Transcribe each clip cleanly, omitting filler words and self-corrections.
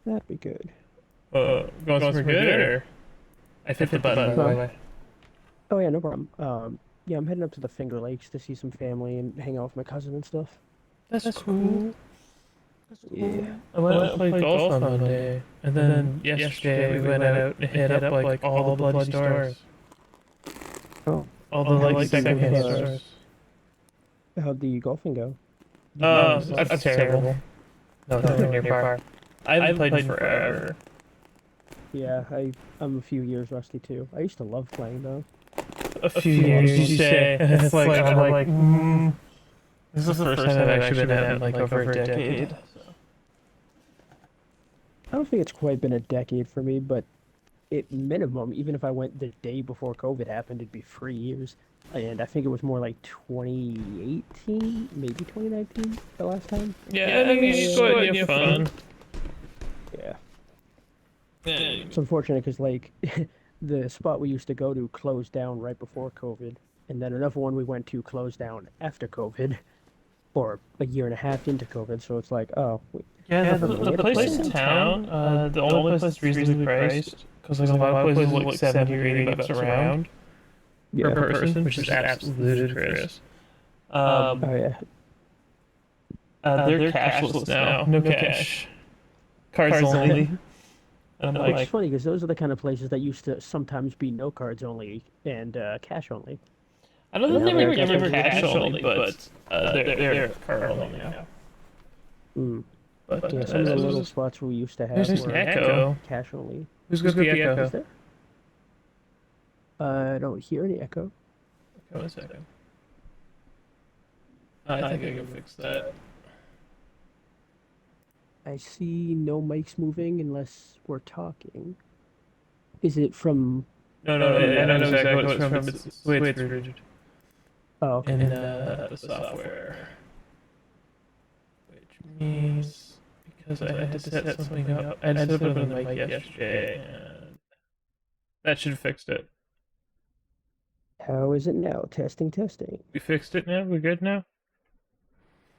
That'd be good. Going somewhere good, or I I hit the hit the button, button, by the by the way. way. Oh yeah, no problem. Yeah, I'm heading up to the Finger Lakes to see some family and hang out with my cousin and stuff. That's That's cool. cool. That's Yeah. cool. I went out and played golf on Monday, and then yesterday we went out and hit up like all the bloody stores, Oh, all the like how'd you secondhand stores. how'd the golfing go? Did you make it far? That's terrible. No, No, nowhere nowhere near near par. par. I haven't played in forever. Yeah, I'm a few years rusty too. I used to love playing though. A A few few years, years. you say? It's like I'm like, this This is is the the first first time time I've I've actually actually been been out out in in like like over over a a decade. decade. So I don't think it's quite been a decade for me, but at minimum, even if I went the day before COVID happened, it'd be 3 years. And I think it was more like 2018, maybe 2019, the last time. yeah, I mean, you just go out and you have fun. Yeah. Yeah. It's unfortunate because like the spot we used to go to closed down right before COVID, and then another one we went to closed down after COVID, or a year and a half into COVID. So it's like, oh, Yeah, we the, have to the wait a place couple in months. town, the only place that's reasonably priced, because like a lot of places are like 70 or 80 bucks around per Yeah. person, which is absolutely ludicrous. Oh yeah. They're cashless now, no cash, cards only. And I'm Which is like, funny because those are the kind of places that used to sometimes be no cards only and cash only. I don't And think now they they're were cash ever only cash too. only, but they're card only now. Mm. But Yeah, some of the little there's spots we used to there's have an were echo. cash only. Who's got the Is echo? there? I don't hear any echo. Okay, 1 second. I think I can fix that. I see no mics moving unless we're talking. Is it from? No, no, Hmm. I know exactly what it's from. It's the way it's rooted Oh, okay. in the software, which means because I had to set something up, I had to set up another mic yesterday, and that should have fixed it. How is it now? Testing, testing. We fixed it now. We're good now.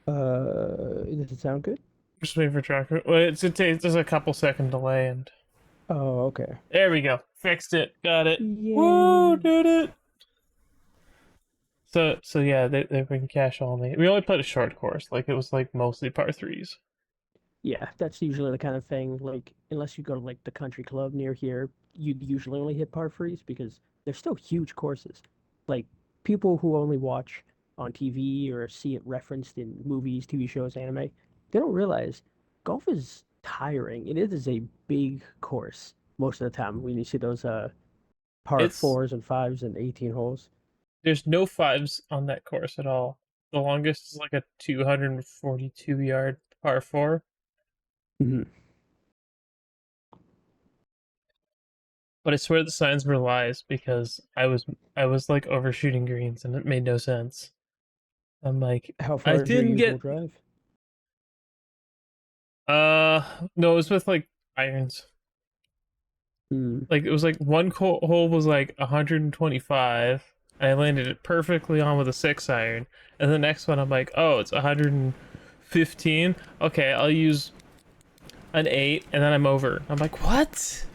Does it sound good? Just waiting for tracker. Well, there's a couple second delay, and Oh, okay. there we go. Fixed it. Got it. Woo! Yay! Did it. So yeah, they've been cash only. We only played a short course. Like it was like mostly par threes. Yeah, that's usually the kind of thing. Like, unless you go to like the country club near here, you'd usually only hit par threes because they're still huge courses. Like, people who only watch on TV or see it referenced in movies, TV shows, anime, they don't realize golf is tiring. It is a big course most of the time when you see those par It's fours and fives and 18 holes. There's no fives on that course at all. The longest is like a 242-yard par four. Mhm. But I swear the signs were lies because I was like overshooting greens and it made no sense. I'm like, How I far is your didn't usual get drive? no, it was with like irons. Hmm. Like it was like one hole was like 125. And I landed it perfectly on with a 6 iron, and the next one I'm like, oh, it's 115. Okay, I'll use an 8, and then I'm over. I'm like, what?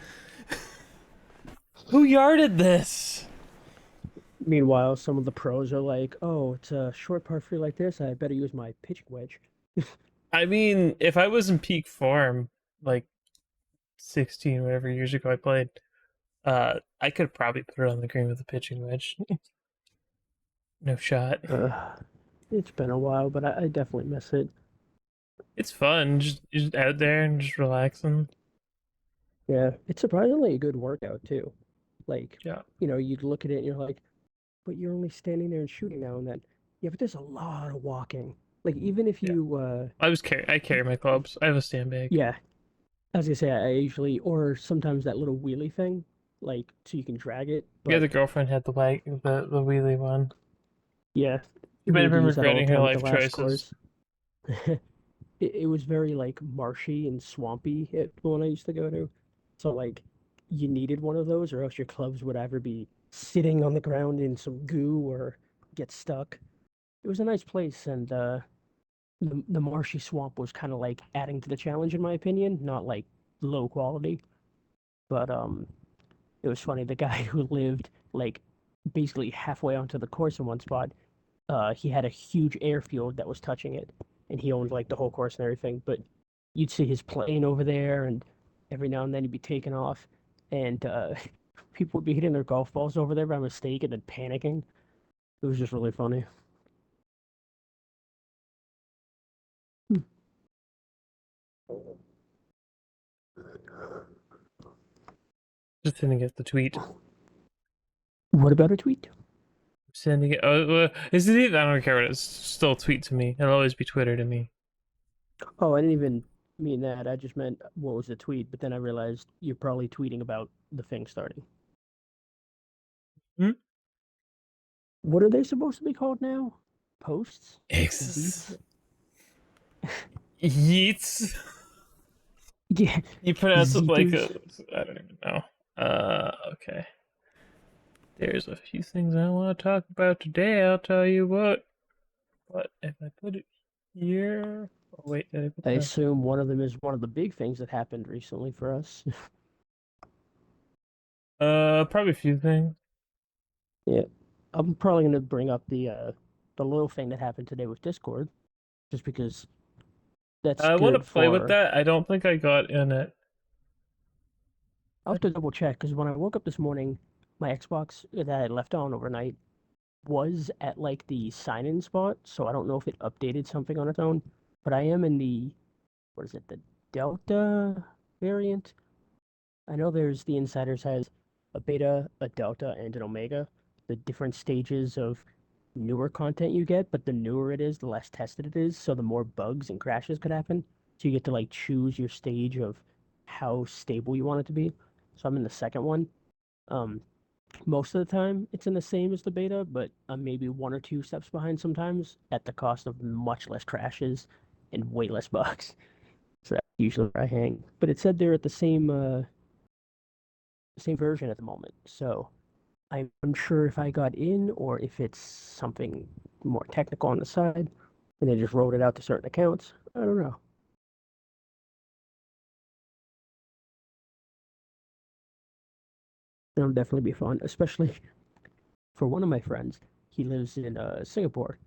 Who yarded this? Meanwhile, some of the pros are like, "Oh, it's a short par three like this. I better use my pitching wedge." I mean, if I was in peak form, like 16, whatever years ago I played, I could probably put it on the green with a pitching wedge. No shot. It's been a while, but I definitely miss it. It's fun, just out there and just relaxing. Yeah, it's surprisingly a good workout too. Like, Yeah. you'd look at it and you're like, but you're only standing there and shooting now and then. Yeah, but there's a lot of walking. Like, even if Yeah. you, I carry my clubs. I have a stand bag. yeah, I was gonna say I usually, or sometimes that little wheelie thing, like, so you can drag it. Yeah, But the girlfriend had the wheelie one. yeah, She we might have had to been use that all regretting the her time at the life last choices. course. It was very like marshy and swampy at the one I used to go to. So like you needed one of those or else your clubs would either be sitting on the ground in some goo or get stuck. It was a nice place and the marshy swamp was kind of like adding to the challenge in my opinion, not like low quality. But it was funny. The guy who lived like basically halfway onto the course in one spot, he had a huge airfield that was touching it, and he owned like the whole course and everything. But you'd see his plane over there, and every now and then he'd be taking off, and people would be hitting their golf balls over there by mistake and then panicking. It was just really funny. Just sending it the tweet. What about a tweet? Sending it. Oh, is it even? I don't care what it's still tweet to me. It'll always be Twitter to me. Oh, I didn't even mean that. I just meant what was the tweet, but then I realized you're probably tweeting about the thing starting. Hmm? What are they supposed to be called now? Posts? X. Beats? Yeets. Yeah, You pronounce it like a. Zeeters. I don't even know. Okay. There's a few things I want to talk about today. I'll tell you what. But if I put it here. Oh, wait, did I put I that? assume one of them is one of the big things that happened recently for us. Probably a few things. Yeah. I'm probably gonna bring up the little thing that happened today with Discord, just because that's I want to good play with for. that. I don't think I got in it. I'll have to double check because when I woke up this morning, my Xbox that I left on overnight was at like the sign-in spot, so I don't know if it updated something on its own. But I am in the what is it, the Delta variant? I know there's the Insiders has a beta, a delta, and an omega, the different stages of newer content you get, but the newer it is, the less tested it is, so the more bugs and crashes could happen. So you get to like choose your stage of how stable you want it to be. So I'm in the second one. Um, Most of the time it's in the same as the beta, but I'm maybe one or two steps behind sometimes at the cost of much less crashes and way less bugs. So that's usually where I hang. But it said they're at the same version at the moment. So I'm unsure if I got in or if it's something more technical on the side and they just rolled it out to certain accounts. I don't know. It'll definitely be fun, especially for one of my friends. He lives in Singapore.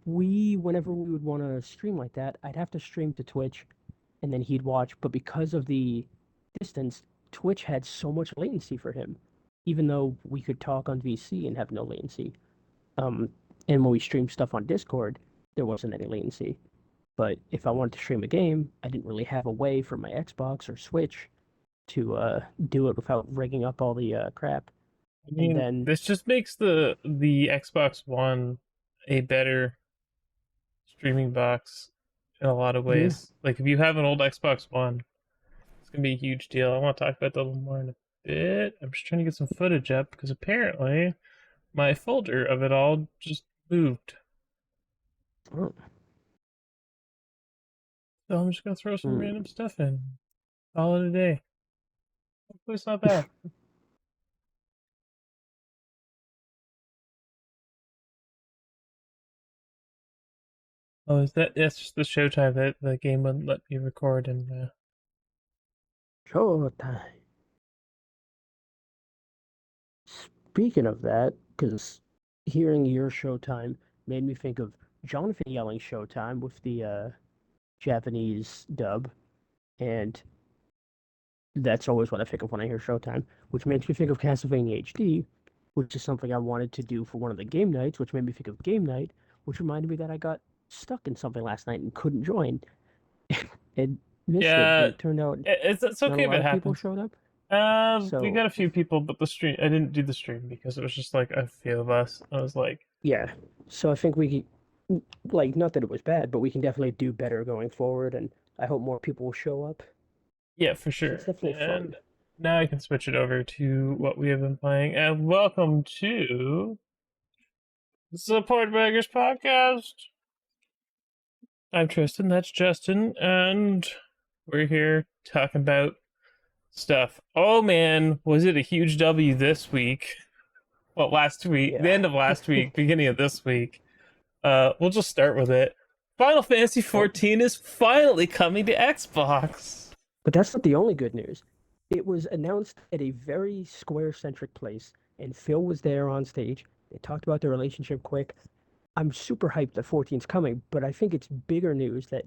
Whenever we would want to stream like that, I'd have to stream to Twitch and then he'd watch. But because of the distance, Twitch had so much latency for him, even though we could talk on VC and have no latency. Um, and when we streamed stuff on Discord, there wasn't any latency. But if I wanted to stream a game, I didn't really have a way for my Xbox or Switch to do it without rigging up all the crap. I And mean, then, this just makes the Xbox One a better streaming box in a lot of yeah, ways. Like if you have an old Xbox One, it's gonna be a huge deal. I want to talk about that a little more in a bit. I'm just trying to get some footage up because apparently my folder of it all just moved. oh, So I'm just gonna throw some hmm. random stuff in. Call it a day. Hopefully it's not bad. Oh, is that? That's just the showtime that the game wouldn't let me record and. Showtime. Speaking of that, because hearing your Showtime made me think of Jonathan yelling Showtime with the Japanese dub, and that's always what I think of when I hear Showtime, which makes me think of Castlevania HD, which is something I wanted to do for one of the game nights, which made me think of game night, which reminded me that I got stuck in something last night and couldn't join and missed it. But Yeah, it turned out it's not a okay if lot it of people happens. showed up. We So got a few people, but the stream I didn't do the stream because it was just like a few of us. I was like, yeah, so I think like, not that it was bad, but we can definitely do better going forward, and I hope more people will show up yeah, for because it's sure. definitely fun. And now I can switch it over to what we have been playing. And welcome to the Support Beggars podcast. I'm Tristan, that's Justin, and we're here talking about stuff. Oh man, was it a huge W this week? Well, last week, the Yeah. end of last week, beginning of this week. We'll just start with it. Final Fantasy Oh, 14 is finally coming to Xbox. But that's not the only good news. It was announced at a very Square-centric place, and Phil was there on stage. They talked about their relationship quick. I'm super hyped that 14's coming, but I think it's bigger news that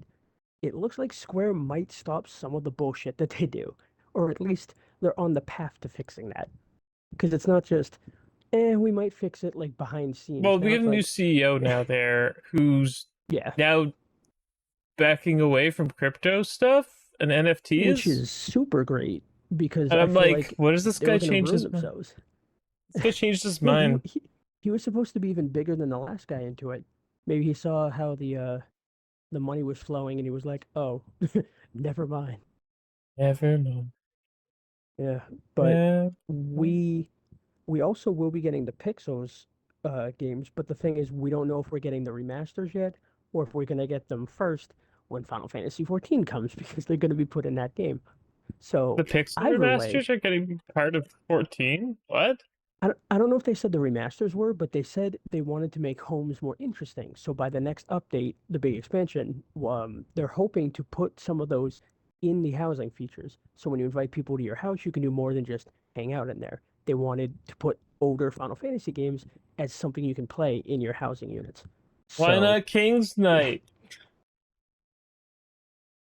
it looks like Square might stop some of the bullshit that they do, or at least they're on the path to fixing that. Because it's not just, we might fix it like behind Well, scenes. we Now have it's a new like, CEO now there who's yeah, now backing away from crypto stuff and which NFTs. is super great because And I I'm feel like, like what does this they guy were going to change ruin his mind? themselves. This guy changed his No, mind. he was supposed to be even bigger than the last guy into it. Maybe he saw how the money was flowing and he was like, "Oh, never mind." Never know. Yeah, but Never know. we we also will be getting the Pixels games, but the thing is we don't know if we're getting the remasters yet or if we're going to get them first when Final Fantasy 14 comes because they're going to be put in that game. The So, Pixel either way, remasters are getting part of 14? What? I don't know if they said the remasters were, but they said they wanted to make homes more interesting. So by the next update, the big expansion, they're hoping to put some of those in the housing features. So when you invite people to your house, you can do more than just hang out in there. They wanted to put older Final Fantasy games as something you can play in your housing units. Why So not King's Knight?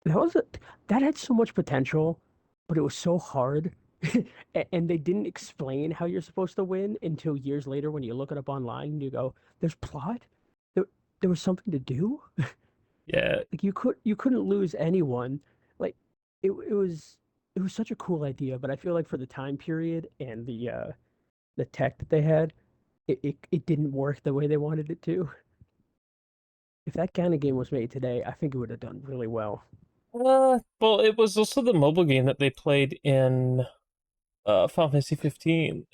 that was a, that had so much potential, but it was so hard. And they didn't explain how you're supposed to win until years later when you look it up online and you go, "There's plot? There, there was something to do?" Yeah. Like you couldn't lose anyone. Like it was such a cool idea, but I feel like for the time period and the tech that they had, it didn't work the way they wanted it to. If that kind of game was made today, I think it would have done really well. Well, it was also the mobile game that they played in Final Fantasy 15.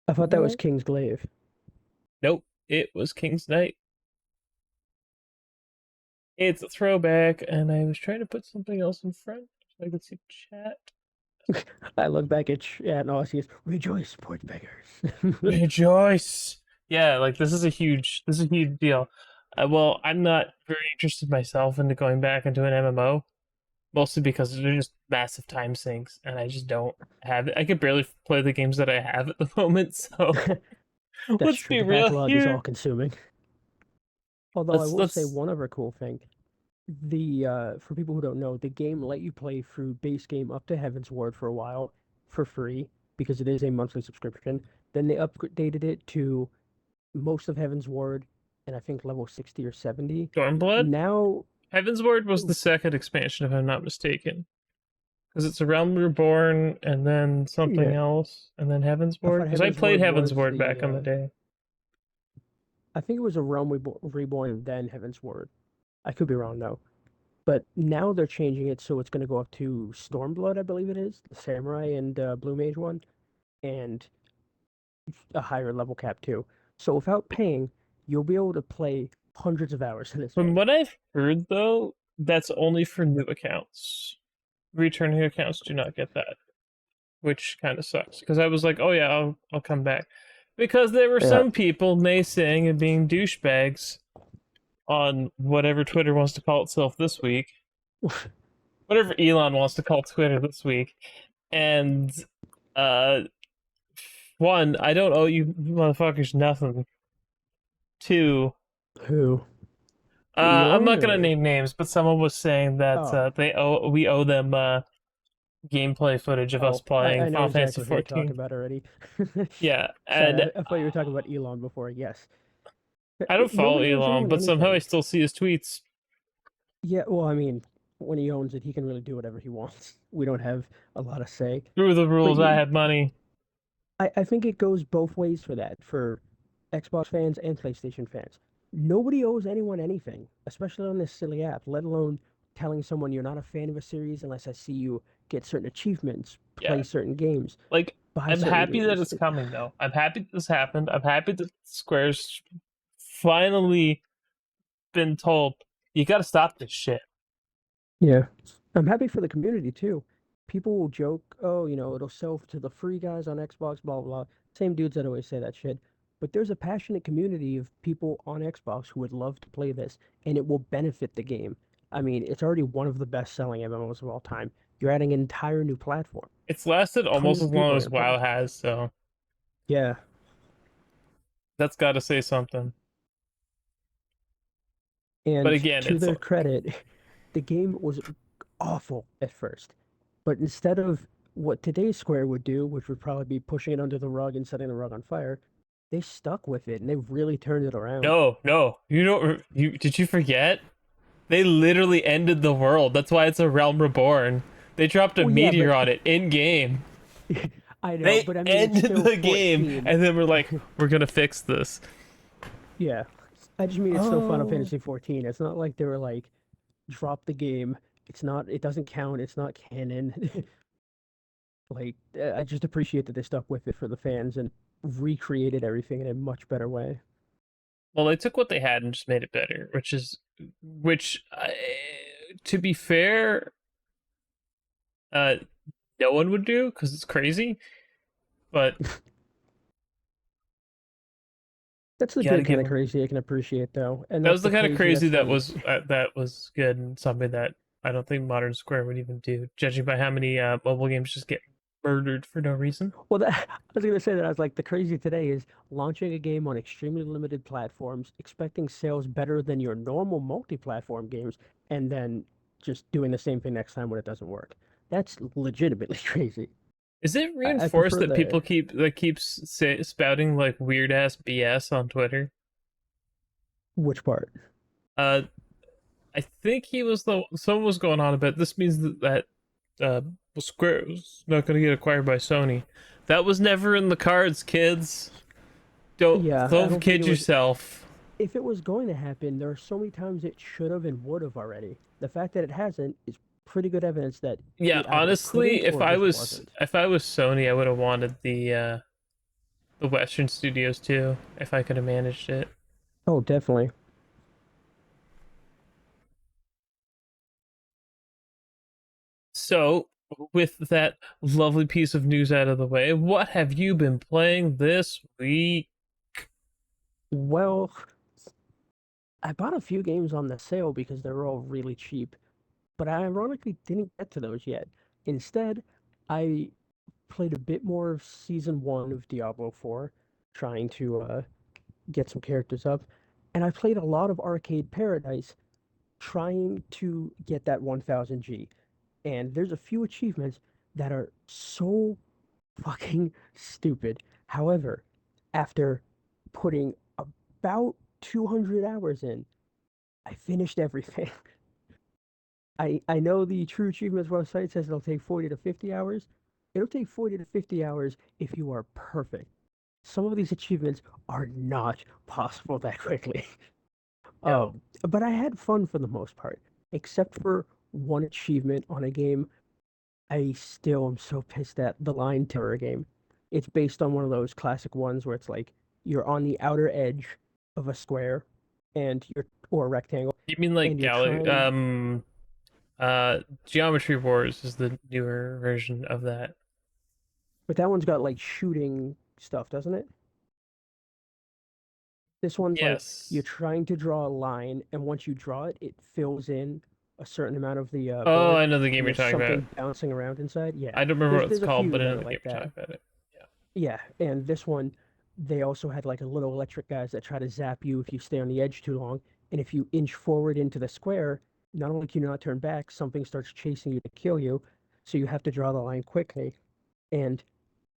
I thought that was What? King's Glaive. Nope, it was King's Knight. It's a throwback, and I was trying to put something else in front so I could see chat. I look back at chat and all I see is rejoice, poor beggars. Rejoice! Yeah, like this is a huge deal. Well, I'm not very interested myself into going back into an MMO, mostly because they're just massive time sinks, and I just don't have it. I could barely play the games that I have at the moment, so That's let's true. be The real backlog is all here. consuming. Although I Let's will say let's one other cool thing. The for people who don't know, the game let you play through base game up to Heaven's Ward for a while for free because it is a monthly subscription. Then they updated it to most of Heaven's Ward and I think level 60 or 70. Stormblood. Now, Heavensward was the second expansion, if I'm not mistaken, because it's a Realm Reborn and then something yeah, else, and then I Heavensward. thought Because I Heaven's played Ward was Heavensward the back in the day. I think it was a Realm Reborn and then Heaven's Ward. I could be wrong though. But now they're changing it so it's going to go up to Stormblood, I believe it is, the Samurai and Blue Mage one, and a higher level cap too. So without paying, you'll be able to play hundreds of hours in this From game. what I've heard, though, that's only for new accounts. Returning accounts do not get that, which kind of sucks. Because I was like, oh yeah, I'll come back, because there were Yeah. some people naysaying and being douchebags on whatever Twitter wants to call itself this week, whatever Elon wants to call Twitter this week, and uh, one, I don't owe you motherfuckers nothing. Two, Who? I'm Elon not gonna or name names, but someone was saying that oh we owe them gameplay footage of us oh playing I know Final Fantasy exactly who you're 14. talking about already. Yeah, Sorry, and I thought you were talking about Elon before. Yes. I don't follow Nobody owes Elon, anyone but somehow I anything. still see his tweets. Yeah, well, I mean, when he owns it, he can really do whatever he wants. We don't have a lot of say. Through the But rules, I had money. I think it goes both ways for that, for Xbox fans and PlayStation fans. Nobody owes anyone anything, especially on this silly app, let alone telling someone you're not a fan of a series unless I see you get certain achievements, Yeah, play certain games, like buy I'm certain happy that games. it's coming though. I'm happy that this happened. I'm happy that Square's finally been told you got to stop this shit. Yeah. I'm happy for the community too. People will joke, oh, it'll sell to the free guys on Xbox, blah, blah. Same dudes that always say that shit. But there's a passionate community of people on Xbox who would love to play this, and it will benefit the game. I mean, it's already one of the best-selling MMOs of all time. You're adding an entire new platform. It's lasted almost Tons as of people long are as gonna play WoW it. has, so Yeah, that's got to say something. But and again, to it's their like, credit, the game was awful at first. But instead of what today's Square would do, which would probably be pushing it under the rug and setting the rug on fire, they stuck with it and they really turned it around. no, no, you don't. You did you forget? They literally ended the world. That's why it's a Realm Reborn. They dropped a Well, yeah, meteor but on it in game. I know, They but I mean, it's ended still the game, 14. and then we're like, we're gonna fix this. Yeah. I just mean it's still Final Oh, Fantasy 14. It's not like they were like, drop the game. It's not, it doesn't count. It's not canon. Like, I just appreciate that they stuck with it for the fans and recreated everything in a much better way. well, they took what they had and just made it better, which, to be fair, uh, no one would do because it's crazy. But That's the you gotta good kind give of them. crazy I can appreciate, though. And That that's was the the kind of crazy crazy that's funny. that was good and something that I don't think Modern Square would even do, judging by how many mobile games just get murdered for no reason. Well, I was going to say that I was like, the crazy today is launching a game on extremely limited platforms, expecting sales better than your normal multi-platform games, and then just doing the same thing next time when it doesn't work. That's legitimately crazy. Is it I reinforced prefer that the people spouting like weird ass BS on Twitter? which part? Uh, I think he was the someone was going on about this means that uh Square is not going to get acquired by Sony. That was never in the cards, kids. Yeah, I Don't don't think it kid was. yourself. If it was going to happen, there are so many times it should have and would have already. The fact that it hasn't is pretty good evidence that Yeah, it either honestly, couldn't or just wasn't. if I was Sony, I would have wanted the Western studios too, if I could have managed it. Oh, definitely. So, with that lovely piece of news out of the way, what have you been playing this week? Well, I bought a few games on the sale because they were all really cheap, but I ironically didn't get to those yet. Instead, I played a bit more of Season 1 of Diablo 4, trying to get some characters up, and I played a lot of Arcade Paradise, trying to get that 1000 G. And there's a few achievements that are so fucking stupid. However, after putting about 200 hours in, I finished everything. I know the True Achievements website says it'll take 40 to 50 hours. It'll take 40 to 50 hours if you are perfect. Some of these achievements are not possible that quickly. No. Um, but I had fun for the most part, except for one achievement on a game I still am so pissed at the Line Terror game. It's based on one of those classic ones where it's like you're on the outer edge of a square and you're or a rectangle You mean and like you're Galaxy? trying Geometry Wars is the newer version of that. but that one's got like shooting stuff, doesn't it? This one's like you're Yes. trying to draw a line and once you draw it, it fills in a certain amount of the Oh, board I know the and game you're there's talking about. something bouncing around inside. Yeah. I don't remember what it's There's a called, few but I that know are the game like you're that. talking about. It. Yeah. Yeah, and this one, they also had like a little electric guys that try to zap you if you stay on the edge too long. And if you inch forward into the square, not only can you not turn back, something starts chasing you to kill you. So you have to draw the line quickly. And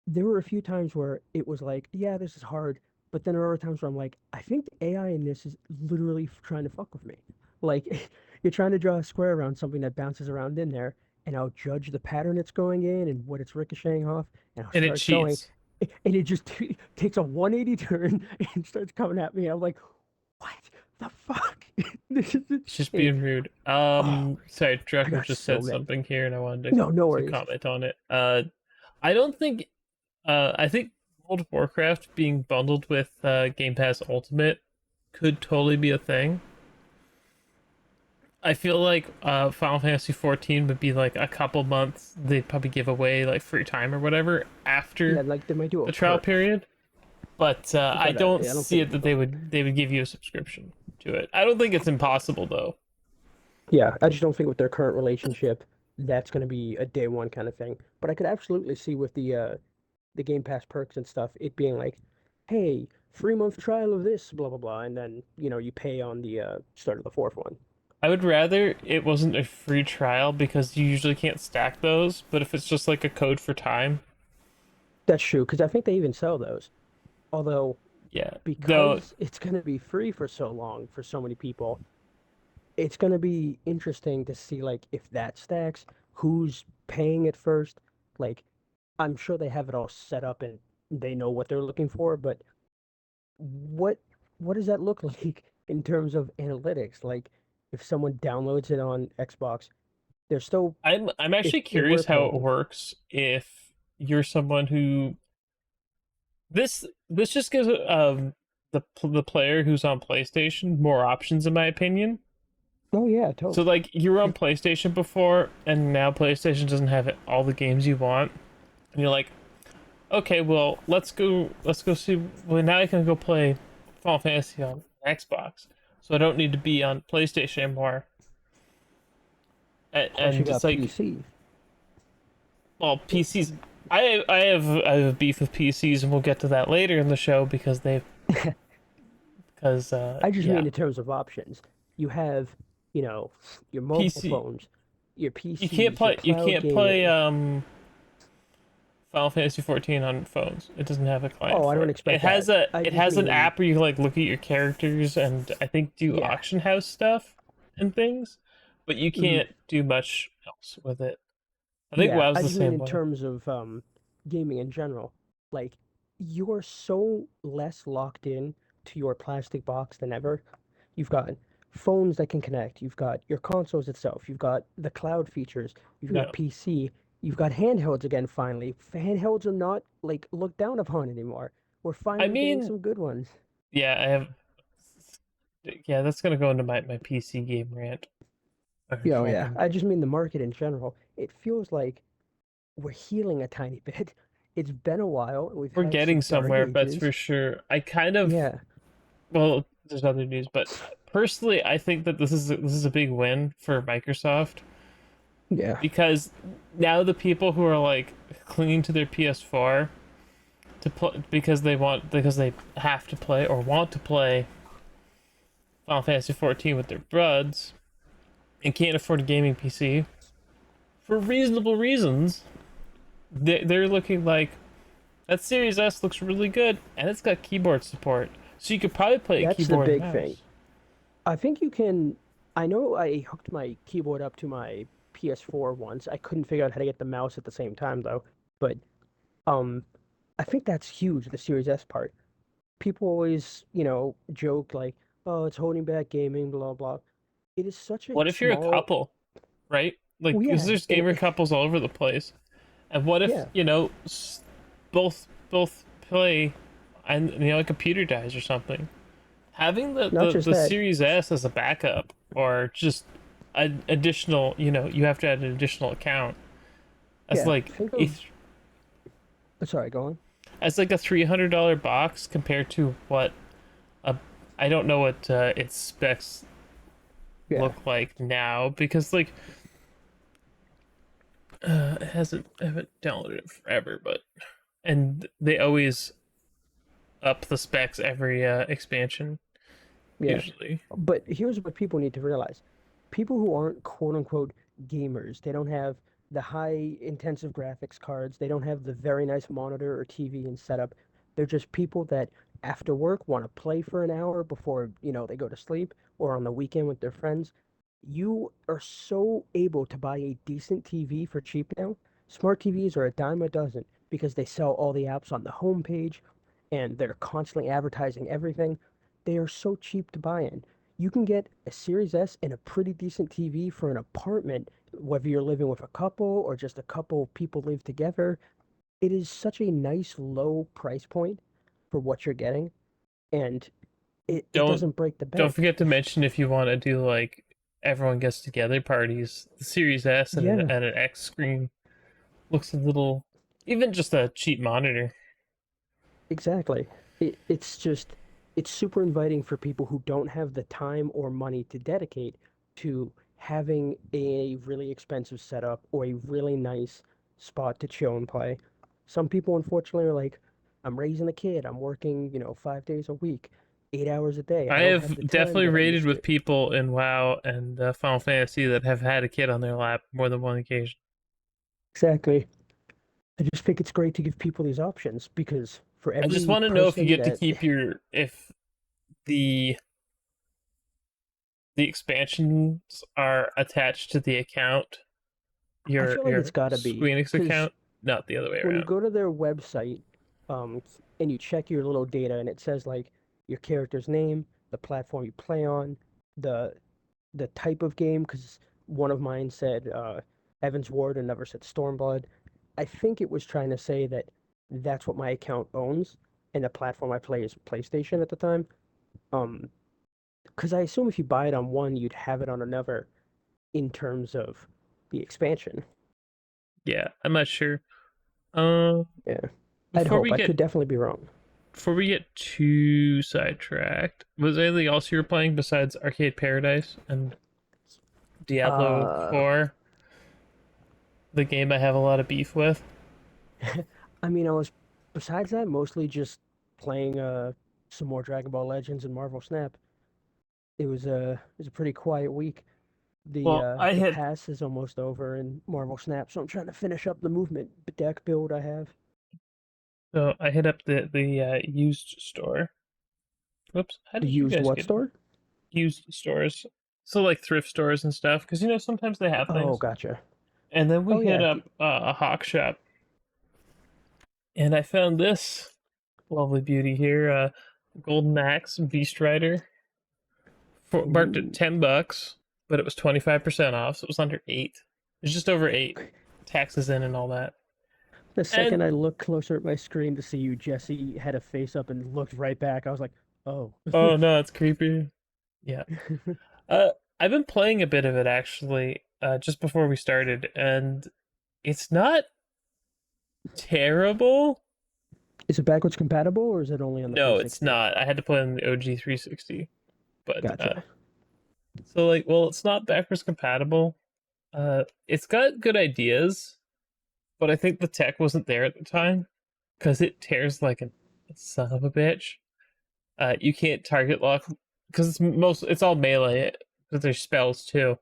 there were a few times where it was like, yeah, this is hard. But then there are times where I'm like, I think the AI in this is literally trying to fuck with me. Like, you're trying to draw a square around something that bounces around in there, and I'll judge the pattern it's going in and what it's ricocheting off, and I'll And it start going, cheats. and it just takes a 180 turn and starts coming at me. I'm like, what the fuck? This is It's just insane. being rude. Oh, Sorry, I Draco got just so said mad. something here, and I wanted No, no to worries. comment on it. I don't think. I think World of Warcraft being bundled with Game Pass Ultimate could totally be a thing. I feel like Final Fantasy 14 would be like a couple months. They'd probably give away like free time or whatever Yeah, after like they might do a the trial perk, period. But I but don't I don't see think it it'd be that bundled. they would give you a subscription to it. I don't think it's impossible though. Yeah, I just don't think with their current relationship that's going to be a day one kind of thing. But I could absolutely see with the Game Pass perks and stuff, it being like, hey, 3 month trial of this, blah blah blah, and then you pay on the start of the fourth one. I would rather it wasn't a free trial because you usually can't stack those, but if it's just like a code for time, That's true, because I think they even sell those. Although yeah. Though because it's going to be free for so long for so many people, it's going to be interesting to see like if that stacks, who's paying it first. Like I'm sure they have it all set up and they know what they're looking for, but what what does that look like in terms of analytics? Like if someone downloads it on Xbox, they're still I'm if actually they were curious how it paying. works if you're someone who this just gives the player who's on PlayStation more options in my opinion. Oh yeah, So totally. like you were on PlayStation before and now PlayStation doesn't have all the games you want. And you're like, "Okay, well, let's go see well now I can go play Final Fantasy on Xbox. So I don't need to be on PlayStation anymore." Plus you And it's got like, PC. well, PCs. I have beef with PCs, and we'll get to that later in the show because I just yeah, mean in terms of options. You have, you know, your mobile PC. phones, your You can't PCs, your play. You cloud can't play gaming. Final Fantasy 14 on phones. It doesn't have a client Oh, I for don't it. It expect has that. a. I It just has an mean, app where you like look at your characters and I think do yeah. auction house stuff and things, but you Mhm. can't do much else with it. I think Yeah, WoW's I the just mean same in way. terms of gaming in general. Like you're so less locked in to your plastic box than ever. You've got phones that can connect, you've got your consoles itself, you've got the cloud features, you've got Yeah. PC, you've got handhelds again finally. Handhelds are not like looked down upon anymore. We're I finally getting mean, some good ones. yeah, I have. Yeah, that's gonna go into my PC game rant. Or Yeah, oh yeah. fucking I just mean the market in general. It feels like we're healing a tiny bit. It's been a while, and we've we're had some getting dark somewhere, that's ages. for sure. I kind of Yeah, well, there's other news, but personally, I think that this is a big win for Microsoft yeah. because now the people who are like clinging to their PS4 to play because they have to play or want to play Final Fantasy 14 with their buds and can't afford a gaming PC for reasonable reasons, they're looking like that Series S looks really good and it's got keyboard support, so you could probably play a That's the keyboard and big thing. mouse. I think you can. I know I hooked my keyboard up to my PS4 once. I couldn't figure out how to get the mouse at the same time though. But um, I think that's huge, the Series S part. People always, joke like, "Oh, it's holding back gaming," blah blah. It is such a What if you're a small. couple, right? Like, Well, because yeah, there's gamer couples all over the place. And what if yeah. both play, and a computer dies or something? Having Not just the that. Series S as a backup, or just an additional, you have to add an additional account as Yeah, like think a of. Sorry, go on. as like a $300 box compared to what a I don't know what its specs Yeah, look like now because like it hasn't I haven't downloaded it forever, but and they always up the specs every expansion yeah. usually. But here's what people need to realize. People who aren't quote unquote gamers, they don't have the high intensive graphics cards, they don't have the very nice monitor or TV and setup. They're just people that after work want to play for an hour before, they go to sleep or on the weekend with their friends. You are so able to buy a decent TV for cheap now. Smart TVs are a dime a dozen because they sell all the apps on the homepage and they're constantly advertising everything. They are so cheap to buy in. You can get a Series S and a pretty decent TV for an apartment, whether you're living with a couple or just a couple people live together. It is such a nice low price point for what you're getting, and it Don't doesn't break the don't bank. forget to mention if you want to do like everyone gets together parties. The Series S and Yeah, an X screen looks a little, even just a cheap monitor. exactly. It's super inviting for people who don't have the time or money to dedicate to having a really expensive setup or a really nice spot to chill and play. Some people, unfortunately, are like, I'm raising a kid, I'm working, 5 days a week, 8 hours a day. I I don't have have the time definitely that I raided used with to. people in WoW and Final Fantasy that have had a kid on their lap more than one occasion. Exactly. I just think it's great to give people these options because for I just every want to know if you person get to that keep your if the the expansions are attached to the account, I your feel like it's your got to be Squeenix because account, not the other way when you around. go to their website, and you check your little data and it says like your character's name, the platform you play on, the the type of game, because one of mine said Evans Ward and never said Stormblood. I think it was trying to say that that's what my account owns, and the platform I play is PlayStation at the time. Um, because I assume if you buy it on one, you'd have it on another in terms of the expansion. Yeah, I'm not sure. Um, Yeah, I'd before hope. we I get could definitely be wrong. before we get too sidetracked, was there anything else you were playing besides Arcade Paradise and Diablo Uh, 4, the game I have a lot of beef with? I mean, I was besides that mostly just playing some more Dragon Ball Legends and Marvel Snap. It was a pretty quiet week. The Well, uh I the hit pass is almost over in Marvel Snap, so I'm trying to finish up the movement deck build I have. so I hit up the used store. Whoops, how The did you used guys what get store? used stores? So like thrift stores and stuff, because sometimes they have Oh, things. gotcha. And then we Oh hit yeah. up a hawk shop, and I found this lovely beauty here, Golden Axe Beast Rider, marked at Ooh. $10, but it was 25% off, so it was under 8. It's just over 8, taxes in and all that. The And second I looked closer at my screen to see you, Jesse had a face up and looked right back. I was like, oh. oh no, it's creepy. Yeah. Uh, I've been playing a bit of it actually, just before we started, and it's not terrible. Is it backwards compatible or is it only on the No, it's 360? not. I had to play on the OG 360, but Gotcha. so like, well, it's not backwards compatible. It's got good ideas, but I think the tech wasn't there at the time because it tears like a son of a bitch. You can't target lock because it's all melee, but there's spells too.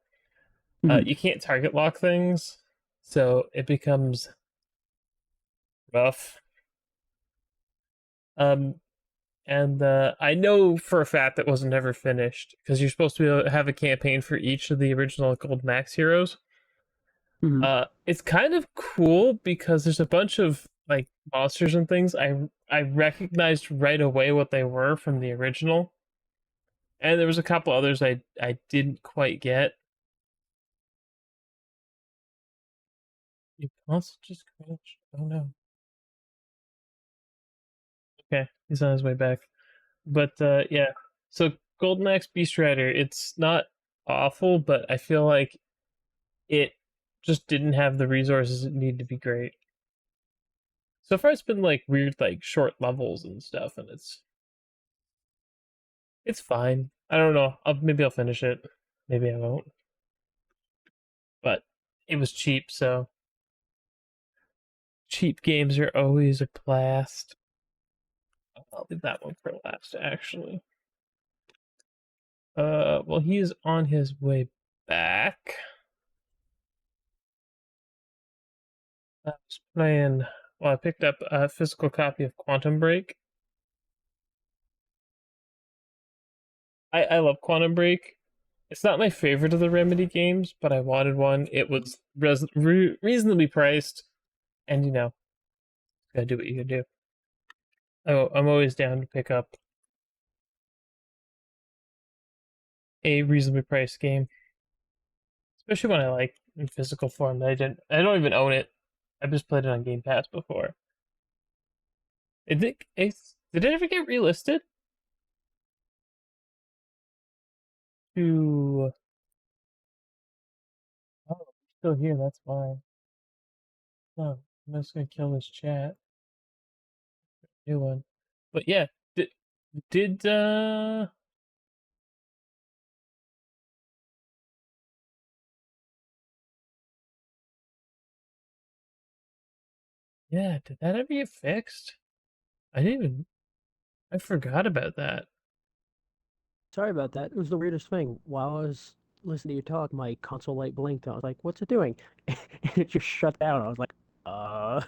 Mhm. You can't target lock things, so it becomes rough. Um, and I know for a fact that wasn't ever finished because you're supposed to be able to have a campaign for each of the original Gold Max heroes. Mhm. It's kind of cool because there's a bunch of like monsters and things I recognized right away what they were from the original, and there was a couple others I didn't quite get. You also just crashed. Oh no. Okay, he's on his way back. But yeah, so Golden Axe Beast Rider, it's not awful, but I feel like it just didn't have the resources it needed to be great. So far, it's been like weird, like short levels and stuff, and it's fine. I don't know. Maybe I'll finish it. Maybe I won't. But it was cheap, so cheap games are always a blast. I'll leave that one for last, actually. Well, he's on his way back. I was playing. Well, I picked up a physical copy of Quantum Break. I love Quantum Break. It's not my favorite of the Remedy games, but I wanted one. It was reasonably priced, and gotta do what you gotta do. Oh, I'm always down to pick up a reasonably priced game, especially when I like in physical form. I don't even own it. I've just played it on Game Pass before. Did it ever get relisted to? Oh, it's still here. That's why. Oh, I'm just gonna kill this chat. New one. But yeah, did Yeah, did that ever get fixed? I didn't even. I forgot about that. Sorry about that. It was the weirdest thing. While I was listening to you talk, my console light blinked. I was like, "What's it doing?" And it just shut down. I was like, "Uh."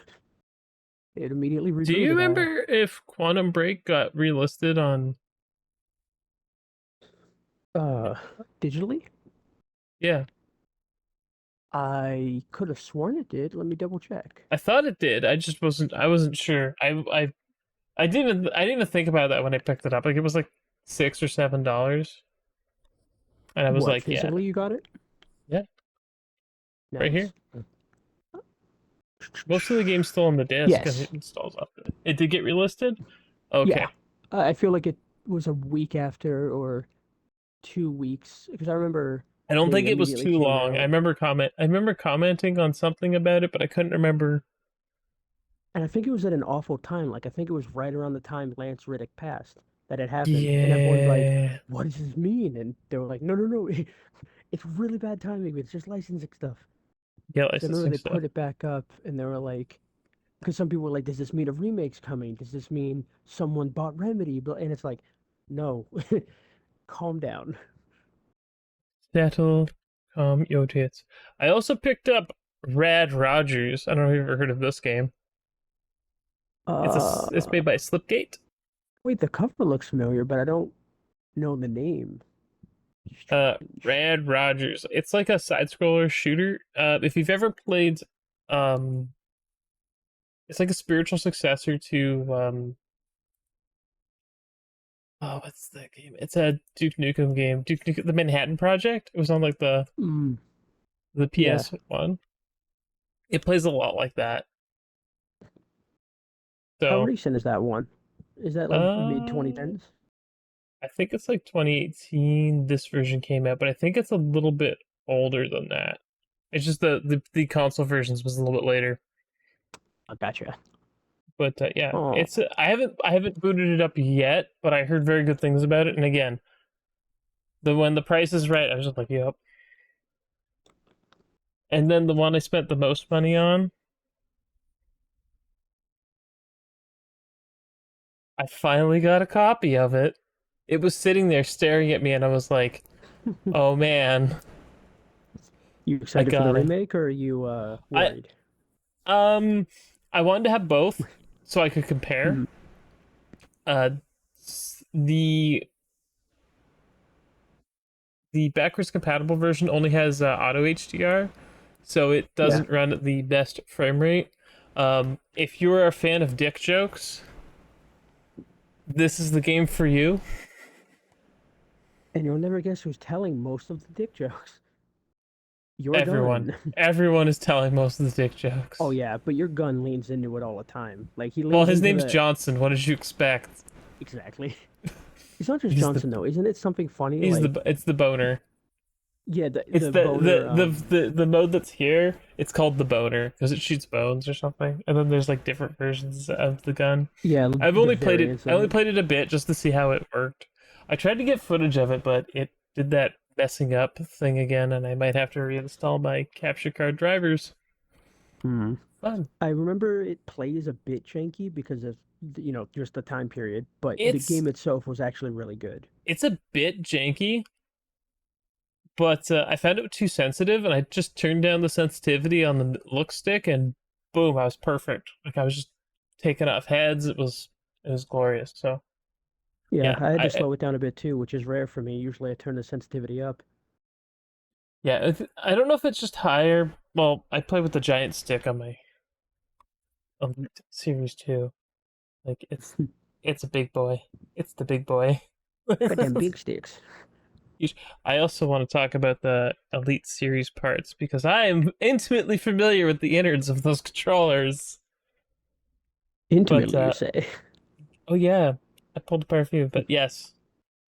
It immediately Do you rebooted. remember if Quantum Break got relisted on? Uh, digitally? Yeah, I could have sworn it did. Let me double check. I thought it did. I just wasn't. I wasn't sure. I didn't. I didn't even think about that when I picked it up. Like it was like $6 or $7, and I was What, like, yeah, physically you got it? yeah, right Nice. here. Most of the game's still on the disc and Yes. it installs off it. It did get relisted? Yeah. Okay. I feel like it was a week after or 2 weeks because I remember I don't they think it was immediately too came long. out. I remember commenting on something about it, but I couldn't remember. And I think it was at an awful time. Like, I think it was right around the time Lance Riddick passed that it happened. And everyone's like, Yeah. what does this mean? And they were like, no, no, no. It's really bad timing. It's just licensing stuff. Yeah, Because I remember licensing they stuff. put it back up and they were like, because some people were like, does this mean a remake's coming? Does this mean someone bought Remedy? And it's like, no, calm down. Settle, yo tits. I also picked up Rad Rogers. I don't know if you've ever heard of this game. It's Uh, made by Slipgate. wait, the cover looks familiar, but I don't know the name. Strange. Rad Rogers. It's like a side scroller shooter. If you've ever played, um, it's like a spiritual successor to oh, what's that game? It's a Duke Nukem game. Duke Nukem, the Manhattan Project. It was on like Mm, the yeah. PS1. It plays a lot like that. How So, recent is that one? Is that like mid uh, 2010s? I think it's like 2018. This version came out, but I think it's a little bit older than that. It's just the console versions was a little bit later. I gotcha. But yeah, Oh, it's I haven't booted it up yet, but I heard very good things about it. And again, the when the price is right, I was just like, yep. And then the one I spent the most money on, I finally got a copy of it. It was sitting there staring at me, and I was like, "Oh man, you I excited for the got it." remake or are you I worried? um, I wanted to have both so I could compare. Hmm. Uh, the backwards compatible version only has auto HDR, so it Yeah. doesn't run at the best frame rate. If you're a fan of dick jokes, this is the game for you. And you'll never guess who's telling most of the dick jokes. Your Everyone, gun. everyone is telling most of the dick Oh jokes. yeah, but your gun leans into it all the time. Like he Well, leans his into name's the Johnson. What did you expect? exactly. It's not just He's the Johnson though, isn't it something funny? he's Like it's the boner. yeah, It's the boner. the mode that's here. It's called the boner because it shoots bones or something. And then there's like different versions of the gun. Yeah, I've the only played it. variants I of only it. played it a bit just to see how it worked. I tried to get footage of it, but it did that messing up thing again, and I might have to reinstall my capture card drivers. Hmm. Fun. I remember it plays a bit janky because of just the time period, but the It's game itself was actually really good. it's a bit janky, but I found it too sensitive, and I just turned down the sensitivity on the look stick, and boom, I was perfect. Like I was just taking off heads. It was glorious. So Yeah, yeah, I had to slow it down a bit too, which is rare for me. Usually I turn the sensitivity up. yeah. I don't know if it's just higher. Well, I play with the giant stick on my Series 2. Like it's a big boy. It's the big boy. Got them big sticks. I also want to talk about the Elite Series parts because I am intimately familiar with the innards of those controllers. But Intimately, you say. oh yeah, I pulled apart a few. But yes,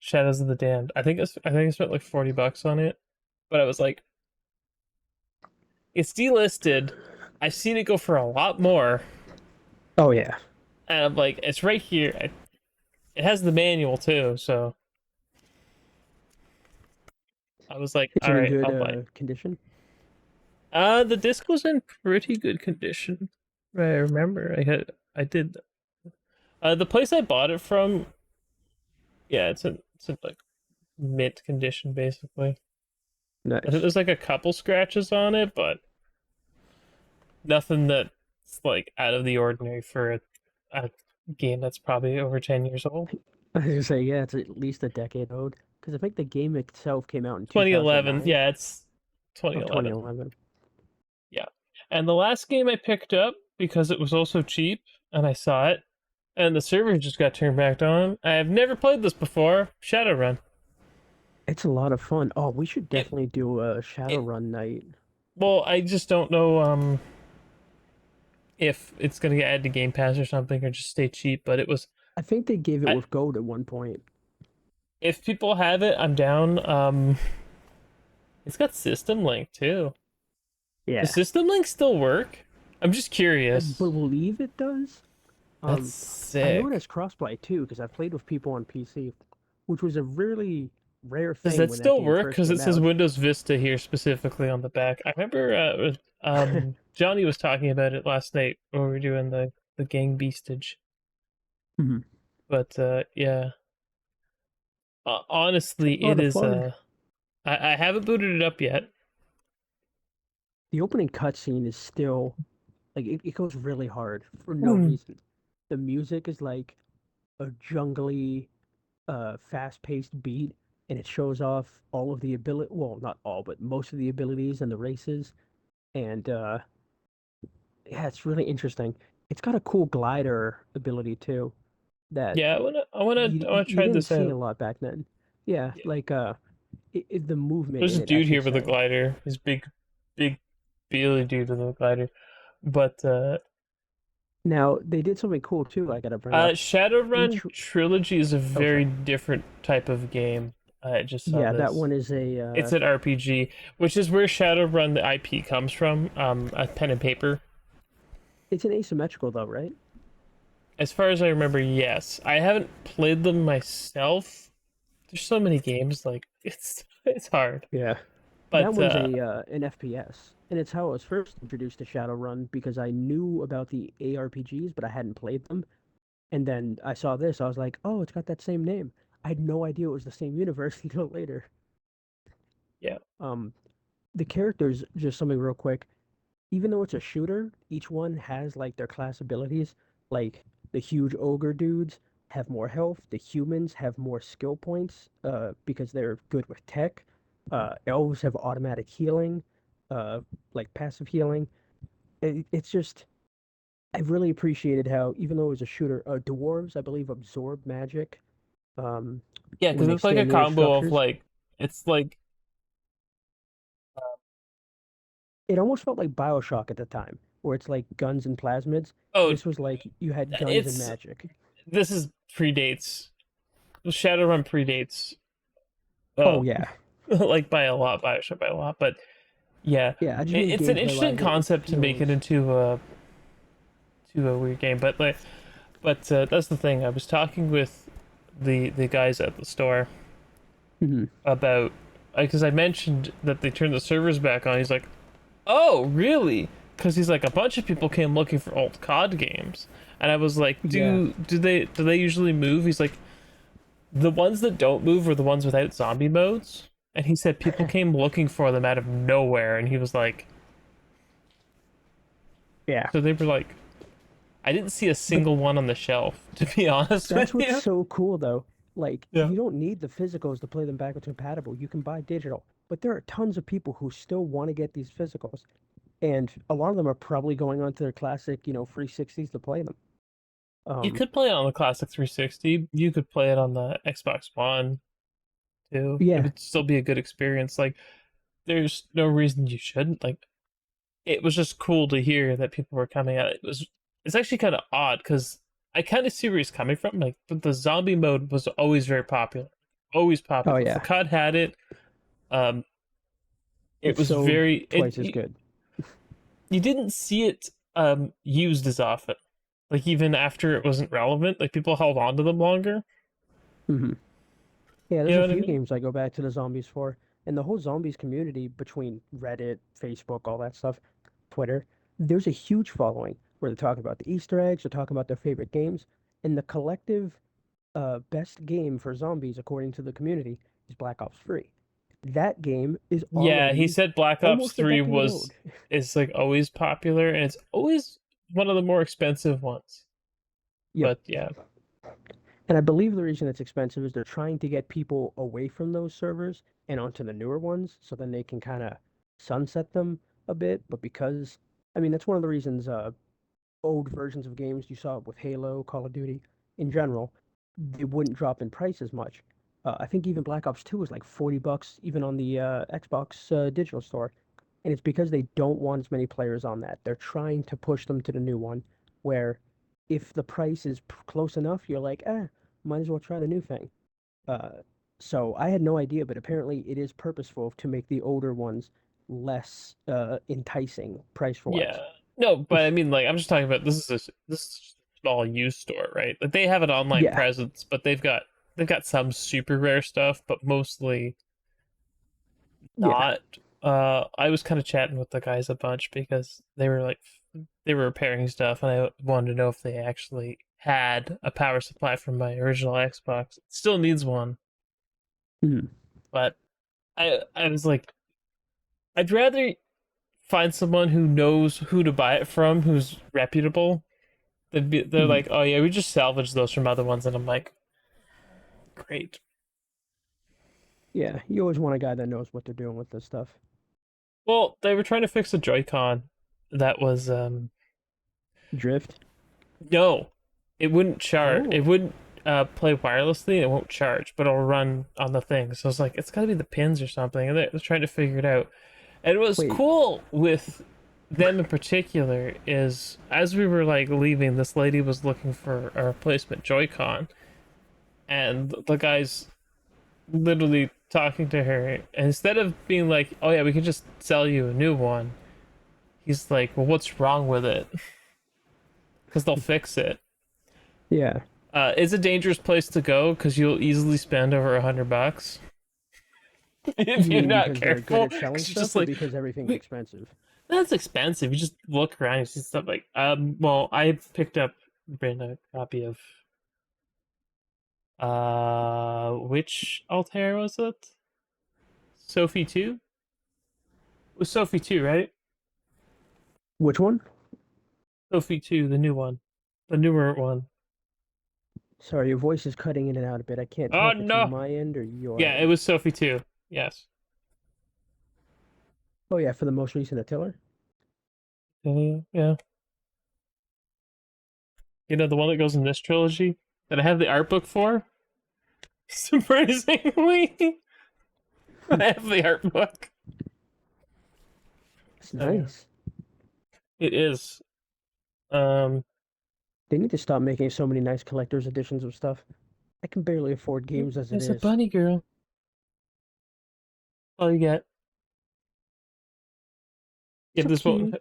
Shadows of the Damned. I think I spent like $40 on it, but I was like, it's delisted. I've seen it go for a lot more, Oh yeah. and I'm like, it's right here. It has the manual too, so I was like, Is all it in right, good I'll buy it. condition? The disc was in pretty good condition. I remember. I did. The place I bought it from, yeah, it's in like mint condition basically. I think Nice. there's like a couple scratches on it, but nothing that's like out of the ordinary for a game that's probably over 10 years old. I was gonna say, yeah, it's at least a decade old. Because I think the game itself came out in 2011, 2009 yeah, it's or 2011. 2011. Yeah. And the last game I picked up because it was also cheap and I saw it and the server just got turned back on. I have never played this before. Shadowrun. It's a lot of fun. Oh, we should It definitely do a it Shadowrun night. well, I just don't know if it's gonna get added to Game Pass or something or just stay cheap, but it was I think they gave it I with gold at one point. if people have it, I'm down. It's got System Link too. Does Yeah, System Link still work? I'm just I curious. believe it does. That's Um, I know it sick. has crossplay too because I've played with people on PC, which was a really rare Does thing that when that still game work? first Because it came says out. Windows Vista here specifically on the back. I remember Johnny was talking about it last night when we were doing the gang beastage. Mhm. But yeah, honestly, A lot it of is. fun. I haven't booted it up yet. The opening cutscene is still like it goes really hard for no Hmm. reason. The music is like a jungly, fast-paced beat, and it shows off all of the ability. Well, not all, but most of the abilities and the races. And yeah, it's really interesting. It's got a cool glider ability too that Yeah, I wanna you try didn't this see a out. lot back then. Yeah, Yeah. like the movement There's in a it dude actually here with a sells. glider. He's big, beely dude with a glider. But Now they did something cool too. I gotta bring up Shadowrun each. Trilogy is a Oh, very sorry. different type of game. I just saw Yeah, that this. one is a. It's an RPG, which is where Shadowrun the IP comes from. A pen and paper. It's an asymmetrical though, right? As far as I remember, yes. I haven't played them myself. There's so many games, like it's hard. Yeah. That But one's a an FPS, and it's how I was first introduced to Shadowrun because I knew about the ARPGs, but I hadn't played them. And then I saw this, I was like, oh, it's got that same name. I had no idea it was the same universe until later. yeah, Um, the characters, just something real quick. Even though it's a shooter, each one has like their class abilities. Like the huge ogre dudes have more health. The humans have more skill points, because they're good with tech. Elves have automatic healing, uh, like passive healing. It's just I've really appreciated how even though it was a shooter, dwarves I believe absorb magic um, yeah, when because they it's like a stand near combo of structures. like it's like It almost felt like BioShock at the time, where it's like guns and plasmids. oh, This was like you had guns and it's magic. this is predates Shadowrun predates Oh oh yeah, like by a lot, Bioshock by a lot, but yeah, yeah. I just mean it's an gameplay interesting wise, it concept to make it feels. into a weird game, but that's the thing. I was talking with the guys at the store Mhm. about because I mentioned that they turned the servers back on. He's like, "Oh, really?" Because he's like, a bunch of people came looking for old COD games, and I was like, Yeah, do they usually move?" He's like, "The ones that don't move are the ones without zombie modes." And he said people came looking for them out of nowhere, and he was like, yeah. so they were like, I didn't see a But single one on the shelf, to be honest that's with what's you. so cool though. Like Yeah. you don't need the physicals to play them backwards compatible. You can buy digital. But there are tons of people who still want to get these physicals, and a lot of them are probably going onto their classic, 360s to play them. You Um, could play it on the classic 360. You could play it on the Xbox One too. It yeah. would still be a good experience. Like, there's no reason you shouldn't. Like, it was just cool to hear that people were coming out. It's actually kind of odd because I kind of see where he's coming from. Like, the zombie mode was always very popular, always Oh popular. If the yeah. COD had it, um, it It's was so very twice as good. you didn't see it used as often. Like, even after it wasn't relevant, like people held on to them longer. Hmm. Yeah, You there's know a what I few mean? games I go back to the zombies for, and the whole zombies community between Reddit, Facebook, all that stuff, Twitter, there's a huge following. where they're talking about the Easter eggs, they're talking about their favorite games, and the collective best game for zombies, according to the community, is Black Ops 3. That game is Yeah, he already said Black Ops almost a 3 decade old. was is like always popular and it's always one of the more expensive ones. Yep. But yeah. And I believe the reason it's expensive is they're trying to get people away from those servers and onto the newer ones so then they can kind of sunset them a bit. But because, I mean, that's one of the reasons old versions of games you saw with Halo, Call of Duty in general, they wouldn't drop in price as much. I think even Black Ops 2 was like $40 even on the Xbox digital store. And it's because they don't want as many players on that. They're trying to push them to the new one where if the price is close enough, you're like, might as well try the new thing. Uh, so I had no idea, but apparently it is purposeful to make the older ones less enticing price wise. Yeah. No, but I mean like I'm just talking about this is a small used store, right? Like they have an online Yeah, presence, but they've got some super rare stuff, but mostly yeah. not. I was kind of chatting with the guys a bunch because they were repairing stuff, and I wanted to know if they actually had a power supply from my original Xbox. It still needs one, Mhm. but I was like, I'd rather find someone who knows who to buy it from, who's reputable. They're Mhm. like, oh yeah, we just salvaged those from other ones, and I'm like, great. Yeah, you always want a guy that knows what they're doing with this stuff. Well, they were trying to fix a Joy-Con that was Drift. no, it wouldn't charge. It Oh, wouldn't play wirelessly. It won't charge, but it'll run on the thing. So it's like it's got to be the pins or something. And they're trying to figure it out. And what's wait. cool with them in particular is as we were like leaving, this lady was looking for a replacement Joy-Con, and the guy's literally talking to her. And instead of being like, "Oh yeah, we can just sell you a new one," he's like, "Well, what's wrong with it? Because they'll fix it." Yeah. It's a dangerous place to go because you'll easily spend over $100 if You you're mean not because they're good careful. at selling Because you're just stuff or like, because everything's "Wait, expensive? that's expensive." You just look around, you see stuff like, well, I picked up a copy of, which Altair was it? Sophie 2? It was Sophie 2, right? Which one? Sophie 2, the new one, the newer one. Sorry, your voice is cutting in and out a bit. I can't tell Oh if it's no! my end or your Yeah, it end. was Sophie 2. Yes. Oh yeah, for the most recent Attiller? Yeah. You know, the one that goes in this trilogy that I have the art book for? Surprisingly, I have the art book. It's Oh yeah, nice. it is. Um, They need to stop making so many nice collector's editions of stuff. I can barely afford games as it there's a is. bunny girl. All you get. Yeah, So cute.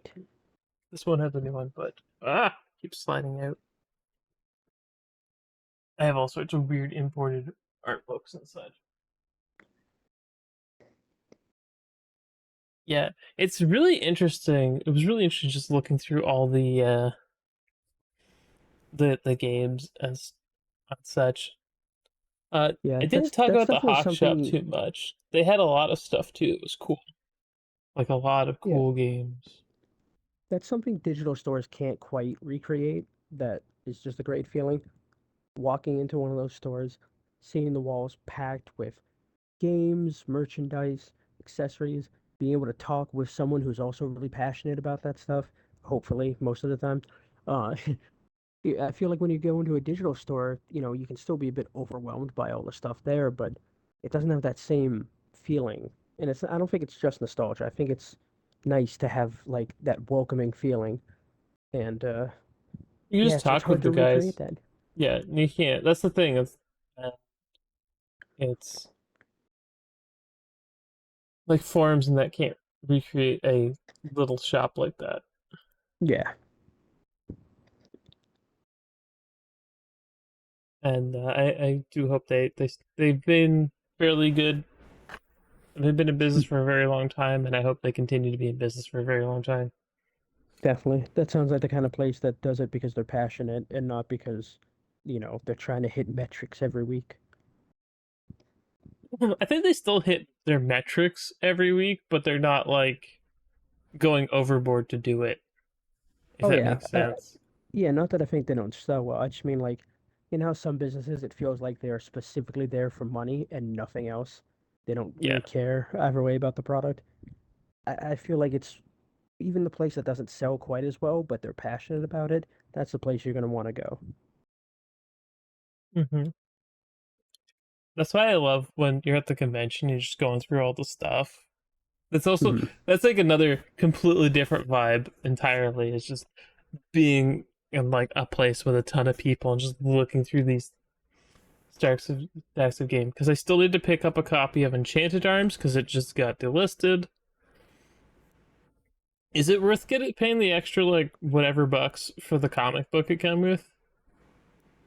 this won't have the new one, but keeps sliding out. I have all sorts of weird imported art books and such. Yeah, it's really interesting. It was really interesting just looking through all the games and such. Yeah, I didn't talk that's about the definitely Hawk Shop something. too much. They had a lot of stuff too. It was cool, like a lot of Yeah, cool games. that's something digital stores can't quite recreate. That is just a great feeling. Walking into one of those stores, seeing the walls packed with games, merchandise, accessories, being able to talk with someone who's also really passionate about that stuff, hopefully, most of the time. Uh, yeah, I feel like when you go into a digital store, you can still be a bit overwhelmed by all the stuff there, but it doesn't have that same feeling. And I don't think it's just nostalgia. I think it's nice to have like that welcoming feeling. And You yeah, just it's talk hard with to the recreate guys. that. Yeah, you can't. That's the thing. Uh, it's like forums and that can't recreate a little shop like that. Yeah. And I do hope they've been fairly good. They've been in business for a very long time, and I hope they continue to be in business for a very long time. Definitely. That sounds like the kind of place that does it because they're passionate and not because, they're trying to hit metrics every week. I think they still hit their metrics every week, but they're not like going overboard to do it, if Oh that yeah. makes sense. Yeah, not that I think they don't sell well. I just mean like, how some businesses it feels like they are specifically there for money and nothing else. They don't Yeah. really care either way about the product. I feel like it's even the place that doesn't sell quite as well, but they're passionate about it. That's the place you're gonna want to go. hmm That's why I love when you're at the convention, you're just going through all the stuff. That's also Mhm. that's like another completely different vibe entirely. It's just being in like a place with a ton of people and just looking through these stacks of game. Because I still need to pick up a copy of Enchanted Arms because it just got delisted. Is it worth paying the extra like whatever bucks for the comic book it came with?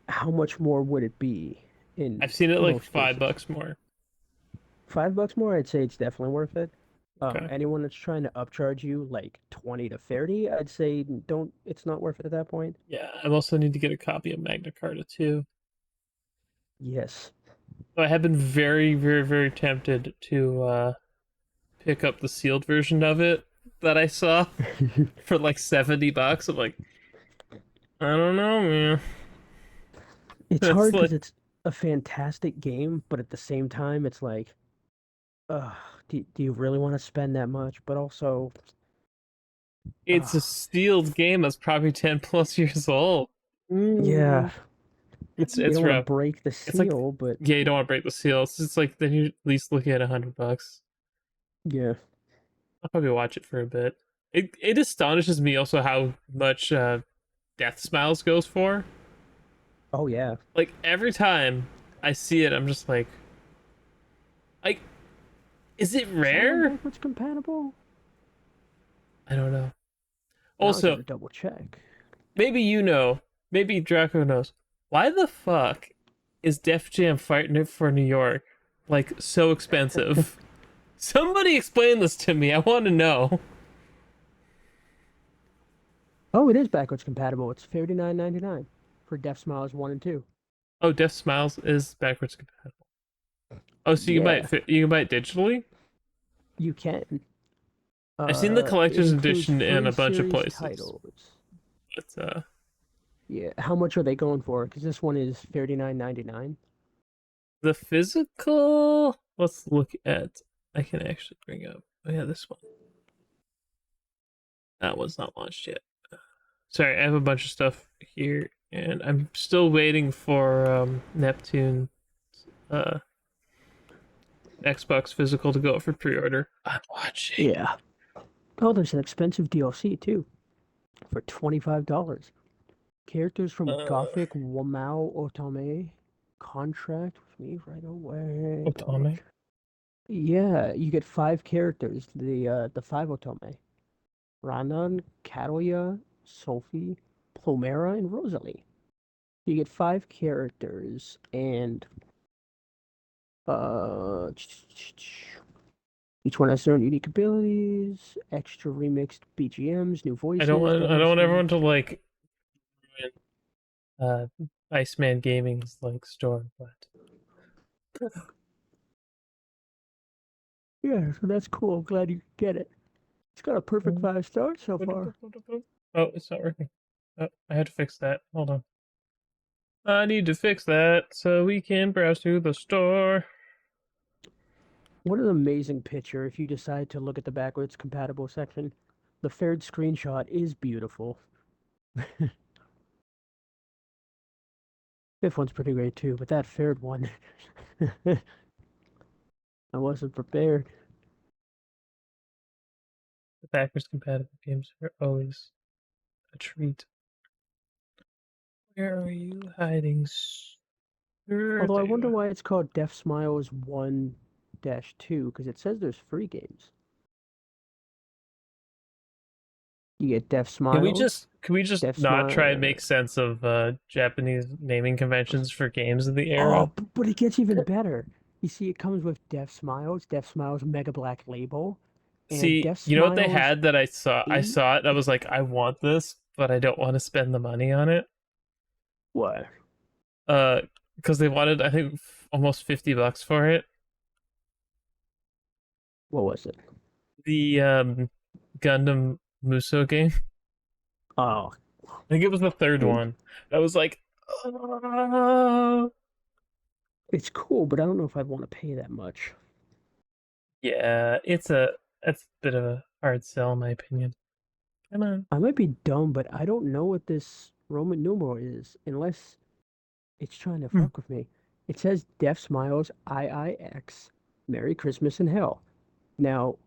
How much more would it be in I've seen it like most five cases? bucks more. $5 more, I'd say it's definitely worth it. Okay. Anyone that's trying to upcharge you like 20 to 30, I'd say don't, it's not worth it at that point. Yeah, I also need to get a copy of Magna Carta too. Yes. I have been very, very, very tempted to pick up the sealed version of it that I saw for like $70. I'm like, I don't know, man. It's It's hard because like it's a fantastic game, but at the same time, it's like, uh, do you really want to spend that much? But also, it's uh, a sealed game that's probably 10 plus years old. yeah, Mm. you It's don't want to rough. break the It's like, seal, but yeah, you don't want to break the seal. It's just like then you're at least looking at $100. yeah. I'll probably watch it for a bit. It astonishes me also how much Death Smiles goes for. Oh yeah. Like every time I see it, I'm just like, is it Is that one rare? backwards compatible? I don't know. Now I Also, gotta double check. maybe you know, maybe Draco knows. Why the fuck is Def Jam fighting it for New York like so expensive? Somebody explain this to me. I want to know. Oh, it is backwards compatible. It's 39.99 for Death Smiles 1 and 2. Oh, Death Smiles is backwards compatible. Oh, so Yeah, you can buy it digitally? you can. I've seen the It collector's includes edition in free a bunch of series places, titles. but Yeah, how much are they going for? Because this one is 39.99. the physical. Let's look at. I can actually bring up. Oh yeah, this one. That one's not launched yet. Sorry, I have a bunch of stuff here, and I'm still waiting for Neptune uh Xbox physical to go up for pre-order. I'm watching. Yeah. Oh, there's an expensive DLC too for $25. Characters from Uh, Gothic Wamau Otome. Contract with me right away. Otome. Yeah, you get five characters. The five Otome. Ranan, Katoya, Sophie, Plumera, and Rosalie. You get five characters, and uh, each one has their own unique abilities, extra remixed BGMs, new voices, I don't want DLC. everyone to like ruin Iceman Gaming's like store, but Yeah, so that's cool. I'm glad you get it. It's got a perfect 5 stars so far. oh, it's not working. Oh, I had to fix that. Hold on. I need to fix that so we can browse through the store. What an amazing picture if you decide to look at the backwards compatible section. The third screenshot is beautiful. Fifth one's pretty great too, but that third one, I wasn't prepared. The backwards compatible games are always a treat. Where are you hiding, sir? Although I There you wonder are. why it's called Death Smiles 1-2, because it says there's free games. You get Death Smiles, Can we just Death not try and Smile. make sense of Japanese naming conventions for games of the Oh, era? but it gets even better. You see, it comes with Death Smiles Mega Black Label, and See, Death you know what they Smiles had that I saw? I 8. saw it. I was like, I want this, but I don't want to spend the money on it. What? Uh, because they wanted, I think, almost $50 for it. What was it? The Gundam Muso game. Oh, I think it was the third dude, one. I was like, oh. it's cool, but I don't know if I'd want to pay that much. Yeah, it's a bit of a hard sell in my opinion. Come on. I might be dumb, but I don't know what this Roman numeral is unless it's trying to Hmm. fuck with me. It says Death Smiles IIX. Merry Christmas in Hell. Now,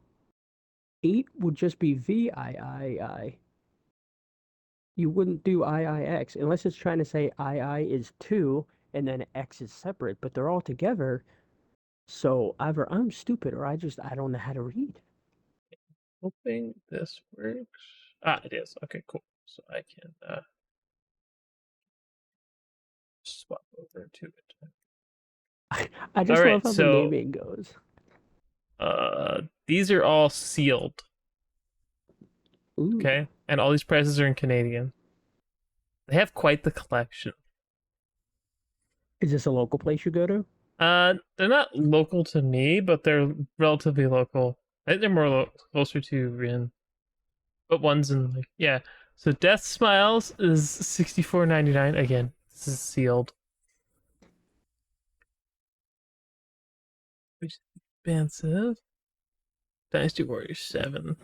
8 would just be VIII. You wouldn't do IIX unless it's trying to say II is 2 and then X is separate, but they're all together. So either I'm stupid or I don't know how to read. Hoping this works. Ah, it is. Okay, cool. So I can swap over to it. I All just love right, how the so naming goes. these are all sealed, Ooh. okay? And all these prices are in Canadian. They have quite the collection. Is this a local place you go to? They're not local to me, but they're relatively local. I think they're more closer to Rin, but one's in like yeah. So Death Smiles is 64.99 again. This is sealed. Which is expensive. Dynasty Warriors 7.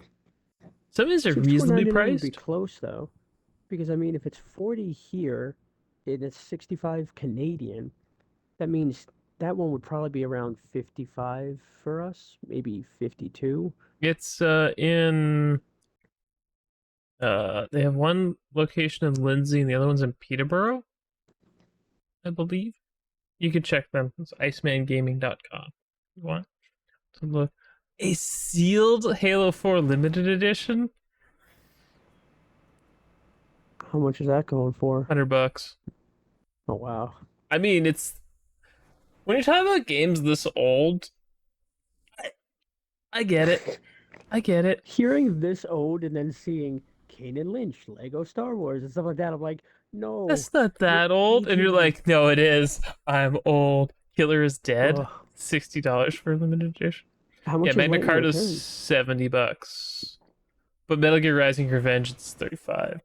Some of these are reasonably 64.99 would be priced. close though, because I mean if it's 40 here and it's 65 Canadian, that means that one would probably be around 55 for us, maybe 52. It's in they have one location in Lindsay and the other one's in Peterborough, I believe. You can check them. It's icemangaming.com. You want to look. A sealed Halo 4 limited edition? How much is that going for? $100. Oh wow. I mean, it's when you're talking about games this old, I, I get it. I get it. Hearing this old and then seeing Kane and Lynch, Lego Star Wars and stuff like that, I'm like, no, That's not you're that old. And you're aging me. like, no, it is. I'm old. Killer is dead. Ugh. $60 for a limited edition. How Yeah, much is Magna Lightning Carta's Returns? $70. But Metal Gear Rising Revenge it's 35.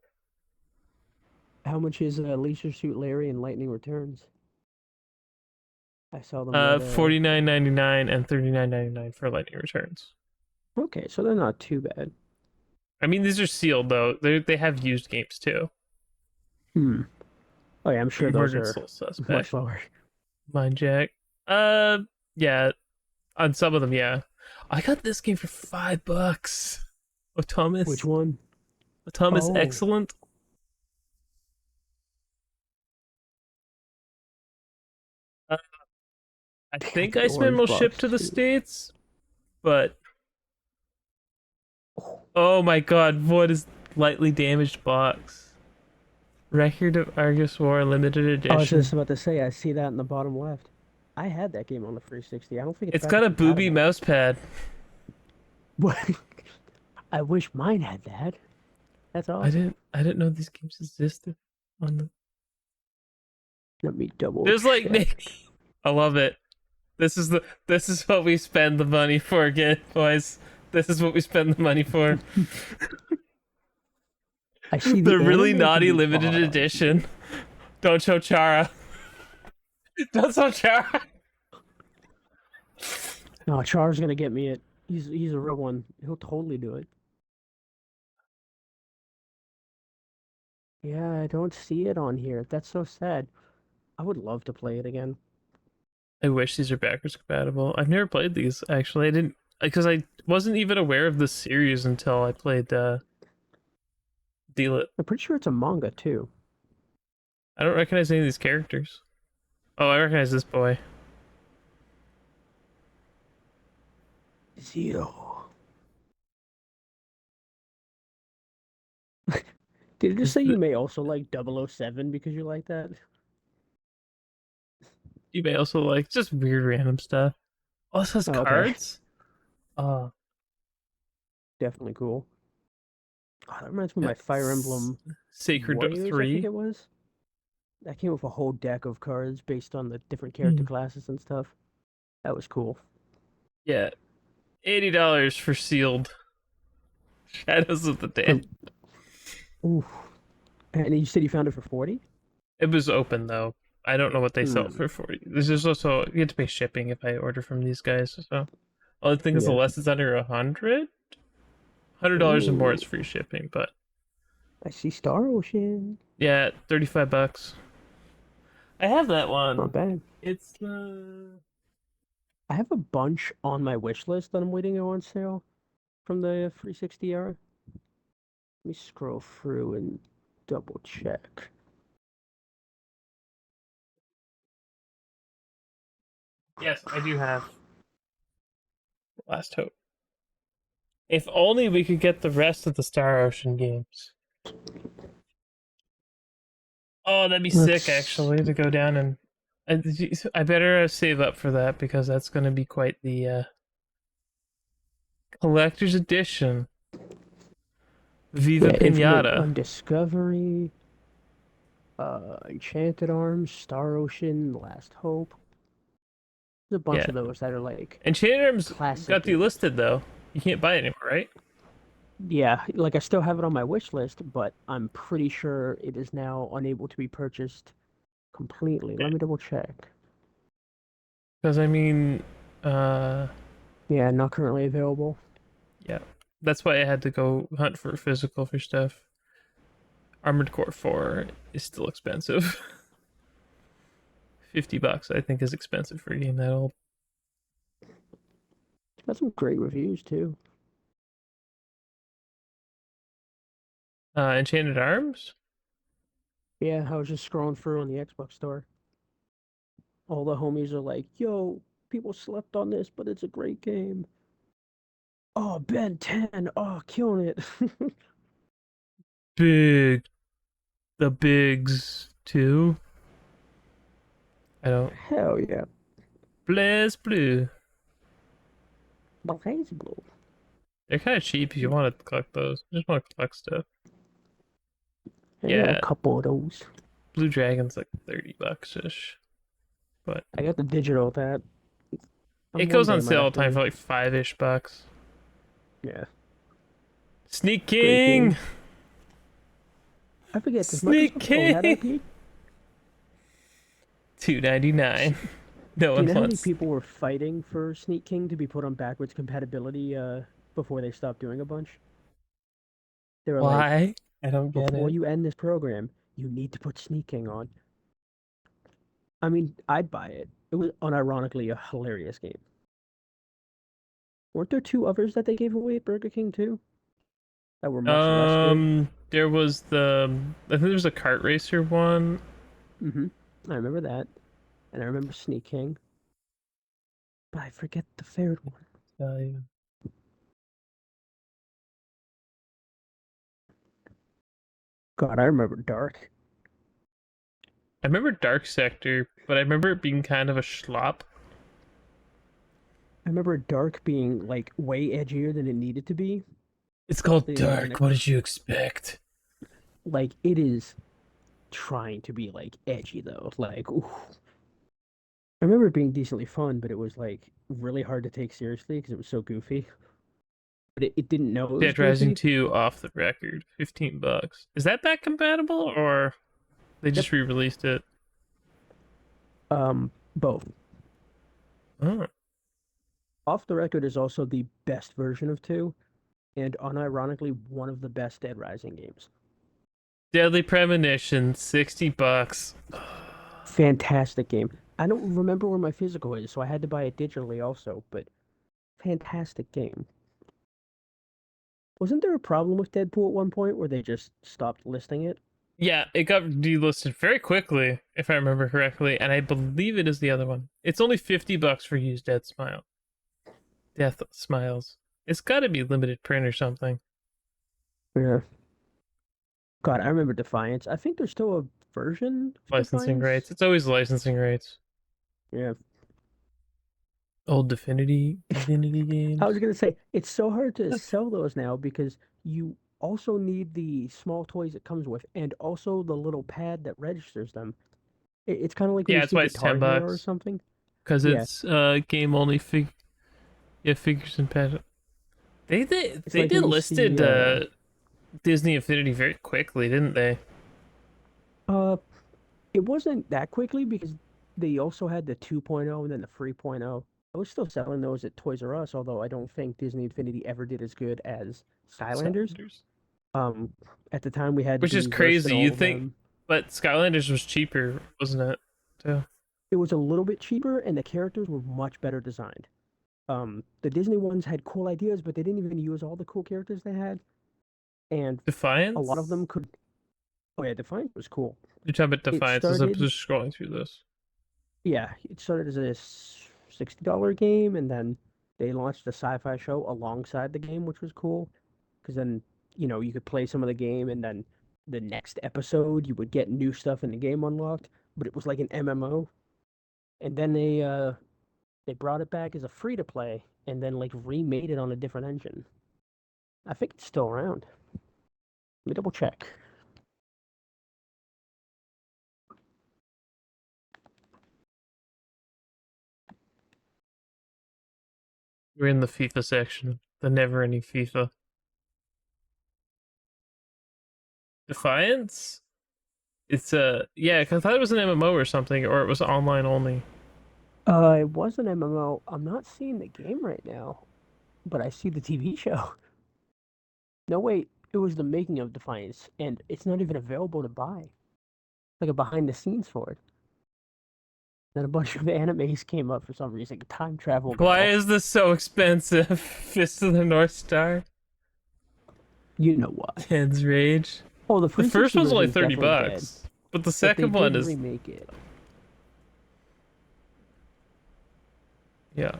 How much is Leisure Suit Larry and Lightning Returns? I saw them at 49.99 and 39.99 for Lightning Returns. okay, so they're not too bad. I mean, these are sealed though. They have used games too. Hmm. Oh yeah, I'm sure those Murdered are Soul much Suspect, lower. Mind Jack. Yeah, on some of them, yeah. I got this game for $5. Which Otomus, one? Otomus Oh, Excellent. Uh, I they got think the Iceman orange will ship box to the too. states, but Oh, oh my god, what is lightly damaged box? Record of Argus War limited I was just edition. about to say, I see that in the bottom left. I had that game on the 360. I don't think it's It's got backwards a booby compatible. mouse pad. What? I wish mine had that. That's awesome. I didn't know these games existed on the. Let me double There's like check. I love it. This is what we spend the money for, again, boys. This is what we spend the money for. I see the The really anime can naughty be limited bought on edition. Steam. Don't show Chara. Don't show Chara. No, Char's gonna get me it. He's a real one. He'll totally do it. Yeah, I don't see it on here. That's so sad. I would love to play it again. I wish these are backwards compatible. I've never played these actually. I didn't because I wasn't even aware of this series until I played Deal It. I'm pretty sure it's a manga too. I don't recognize any of these characters. Oh, I recognize this boy. Zero. Did it just Is say you the may also like 007 because you like that? you may also like just weird random stuff. Oh, this has Oh, okay. cards. Oh, Definitely cool. Oh, that reminds me of Yeah, my Fire Emblem Sacred Warriors, I think 3. it was. That came with a whole deck of cards based on the different character Hmm. classes and stuff. That was cool. Yeah, $80 for sealed Shadows of the For Dead. ooh, and you said you found it for 40? It was open though. I don't know what they sell Hmm. for 40. This is also you have to pay shipping if I order from these guys. So only thing is, Yeah. unless it's under $100 or more, Ooh, it's free shipping. But I see Star Ocean. yeah, $35. I have that Not one. bad. It's I have a bunch on my wish list that I'm waiting to go on sale from the 360 era. Let me scroll through and double check. yes, I do have Last Hope. If only we could get the rest of the Star Ocean games. Oh, that'd be sick Let's. actually to go down and I better save up for that because that's going to be quite the collector's edition. Viva Yeah, Infinite Pinata. Undiscovery, Enchanted Arms, Star Ocean, Last Hope. There's a bunch Yeah. of those that are like And Chain Arms classic got games. delisted though. You can't buy it anymore, right? Yeah, like I still have it on my wish list, but I'm pretty sure it is now unable to be purchased completely. Yeah. Let me double check. Because I mean, uh, Yeah, not currently available. yeah. That's why I had to go hunt for physical for stuff. Armored Core 4 is still expensive. $50 I think is expensive for a game that old. Got some great reviews too. Enchanted Arms? Yeah, I was just scrolling through on the Xbox store. All the homies are like, "Yo, people slept on this, but it's a great game." Oh, Ben 10. Oh, killing it. Big. The Bigs too. I don't. Hell yeah. Blaze Blue. Blaze Blue. They're kind of cheap if you want to collect those. I just want to collect stuff. I got a Yeah, couple of those. Blue Dragon's like $30 ish. But I got the digital that it one goes day on I might sale all have the time to. for like 5 ish bucks. Yeah, Sneak great King! game. I forget, does Sneak Microsoft own that King! IP? $2.99. No Do you one know how many wants. people were fighting for Sneak King to be put on backwards compatibility before they stopped doing a bunch? They were like, Why? I don't get before it. you end this program, you need to put Sneak King on. I mean, I'd buy it. It was unironically a hilarious game. Weren't there two others that they gave away at Burger King too that were much less good? There was the. I think there was a kart racer one. Mm-hmm. I remember that, and I remember Sneak King, but I forget the third one. Tell you. God, I remember Dark. I remember Dark Sector, but I remember it being kind of a schlop. I remember Dark being like way edgier than it needed to be. It's called They didn't even Dark. What did you expect? like it is trying to be like edgy though. Like, ooh. I remember it being decently fun, but it was like really hard to take seriously because it was so goofy. But it didn't know it was Dead Rising goofy. 2 off the record, $15. Is that back compatible or they Yep. just re-released it? Both. Oh. Off the Record is also the best version of two, and unironically one of the best Dead Rising games. Deadly Premonition, $60. Fantastic game. I don't remember where my physical is, so I had to buy it digitally also, but fantastic game. Wasn't there a problem with Deadpool at one point where they just stopped listing it? Yeah, it got delisted very quickly, if I remember correctly, and I believe it is the other one. It's only $50 for used Dead Smile. Death Smiles. It's got to be limited print or something. Yeah. God, I remember Defiance. I think there's still a version of Licensing Defiance. rights. It's always licensing rights. Yeah. Old Divinity I was games. gonna say it's so hard to That's, sell those now because you also need the small toys it comes with, and also the little pad that registers them. It's kind of like when yeah, you that's see why it's Guitar ten Hero or bucks something. because Yeah, it's game only yeah, figures and pet. it's They like when did you see listed Disney Infinity very quickly, didn't they? uh it wasn't that quickly because they also had the 2.0 and then the 3.0. I was still selling those at Toys R Us, although I don't think Disney Infinity ever did as good as Skylanders. Skylanders, Um, at the time we had which is the crazy. You versatile think, them. but Skylanders was cheaper, wasn't it? Too. It was a little bit cheaper and the characters were much better designed. The Disney ones had cool ideas, but they didn't even use all the cool characters they had, and a lot of Defiance. them could. Oh yeah, Defiant was cool. You're talking about It Defiance as I'm started, just scrolling through this. yeah, it started as a $60 game, and then they launched a sci-fi show alongside the game, which was cool. Because then, you could play some of the game, and then the next episode you would get new stuff in the game unlocked. But it was like an MMO, and then they brought it back as a free to play, and then like remade it on a different engine. I think it's still around. Let me double check. We're in the FIFA section, the never-ending FIFA. Defiance. It's yeah, 'cause I thought it was an MMO or something, or it was online only. It was an MMO. I'm not seeing the game right now, but I see the TV show. No, wait, it was the making of Defiance, and it's not even available to buy. Like a behind the scenes for it. Then a bunch of animes came up for some reason. Time Travel Why Girl. is this so expensive? Fist of the North Star, You know why. Ten's Rage. Oh, the The first 360 one's only version is 30 definitely dead, bucks, but the but they second did one is remake it. yeah.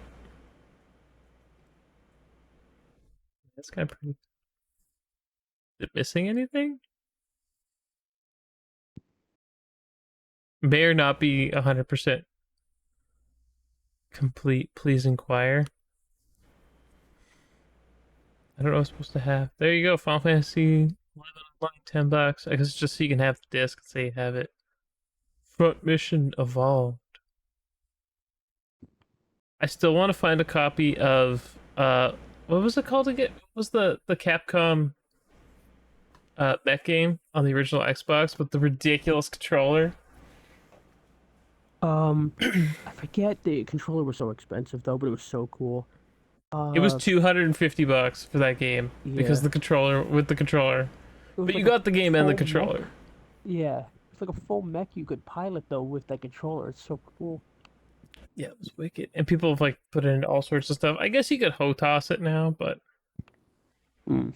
That's kind of pretty. Is it missing anything? May or not be 100% complete. Please inquire. I don't know what I'm supposed to have. There you go, Final Fantasy 11 online, 10 bucks. I guess it's just so you can have the disc and say you have it. Front mission evolved. I still want to find a copy of what was it called again? What was the Capcom mech game on the original Xbox with the ridiculous controller? Um, I forget the controller was so expensive though, but it was so cool. It was Uh, 250 bucks for that game because yeah, the controller with the controller. it was But you like a got the game and the full mech. controller. Yeah, it's like a full mech you could pilot though with that controller. It's so cool. Yeah, it was wicked. And people have like put it in all sorts of stuff. I guess you could HOTAS it now, but Mm.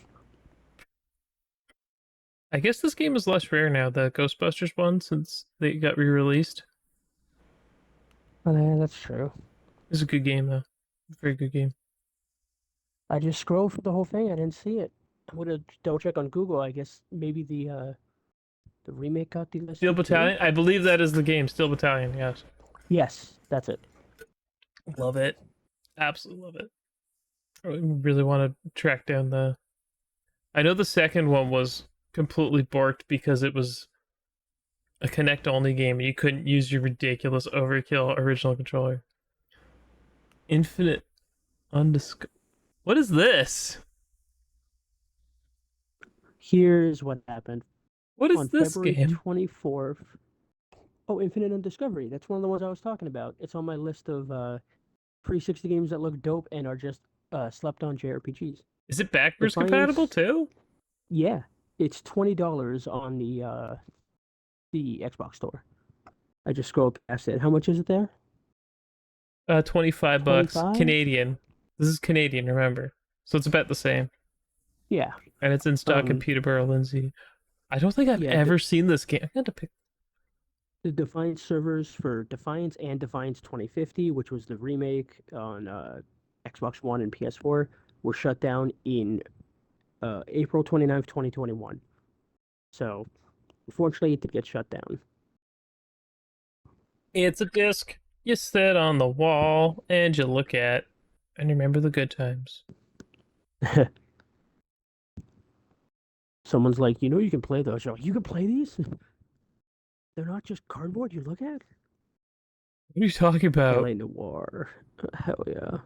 I guess this game is less rare now, the Ghostbusters one, since they got re-released. Oh, yeah, that's true. It's a good game though. Very good game. I just scrolled through the whole thing. I didn't see it. I'm gonna double check on Google. I guess maybe the remake got Steel delisted too. Battalion. I believe that is the game. Steel Battalion. Yes. Yes, that's it. Love it. Absolutely love it. I really want to track down the. I know the second one was completely borked because it was a Connect only game. You couldn't use your ridiculous overkill original controller. Infinite undiscovered. What is this? Here's what happened What is on this February game? 24th. Oh, Infinite Undiscovery. That's one of the ones I was talking about. It's on my list of 360 games that look dope and are just slept on JRPGs. Is it backwards compatible Defiance, too? yeah, it's $20 on the Xbox store. I just scrolled past it. How much is it there? 25 bucks 25? Canadian. This is Canadian, remember. So it's about the same. Yeah. And it's in stock in Um, Peterborough, Lindsay. I don't think I've yeah, ever seen this game. I got to pick. the Defiance servers for Defiance and Defiance 2050, which was the remake on Xbox One and PS4, were shut down in April 29th, 2021. So, unfortunately, it did get shut down. It's a disc. You sit on the wall and you look at and remember the good times. Someone's like, you can play those. You're like, you can play these? They're not just cardboard you look at? What are you talking about? LA Noir. Hell yeah.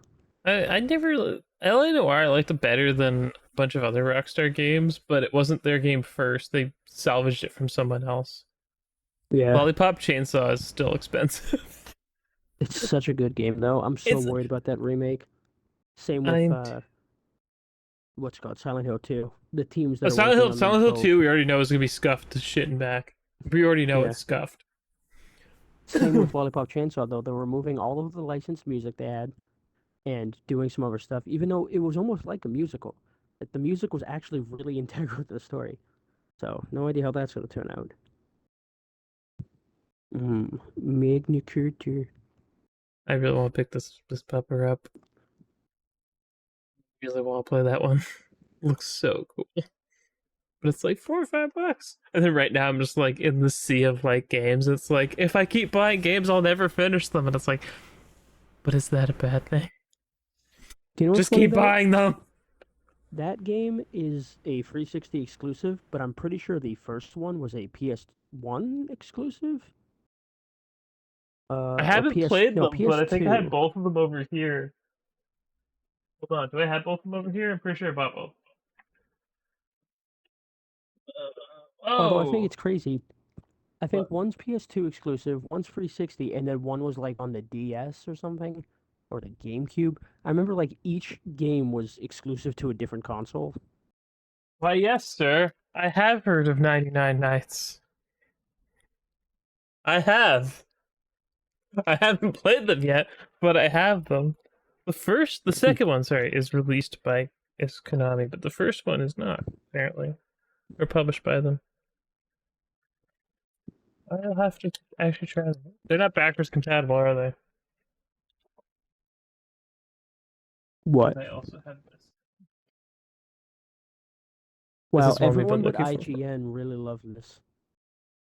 I never LA Noire I liked it better than a bunch of other Rockstar games, but it wasn't their game first. They salvaged it from someone else. Yeah. Lollipop Chainsaw is still expensive. It's such a good game though. I'm so It's worried about that remake. Same with I'm what's it called Silent Hill 2. The teams that are Silent working Hill on them Silent Hill both. 2 we already know is gonna be scuffed to shit and back. We already know Yeah. it's scuffed. Same with Lollipop Chainsaw though. They're removing all of the licensed music they had and doing some other stuff, even though it was almost like a musical. Like the music was actually really integral to the story. So no idea how that's gonna turn out. Magna Carta. I really want to pick this pupper up. Really want to play that one. Looks so cool. But it's like $4 or $5. And then right now I'm just like in the sea of like games. It's like if I keep buying games, I'll never finish them. And it's like, but is that a bad thing? Do you know what's Just funny keep though? buying them. That game is a 360 exclusive, but I'm pretty sure the first one was a PS1 exclusive. I Or haven't PS played no them, but I think I had PS2. both of them over here. Hold on, do I have both of them over here? I'm pretty sure I bought both. Although I think Oh, it's crazy. I think what? one's PS2 exclusive, one's 360, and then one was like on the DS or something, or the GameCube. I remember like each game was exclusive to a different console. Why, yes, sir. I have heard of 99 Nights. I have. I haven't played them yet, but I have them. The second one, sorry, is released by is Konami, but the first one is not apparently, or published by them. I'll have to actually try them. They're not backwards compatible, are they? What? And I also have this. This Well, is one we've been everyone but looking for. IGN really loved this.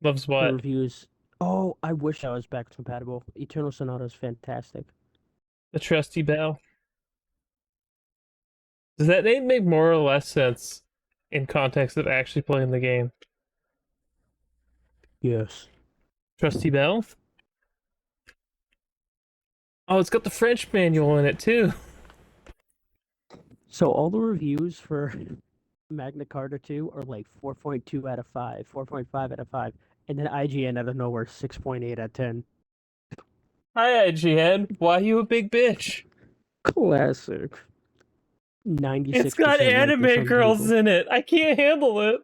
Loves The what? reviews. Oh, I wish I was backwards compatible. Eternal Sonata is fantastic. The trusty bell. Does that name make more or less sense in context of actually playing the game? Yes. Trusty bell. Oh, it's got the French manual in it too. So all the reviews for Magna Carta 2 are like 4.2 out of 5, 4.5 out of 5, and then IGN out of nowhere 6.8 out of 10. Hi, IGN. Why you a big bitch? Classic. It's got 96% like this anime on girls Google. in it. I can't handle it.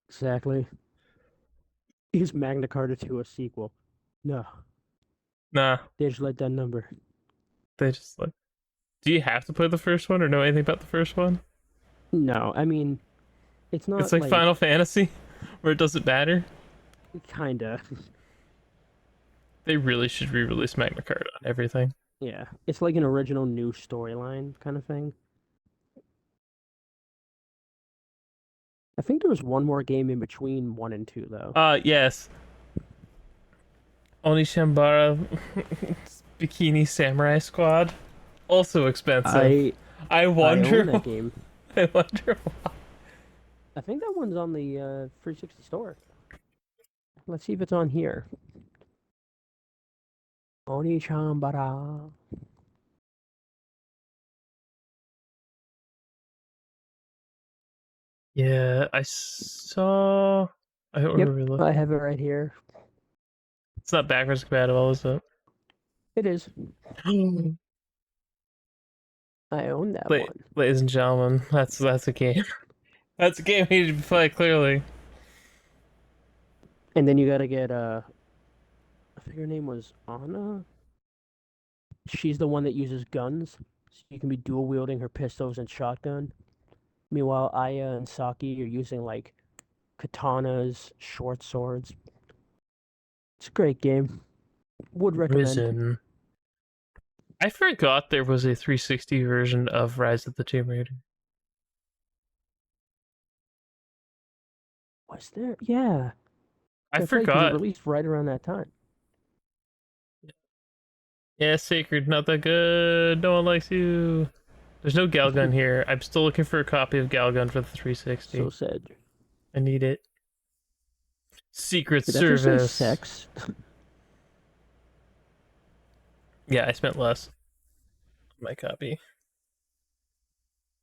Exactly. Is Magna Carta 2 a sequel? No. Nah, They just let that number. they just like. Do you have to play the first one or know anything about the first one? No, I mean, it's It's not like Final like, Fantasy, where it doesn't matter. kinda. They really should re-release Magna Carta on everything. Yeah. It's like an original new storyline kind of thing. I think there was one more game in between 1 and 2, though. Yes. Onishambara Bikini Samurai Squad. Also expensive. I I I own wonder. that game. I wonder. I think that one's on the 360 store. Let's see if it's on here. Oni-chan-bara. Yeah, I saw. I don't Yep, remember I looking. have it right here. It's not backwards compatible, is it? It is. I own that one. Ladies and gentlemen, that's a game. That's a game we need to play clearly. And then you gotta get I think her name was Anna. She's the one that uses guns, so you can be dual wielding her pistols and shotgun. Meanwhile, Aya and Saki are using like katanas, short swords. It's a great game. Would recommend. Risen. I forgot there was a 360 version of Rise of the Tomb Raider. Was there? Yeah, I that's right, because it forgot. released right around that time. Yeah, Sacred, not that good. No one likes you. There's no Galgun here. I'm still looking for a copy of Galgun for the So 360. sad. I need it. Secret Did that just say Service. sex? Yeah, I spent less on my copy.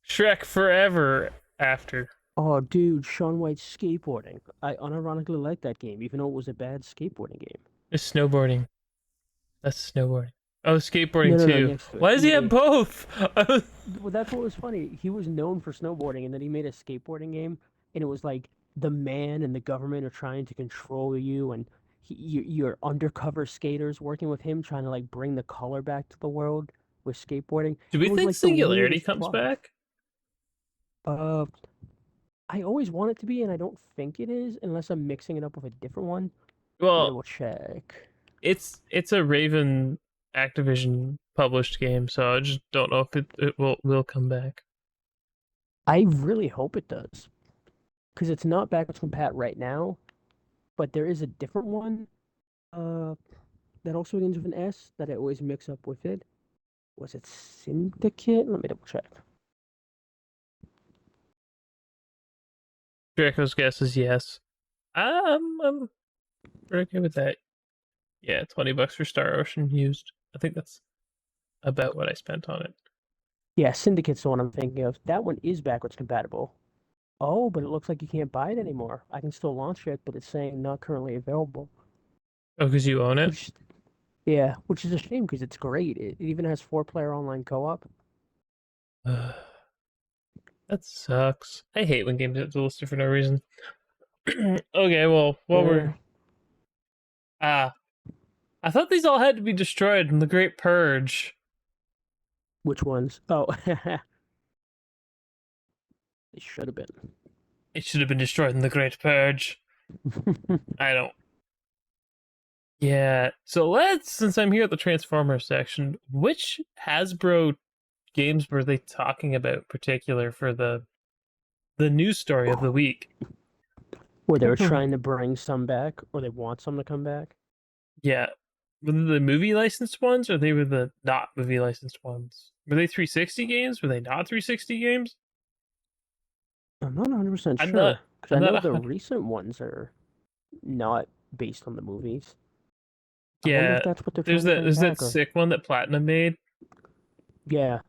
Shrek Forever After. Oh, dude, Shaun White's skateboarding. I unironically like that game, even though it was a bad skateboarding game. It's snowboarding. That's snowboarding. Oh, skateboarding No, no, no, too. next to it. Why does he Yeah, have yeah. both? Well, that's what was funny. He was known for snowboarding, and then he made a skateboarding game, and it was like the man and the government are trying to control you, and you're undercover skaters working with him, trying to like bring the color back to the world with skateboarding. Do It we was think like the Singularity weirdest comes plot. back? Uh, I always want it to be, and I don't think it is, unless I'm mixing it up with a different one. Let me Well, double check. it's a Raven Activision published game, so I just don't know if it will come back. I really hope it does, because it's not backwards compat right now, but there is a different one. Uh, that also begins with an S that I always mix up with it. Was it Syndicate? Let me double check. Draco's guess is yes. I'm okay with that. Yeah, $20 for Star Ocean used. I think that's about what I spent on it. Yeah, Syndicate's the one I'm thinking of. That one is backwards compatible. Oh, but it looks like you can't buy it anymore. I can still launch it, but it's saying not currently available. Oh, because you own it? Which, yeah, which is a shame because it's great. It even has four-player online co-op. That sucks. I hate when games get delisted for no reason. Okay, well, while Yeah, we're ah, I thought these all had to be destroyed in the Great Purge. which ones? Oh, they should have been. It should have been destroyed in the Great Purge. I don't. Yeah. So let's, since I'm here at the Transformers section, which Hasbro games were they talking about in particular for the news story of the week? Where they were trying to bring some back, or they want some to come back. Yeah. Were they the movie licensed ones or they were the not movie licensed ones? Were they 360 games? Were they not 360 games? I'm not 100% I'm not sure because I'm I not know a the hundred. recent ones are not based on the movies. I wonder if Yeah. that's what they're trying to bring There's that back, or sick one that Platinum made. yeah,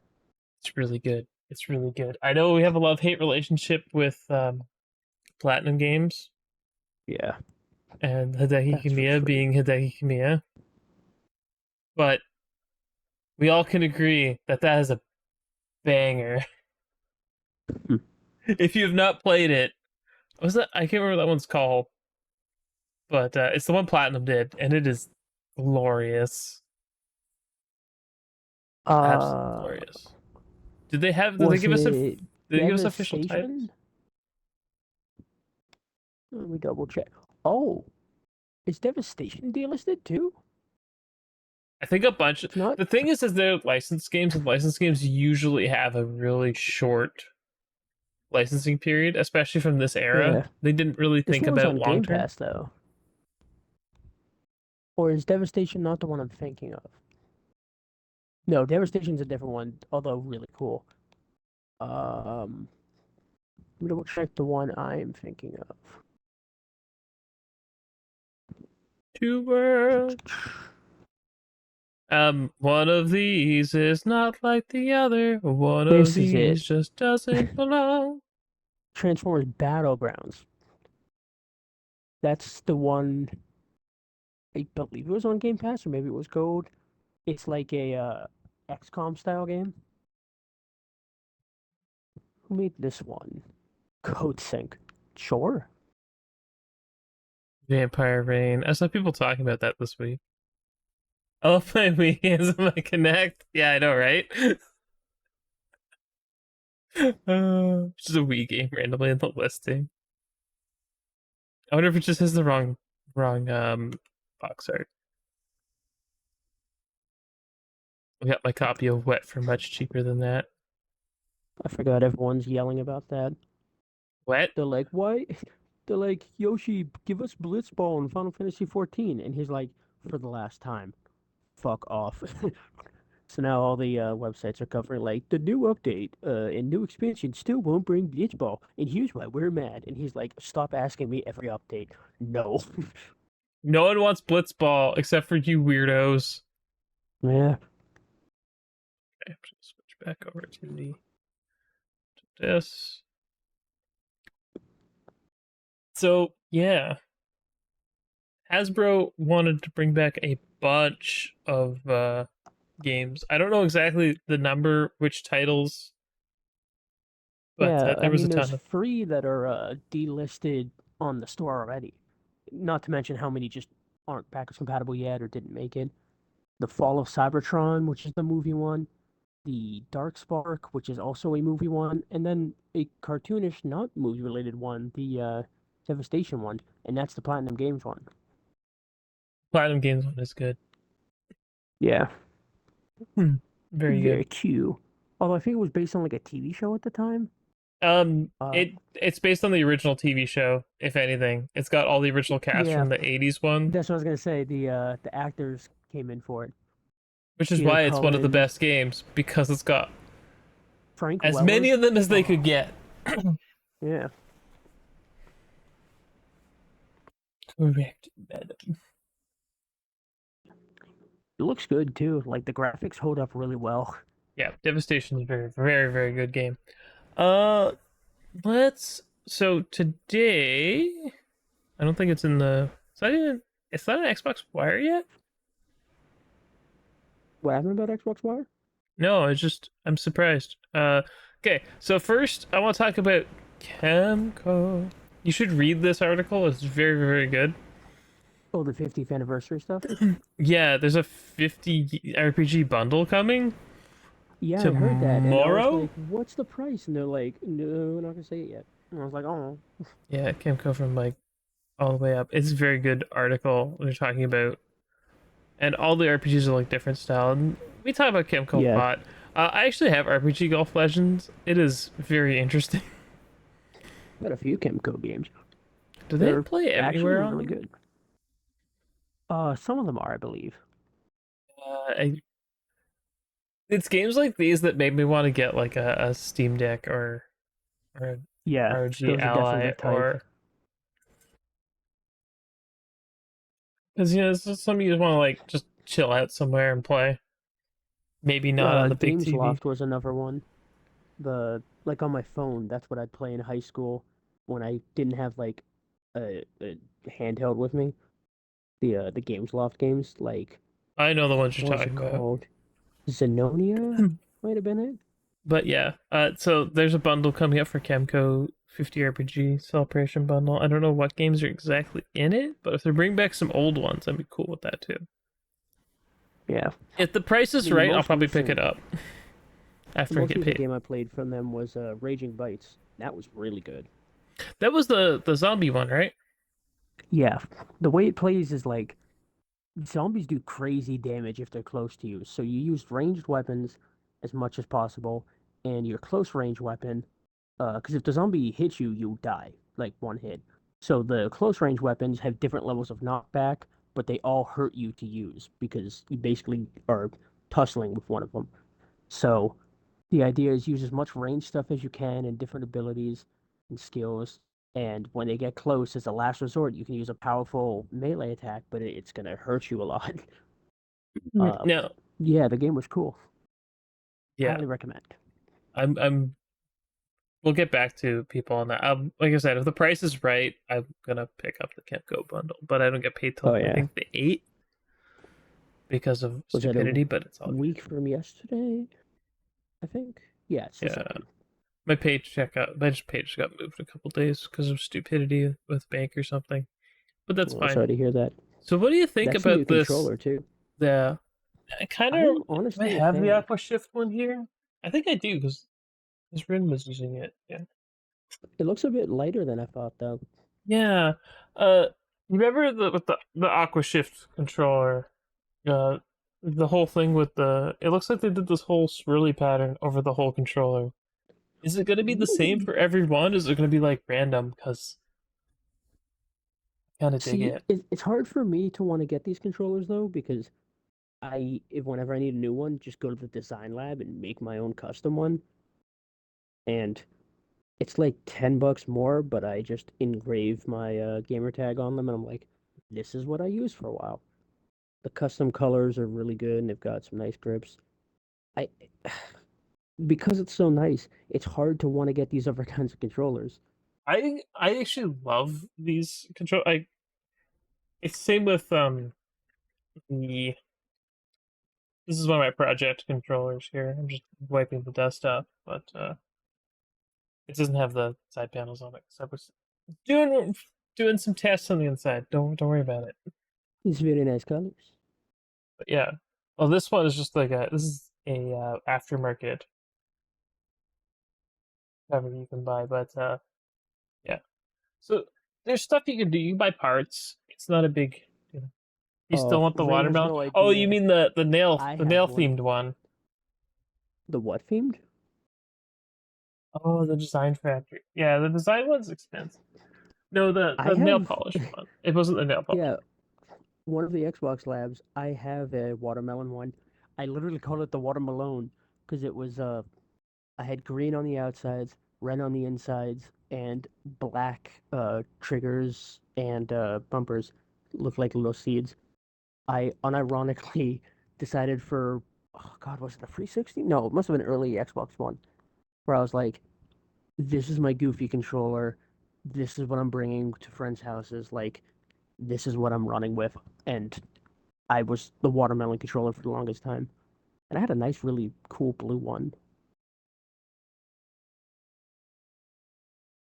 It's really good. It's really good. I know we have a love hate relationship with Platinum Games yeah, and Hideki that's for Kamiya sure. being Hideki Kamiya, but we all can agree that that is a banger. Hmm. If you have not played it, what was that? I can't remember what that one's called, but it's the one Platinum did, and it is glorious, absolutely Uh, glorious. Did they have? Did they was give us a? Did it they give us official titles? Devastation? Let me double check. Oh, is Devastation delisted too? I think a bunch. It's not. The thing is they're licensed games, and licensed games usually have a really short licensing period, especially from this era. Yeah, They didn't really this think one's about on long Game term. Pass though. Or is Devastation not the one I'm thinking of? No, Devastation's a different one, although really cool. Um, Let me double check the one I'm thinking of. Two worlds. One of these is not like the other. One of This is it. these just doesn't belong. Transformers Battlegrounds. That's the one. I believe it was on Game Pass, or maybe it was Gold. It's like a XCOM style game. Who made this one? Code Sync. Sure. Vampire Rain. I saw people talking about that this week. I love playing Wii games on my Connect. Yeah, I know, right? Just a Wii game randomly in the listing. I wonder if it just has the wrong box art. I got my copy of Wet for much cheaper than that. I forgot everyone's yelling about that. Wet? They're like, why? They're like, Yoshi, give us Blitzball in Final Fantasy 14. And he's like, for the last time. fuck off. So now all the websites are covering like the new update and new expansion still won't bring Blitzball, and here's why we're mad. And he's like, stop asking me every update. No. No one wants Blitzball except for you weirdos. Yeah. Okay, I'm just gonna switch back over to this. So yeah, Hasbro wanted to bring back a bunch of games. I don't know exactly the number, which titles, but Yeah, there I was a mean, there's ton of. three that are delisted on the store already. Not to mention how many just aren't backwards compatible yet or didn't make it. The Fall of Cybertron, which is the movie one. The Dark Spark, which is also a movie one. And then a cartoonish, not movie related one, the Devastation one. And that's the Platinum Games one. Platinum Games one is good. Yeah, Hmm. Very very good. cute. Although I think it was based on like a TV show at the time. Uh, It's based on the original TV show. If anything, it's got all the original cast yeah, from the '80s one, that's what I was gonna say. The actors came in for it. which is Peter why it's one of the Cullen, best games because it's got Frank as Weller. many of them as they could Oh, get. yeah. Correct, madam. It looks good too. Like the graphics hold up really well. Yeah, Devastation is a very, very, very good game. Uh, let's. So today, I don't think it's in the. Is that even? It's not an Xbox Wire yet. What happened about Xbox Wire? No, it's just I'm surprised. Okay. So first, I want to talk about Chemco. You should read this article. It's very, very good. Oh, the 50th anniversary stuff? Yeah, there's a 50 RPG bundle coming Yeah, I heard that, and I was tomorrow. like, "What's the price?" And they're like, "No, we're not gonna say it yet." And I was like, "Oh, Yeah, Chemco from like all the way up. It's a very good article they're talking about, and all the RPGs are like different style. And we talk about Chemco a yeah." lot. I actually have RPG Golf Legends. It is very interesting. Got a few Kimco games. Do they They're play actually everywhere on really there? good. Some of them are, I believe. I it's games like these that make me want to get like a Steam Deck or an Yeah, ROG those are definitely Ally the type. or because it's just something you just want to like just chill out somewhere and play. Maybe not on the big Games TV. Loft was another one. The like on my phone, that's what I'd play in high school when I didn't have like a handheld with me. The Games Loft games, like I know the ones you're what was it talking about. called? Xenonia might have been it. But yeah, so there's a bundle coming up for Chemco 50 RPG Celebration bundle. I don't know what games are exactly in it, but if they bring back some old ones, I'd be cool with that too. Yeah. If the price I is mean, the right, I'll most probably pick it recent up the after I most get recent paid. game I played from them was Raging Bites. That was really good. That was the zombie one, right? Yeah, the way it plays is like zombies do crazy damage if they're close to you. So you use ranged weapons as much as possible, and your close range weapon, because if the zombie hits you, you die like one hit. So the close range weapons have different levels of knockback, but they all hurt you to use because you basically are tussling with one of them. So the idea is use as much range stuff as you can and different abilities and skills. And when they get close, as a last resort, you can use a powerful melee attack, but it's gonna hurt you a lot. Uh, No, yeah, the game was cool. yeah, Highly recommend. I'm. We'll get back to people on that. Like I said, if the price is right, I'm gonna pick up the Kemco bundle, but I don't get paid Oh till I yeah, think the 8 because of was that a stupidity, but it's all good. week from yesterday? I think. Yeah, it's the Yeah, second. my paycheck got moved a couple days because of stupidity with bank or something, but that's Well, fine. sorry to hear that. So what do you think That's the new about this? controller too. The I kind of I'm do I honestly a have the fan. Aqua Shift one here? I think I do because this Rin was using it. Yeah. It looks a bit lighter than I thought, though. Yeah. Uh, you remember with the Aqua Shift controller? Uh, the whole thing with the it looks like they did this whole swirly pattern over the whole controller. Is it going to be the same for every one? Is it going to be like random? Because I kind of dig See, it. it's hard for me to want to get these controllers though because if whenever I need a new one, just go to the design lab and make my own custom one. And it's like $10 more, but I just engrave my gamer tag on them, and I'm like, this is what I use for a while. The custom colors are really good, and they've got some nice grips. I because it's so nice, it's hard to want to get these other kinds of controllers. I actually love these control. I It's same with the this is one of my project controllers here. I'm just wiping the dust up, but it doesn't have the side panels on it. So I was doing some tests on the inside. Don't worry about it. These very nice colors. But yeah. Well, this one is just like a this is a aftermarket cover you can buy, but yeah. So there's stuff you can do. You can buy parts. It's not a big. You know. You still want the Ray has watermelon? no Oh, you idea. mean the I have nail one. themed one? The what themed? Oh, the design factory. Yeah, the design one's expensive. No, I the nail have, polish one. It wasn't the nail polish yeah, one of the Xbox labs. I have a watermelon one. I literally call it the watermelon because it was I had green on the outsides, red on the insides, and black triggers and bumpers looked like little seeds. I unironically decided for, oh God, was it a 360? No, it must have been early Xbox One, where I was like, this is my goofy controller. This is what I'm bringing to friends' houses. Like, this is what I'm running with. And I was the watermelon controller for the longest time. And I had a nice, really cool blue one.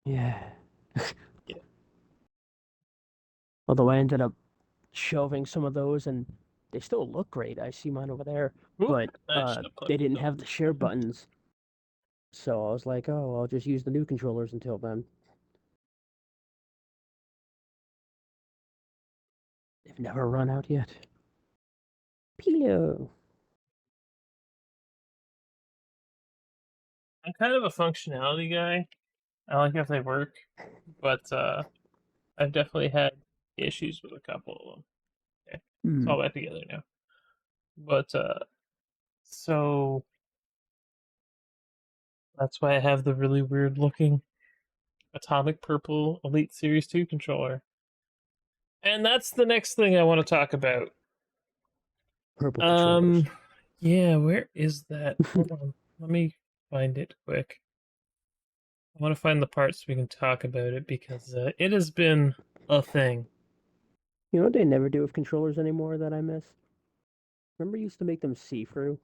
Yeah. one. Although I ended up shelving some of those and they still look great. I see mine over there. Yeah. Oop, But I should have they plugged didn't it up. have the share buttons. So I was like, oh, I'll just use the new controllers until then. They've never run out yet. Pilo. I'm kind of a functionality guy. I like if they work, but I've definitely had issues with a couple of them. Okay, it's Hmm. all back together now. But so that's why I have the really weird looking Atomic Purple Elite Series 2 controller. And that's the next thing I want to talk about. Purple controllers. Um, yeah, where is that? Hold on, let me find it quick. I want to find the parts so we can talk about it because it has been a thing. You know what they never do with controllers anymore that I miss? Remember, you used to make them see-through?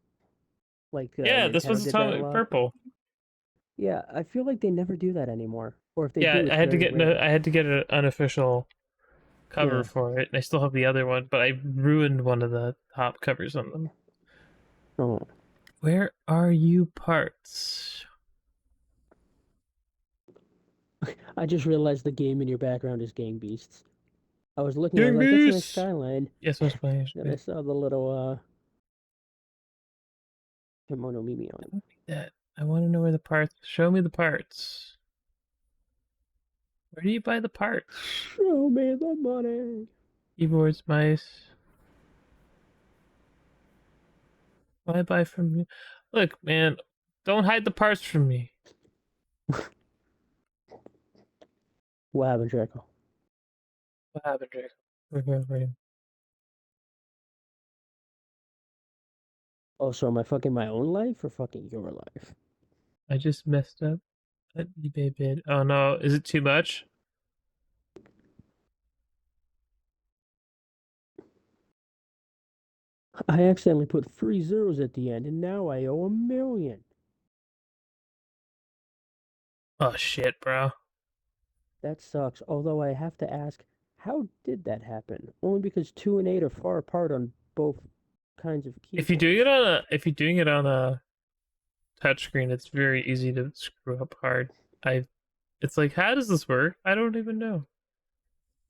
Like Yeah, this Nintendo was did that a Atomic lot. Purple. Yeah, I feel like they never do that anymore. Or if they Yeah, do, it's very rare. I had to get an unofficial cover Yeah. for it. And I still have the other one, but I ruined one of the top covers on them. Oh, Where are you parts? I just realized the game in your background is Gang Beasts. I was looking, I was Gang like, that's a nice Beast. skyline. Yes, I was playing Then I yesterday. saw the little kimono Mimi on it. That I want to know where the parts. Show me the parts. Where do you buy the parts? Show me the money. Keyboards, mice. Why buy from you? Look, man, don't hide the parts from me. What happened, Draco? What happened, Drake? We're here for you. Oh, so am I fucking my own life or fucking your life? I just messed up at eBay bid. Oh no, is it too much? I accidentally put three zeros at the end, and now I owe 1 million. Oh shit, bro. That sucks. Although I have to ask, how did that happen? Only because 2 and 8 are far apart on both kinds of keyboards. If you're doing it on a touchscreen, it's very easy to screw up hard. I It's like, how does this work? I don't even know.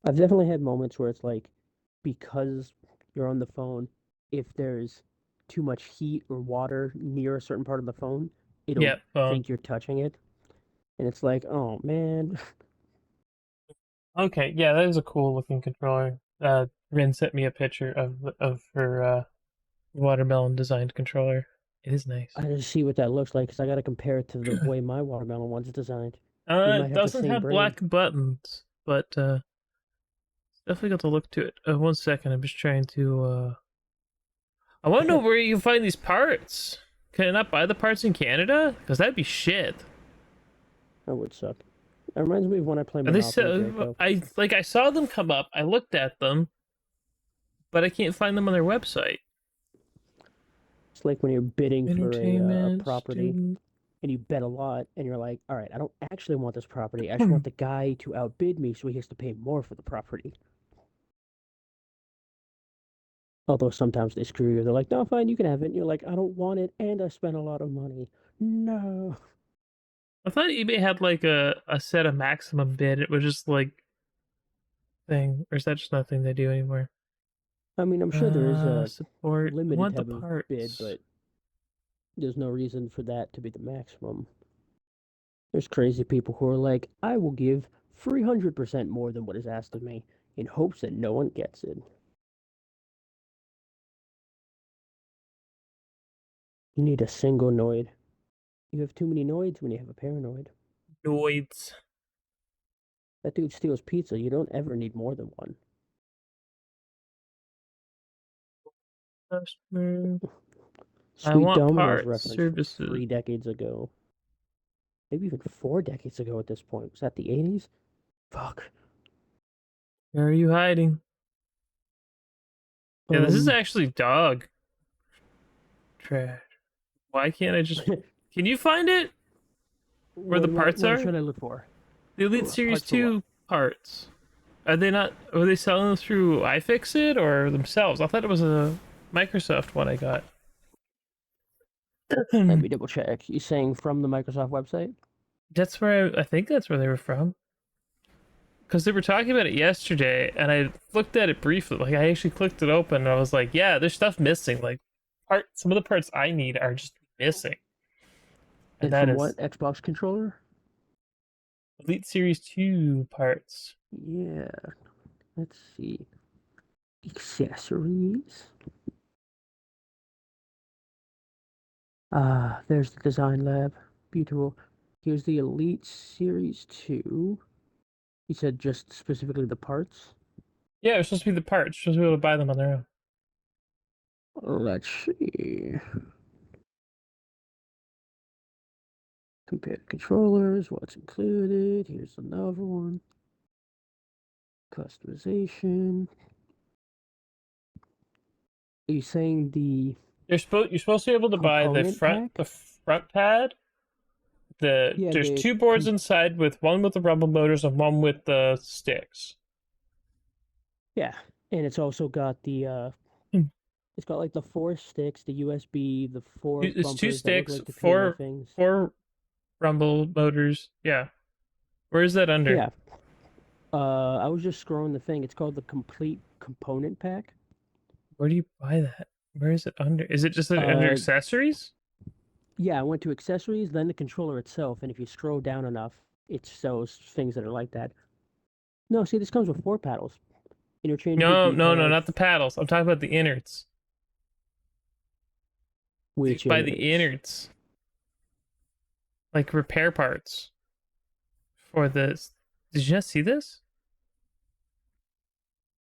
I've definitely had moments where it's like, because you're on the phone, if there's too much heat or water near a certain part of the phone, it'll Yeah, phone. think you're touching it. And it's like, oh man. Okay, yeah, that is a cool looking controller. Rin sent me a picture of her. watermelon designed controller. It is nice. I just see what that looks like because I got to compare it to the way my watermelon one's designed. We might It have the doesn't same have brain. black buttons, but definitely got the look to it. 1 second, I'm just trying to. I want to know where you can find these parts. Can I not buy the parts in Canada? Because that'd be shit. That would suck. It reminds me of when I play Are they Monopoly, so? Draco. I saw them come up. I looked at them, but I can't find them on their website. It's like when you're bidding for a Entertainment, property student. and you bet a lot and you're like, all right, I don't actually want this property. I just want the guy to outbid me so he has to pay more for the property. Although sometimes they screw you. They're like, no, fine, you can have it. And you're like, I don't want it and I spent a lot of money. No. I thought eBay had like a set of maximum bid. It was just like thing, or is that just nothing they do anymore? I mean, I'm sure there is a Support. I limited want the type of bid, parts. but there's no reason for that to be the maximum. There's crazy people who are like, I will give 300% more than what is asked of me in hopes that no one gets it. You need a single noid. You have too many noids when you have a paranoid. Noids. That dude steals pizza. You don't ever need more than one. Customer. I Sweet want Domino's parts. reference from Services. 3 decades ago. Maybe even 4 decades ago at this point. Was that the 80s? Fuck. Where are you hiding? Yeah, this is Um, actually dog trash. Why can't I just? Can you find it? Where the parts what are? should I look for? The Elite Series Parts for what? 2 parts. Are they not? Are they selling them through iFixit or themselves? I thought it was a Microsoft one I got. Let me double check. You saying from the Microsoft website? That's where I think that's where they were from. Because they were talking about it yesterday, and I looked at it briefly. Like I actually clicked it open, and I was like, "Yeah, there's stuff missing. Like some of the parts I need are just missing." And And that from what is Xbox controller? Elite Series 2 parts. Yeah, let's see. Accessories. Ah, there's the design lab. Beautiful. Here's the Elite Series 2. You said just specifically the parts? Yeah, it's supposed to be the parts. You're supposed to be able to buy them on their own. Let's see. Compare controllers, what's included. Here's another one. Customization. Are you saying the You're supposed to be able to buy component the pack? front pad. Yeah, There's two boards inside with one with the rumble motors and one with the sticks. yeah, and it's also got the Hmm. it's got like the four sticks, the USB, the four It's two bumpers that look sticks, like the piano things. four rumble motors. Yeah. Where is that under? Yeah. I was just scrolling the thing. It's called the complete component pack. Where do you buy that? Where is it under? Is it just under Uh, accessories? yeah, I went to accessories, then the controller itself, and if you scroll down enough, it shows things that are like that. No, see, this comes with four paddles, interchangeable No, D-pad, not the paddles. I'm talking about the innards. You which buy the innards. innards, like repair parts for this. Did you not see this?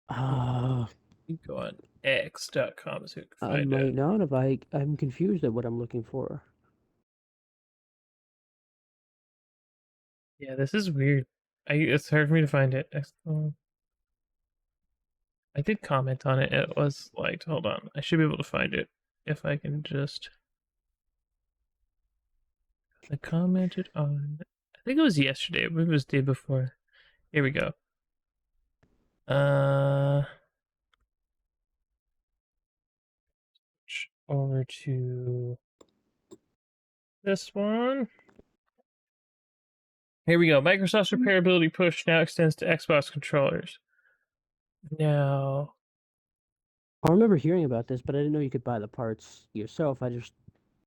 Ah, You go on x.com so you can I find it. might not have. I'm confused at what I'm looking for. Yeah, this is weird. It's hard for me to find it. I did comment on it. It was liked. Hold on. I should be able to find it if I can just. I commented on. I think it was yesterday. Maybe it was the day before. Here we go. Uh, over to this one. Here we go. Microsoft's repairability push now extends to Xbox controllers. Now, I remember hearing about this, but I didn't know you could buy the parts yourself. I just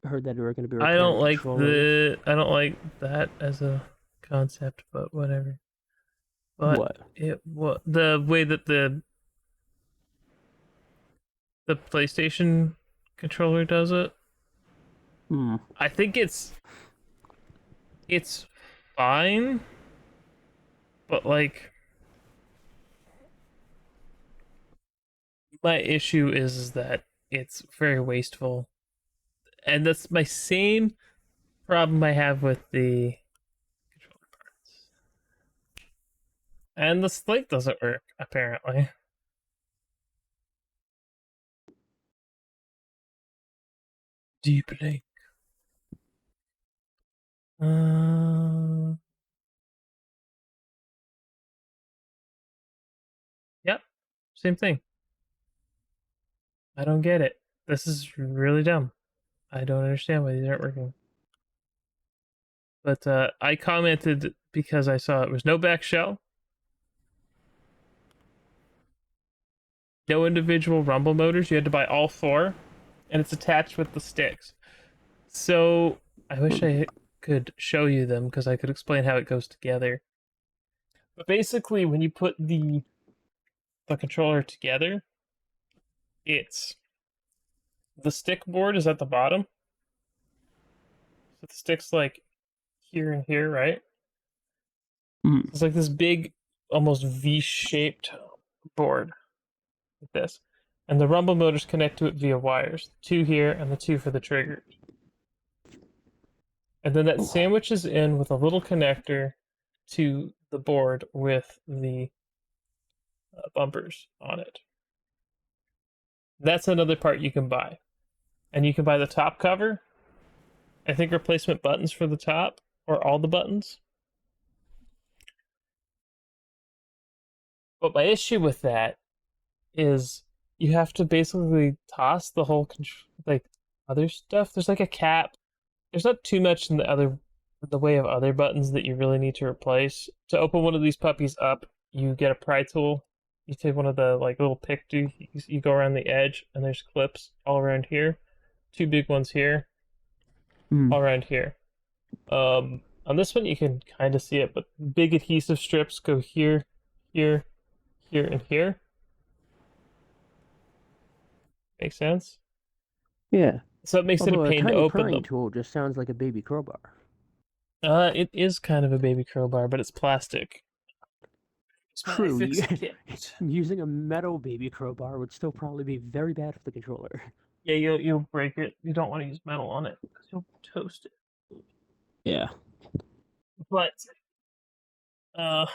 heard that we were going to be repairing controllers. I don't like that as a concept, but whatever. But What? the way that the PlayStation controller does it. Hmm. I think it's fine, but like my issue is that it's very wasteful. And that's my same problem I have with the controller parts. And the slate doesn't work, apparently. Deepening. Uh, yep, same thing. I don't get it. This is really dumb. I don't understand why these aren't working. But I commented because I saw it was no back shell, no individual rumble motors. You had to buy all four, and it's attached with the sticks. So I wish I could show you them because I could explain how it goes together. But basically, when you put the controller together, it's the stick board is at the bottom. So the stick's like here and here, right? Hmm. So it's like this big, almost V-shaped board like this. And the rumble motors connect to it via wires. Two here and the two for the trigger. And then that sandwiches in with a little connector to the board with the bumpers on it. That's another part you can buy. And you can buy the top cover. I think replacement buttons for the top or all the buttons. But my issue with that is you have to basically toss the whole like other stuff. There's like a cap. There's not too much in the way of other buttons that you really need to replace. To open one of these puppies up, you get a pry tool. You take one of the like little pick tooth. You go around the edge, and there's clips all around here. Two big ones here, Hmm. all around here. On this one you can kind of see it, but big adhesive strips go here, here, here, and here. Makes sense. Yeah. So it makes it a Although a pain to tiny open prying them. tool just sounds like a baby crowbar. It is kind of a baby crowbar, but it's plastic. It's my True, you iFixit kit. using a metal baby crowbar would still probably be very bad for the controller. Yeah, you'll break it. You don't want to use metal on it because you'll toast it. Yeah. But uh,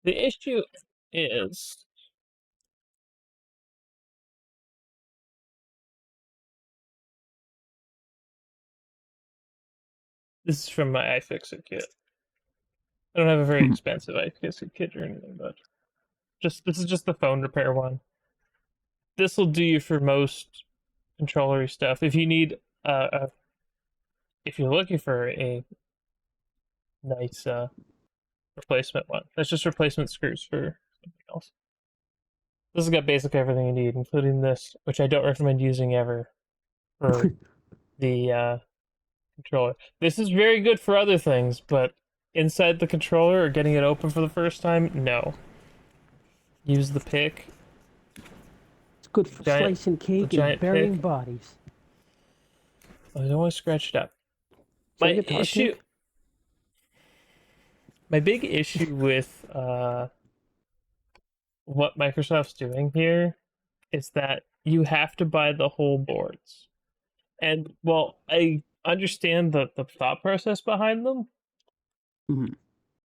the issue is this is from my iFixit kit. I don't have a very Hmm. expensive iFixit kit or anything, but just this is just the phone repair one. This will do you for most controllery stuff. If you need if you're looking for a nice replacement one, that's just replacement screws for something else. This has got basically everything you need, including this, which I don't recommend using ever for the controller. This is very good for other things, but inside the controller or getting it open for the first time, no. Use the pick, It's good for giant, slicing the cake and giant burying pick. bodies. I don't want to scratch it up. Is that My a guitar issue, pick? my big issue with what Microsoft's doing here is that you have to buy the whole boards. And well, I understand the thought process behind them Hmm.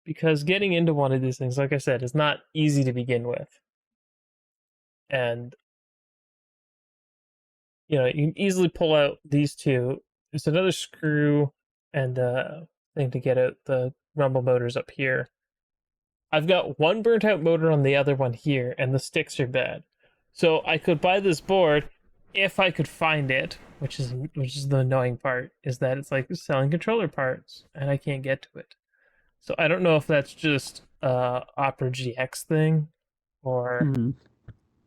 because getting into one of these things, like I said, is not easy to begin with. And you can easily pull out these two. There's another screw and thing to get out the rumble motors up here. I've got one burnt out motor on the other one here, and the sticks are bad. So I could buy this board if I could find it, which is the annoying part, is that it's like selling controller parts, and I can't get to it. So I don't know if that's just Opera GX thing, or Hmm.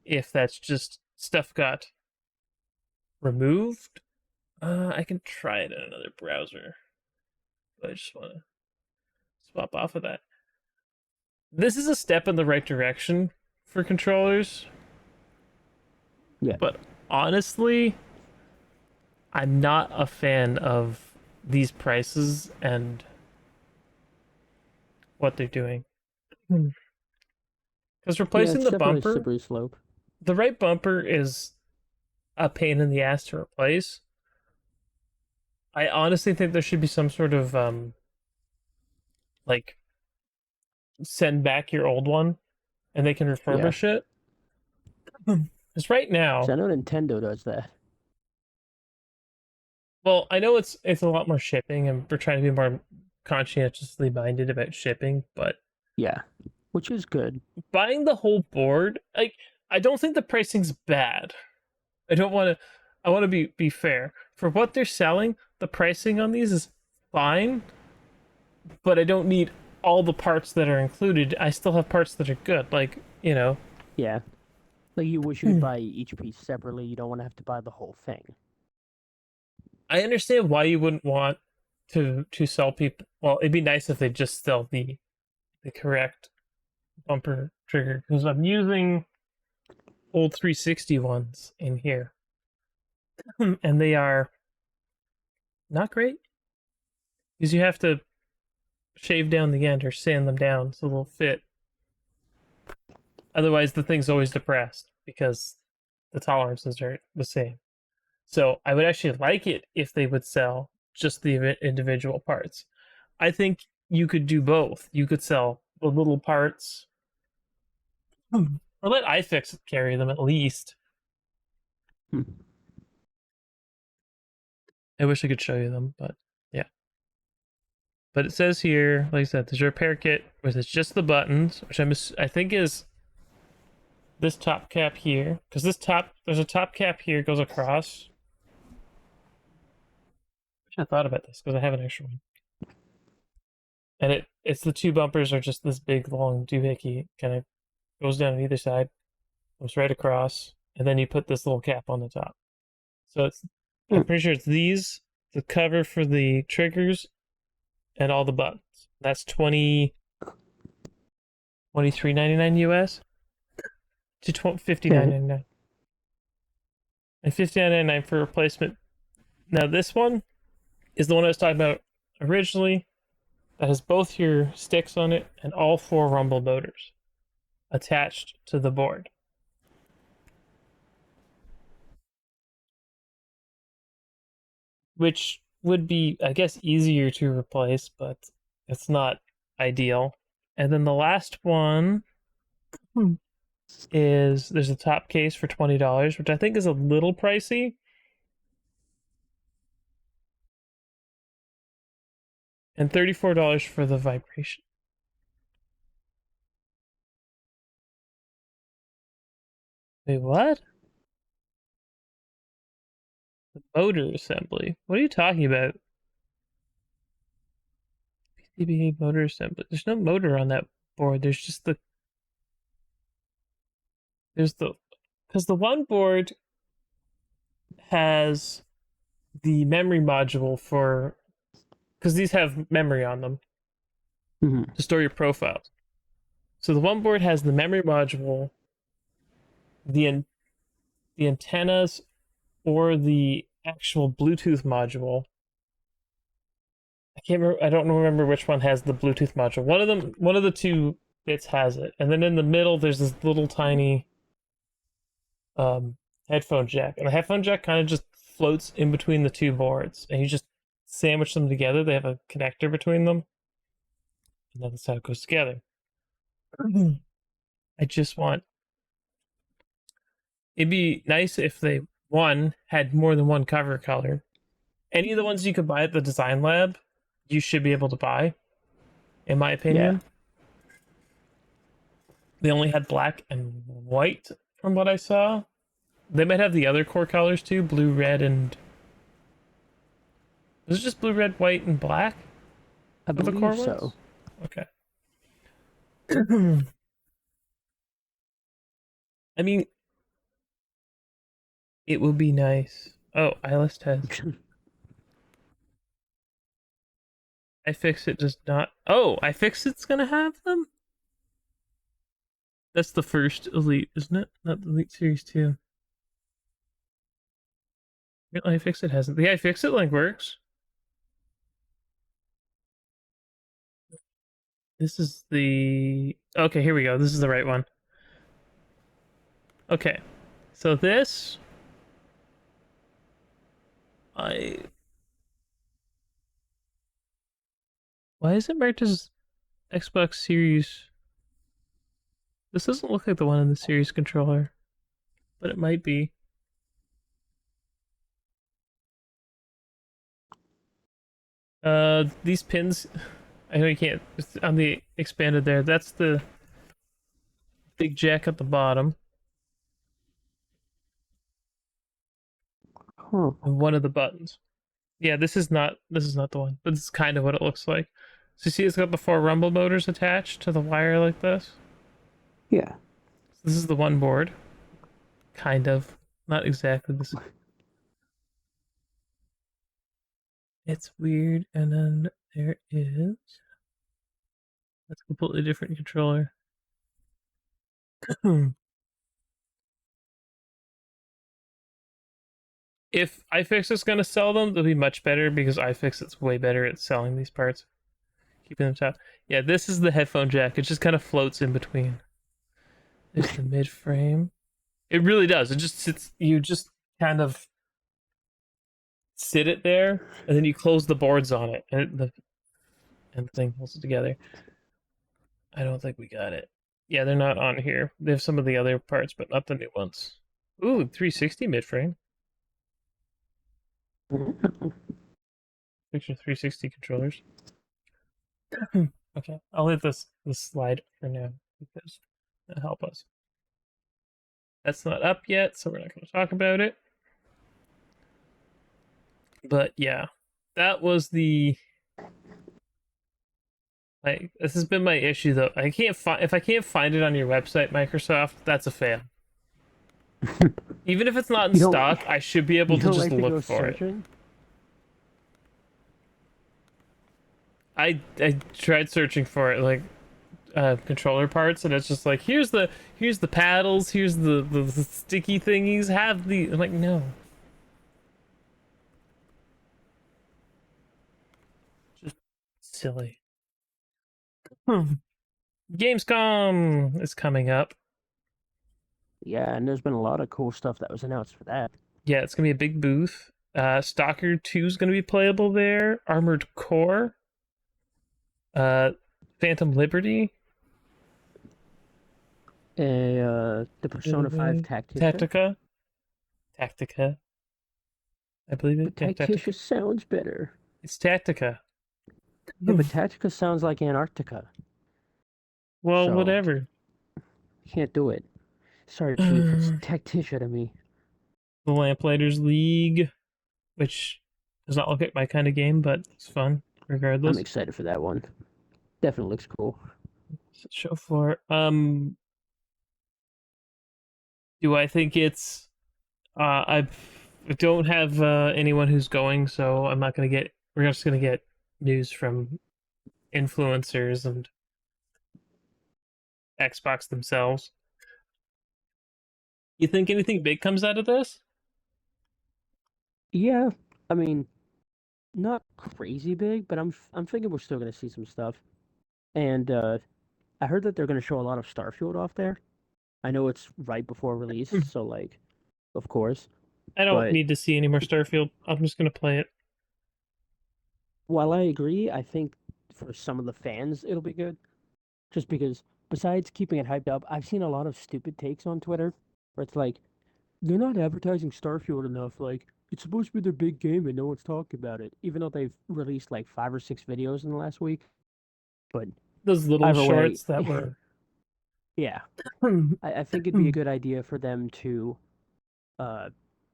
if that's just stuff got removed. I can try it in another browser. But I just want to swap off of that. This is a step in the right direction for controllers, Yeah. but honestly, I'm not a fan of these prices and what they're doing. Because Yeah, replacing it's the definitely a bumper, slippery slope. the right bumper is a pain in the ass to replace. I honestly think there should be some sort of like send back your old one and they can Yeah. refurbish it. Because right So now, I know Nintendo does that. well, I know it's a lot more shipping, and we're trying to be more conscientiously minded about shipping. But Yeah. Which is good. buying the whole board, like, I don't think the pricing's bad. I don't want to. I want to be fair for what they're selling. The pricing on these is fine, but I don't need all the parts that are included. I still have parts that are good, like Yeah. Like you wish you could buy each piece separately. You don't want to have to buy the whole thing. I understand why you wouldn't want to sell people. Well, it'd be nice if they just sell the correct bumper trigger because I'm using old 360 ones in here, and they are not great because you have to shave down the end or sand them down so they'll fit. Otherwise, the thing's always depressed because the tolerances are the same. So I would actually like it if they would sell just the individual parts. I think you could do both. You could sell the little parts, or let iFixit carry them at least. Hmm. I wish I could show you them, but yeah. But it says here, like I said, there's a repair kit with it's just the buttons, which I think is this top cap here, because there's a top cap here goes across. I thought about this because I have an extra one, and it's the two bumpers are just this big long doohickey, kind of goes down on either side, goes right across, and then you put this little cap on the top. So I'm Hmm. pretty sure it's these, the cover for the triggers, and all the buttons. That's 23.99 US to 59.99, and 59.99 for replacement. Now this one is the one I was talking about originally. That has both your sticks on it and all four rumble motors attached to the board, which would be, I guess, easier to replace, but it's not ideal. And then the last one is there's a top case for $20, which I think is a little pricey. And $34 for the vibration. Wait, what? The motor assembly? What are you talking about? PCBA motor assembly. There's no motor on that board. There's just there's the because the one board has the memory module for because these have memory on them Hmm. to store your profiles. So the one board has the memory module, the the antennas, or the actual Bluetooth module. I can't remember. I don't remember which one has the Bluetooth module. One of them, one of the two bits has it, and then in the middle there's this little tiny um, headphone jack, and the headphone jack kind of just floats in between the two boards, and you just sandwich them together. They have a connector between them, and that's how it goes together. I just want. It'd be nice if they one had more than one cover color. Any of the ones you could buy at the design lab, you should be able to buy, in my Yeah. opinion. They only had black and white from what I saw. They might have the other core colors too, blue, red, and is it just blue, red, white, and black I for the core believe so. ones? Okay. I mean, it would be nice. Oh, iList has. iFixit does not. Oh, iFixit's gonna have them. That's the first Elite, isn't it? Not the Elite Series 2. Real iFixit hasn't. The iFixit link works. This is the. Okay, here we go. This is the right one. Okay. So this. I. Why is it marked as Xbox Series? This doesn't look like the one in the Series controller, but it might be. These pins. I know you can't. It's on the expanded there. That's the big jack at the bottom, Huh. and one of the buttons. Yeah, this is not the one, but this is kind of what it looks like. So you see, it's got the four rumble motors attached to the wire like this. Yeah. So this is the one board, kind of, not exactly this. It's weird, and then there is that's a completely different controller. If iFixit's gonna sell them, they'll be much better because iFixit's way better at selling these parts, keeping them top. Yeah, this is the headphone jack. It just kind of floats in between. There's the mid frame. It really does. It just sits. You just kind of sit it there, and then you close the boards on it, and the thing holds it together. I don't think we got it. Yeah, they're not on here. They have some of the other parts, but not the new ones. Ooh, 360 mid frame. Picture 360 controllers. Okay, I'll leave this slide for now because it'll help us. That's not up yet, so we're not going to talk about it. But yeah, that was the like. This has been my issue though. I can't find if I can't find it on your website, Microsoft. That's a fail. Even if it's not in You don't stock, I should be able you to don't just like to look go for it. searching? I tried searching for it like controller parts, and it's just like here's the paddles, here's the sticky thingies. Have the I'm like no, just silly. Gamescom is coming up. Yeah, and there's been a lot of cool stuff that was announced for that. Yeah, it's gonna be a big booth. Stalker 2 is gonna be playable there. Armored Core. Uh, Phantom Liberty. The Persona 5 Tacticia. Tactica. Tactica. I believe it. But Yeah, Tactica. Tacticia sounds better. It's Tactica. Yeah, but Tactica sounds like Antarctica. Well, So, whatever. can't do it. Sorry, Chief. It's The Tacticia to me. Lamplighters League, which does not look like my kind of game, but it's fun I'm regardless. excited for that one. Definitely looks cool. Show floor. Do I think it's? I don't have anyone who's going, so I'm not gonna get. We're just gonna get news from influencers and Xbox themselves. You think anything big comes out of this? Yeah, I mean, not crazy big, but I'm thinking we're still gonna see some stuff. And I heard that they're gonna show a lot of Starfield off there. I know it's right before release, so like, of course. I don't But need to see any more Starfield. I'm just gonna play it. while I agree, I think for some of the fans it'll be good. Just because, besides keeping it hyped up, I've seen a lot of stupid takes on Twitter where it's like, they're not advertising Starfield enough. Like, it's supposed to be their big game and no one's talking about it, even though they've released like 5 or 6 videos in the last week. But Those little either way, shorts that were. yeah, I think it'd be a good idea for them to uh,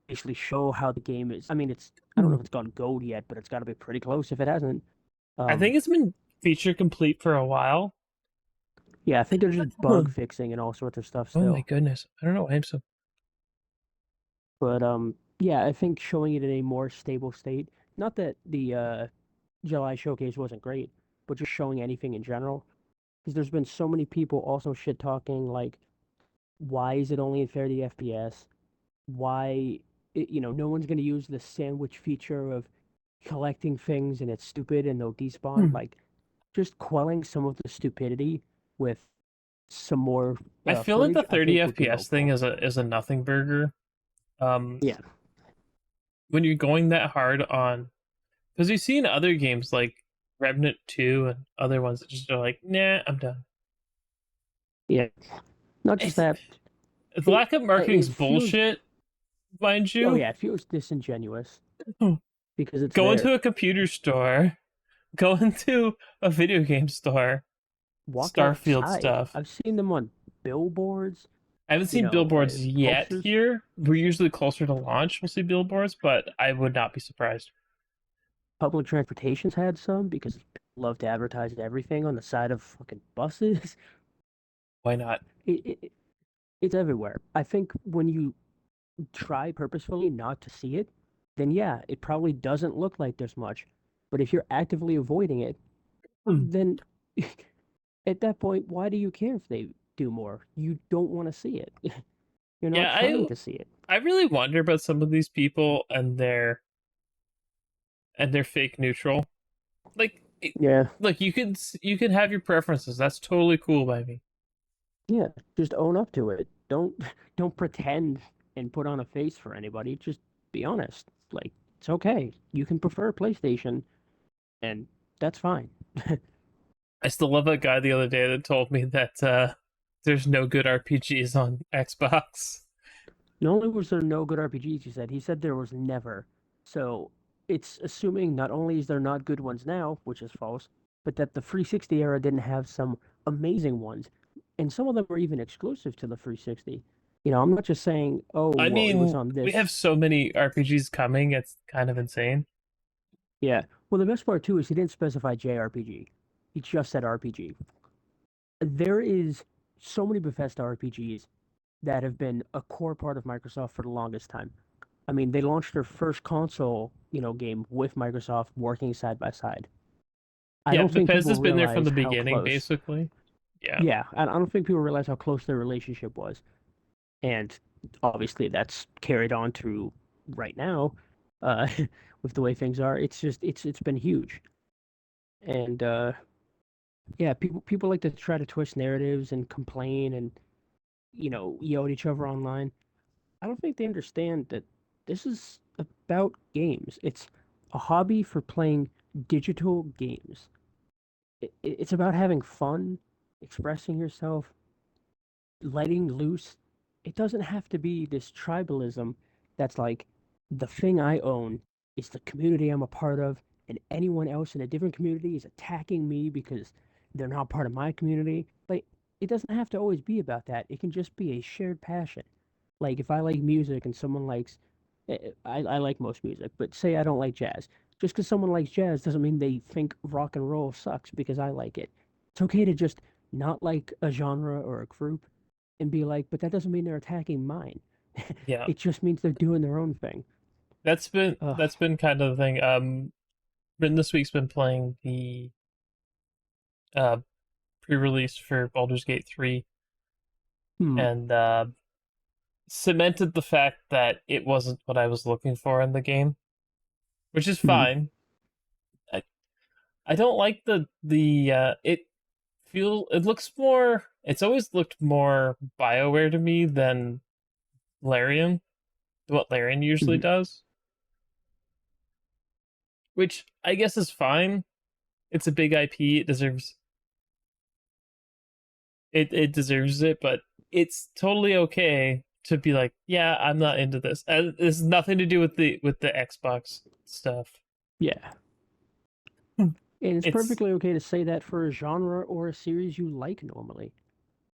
basically show how the game is. I mean, I don't know if it's gone gold yet, but it's got to be pretty close if it hasn't. I Um, think it's been feature complete for a while. yeah, I think they're just bug fixing and all sorts of stuff Oh my still. goodness. I don't know why I'm so. But yeah, I think showing it in a more stable state. Not that the July showcase wasn't great, but just showing anything in general. Because there's been so many people also shit talking like, why is it only at 30 FPS? Why? no one's going to use the sandwich feature of collecting things and it's stupid and they'll despawn. Hmm. Like, just quelling some of the stupidity with some more I feel like the footage, I 30 think would be FPS thing helpful. is a nothing burger. Um, Yeah, when you're going that hard on, because you've seen other games like Remnant 2 and other ones that just are like, nah, I'm done. yeah. Not just It's that, the it lack of marketing's it feels. bullshit, mind Oh you. yeah, it feels disingenuous because it's Go there. into a computer store, go into a video game store, Walk Starfield outside. stuff. I've seen them on billboards, I haven't seen billboards yet posters. here. We're usually closer to launch. We'll see billboards, but I would not be surprised. Public transportation's had some because people love to advertise everything on the side of fucking buses. Why not? It's everywhere. I think when you try purposefully not to see it, then yeah, it probably doesn't look like there's much. But if you're actively avoiding it, Hmm. then at that point, why do you care if they do more? You don't want to see it. You're not Yeah, trying to see it. I really wonder about some of these people and their fake neutral. Like, Yeah, look, you can have your preferences. That's totally cool by me. yeah. Just own up to it. Don't don't pretend and put on a face for anybody. Just be honest. Like it's okay. You can prefer PlayStation, and that's fine. I still love that guy the other day that told me that there's no good RPGs on Xbox. Not only was there no good RPGs, he said there was never. So it's assuming not only is there not good ones now, which is false, but that the 360 era didn't have some amazing ones. And some of them were even exclusive to the 360. I'm not just saying, oh, I well, it was mean, on we have this. so many RPGs coming. It's kind of insane. Yeah. Well, the best part, too, is he didn't specify JRPG. He just said RPG. There is so many Bethesda RPGs that have been a core part of Microsoft for the longest time. I mean, they launched their first console, game with Microsoft working side by side. I Yeah, don't think people Bethesda's been there from realize the how beginning, close. basically. Yeah. Yeah, I don't think people realize how close their relationship was. And obviously that's carried on through right now, uh, with the way things are. It's been huge. And yeah, people like to try to twist narratives and complain and, yell at each other online. I don't think they understand that this is about games. It's a hobby for playing digital games. It's about having fun, expressing yourself, letting loose. It doesn't have to be this tribalism that's like the thing I own is the community I'm a part of, and anyone else in a different community is attacking me because they're not part of my community. Like, it doesn't have to always be about that. It can just be a shared passion. Like, if I like music and someone likes, I like most music, but say I don't like jazz. Just because someone likes jazz doesn't mean they think rock and roll sucks because I like it. It's okay to just not like a genre or a group and be like, but that doesn't mean they're attacking mine. Yeah. It just means they're doing their own thing. Ugh. That's been kind of the thing. Been this week's been playing the uh pre-release for Baldur's Gate 3 Hmm. and cemented the fact that it wasn't what I was looking for in the game, which is Hmm. fine. I, I don't like it looks more, it's always looked more BioWare to me than Larian, what Larian usually Hmm. does, which I guess is fine. It's a big IP, it deserves it, but it's totally okay to be like, yeah, I'm not into this. And it's nothing to do with the Xbox stuff. Yeah. And it's It's perfectly okay to say that for a genre or a series you like normally.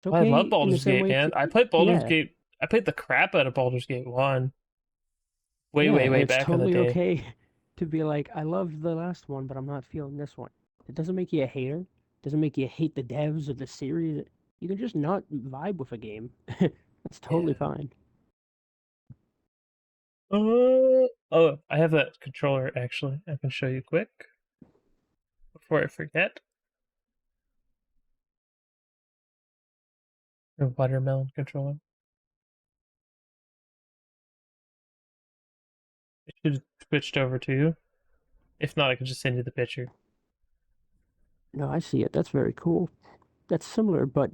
It's I love okay in the Baldur's same Gate, way man. to, I played Baldur's yeah, Gate. I played the crap out of Baldur's Gate 1 way, yeah, way, and way it's back in the totally day. okay to be like, I loved the last one, but I'm not feeling this one. It doesn't make you a hater. It doesn't make you hate the devs of the series. You can just not vibe with a game. That's totally Yeah. fine. Oh, I have that controller actually. I can show you quick before I forget. The watermelon controller. it switched over to you. If not, I could just send you the picture. No, I see it. That's very cool. That's similar, but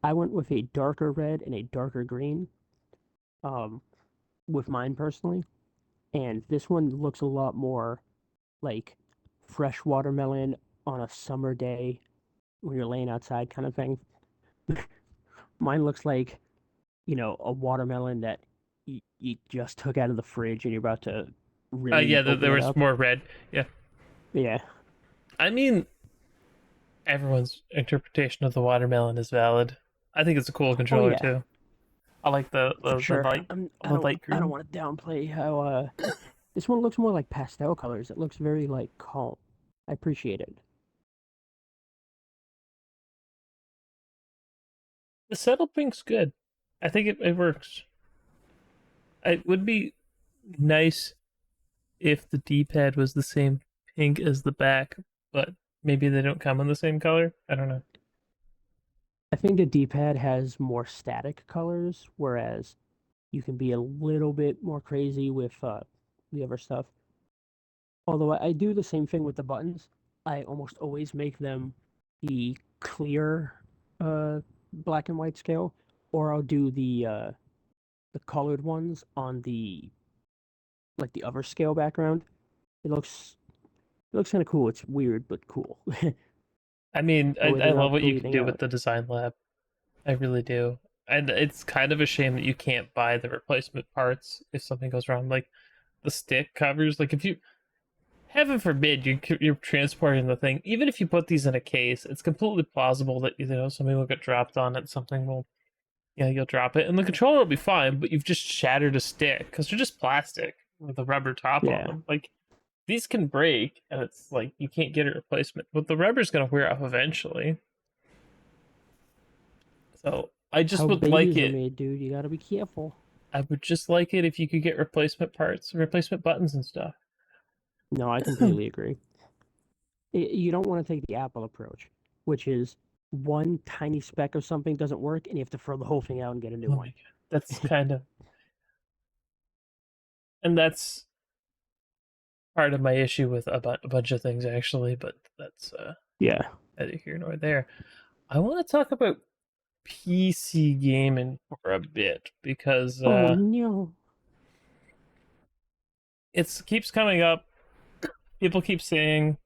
I went with a darker red and a darker green, um, with mine personally. And this one looks a lot more like fresh watermelon on a summer day when you're laying outside kind of thing. Mine looks like, a watermelon that you just took out of the fridge and you're about to Yeah, really open there it was up. more red. Yeah, Yeah, I mean, everyone's interpretation of the watermelon is valid. I think it's a cool oh controller yeah, too. I like for the sure. light I the don't light I don't green. want to downplay how this one looks more like pastel colors. It looks very like calm. I appreciate it. The settle pink's good. I think it works. It would be nice if the D-pad was the same pink as the back, but maybe they don't come in the same color. I don't know. I think the D-pad has more static colors, whereas you can be a little bit more crazy with the other stuff. Although I do the same thing with the buttons. I almost always make them the clear black and white scale, or I'll do the colored ones on the like the other scale background. It looks kind of cool. It's weird but cool. I mean, The way I they're love not what you can bleeding do with out. the design lab. I really do. And it's kind of a shame that you can't buy the replacement parts if something goes wrong. Like the stick covers, like if you heaven forbid you're transporting the thing, even if you put these in a case, it's completely plausible that something will get dropped on it, something will you'll drop it, and the controller will be fine, but you've just shattered a stick because they're just plastic with a rubber top on Yeah. them. Like these can break, and it's like you can't get a replacement, but the rubber's gonna wear off eventually. So I It's just how would like babies are it. made, dude. You gotta be careful. I would just like it if you could get replacement parts, replacement buttons and stuff. No, I completely agree. You don't want to take the Apple approach, which is one tiny speck of something doesn't work and you have to throw the whole thing out and get a new Oh my one. god, that's kind of, and that's part of my issue with a bunch of things actually, but that's Yeah. neither here nor there. I want to talk about PC gaming for a bit because Oh no. it keeps coming up. People keep saying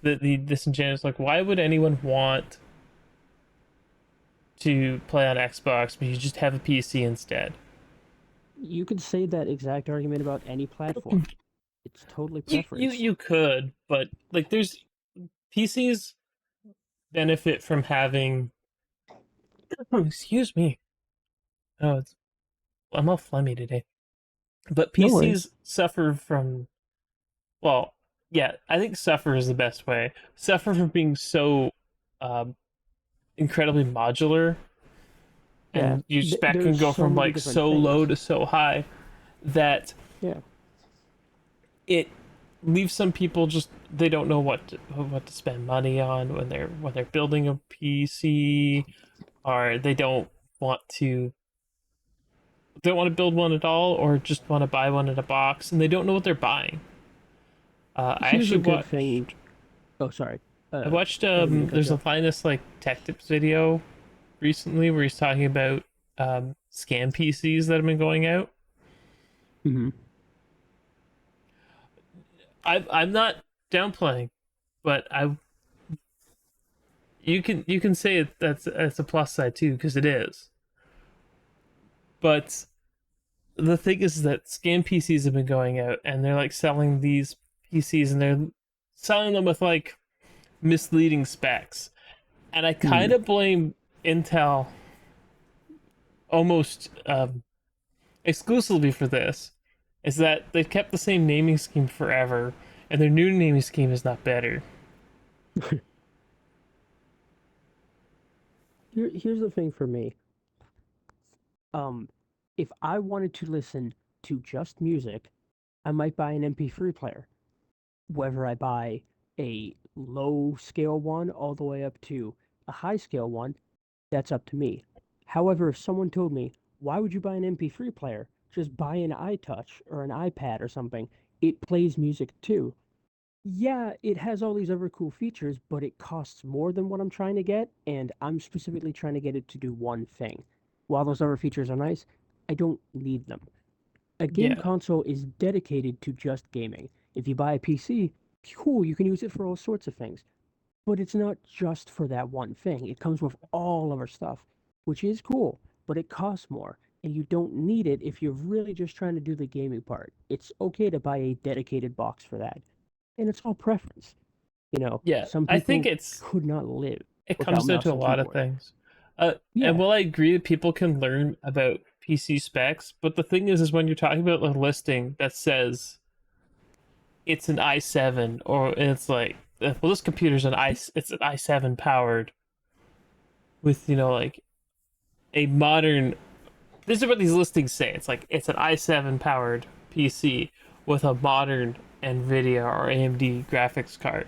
that the disingenuous, like, why would anyone want to play on Xbox but you just have a PC instead? You could say that exact argument about any platform. It's totally preference. You could, but like, there's PCs benefit from having. Oh, excuse me. Oh, I'm all phlegmy today. But No worries. PCs suffer from, well, yeah, I think suffer is the best way. Suffer from being so um, incredibly modular, Yeah. and your spec can There's go so from many like different so low things. to so high that Yeah. it leaves some people just they don't know what to spend money on when they're building a PC, or want to they don't want to build one at all, or just want to buy one in a box and they don't know what they're buying. I Here's actually a good watched thing. Oh, sorry. I watched I didn't mean to cut there's you a off. Linus like tech tips video recently where he's talking about scam PCs that have been going out. Hmm. I'm not downplaying, but I you can say that's a plus side too because it is. But the thing is that scam PCs have been going out and they're like selling these PCs and they're selling them with like misleading specs. And I kind Hmm. of blame Intel almost exclusively for this. Is that they've kept the same naming scheme forever, and their new naming scheme is not better. Here's the thing for me. Um, if I wanted to listen to just music, I might buy an MP3 player. Whether I buy a low scale one all the way up to a high scale one, that's up to me. However, if someone told me, why would you buy an MP3 player? just buy an iTouch or an iPad or something. It plays music too. Yeah, it has all these other cool features, but it costs more than what I'm trying to get, and I'm specifically trying to get it to do one thing. While those other features are nice, I don't need them. A game Yeah, console is dedicated to just gaming. If you buy a PC, cool, you can use it for all sorts of things. But it's not just for that one thing. It comes with all of our stuff, which is cool, but it costs more. And you don't need it if you're really just trying to do the gaming part. It's okay to buy a dedicated box for that. And it's all preference. yeah. Some I think people could not live it without comes down mouse to a and lot of keyboard. things. And Yeah. while I agree that people can learn about PC specs, but the thing is when you're talking about a listing that says it's an i7 or it's like, well, this computer's it's an i7 powered with like a modern. This is what these listings say. It's like it's an i7 powered PC with a modern NVIDIA or AMD graphics card.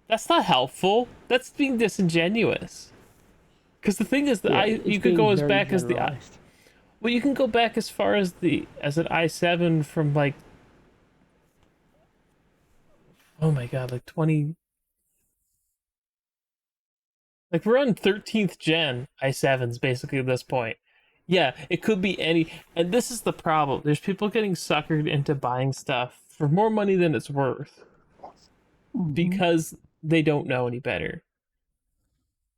That's not helpful. That's being disingenuous. Because the thing is that Yeah, I it's you could being go as very back as the generalized. well, you can go back as far as the as an i7 from like, oh my god, like 20, like we're on 13th gen i7s basically at this point. Yeah, it could be any, and this is the problem. There's people getting suckered into buying stuff for more money than it's worth Hmm. because they don't know any better.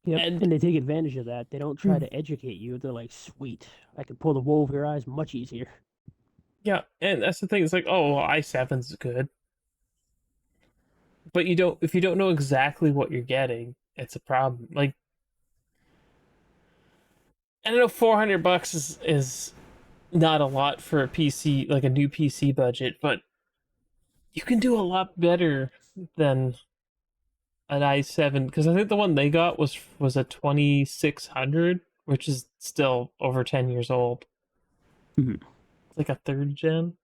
Yep, And and they take advantage of that. They don't try to educate you. They're like, sweet, I can pull the wool over your eyes much easier. yeah, and that's the thing. It's like, oh, well, i7's good, but you don't, if you don't know exactly what you're getting, it's a problem. Like, I don't know, $400 is not a lot for a PC, like a new PC budget, but you can do a lot better than an i7, because I think the one they got was a 2600, which is still over 10 years old. Mhm. It's like a third gen.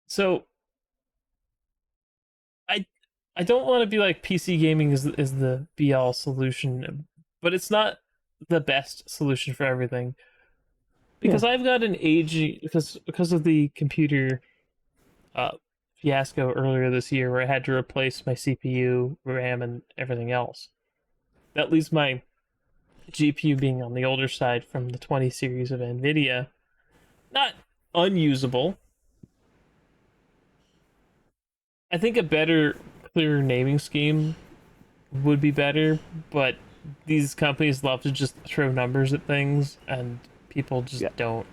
So I I don't want to be like PC gaming is the be all solution, but it's not the best solution for everything, Yeah. because I've got an aging, because of the computer uh, fiasco earlier this year where I had to replace my CPU, RAM, and everything else. That leaves my GPU being on the older side from the 20 series of NVIDIA. Not unusable. I think a better, clearer naming scheme would be better, but these companies love to just throw numbers at things, and people just Yeah. don't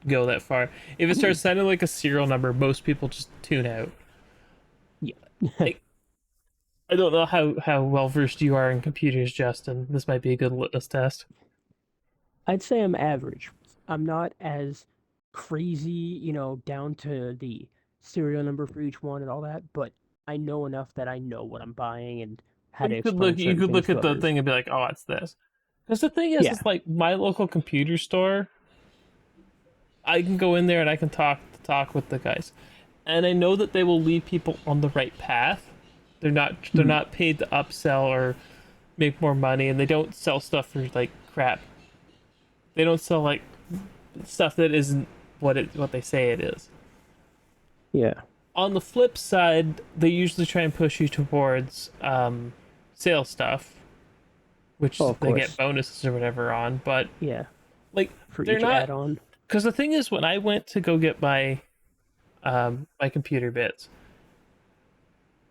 go that far. If it I starts mean, sounding like a serial number, most people just tune out. yeah. I, I don't know how well versed you are in computers, Justin. This might be a good litmus test. I'd say I'm average. I'm not as crazy, down to the serial number for each one and all that, but I know enough that I know what I'm buying and how But to look, explain you certain could things look to at the others. thing and be like, oh, it's this. Because the thing Yeah. is like my local computer store. I can go in there and I can talk with the guys, and I know that they will lead people on the right path. They're Mhm. not paid to upsell or make more money, and they don't sell stuff for like crap. They don't sell like stuff that isn't what they say it is. Yeah. On the flip side, they usually try and push you towards sales stuff, which Oh, of they get course. bonuses or whatever on. But Yeah. like For they're each not, add-on. because the thing is, when I went to go get my computer bits,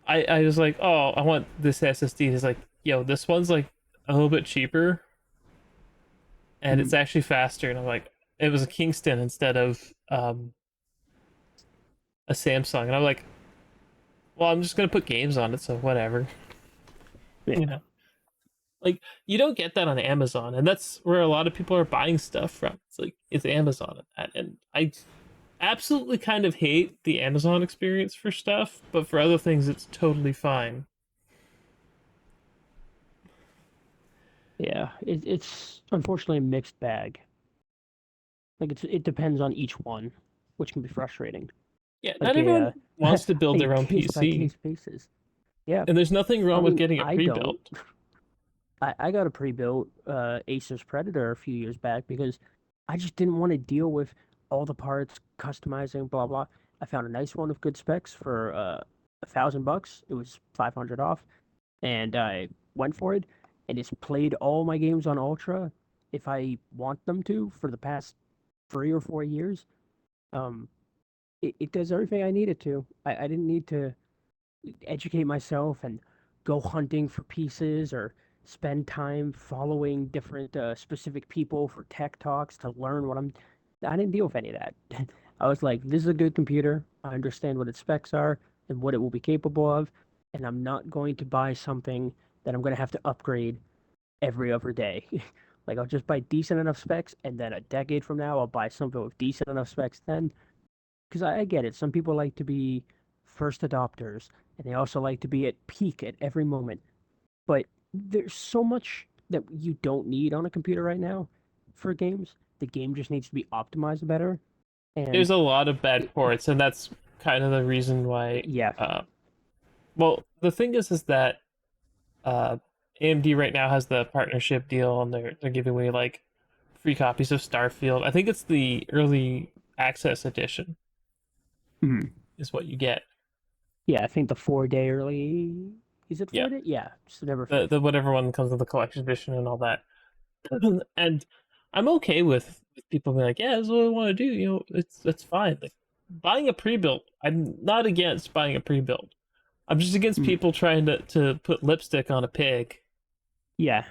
I was like, oh, I want this SSD. He's like, yo, this one's like a little bit cheaper and it's Mhm. actually faster. And I'm like, it was a Kingston instead of a Samsung. And I'm like, well, I'm just gonna put games on it, so whatever. Yeah. You know, like you don't get that on Amazon, and that's where a lot of people are buying stuff from. It's like it's Amazon and that, and I absolutely kind of hate the Amazon experience for stuff, but for other things, it's totally fine. Yeah. It's unfortunately a mixed bag. Like it depends on each one, which can be frustrating. Yeah, not Like everyone wants to build a their own case by PC, case basis. Yeah. and there's nothing I wrong with mean, getting it I don't. pre-built. I got a pre-built Asus Predator a few years back because I just didn't want to deal with all the parts, customizing, blah blah. I found a nice one with good specs for $1,000. It was 500 off, and I went for it, and it's played all my games on Ultra if I want them to for the past 3 or 4 years. Um, it does everything I need it to. I didn't need to educate myself and go hunting for pieces or spend time following different specific people for tech talks to learn what I'm. I didn't deal with any of that. I was like, this is a good computer. I understand what its specs are and what it will be capable of, and I'm not going to buy something that I'm going to have to upgrade every other day. Like I'll just buy decent enough specs, and then a decade from now, I'll buy something with decent enough specs then, because I get it. Some people like to be first adopters, and they also like to be at peak at every moment. But there's so much that you don't need on a computer right now for games. The game just needs to be optimized better. There's And a lot of bad it, ports, and that's kind of the reason why. yeah, Well, the thing is that uh, AMD right now has the partnership deal, and they're giving away like free copies of Starfield. I think it's the early access edition mhm. is what you get. Yeah, I think the 4 day early. Is it Yeah, 4 day? Yeah, it's November the 5th. whatever one comes with the collection edition and all that. And I'm okay with people being like, yeah, this is what I want to do. You know, it's fine. Like buying a pre-built, I'm not against buying a pre-built. I'm just against Mm. people trying to put lipstick on a pig. Yeah,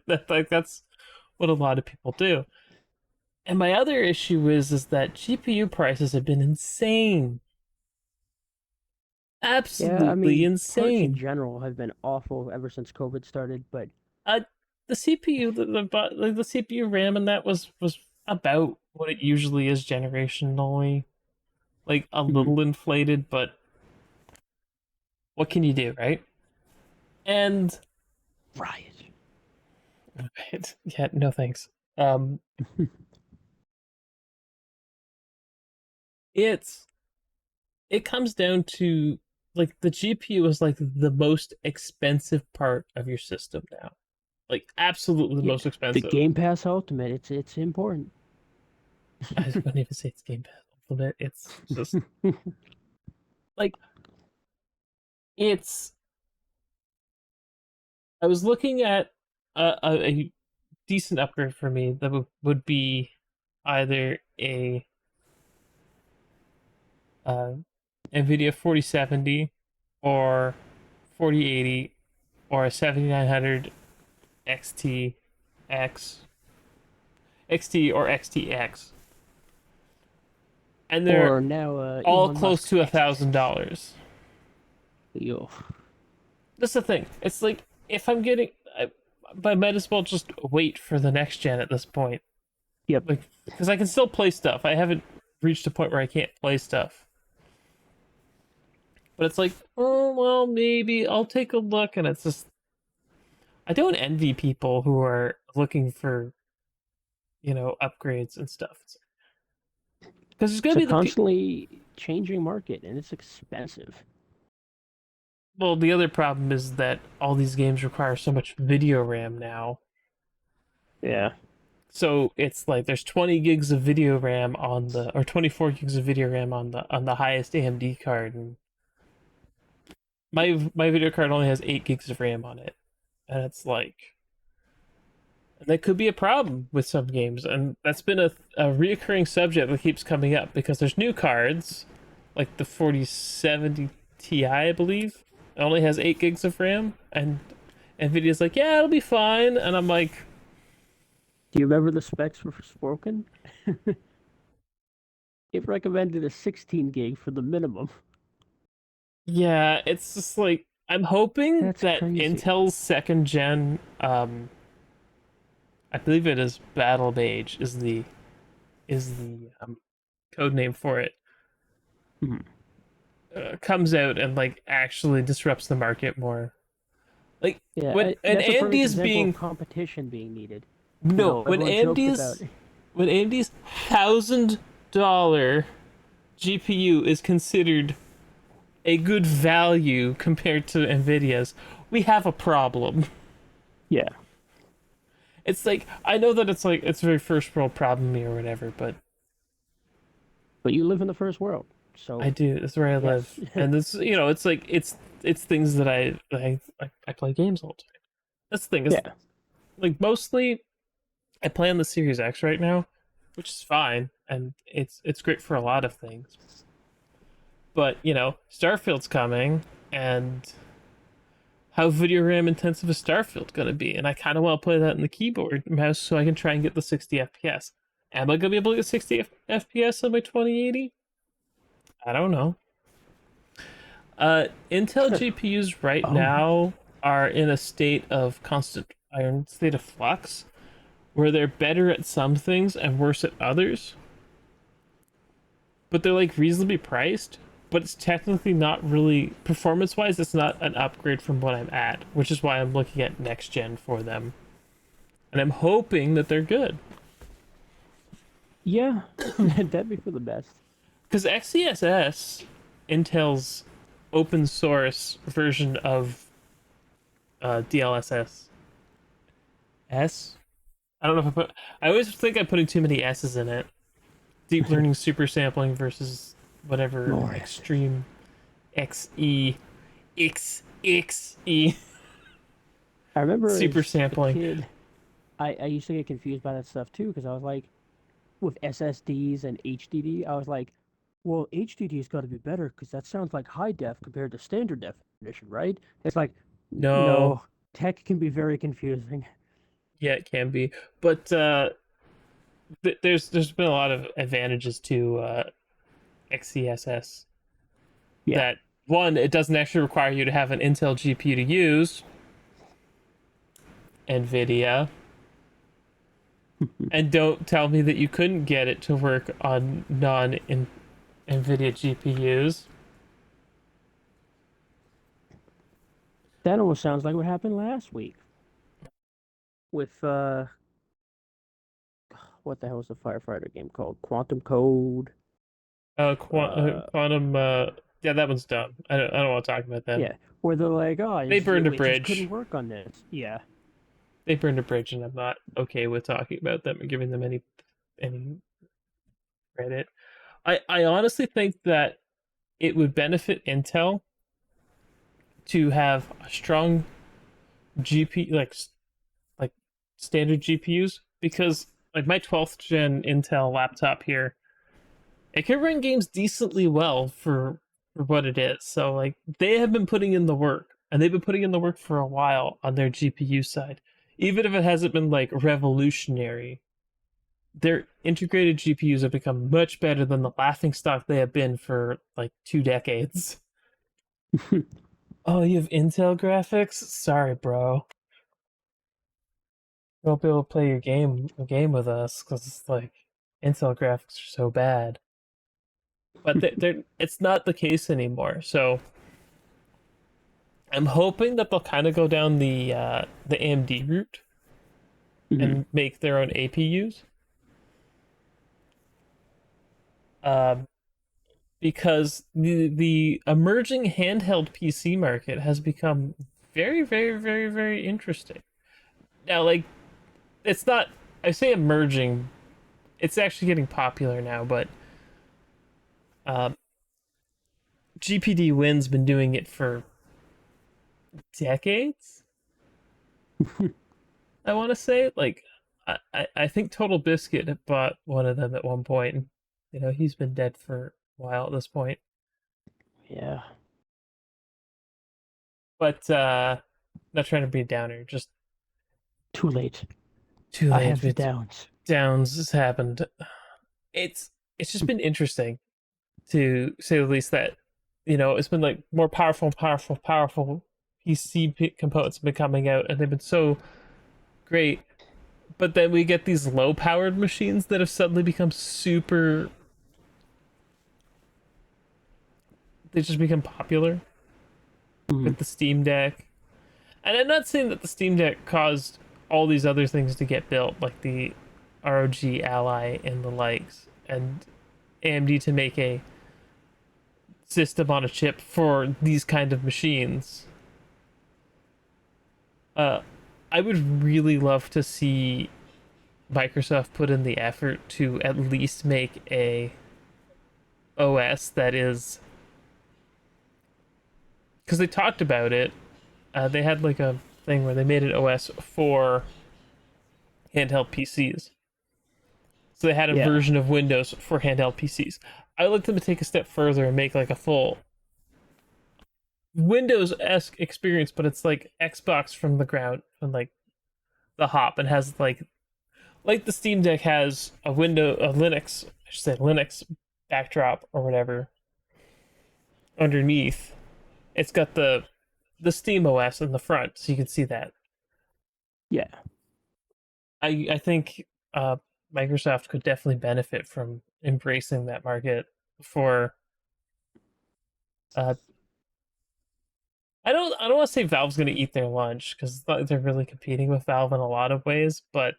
That's what a lot of people do. And my other issue is that GPU prices have been insane, yeah. I absolutely mean, parts in insane. general have been awful ever since COVID started. But Uh, the CPU, like the CPU RAM, and that was about what it usually is generationally, like a mhm. little inflated, but what can you do, right? And Riot. yeah, no thanks. Um, it's it comes down to like the GPU is like the most expensive part of your system now. Like absolutely the Yeah, most the expensive. Game Pass Ultimate. It's important. I wouldn't even say it's Game Pass Ultimate. It's just like it's. I was looking at a decent upgrade for me that would be either a uh, NVIDIA 4070 or 4080 or a 7900 XT X XT or XTX, and they're Or now all Elon close Musk's to XXX. $1,000. Yo. That's the thing. It's like if I'm getting, I might as well just wait for the next gen at this point, Yep. like because I can still play stuff. I haven't reached a point where I can't play stuff, but it's like, oh well, maybe I'll take a look, and it's just I don't envy people who are looking for upgrades and stuff because there's It's gonna a be constantly changing market and it's expensive. well, the other problem is that all these games require so much video RAM now. Yeah. So it's like there's 20 gigs of video RAM on the or 24 gigs of video RAM on the highest AMD card, and my video card only has 8 gigs of RAM on it, and it's like that could be a problem with some games, and that's been a reoccurring subject that keeps coming up because there's new cards like the 4070 Ti, I believe, it only has 8 gigs of RAM, and Nvidia's like, yeah, it'll be fine, and I'm like, Do you remember the specs for Spoken? It recommended a 16 gig for the minimum. yeah, it's just like I'm hoping That's that crazy. Intel's second gen, I believe it is Battle Mage, is the code name for it, Mhm. comes out and like actually disrupts the market more. Like Yeah, when that's a perfect AMD's example of being competition being needed. You no know, when everyone joked about. AMD's when AMD's $1,000 GPU is considered a good value compared to Nvidia's, we have a problem. Yeah, It's like I know that it's like it's a very first world problem or whatever, but but you live in the first world, I so do. That's where I yes. live, and this it's like it's things that I play games all the time. That's the thing is Yeah. like mostly I play on the Series X right now, which is fine, and it's great for a lot of things. But Starfield's coming, and how video RAM intensive is Starfield gonna be? And I kind of want to play that in the keyboard mouse so I can try and get the 60 FPS. Am I gonna be able to get 60 FPS on my 2080? I don't know. Intel GPUs right Um, now are in a state of constant iron state of flux, where they're better at some things and worse at others. But they're like reasonably priced. But it's technically not really performance wise. It's not an upgrade from what I'm at, which is why I'm looking at next gen for them, and I'm hoping that they're good. yeah, that'd be for the best. Because XeSS, Intel's open source version of DLSS S. I don't know if I put. I always think I'm putting too many S's in it. Deep learning super sampling versus whatever More S's. extreme XE XXE I remember super as a sampling. kid, I used to get confused by that stuff too, because I was like, with SSDs and HDD, I was like, well, HDD's got to be better because that sounds like high def compared to standard definition, right? It's like, No, no, tech can be very confusing. yeah, it can be, but there's been a lot of advantages to XeSS. Yeah. That one, it doesn't actually require you to have an Intel GPU to use NVIDIA, and don't tell me that you couldn't get it to work on non NVIDIA GPUs. That almost sounds like what happened last week with what the hell is the firefighter game called? Quantum Code. Uh, Quantum. Yeah, that one's dumb. I don't want to talk about them. yeah, where they're like, oh, They burned a it just couldn't bridge. work on this. Yeah. They burned a bridge, and I'm not okay with talking about them or giving them any credit. I honestly think that it would benefit Intel to have a strong GP like standard GPUs, because like my 12th gen Intel laptop here, it can run games decently well for what it is. So like they have been putting in the work, and they've been putting in the work for a while on their GPU side, even if it hasn't been like revolutionary. Their integrated GPUs have become much better than the laughing stock they have been for like 2 decades. Oh, you have Intel graphics? Sorry, bro. You won't be able to play your game with us because it's like Intel graphics are so bad. But it's not the case anymore. So I'm hoping that they'll kind of go down the AMD route Hmm. and make their own APUs. Um, because the emerging handheld PC market has become very, very, very, very interesting. Now, like it's not. I say emerging. It's actually getting popular now, but um, GPD Win's been doing it for decades. I want to say like I think Total Biscuit had bought one of them at one point. And, he's been dead for a while at this point. Yeah. But not trying to be a downer. Just Too late. too I late. have the But downs. downs has happened. It's it's just been interesting to say the least. That it's been like more powerful components have been coming out, and they've been so great. But then we get these low powered machines that have suddenly become super. They just become popular Mm. with the Steam Deck. And I'm not saying that the Steam Deck caused all these other things to get built, like the ROG Ally and the likes, and AMD to make a system on a chip for these kind of machines. Uh, I would really love to see Microsoft put in the effort to at least make a OS that is, because they talked about it. They had like a thing where they made an OS for handheld PCs. So they had a Yeah, version of Windows for handheld PCs. I would like them to take a step further and make like a full Windows-esque experience, but it's like Xbox from the ground and like the hop, and has like the Steam Deck has a Linux, I should say Linux backdrop or whatever underneath. It's got the Steam OS in the front, so you can see that. yeah. I think Microsoft could definitely benefit from embracing that market for. Uh, I don't want to say Valve's going to eat their lunch because they're really competing with Valve in a lot of ways, but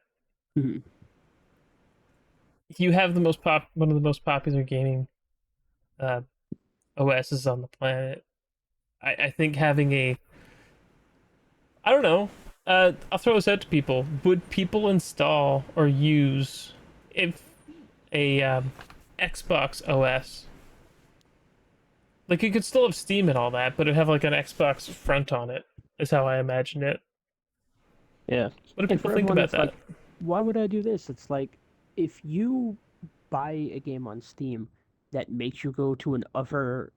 Mhm. you have one of the most popular gaming uh, OSs on the planet. I think having a I don't know. I'll throw this out to people. Would people install or use if a Xbox OS? Like you could still have Steam and all that, but it'd have like an Xbox front on it. Is how I imagine it. Yeah. What do And people for think everyone about that's that? like, why would I do this? It's like if you buy a game on Steam that makes you go to an other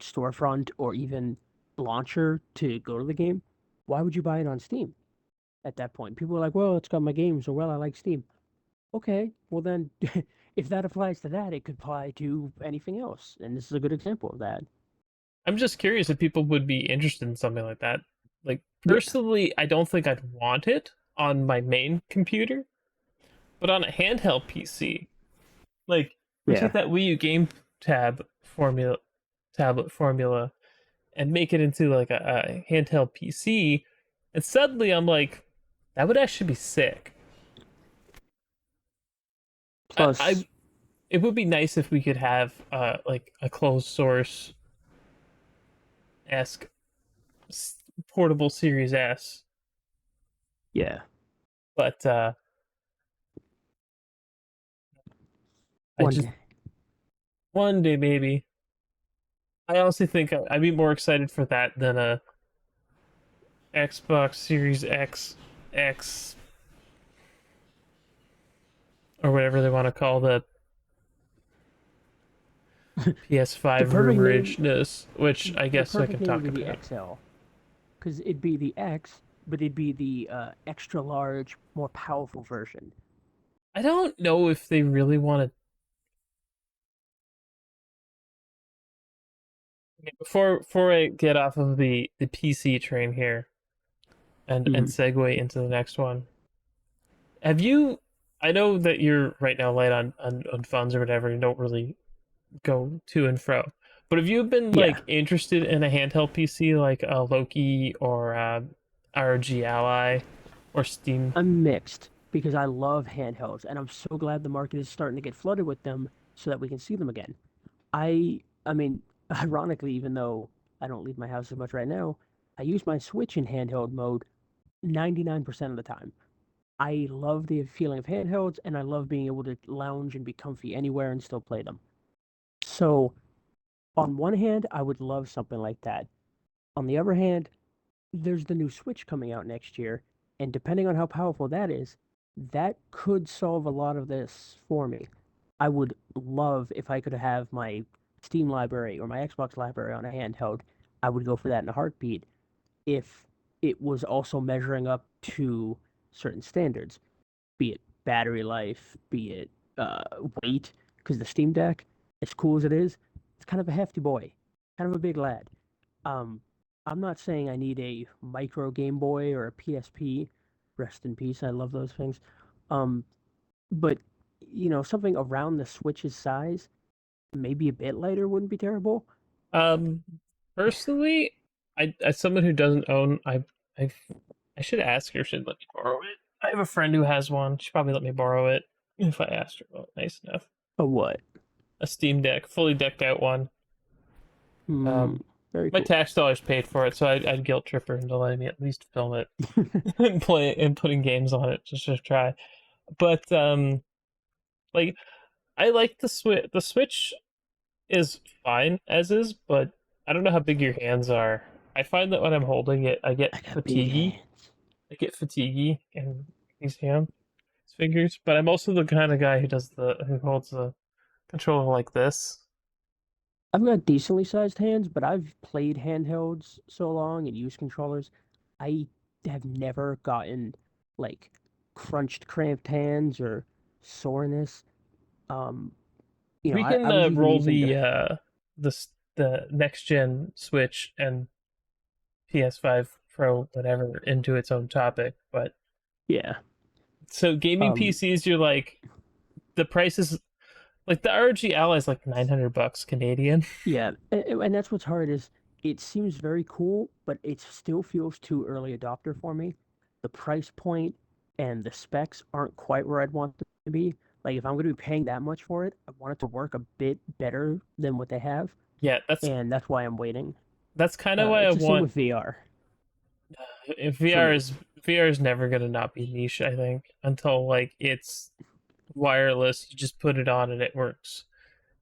storefront or even launcher to go to the game, why would you buy it on Steam at that point? People are like, well, it's got my games, or well, I like Steam. Okay, well then, if that applies to that, it could apply to anything else, and this is a good example of that. I'm just curious if people would be interested in something like that. Like Yeah, personally, I don't think I'd want it on my main computer, but on a handheld PC, like we take yeah. that Wii U game tablet formula and make it into like a handheld PC, and suddenly I'm like, that would actually be sick. I Plus, it would be nice if we could have like a closed source esque portable Series S, yeah, but I one just day. one day maybe. I honestly think I'd be more excited for that than a Xbox Series X or whatever they want to call the The PS5 perfect name, rumorageness, which I the guess I perfect can name would talk be the about. XL, because it'd be the X, but it'd be the extra large, more powerful version. I don't know if they really want to. Before I get off of the PC train here and Mm. segue into the next one, have you? I know that you're right now light on funds or whatever. You don't really go to and fro. But have you been Yeah, like interested in a handheld PC like a Loki or ROG Ally or Steam? I'm mixed because I love handhelds, and I'm so glad the market is starting to get flooded with them so that we can see them again. I mean, ironically, even though I don't leave my house as much right now, I use my Switch in handheld mode 99% of the time. I love the feeling of handhelds, and I love being able to lounge and be comfy anywhere and still play them. So, on one hand, I would love something like that. On the other hand, there's the new Switch coming out next year, and depending on how powerful that is, that could solve a lot of this for me. I would love if I could have my Steam library or my Xbox library on a handheld. I would go for that in a heartbeat if it was also measuring up to certain standards, be it battery life, be it uh, weight, because the Steam Deck, as cool as it is, it's kind of a hefty boy, kind of a big lad. Um, I'm not saying I need a micro Game Boy or a PSP. Rest in peace. I love those things. Um, but something around the Switch's size, maybe a bit lighter wouldn't be terrible. Um, personally, I as someone who doesn't own, I I should ask her if she'd let me borrow it. I have a friend who has one. She'd probably let me borrow it if I asked her. Well, nice enough. A what? A Steam Deck, fully decked out one. Hmm. Um, Very My cool. tax dollars paid for it, so I'd guilt trip her into letting me at least film it and play it and putting games on it just to try. But like I like the Switch. The Switch is fine as is, but I don't know how big your hands are. I find that when I'm holding it, I get I got big fatiguey. hands. I get fatiguey in these hand figures, but I'm also the kind of guy who holds the controller like this. I've got decently sized hands, but I've played handhelds so long and used controllers. I have never gotten like crunched, cramped hands or soreness. Um, We I can was even roll using the the next gen Switch and PS5 Pro whatever into its own topic, but yeah. so gaming Um, PCs, you're like the price is like the ROG Ally is like 900 bucks Canadian. yeah, and that's what's hard is it seems very cool, but it still feels too early adopter for me. The price point and the specs aren't quite where I'd want them to be. Like if I'm going to be paying that much for it, I want it to work a bit better than what they have, Yeah, and that's why I'm waiting. that's kind of why I It's the same want with VR if for VR me. is VR is never gonna not be niche, I think, until like it's wireless, you just put it on and it works.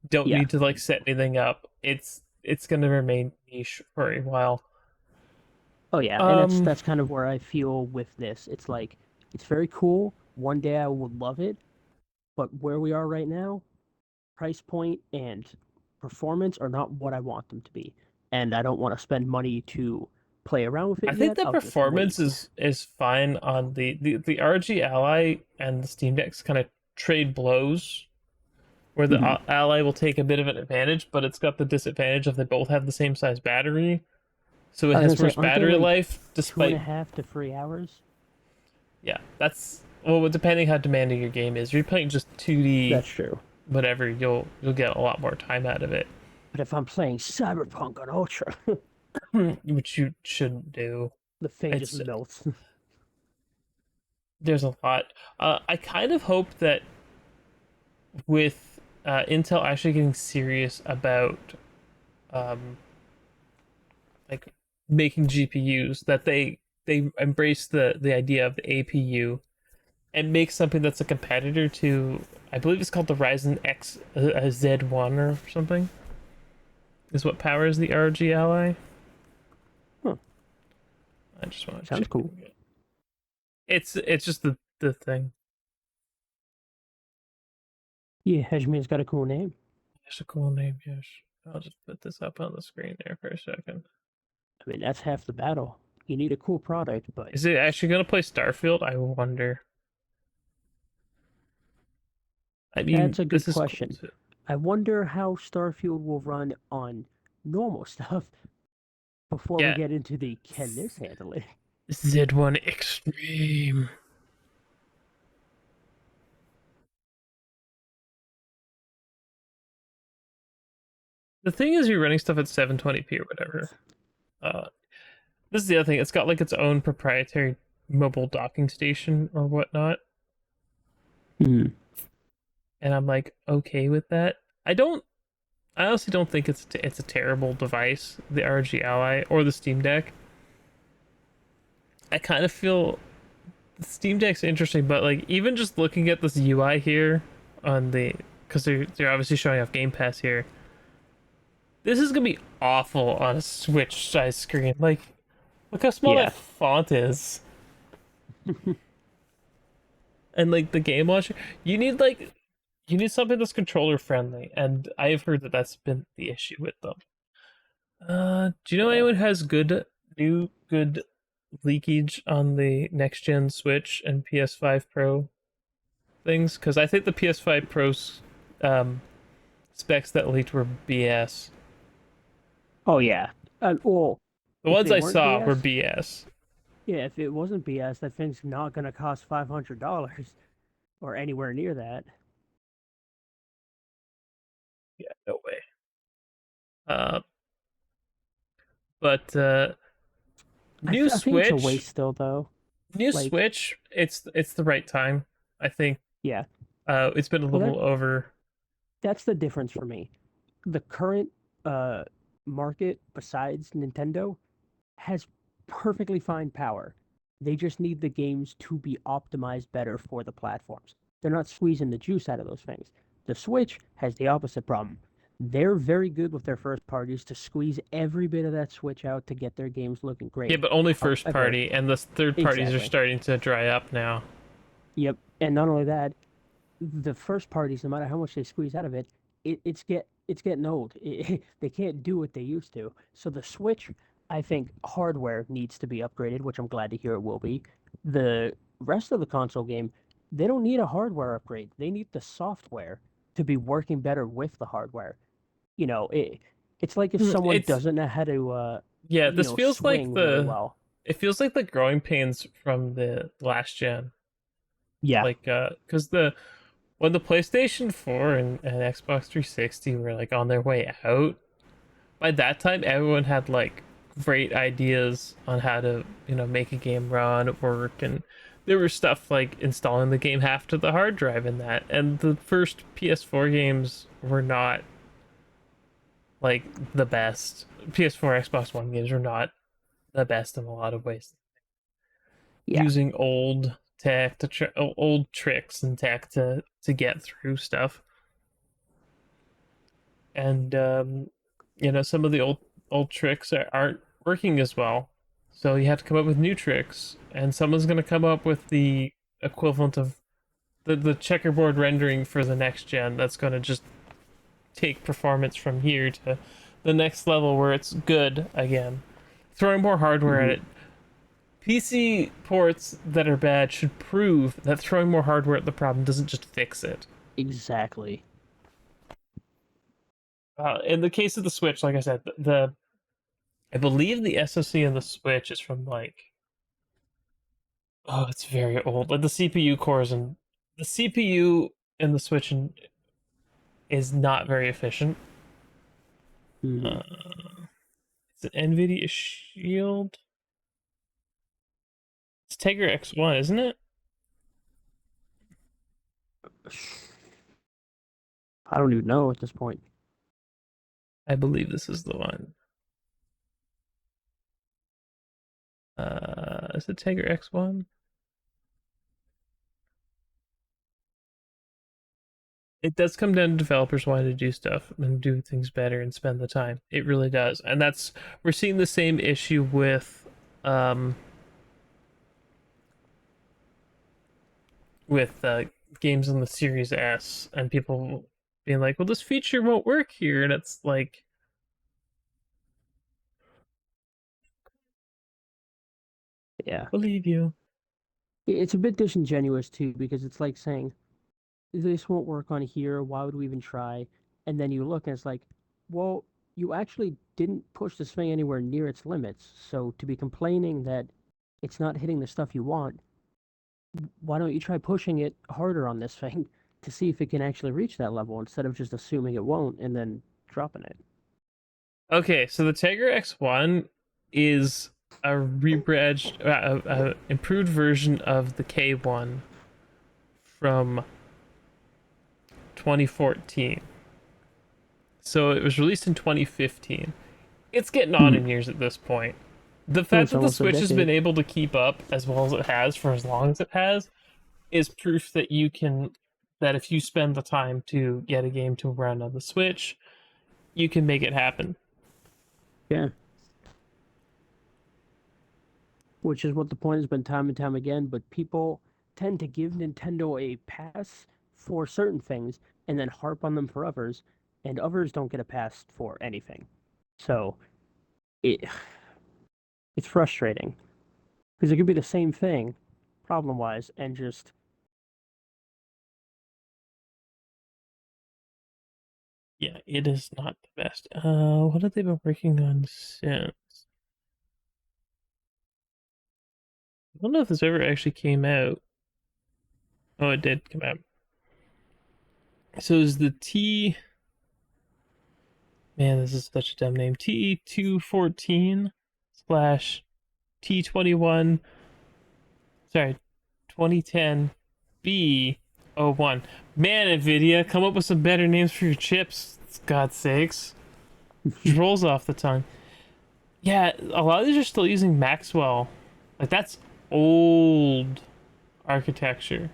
Don't Yeah. need to like set anything up. It's gonna remain niche for a while. Oh yeah, and Um that's kind of where I feel with this. It's like it's very cool. One day I would love it, but where we are right now, price point and performance are not what I want them to be. And I don't want to spend money to play around with I it think yet. the I'll just performance wait. is fine on the RG Ally and the Steam Deck's kind of trade blows where the Hmm. Ally will take a bit of an advantage, but it's got the disadvantage of they both have the same size battery, so it I was gonna has say, worse aren't they battery like life. two and a Despite half to 3 hours? yeah, that's well depending how demanding your game is. If you're playing just 2D That's true. whatever, you'll get a lot more time out of it, But if I'm playing Cyberpunk on Ultra, which you shouldn't do. the thing just It's melts. there's a lot. I kind of hope that with Intel actually getting serious about um, like making GPUs, that they embrace the idea of the APU and make something that's a competitor to, I believe it's called the Ryzen X Z1 or something, is what powers the RG Ally. Huh, I just want to sounds check cool. it. It's just the thing. Yeah, Hejimi's got a cool name. It's a cool name, yes. I'll just put this up on the screen there for a second. I mean, that's half the battle. You need a cool product, but Is it actually gonna play Starfield? I wonder. I mean, that's a good this is cool question. too. I wonder how Starfield will run on normal stuff before we Yeah, get into the can this handle it? Z1 Extreme. The thing is, you're running stuff at 720p or whatever. Uh, this is the other thing. It's got like its own proprietary mobile docking station or whatnot, Hmm. and I'm like okay with that. I don't. I honestly don't think it's a terrible device, the RG Ally or the Steam Deck. I kind of feel the Steam Deck's interesting, but like even just looking at this UI here on the because they're obviously showing off Game Pass here. This is gonna be awful on a Switch size screen. Like, look how small that Yeah. font is, and like the game launcher. You need something that's controller friendly, and I've heard that that's been the issue with them. Do you know Yeah. anyone who has good leakage on the next gen Switch and PS5 Pro things? Because I think the PS5 Pro's um, specs that leaked were BS. Oh yeah. Well, The if ones they I weren't saw were BS, BS. yeah, if it wasn't BS, that thing's not gonna cost $500 or anywhere near that. Yeah, no way. Uh, but new I think it's a Switch, waste still, though. new Like, Switch. It's the right time. I think. yeah. It's been a Well, little over. that's the difference for me. The current uh market besides Nintendo has perfectly fine power. They just need the games to be optimized better for the platforms. They're not squeezing the juice out of those things. The Switch has the opposite problem. They're very good with their first parties to squeeze every bit of that Switch out to get their games looking Yeah, great. but only first However, party, and the third parties are exactly. starting to dry up now. Yep. And not only that, the first parties, no matter how much they squeeze out of it, it's getting old. They can't do what they used to. So the Switch, I think, hardware needs to be upgraded, which I'm glad to hear it will be. The rest of the console game, they don't need a hardware upgrade. They need the software to be working better with the hardware. You know, it's like if someone It's doesn't know how to, yeah. This feels like swing really the well. it feels like the growing pains from the last gen. Yeah. Like, because the when the PlayStation 4 and Xbox 360 were like on their way out, by that time everyone had like great ideas on how to make a game run work, and there was stuff like installing the game half to the hard drive in that, and the first PS4 games were not like the best. PS4 Xbox One games were not the best in a lot of ways, Yeah. using old tech to old tricks and tech to get through stuff. And some of the old tricks aren't working as well, so you have to come up with new tricks, and someone's going to come up with the equivalent of the checkerboard rendering for the next gen that's going to just take performance from here to the next level where it's good again. Throwing more hardware at Hmm. it. PC ports that are bad should prove that throwing more hardware at the problem doesn't just fix it. Exactly. In the case of the Switch, like I said, the I believe the SoC in the Switch is from like, oh, it's very old. Like the CPU cores and the CPU in the Switch is not very efficient. Hmm. Uh, it's an NVIDIA Shield. It's Tegra X1, isn't it? I don't even know at this point. I believe this is the one. Is it Tegra X1? It does come down to developers wanting to do stuff and do things better and spend the time. It really does, and that's we're seeing the same issue um, with games on the Series S, and people being like, "Well, this feature won't work here," and it's like, Yeah. believe you. It's a bit disingenuous too, because it's like saying, this won't work on here, why would we even try? And then you look and it's like, well, you actually didn't push this thing anywhere near its limits. So to be complaining that it's not hitting the stuff you want, why don't you try pushing it harder on this thing to see if it can actually reach that level instead of just assuming it won't and then dropping it? Okay, so the Tegra X1 is a rebadged, improved version of the K1 from 2014. So it was released in 2015. It's getting on Hmm. in years at this point. The Oh, fact it's that the almost a Switch has been decade. able to keep up as well as it has for as long as it has is proof that that if you spend the time to get a game to run on the Switch, you can make it happen. Yeah. Which is what the point has been time and time again, but people tend to give Nintendo a pass for certain things and then harp on them for others, and others don't get a pass for anything. So it it's frustrating because it could be the same thing, problem wise, and just Yeah, it is not the best. What have they been working on since? I don't know if this ever actually came out. Oh, it did come out. So is the T. Man, this is such a dumb name. T214 slash T21. Sorry, 2010 B01. Man, Nvidia, come up with some better names for your chips. God's sakes. Just rolls off the tongue. Yeah, a lot of these are still using Maxwell. Like that's old architecture.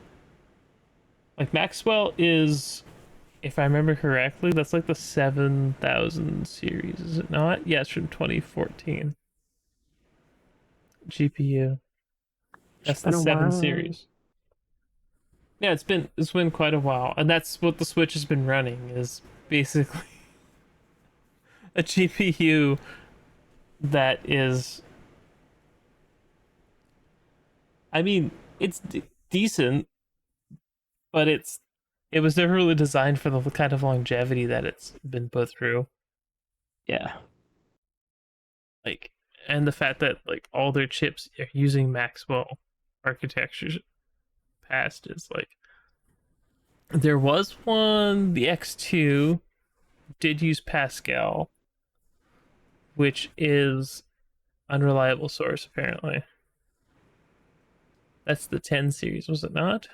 Like Maxwell is, if I remember correctly, that's like the 7000 series, is it not? Yeah, it's from 2014. GPU. It's That's the been a 7 while. series. Yeah, it's been quite a while, and that's what the Switch has been running is basically a GPU that is, I mean, it's decent, but it was never really designed for the kind of longevity that it's been put through. Yeah. Like, and the fact that like all their chips are using Maxwell architectures past is like there was one, the X2 did use Pascal, which is unreliable source apparently. That's the 10 series, was it not?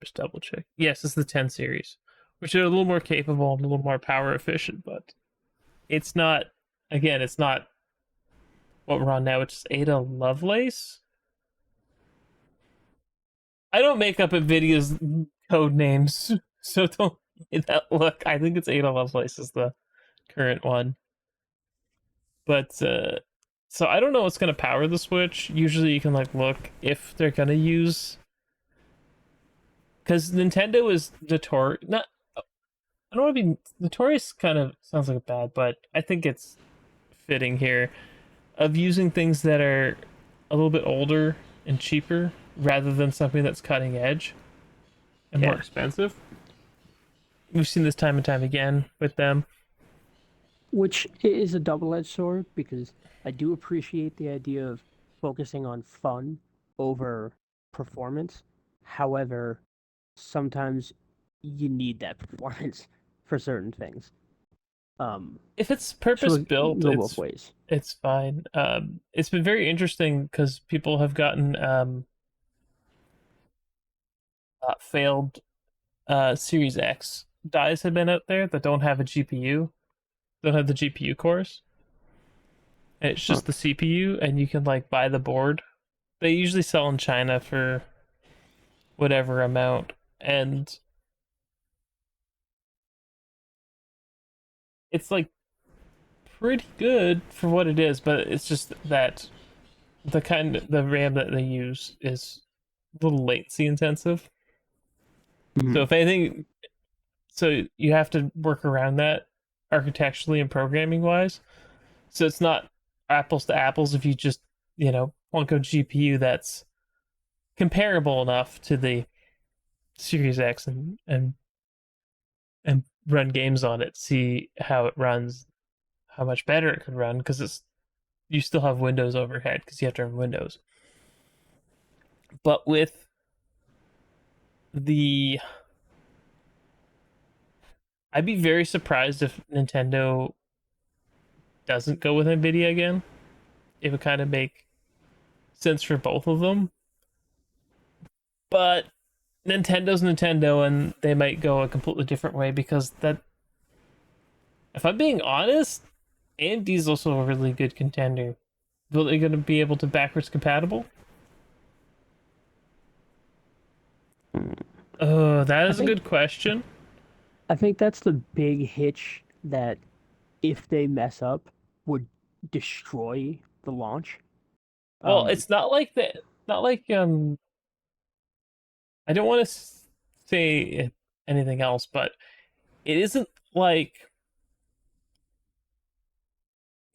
Just double check. Yes, it's the 10 series, which are a little more capable and a little more power efficient, but it's not, again, it's not what we're on now, which is Ada Lovelace. I don't make up NVIDIA's code names, so don't that look. I think it's Ada Lovelace is the current one. But so I don't know what's gonna power the Switch. Usually you can like look if they're gonna use, because Nintendo is notorious. Not, I don't want to be notorious. Kind of sounds like a bad, but I think it's fitting here of using things that are a little bit older and cheaper rather than something that's cutting edge and more Yeah. expensive. We've seen this time and time again with them. Which is a double-edged sword because I do appreciate the idea of focusing on fun over performance. However, sometimes you need that performance for certain things. Um, If it's so purpose it built, go both ways. it's fine. It's been very interesting because people have gotten failed Series X dies have been out there that don't have a GPU, don't have the GPU cores, and it's Huh. just the CPU, and you can like buy the board. They usually sell in China for whatever amount, and it's like pretty good for what it is, but it's just that the RAM that they use is a little latency intensive. So Mhm. if anything, so you have to work around that architecturally and programming wise. So it's not apples to apples if you just, plunk a GPU that's comparable enough to the Series X and run games on it, see how it runs, how much better it could run, because it's you still have Windows overhead because you have to run Windows. But with the I'd be very surprised if Nintendo doesn't go with Nvidia again. It would kind of make sense for both of them. But Nintendo's Nintendo, and they might go a completely different way because that, if I'm being honest, AMD's also a really good contender. Will they going to be able to backwards compatible? Oh, that I is a think good question. I think that's the big hitch that if they mess up would destroy the launch. Well, Um, it's not like that. Not like I don't want to say anything else, but it isn't like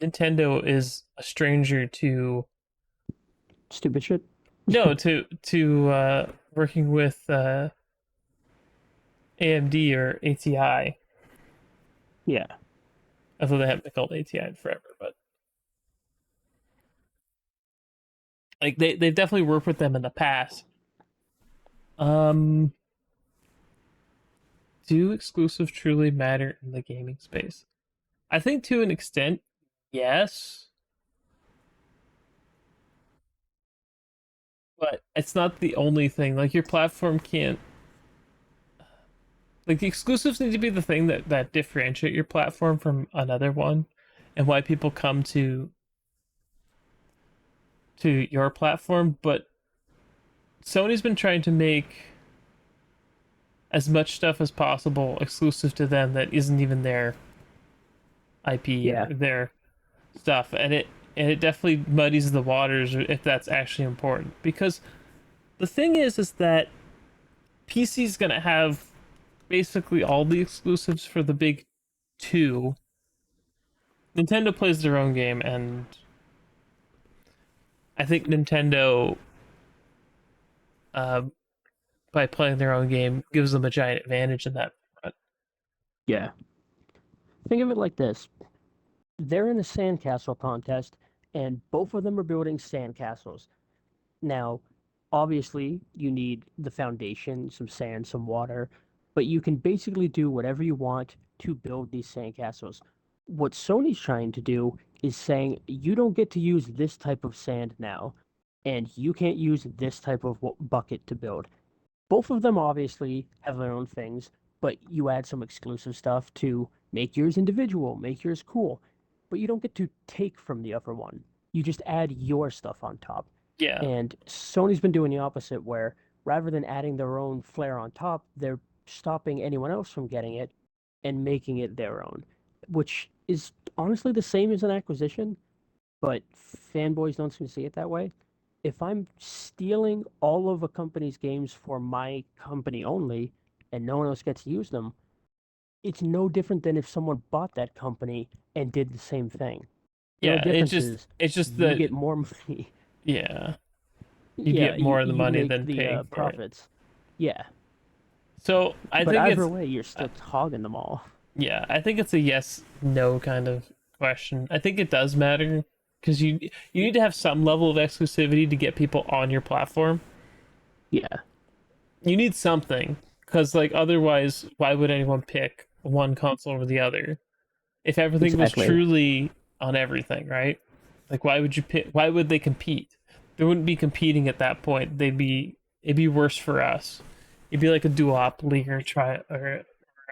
Nintendo is a stranger to Stupid shit. no to working with AMD or ATI, Yeah. although they haven't been called ATI in forever, but like they've definitely worked with them in the past. Um, do exclusive truly matter in the gaming space? I think to an extent, yes, but it's not the only thing. Like your platform can't. Like the exclusives need to be the thing that differentiate your platform from another one, and why people come to your platform. But Sony's been trying to make as much stuff as possible exclusive to them that isn't even their IP or Yeah, their stuff, and it definitely muddies the waters if that's actually important. Because the thing is that PC's gonna have basically all the exclusives for the big two. Nintendo plays their own game, and I think Nintendo, uh, by playing their own game, gives them a giant advantage in that front. yeah. Think of it like this. They're in a sandcastle contest, and both of them are building sandcastles. Now, obviously, you need the foundation, some sand, some water, but you can basically do whatever you want to build these sandcastles. What Sony's trying to do is saying you don't get to use this type of sand now, and you can't use this type of bucket to build. Both of them obviously have their own things, but you add some exclusive stuff to make yours individual, make yours cool. But you don't get to take from the other one. You just add your stuff on top. Yeah, And Sony's been doing the opposite, where rather than adding their own flair on top, they're stopping anyone else from getting it and making it their own, which is honestly the same as an acquisition, but fanboys don't seem to see it that way. If I'm stealing all of a company's games for my company only and no one else gets to use them, it's no different than if someone bought that company and did the same thing. The only yeah. It's difference just is it's just you that get more money. yeah, you'd Yeah, get more of the you money make than the paying for it. profits. Yeah, So I but think either it's way, you're uh, still hogging them all. yeah, I think it's a yes no kind of question. I think it does matter because you need to have some level of exclusivity to get people on your platform. Yeah, You need something because like otherwise, why would anyone pick one console over the other if everything was exactly. truly on everything, right? Like why would you pick? Why would they compete? They wouldn't be competing at that point. It'd be worse for us. It'd be like a duopoly or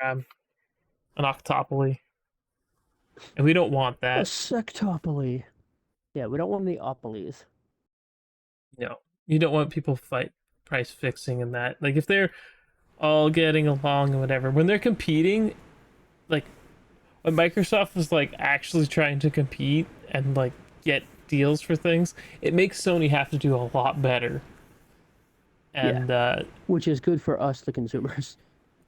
an octopoly, and we don't want A that. sectopoly. Yeah, we don't want the opolies. You know, you don't want people fight price fixing and that. Like if they're all getting along and whatever, when they're competing, like when Microsoft was like actually trying to compete and like get deals for things, it makes Sony have to do a lot better. Yeah, And which is good for us, the consumers.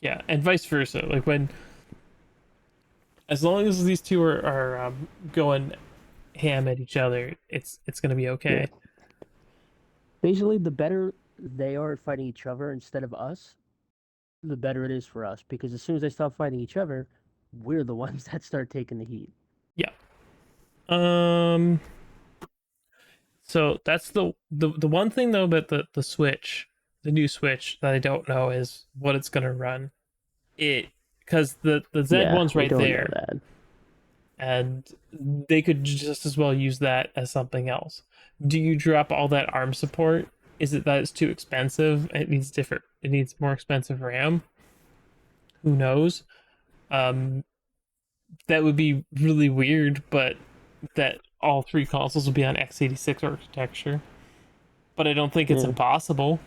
yeah, and vice versa. Like when as long as these two are going ham at each other, it's gonna be Yeah. okay. Basically, the better they are at fighting each other instead of us, the better it is for us. Because as soon as they stop fighting each other, we're the ones that start taking the heat. Yeah. Um. So that's the one thing though about the Switch, the new Switch that I don't know is what it's gonna run. It because the Z Yeah, one's we right don't know there, that. and they could just as well use that as something else. Do you drop all that ARM support? Is it that it's too expensive? It needs different. It needs more expensive RAM. Who knows? Um, that would be really weird, but that all three consoles will be on x86 architecture. But I don't think it's Yeah. impossible.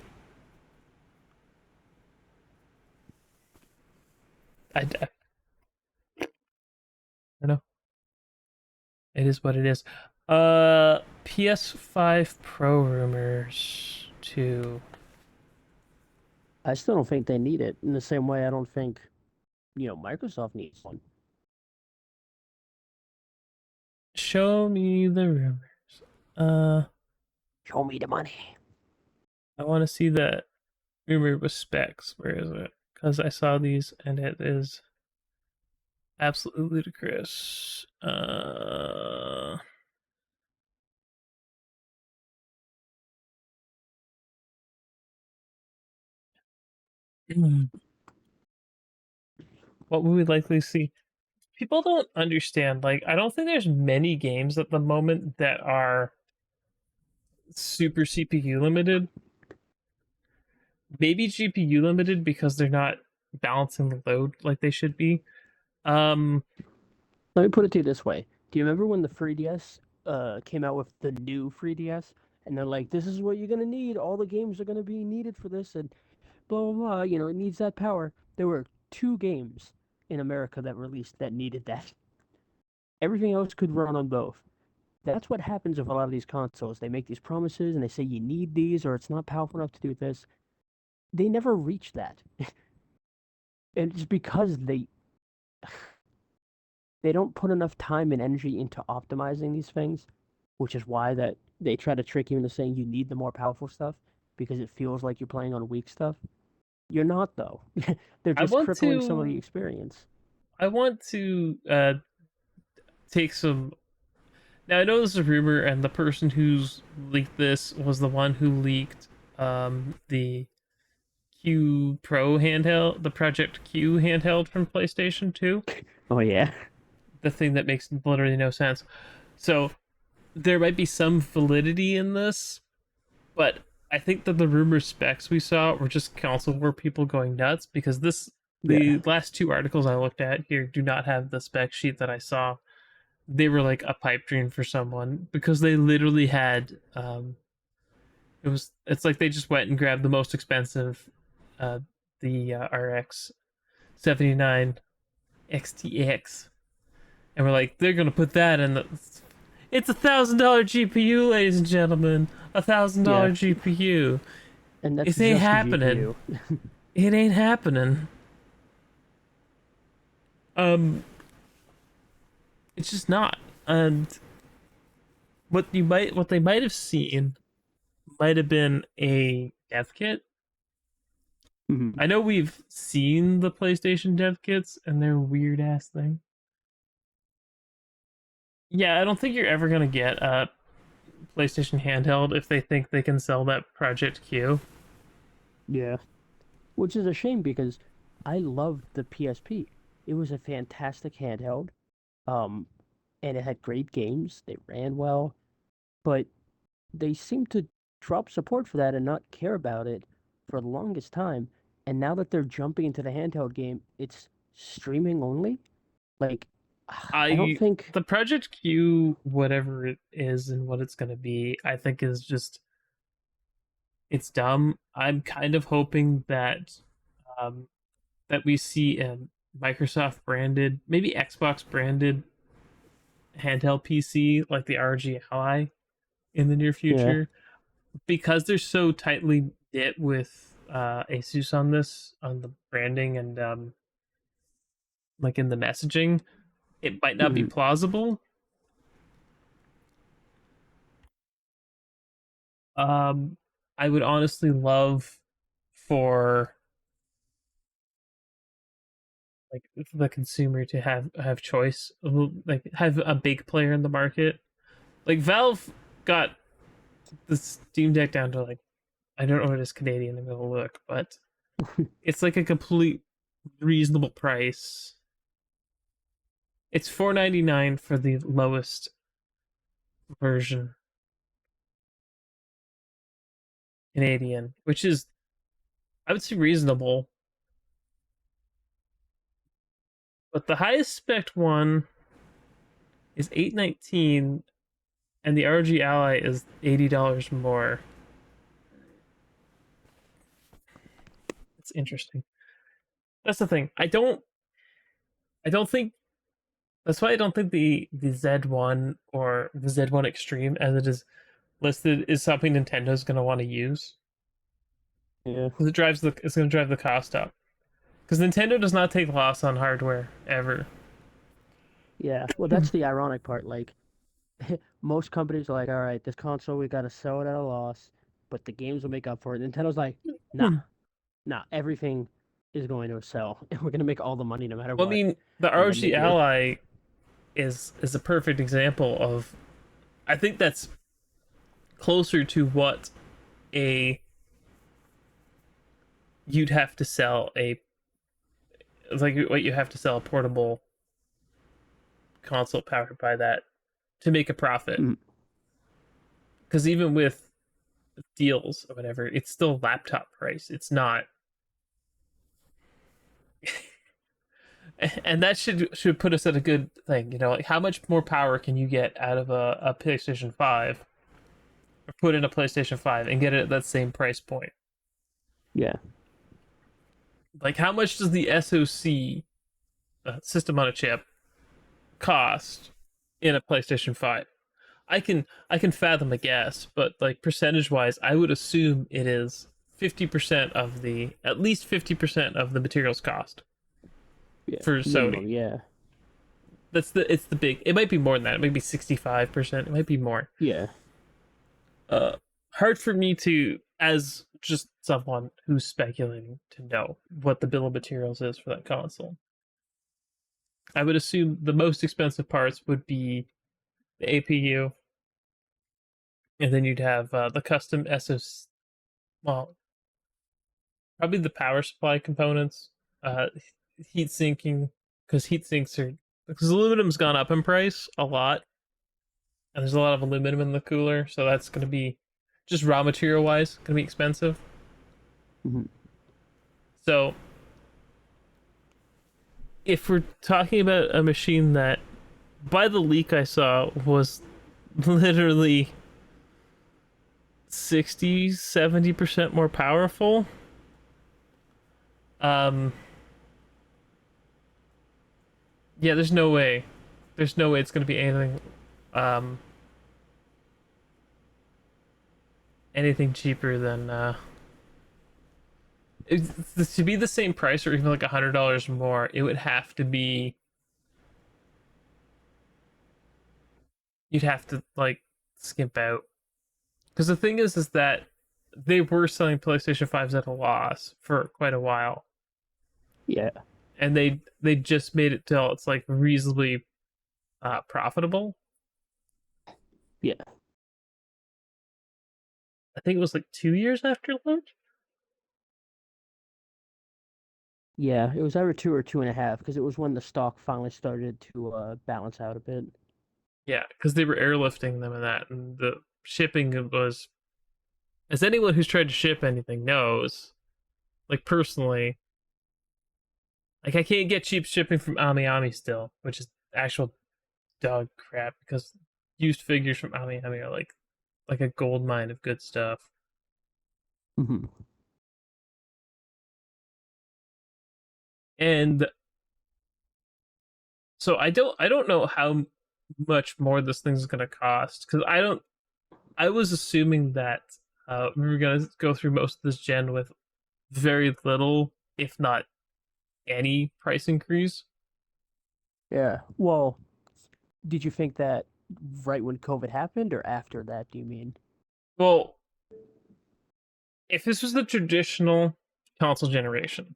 I don't know. It is what it is. PS5 Pro rumors to I still don't think they need it in the same way I don't think, Microsoft needs one. show me the rumors. Uh, Show me the money. I want to see that rumor with specs. Where is it? Because I saw these and it is absolutely ludicrous. What would we likely see? People don't understand. Like, I don't think there's many games at the moment that are super CPU limited. Maybe GPU limited because they're not. balancing the load like they should be. Um, Let me put it to you this way. Do you remember when the 3DS came out with the new 3DS? And they're like, this is what you're gonna need. All the games are gonna be needed for this, and blah blah blah. You know, it needs that power. There were two games in America that released that needed that. Everything else could run on both. That's what happens with a lot of these consoles. They make these promises and they say you need these or it's not powerful enough to do this. They never reach that. And it's because they don't put enough time and energy into optimizing these things, which is why that they try to trick you into saying you need the more powerful stuff because it feels like you're playing on weak stuff. You're not though. They're I just want crippling some of the to experience. I want to take some. Now I know this is a rumor, and the person who's leaked this was the one who leaked the Q Pro handheld, the Project Q handheld from PlayStation 2, Oh yeah. the thing that makes literally no sense. So there might be some validity in this, but I think that the rumor specs we saw were just console war people going nuts because Yeah. the last two articles I looked at here do not have the spec sheet that I saw. They were like a pipe dream for someone because they literally had it's like they just went and grabbed the most expensive uh RX 79 XTX and we're like they're gonna put that in the it's $1,000 GPU, ladies and gentlemen. Yeah. $1,000 GPU. And that's It ain't just the happening. GPU. It ain't happening. Um, it's just not. And what they might have seen might have been a dev kit. Mhm. I know we've seen the PlayStation dev kits, and they're a weird ass thing. Yeah, I don't think you're ever gonna get a PlayStation handheld if they think they can sell that Project Q. Yeah. Which is a shame because I loved the PSP. It was a fantastic handheld. Um, and it had great games. They ran well, but they seemed to drop support for that and not care about it for the longest time. And now that they're jumping into the handheld game, it's streaming only. Like, I don't I think. the Project Q, whatever it is and what it's gonna be, I think is just it's dumb. I'm kind of hoping um, that we see a Microsoft branded, maybe Xbox branded handheld PC like the RG Ally in the near Yeah. future because they're so tightly knit with Asus on this on the branding and like in the messaging. It might not be Mhm. plausible. Um, I would honestly love for like the consumer to have choice, like have a big player in the market. Like Valve got the Steam Deck down to like I don't know what it is Canadian. I'm gonna look, but it's like a complete reasonable price. It's $4.99 for the lowest version Canadian, which is I would say reasonable. But the highest spec one is 819 and the RG Ally is $80 more. It's interesting. That's the thing. I don't think that's why I don't think the Z1 or the Z1 Extreme as it is listed is something Nintendo's going to want to use Yeah. because it's going to drive the cost up. Because Nintendo does not take loss on hardware ever. Yeah. Well, that's the ironic part. Like, most companies are like, all right, this console, we got to sell it at a loss, but the games will make up for it. Nintendo's like, nah, Well, nah, everything is going to sell, and we're going to make all the money no matter I what. mean, the And then they RG do. Ally is a perfect example of. I think that's closer to what a you'd have to sell a like what you have to sell a portable console powered by that to make a profit. Mm. Because even with deals or whatever, it's still laptop price. It's not And that should put us at a good thing, you know, like how much more power can you get out of a PlayStation 5 or put in a PlayStation 5 and get it at that same price point? Yeah. Like how much does the SoC, system on a chip, cost in a PlayStation 5? I can fathom a guess, but like percentage wise, I would assume it is 50% of the at least 50% of the materials cost Yeah. for Minimum. Sony. Yeah. It's the big. It might be more than that. It might be 65%. It might be more. Yeah. Uh, Hard for me to, as just someone who's speculating, to know what the bill of materials is for that console. I would assume the most expensive parts would be the APU, and then you'd have the custom SoC. Well, probably the power supply components, uh, heat sinking, because heat sinks are because aluminum's gone up in price a lot, and there's a lot of aluminum in the cooler, so that's going to be just raw material wise going to be expensive. Hmm. So if we're talking about a machine that, by the leak I saw, was literally 60-70% more powerful, um, yeah, there's no way it's going to be um, anything cheaper than to be the same price or even like $100 more. It would have to be, you'd have to like skimp out, because the thing is that they were selling PlayStation 5s at a loss for quite a while, Yeah. and they just made it till it's like reasonably profitable. Yeah. I think it was like 2 years after launch. Yeah. It was either 2 or 2.5 because it was when the stock finally started to balance out a bit. Yeah, because they were airlifting them and that, and the shipping was, as anyone who's tried to ship anything knows, like personally, like I can't get cheap shipping from Ami Ami still, which is actual dog crap, because used figures from Ami Ami are like a gold mine of good stuff. Hmm. And so I don't know how much more this thing's gonna cost, because I was assuming that we were gonna go through most of this gen with very little, if not any, price increase. Yeah. Well, did you think that right when COVID happened or after that, do you mean? Well, if this was the traditional console generation,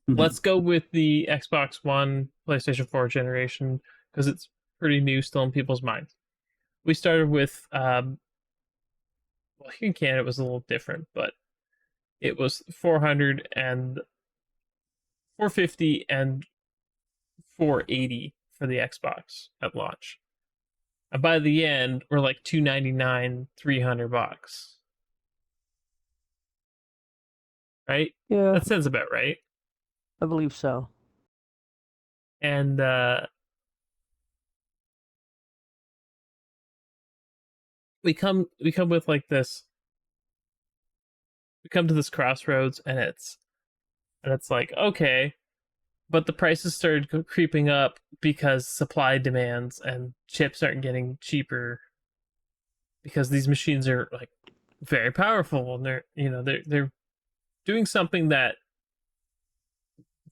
Hmm. let's go with the Xbox One, PlayStation 4 generation, because it's pretty new still in people's minds. We started with, well, here in Canada it was a little different, but it was 400 and 450 and 480 for the Xbox at launch. And by the end, we're like 299, $300, right? Yeah, That sounds about right. I believe so. And we come with like this. We come to this crossroads, and it's like, okay, but the prices started creeping up because supply demands and chips aren't getting cheaper, because these machines are like very powerful, and they're doing something that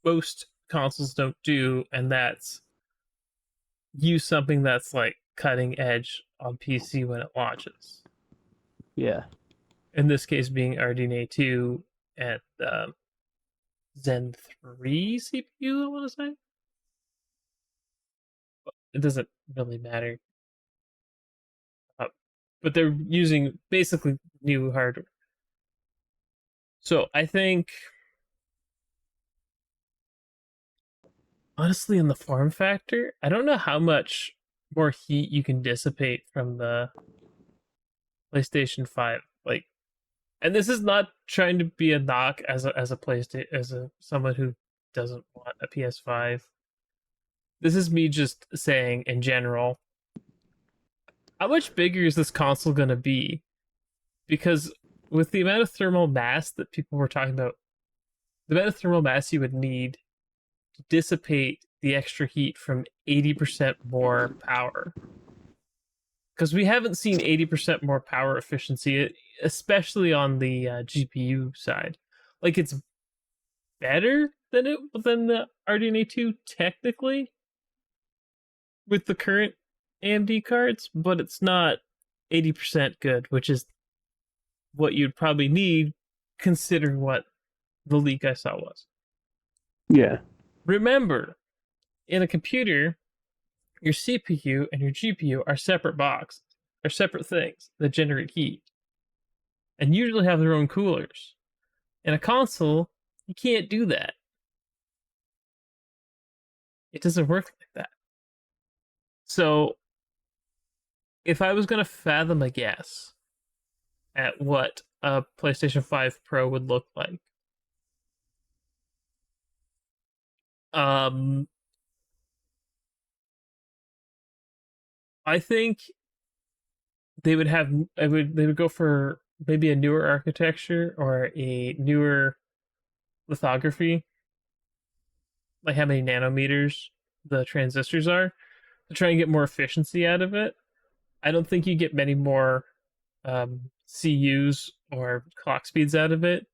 most consoles don't do, and that's use something that's like cutting edge on PC when it launches. Yeah. In this case, being RDNA 2 and Zen 3 CPU, I want to say. It doesn't really matter. Uh, but they're using basically new hardware. So I think, honestly, in the form factor, I don't know how much more heat you can dissipate from the PlayStation 5. Like, and this is not trying to be a knock as a PlayStation, as a someone who doesn't want a PS5. This is me just saying in general, how much bigger is this console going to be? Because with the amount of thermal mass that people were talking about, the amount of thermal mass you would need to dissipate the extra heat from 80% more power. Because we haven't seen 80% more power efficiency, especially on the GPU side. Like, it's better than the RDNA 2 technically with the current AMD cards, but it's not 80% good, which is what you'd probably need considering what the leak I saw was. Yeah. Remember, in a computer, your CPU and your GPU are separate boxes, are separate things that generate heat, and usually have their own coolers. In a console, you can't do that. It doesn't work like that. So, if I was going to fathom a guess at what a PlayStation 5 Pro would look like, um, I think they would go for maybe a newer architecture or a newer lithography, like how many nanometers the transistors are, to try and get more efficiency out of it. I don't think you get many more CUs or clock speeds out of it.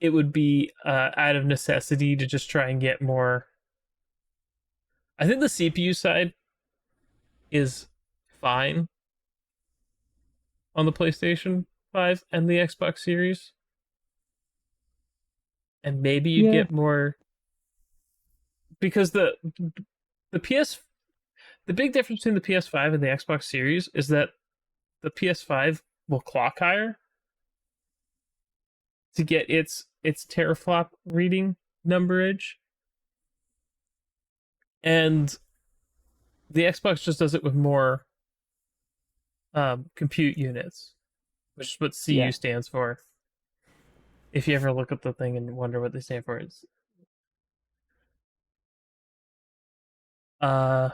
It would be out of necessity to just try and get more. I think the CPU side is fine on the PlayStation 5 and the Xbox Series. And maybe you'd Yeah. get more because the PS the big difference between the PS5 and the Xbox Series is that the PS5 will clock higher to get its teraflop reading numberage, and the Xbox just does it with more compute units, which is what CU Yeah. stands for. If you ever look at the thing and wonder what they stand for, it's uh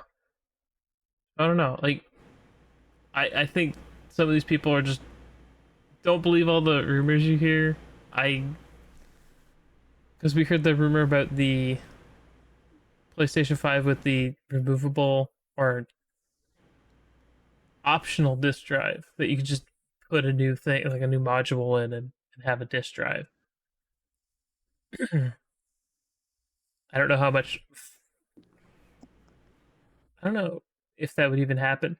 I don't know. Like I think some of these people are just don't believe all the rumors you hear. I because we heard the rumor about the PlayStation 5 with the removable or optional disk drive that you could just put a new thing like a new module in and have a disk drive. I don't know how much I don't know if that would even happen.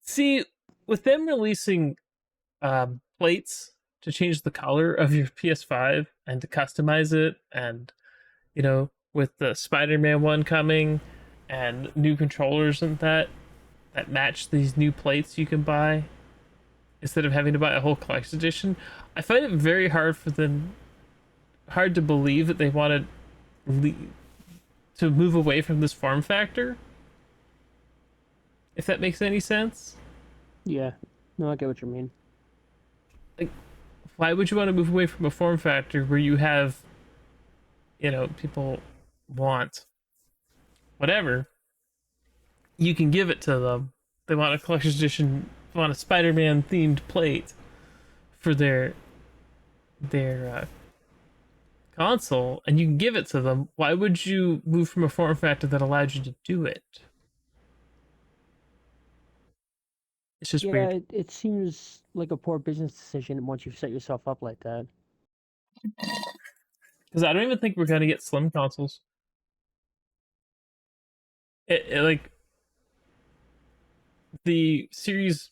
See, with them releasing plates to change the color of your PS5 and to customize it, and with the Spider-Man one coming and new controllers and that match these new plates you can buy instead of having to buy a whole collector's edition. I find it very hard to believe that they wanted to move away from this form factor. If that makes any sense. Yeah. No, I get what you mean. Like, why would you want to move away from a form factor where you have, people want whatever, you can give it to them. They want a collector's edition, want a Spider-Man themed plate for their console, and you can give it to them. Why would you move from a form factor that allowed you to do it? It's just Yeah, weird. it seems like a poor business decision once you've set yourself up like that. Because I don't even think we're gonna get slim consoles. Like the Series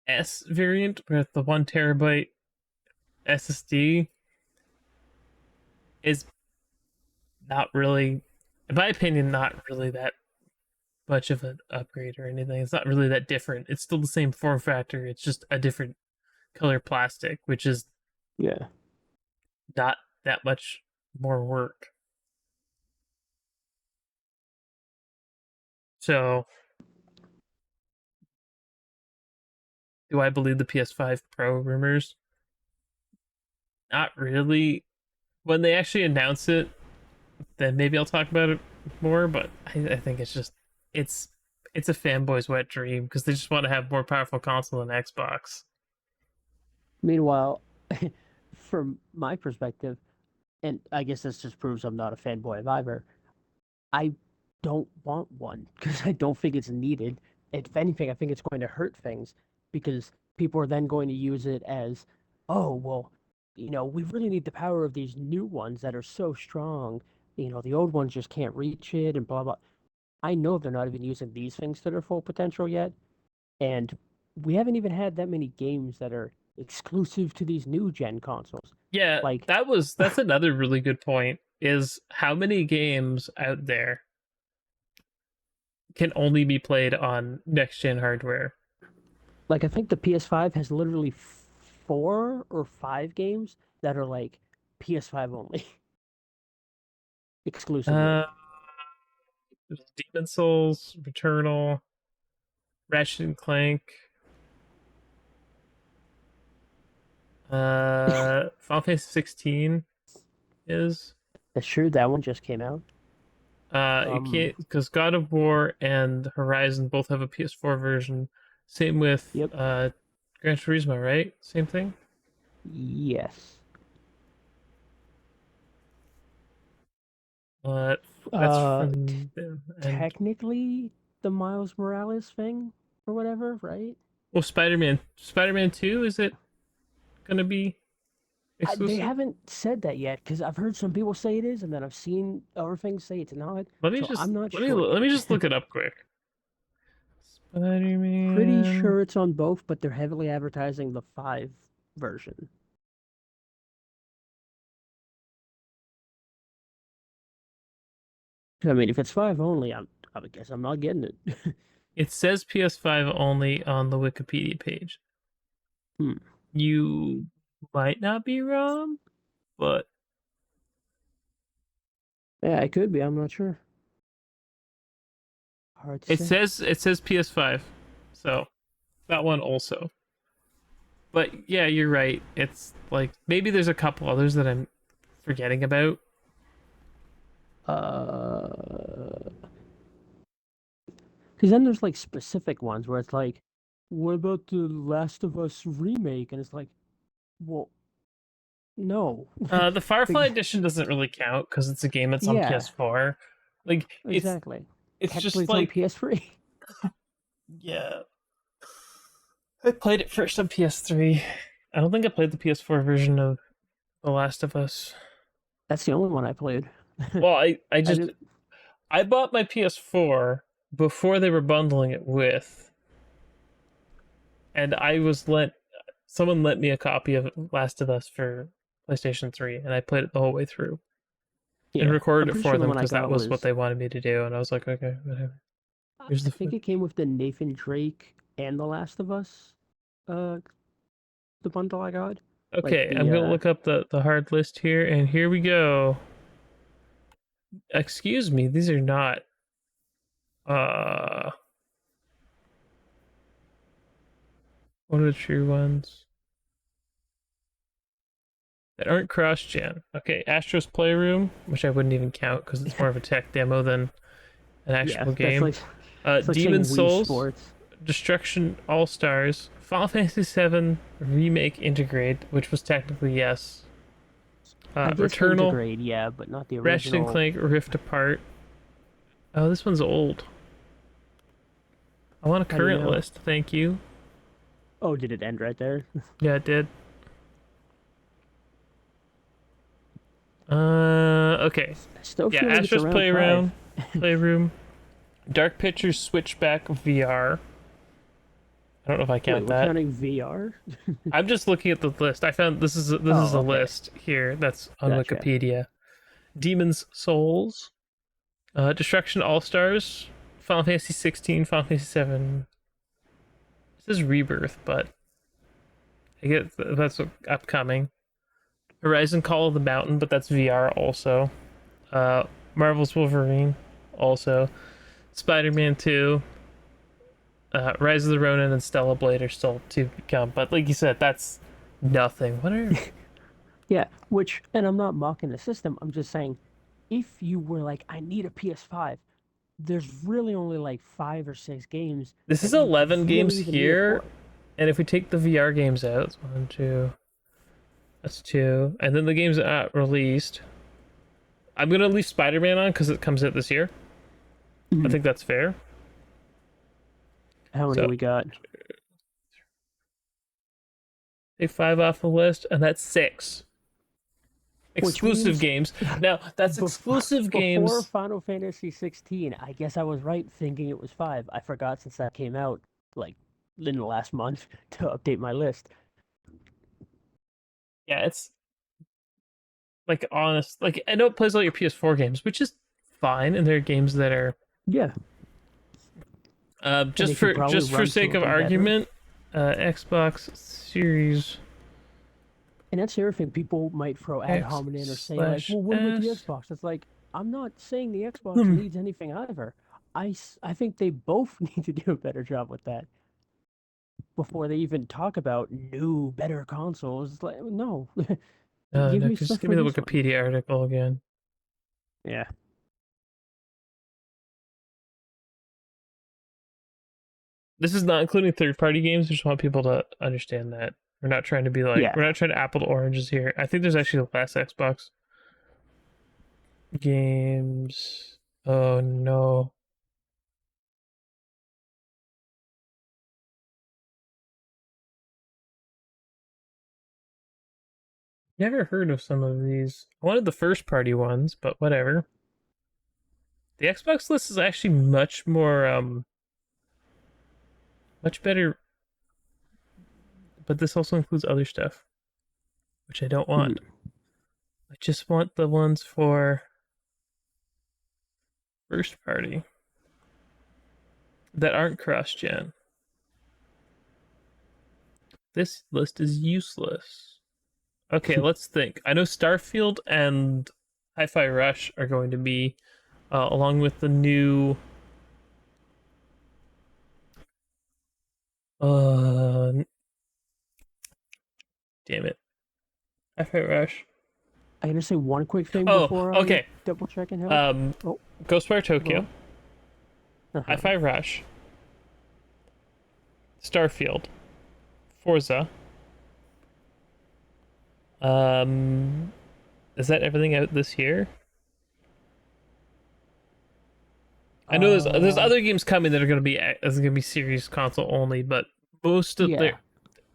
S variant with the 1 terabyte SSD is not really, in my opinion, not really that much of an upgrade or anything. It's not really that different. It's still the same form factor. It's just a different color plastic, which is Yeah. not that much more work. So, do I believe the PS5 Pro rumors? Not really. When they actually announce it, then maybe I'll talk about it more. But I think it's just it's it's a fanboy's wet dream because they just want to have more powerful console than Xbox. Meanwhile, from my perspective, and I guess this just proves I'm not a fanboy of either, I don't want one because I don't think it's needed. If anything, I think it's going to hurt things because people are then going to use it as, oh, well, we really need the power of these new ones that are so strong. The old ones just can't reach it and blah, blah. I know they're not even using these things to their full potential yet. And we haven't even had that many games that are exclusive to these new gen consoles. Yeah, Like, that's another really good point. Is how many games out there can only be played on next gen hardware? I think the PS5 has literally 4 or 5 games that are like PS5 only, Uh, exclusively. Demon Souls, Returnal, Ratchet and Clank, Final Fantasy 16 is. That's true. That one just came out. You Um, can't because God of War and Horizon both have a PS4 version. Same with yep. Gran Turismo, right? Same thing. Yes. Uh, that's Uh, t from them. And Technically the Miles Morales thing or whatever, right? well, Spider-Man 2, is it gonna be They exclusive? haven't said that yet because I've heard some people say it is, and then I've seen other things say it's not. So I'm not sure Let yet. me just look it up quick. Pretty Spider-Man. sure it's on both, but they're heavily advertising the 5 version. I mean, if it's 5 only, I would guess I'm not getting it. It says PS5 only on the Wikipedia page. Hmm. You might not be wrong, but Yeah, it could be. I'm not sure. Hard to say. it says PS5. So that one also. But yeah, you're right. It's like maybe there's a couple others that I'm forgetting about. Because then there's like specific ones where it's like, what about the Last of Us remake? And it's like, well, no. The Firefly Like, edition doesn't really count because it's a game that's on yeah, PS4. Like exactly. it's Technically, just it's on like PS3. yeah. I played it first on PS3. I don't think I played the PS4 version of The Last of Us. That's the only one I played. Well, I didn't. I bought my PS4 before they were bundling it with, and I was lent someone lent me a copy of Last of Us for PlayStation 3, and I played it the whole way through and Yeah, I'm recorded it pretty for sure the them one I because that got was what was. they wanted me to do, and I was like, okay, whatever. Here's I the think it came with the Nathan Drake and The Last of Us, uh, the bundle I got. Like okay. the I'm gonna look up the hard list here, and here we go. Excuse me, these are not uh one of the true ones that aren't cross-gen. Okay, Astro's Playroom, which I wouldn't even count because it's more of a tech demo than an yeah, actual that's game. like it's like Demon saying Wii Souls, Sports. Destruction All Stars, Final Fantasy VII Remake Integrate, which was technically yes. I guess Returnal, Intergrade, yeah, but not the Ratchet and original. Clank Rift Apart. Oh, this one's old. I want a How do you current know? list, thank you. Oh, did it end right there? Yeah, it did. Okay. I still Yeah, feel like it's Astro's around 5. Playroom, Dark Pictures Switchback VR. I don't know if I Wait, count we're that. counting VR? I'm just looking at the list. I found this is Oh, a okay. list here that's on Gotcha. Wikipedia. Demon's Souls, Destruction All Stars, Final Fantasy 16, Final Fantasy 7. This is Rebirth, but I guess that's upcoming. Horizon Call of the Mountain, but that's VR also. Uh, Marvel's Wolverine, also. Spider-Man 2, Rise of the Ronin, and Stella Blade are still to come. But like you said, that's nothing. What are Yeah, which, and I'm not mocking the system. I'm just saying, if you were like, I need a PS5, there's really only like 5 or 6 games This is that you 11 really games even need it here, for. and if we take the VR games out, it's one, two, that's two, and then the games not released. I'm gonna leave Spider-Man on because it comes out this year. I Mhm. think that's fair. How many So we got? take five off the list, and that's six Which exclusive means games. Now that's exclusive before games. Final Fantasy 16, I guess I was right thinking it was 5. I forgot since that came out like in the last month to update my list. Yeah, it's like honest. Like I know it plays all your PS4 games, which is fine, and there are games that are Yeah, and just they can for probably just for run some sake of of them better. argument. Xbox Series And that's the other thing people might throw ad X hominem or say like, slash "Well, what about the S. Xbox?" It's like I'm not saying the Xbox Hmm. needs anything either. I think they both need to do a better job with that before they even talk about new, better consoles. It's like, no, give No, me just stuff give for me the this one. Wikipedia article again. Yeah, This is not including third-party games. I just want people to understand that we're not trying to be like yeah. we're not trying to apple to oranges here. I think there's actually less Xbox games. Oh no. Never heard of some of these. I wanted the first party ones, but whatever. The Xbox list is actually much more much better, but this also includes other stuff, which I don't want. Mhm. I just want the ones for first party that aren't cross gen. This list is useless. Okay, let's think. I know Starfield and Hi-Fi Rush are going to be along with the new uh damn it. Hi-Fi Rush. I gotta say one quick thing Oh, before I okay. double check and help. Um Oh, Ghostwire go Tokyo, on. Uh-huh. Hi-Fi Rush, Starfield, Forza. Um is that everything out this year? I know there's Uh, other games coming that are going to be series console only, but most of their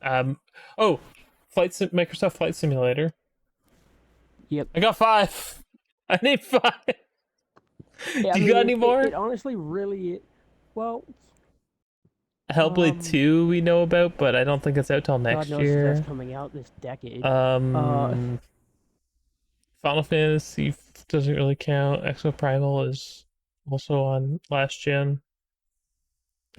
yeah, um oh, Microsoft Flight Simulator. yep. I got five. I need five. Yeah, I Do you mean, got any it more? honestly really, well, Hellblade um, 2 we know about, but I don't think it's out till God next knows if that's year. coming out this decade. Uh, Um Final Fantasy doesn't really count. Exo Primal is also on last gen.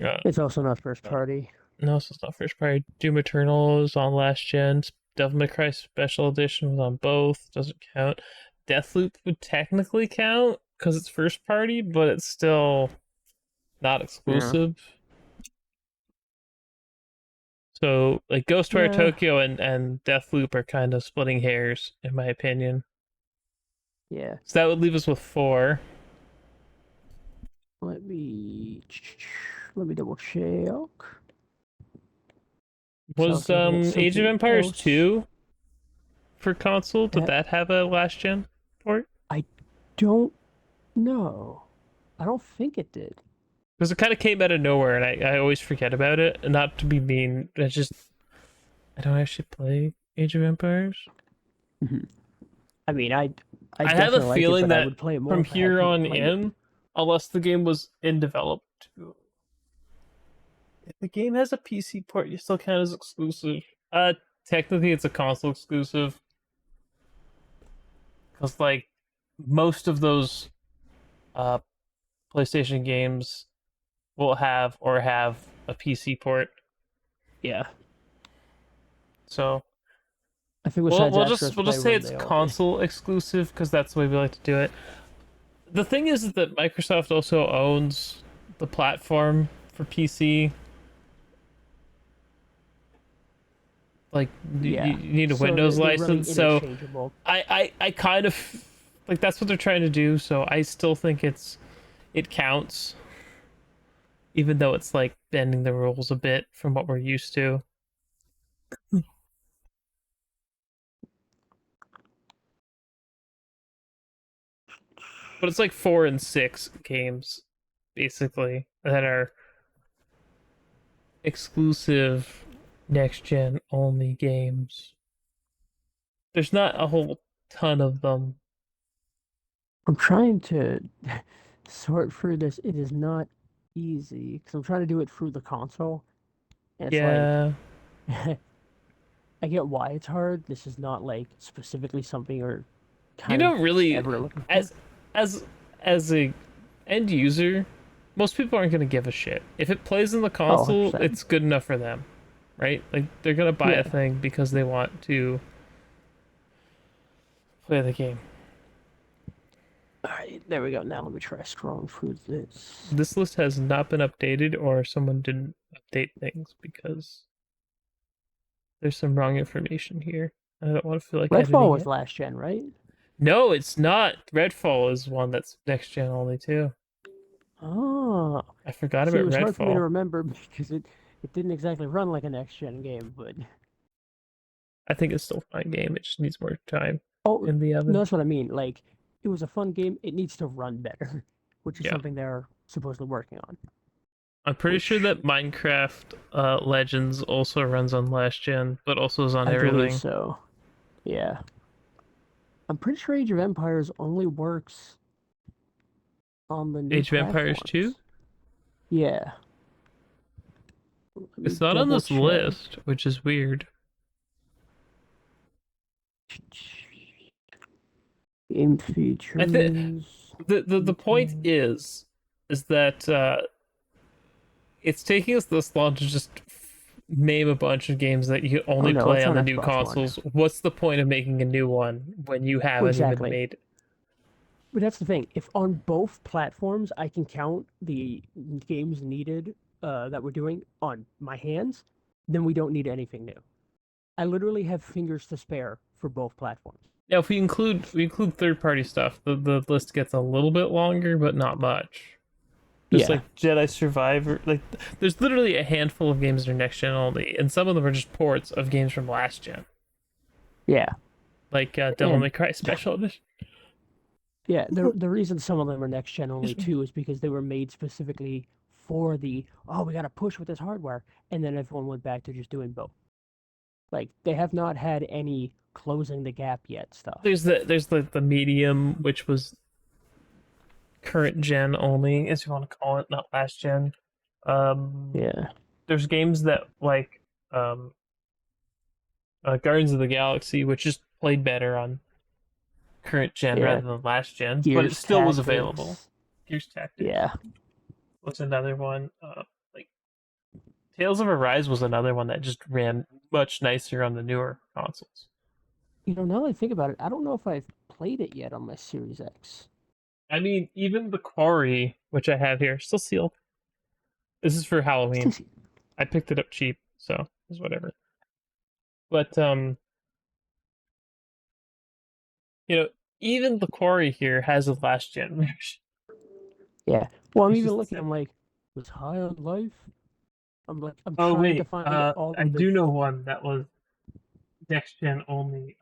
Uh, it's also not first party. no, so it's not first party. Doom Eternal is on last gen. Devil May Cry Special Edition was on both. Doesn't count. Deathloop would technically count because it's first party, but it's still not Yeah, exclusive. So like Ghostwire yeah, Tokyo and Deathloop are kind of splitting hairs, in my opinion. yeah. So that would leave us with four. Let me let me double check. So I Was was looking at Age of something Empires else 2 for console? Did that that have a last gen port? I don't know. I don't think it did. Because it kind of came out of nowhere, and I always forget about it. And not to be mean, it's just I don't actually play Age of Empires. Mhm. I mean, I I have a definitely like it, feeling but I that would play it more from if I had here people on playing it. in, unless the game was in development, if the game has a PC port, you still count as exclusive. Technically, it's a console exclusive because like most of those uh PlayStation games will have a PC port. Yeah, So I think besides Astro's we'll just say Playroom, it's they all do. console exclusive because that's the way we like to do it. The thing is that Microsoft also owns the platform for PC. Like Yeah. you need a So Windows they're running license. So interchangeable. I kind of like that's what they're trying to do. So I still think it counts, even though it's like bending the rules a bit from what we're used to. But it's like 4 and 6 games basically that are exclusive next gen only games. There's not a whole ton of them. I'm trying to sort through this. It is not easy because I'm trying to do it through the console. And it's like, Yeah, I get why it's hard. This is not like specifically something you're you kind of don't really ever looking for. as as as a end user, most people aren't gonna give a shit. If it plays in the Oh, console, 100%. it's good enough for them, right? Like they're gonna buy a Yeah. thing because they want to play the game. All right, there we go. Now let me try scrolling through this. This list has not been updated, or someone didn't update things because there's some wrong information here. I don't want to feel like Redfall editing was it. last gen, right? No, it's not. Redfall is one that's next gen only too. Oh, I forgot see, it about was hard for me to Redfall. remember because it didn't exactly run like a next gen game, but I think it's still a fine game. It just needs more time oh, in the no, oven. that's what I mean. Like, it was a fun game. It needs to run better, which is Yeah. something they're supposedly working on. I'm pretty sure Which that Minecraft Legends also runs on last gen, but also is on I believe everything. so. Yeah, I'm pretty sure Age of Empires only works on the new Age of Empires 2? platforms. Yeah, let me It's not on double this check. list, which is weird. Game I think features, the point details. is that it's taking us this long to just name a bunch of games that you Oh only no, play it's on on the new Xbox One. consoles. What's the point of making a new one when you Well, haven't even exactly. made it? But that's the thing. If on both platforms I can count the games needed that we're doing on my hands, then we don't need anything new. I literally have fingers to spare for both platforms. Now, if we include third party stuff, the list gets a little bit longer, but not much. Just Yeah, like Jedi Survivor, like there's literally a handful of games that are next gen only, and some of them are just ports of games from last gen, yeah, like Devil and May Cry Special Edition. yeah. The reason some of them are next gen only too is because they were made specifically for the we got to push with this hardware, and then everyone went back to just doing both. Like they have not had any closing the gap yet stuff. There's the medium, which was current gen only, as you want to call it, not last gen. Um, Yeah, there's games that like um, Guardians of the Galaxy, which just played better on current gen yeah. rather than last gen, but it Gears still was available. Tactics. Gears Tactics Yeah. was another one. Like Tales of Arise was another one that just ran much nicer on the newer consoles. Now that I think about it, I don't know if I've played it yet on my Series X. I mean, even the Quarry, which I have here, still sealed. This is for Halloween. I picked it up cheap, so it's whatever. But you know, even the Quarry here has a last gen version. Yeah. Well, I'm It's even just looking. I'm like, was High on Life? I'm like, I'm oh trying to wait, find all I of the do know one that was next gen only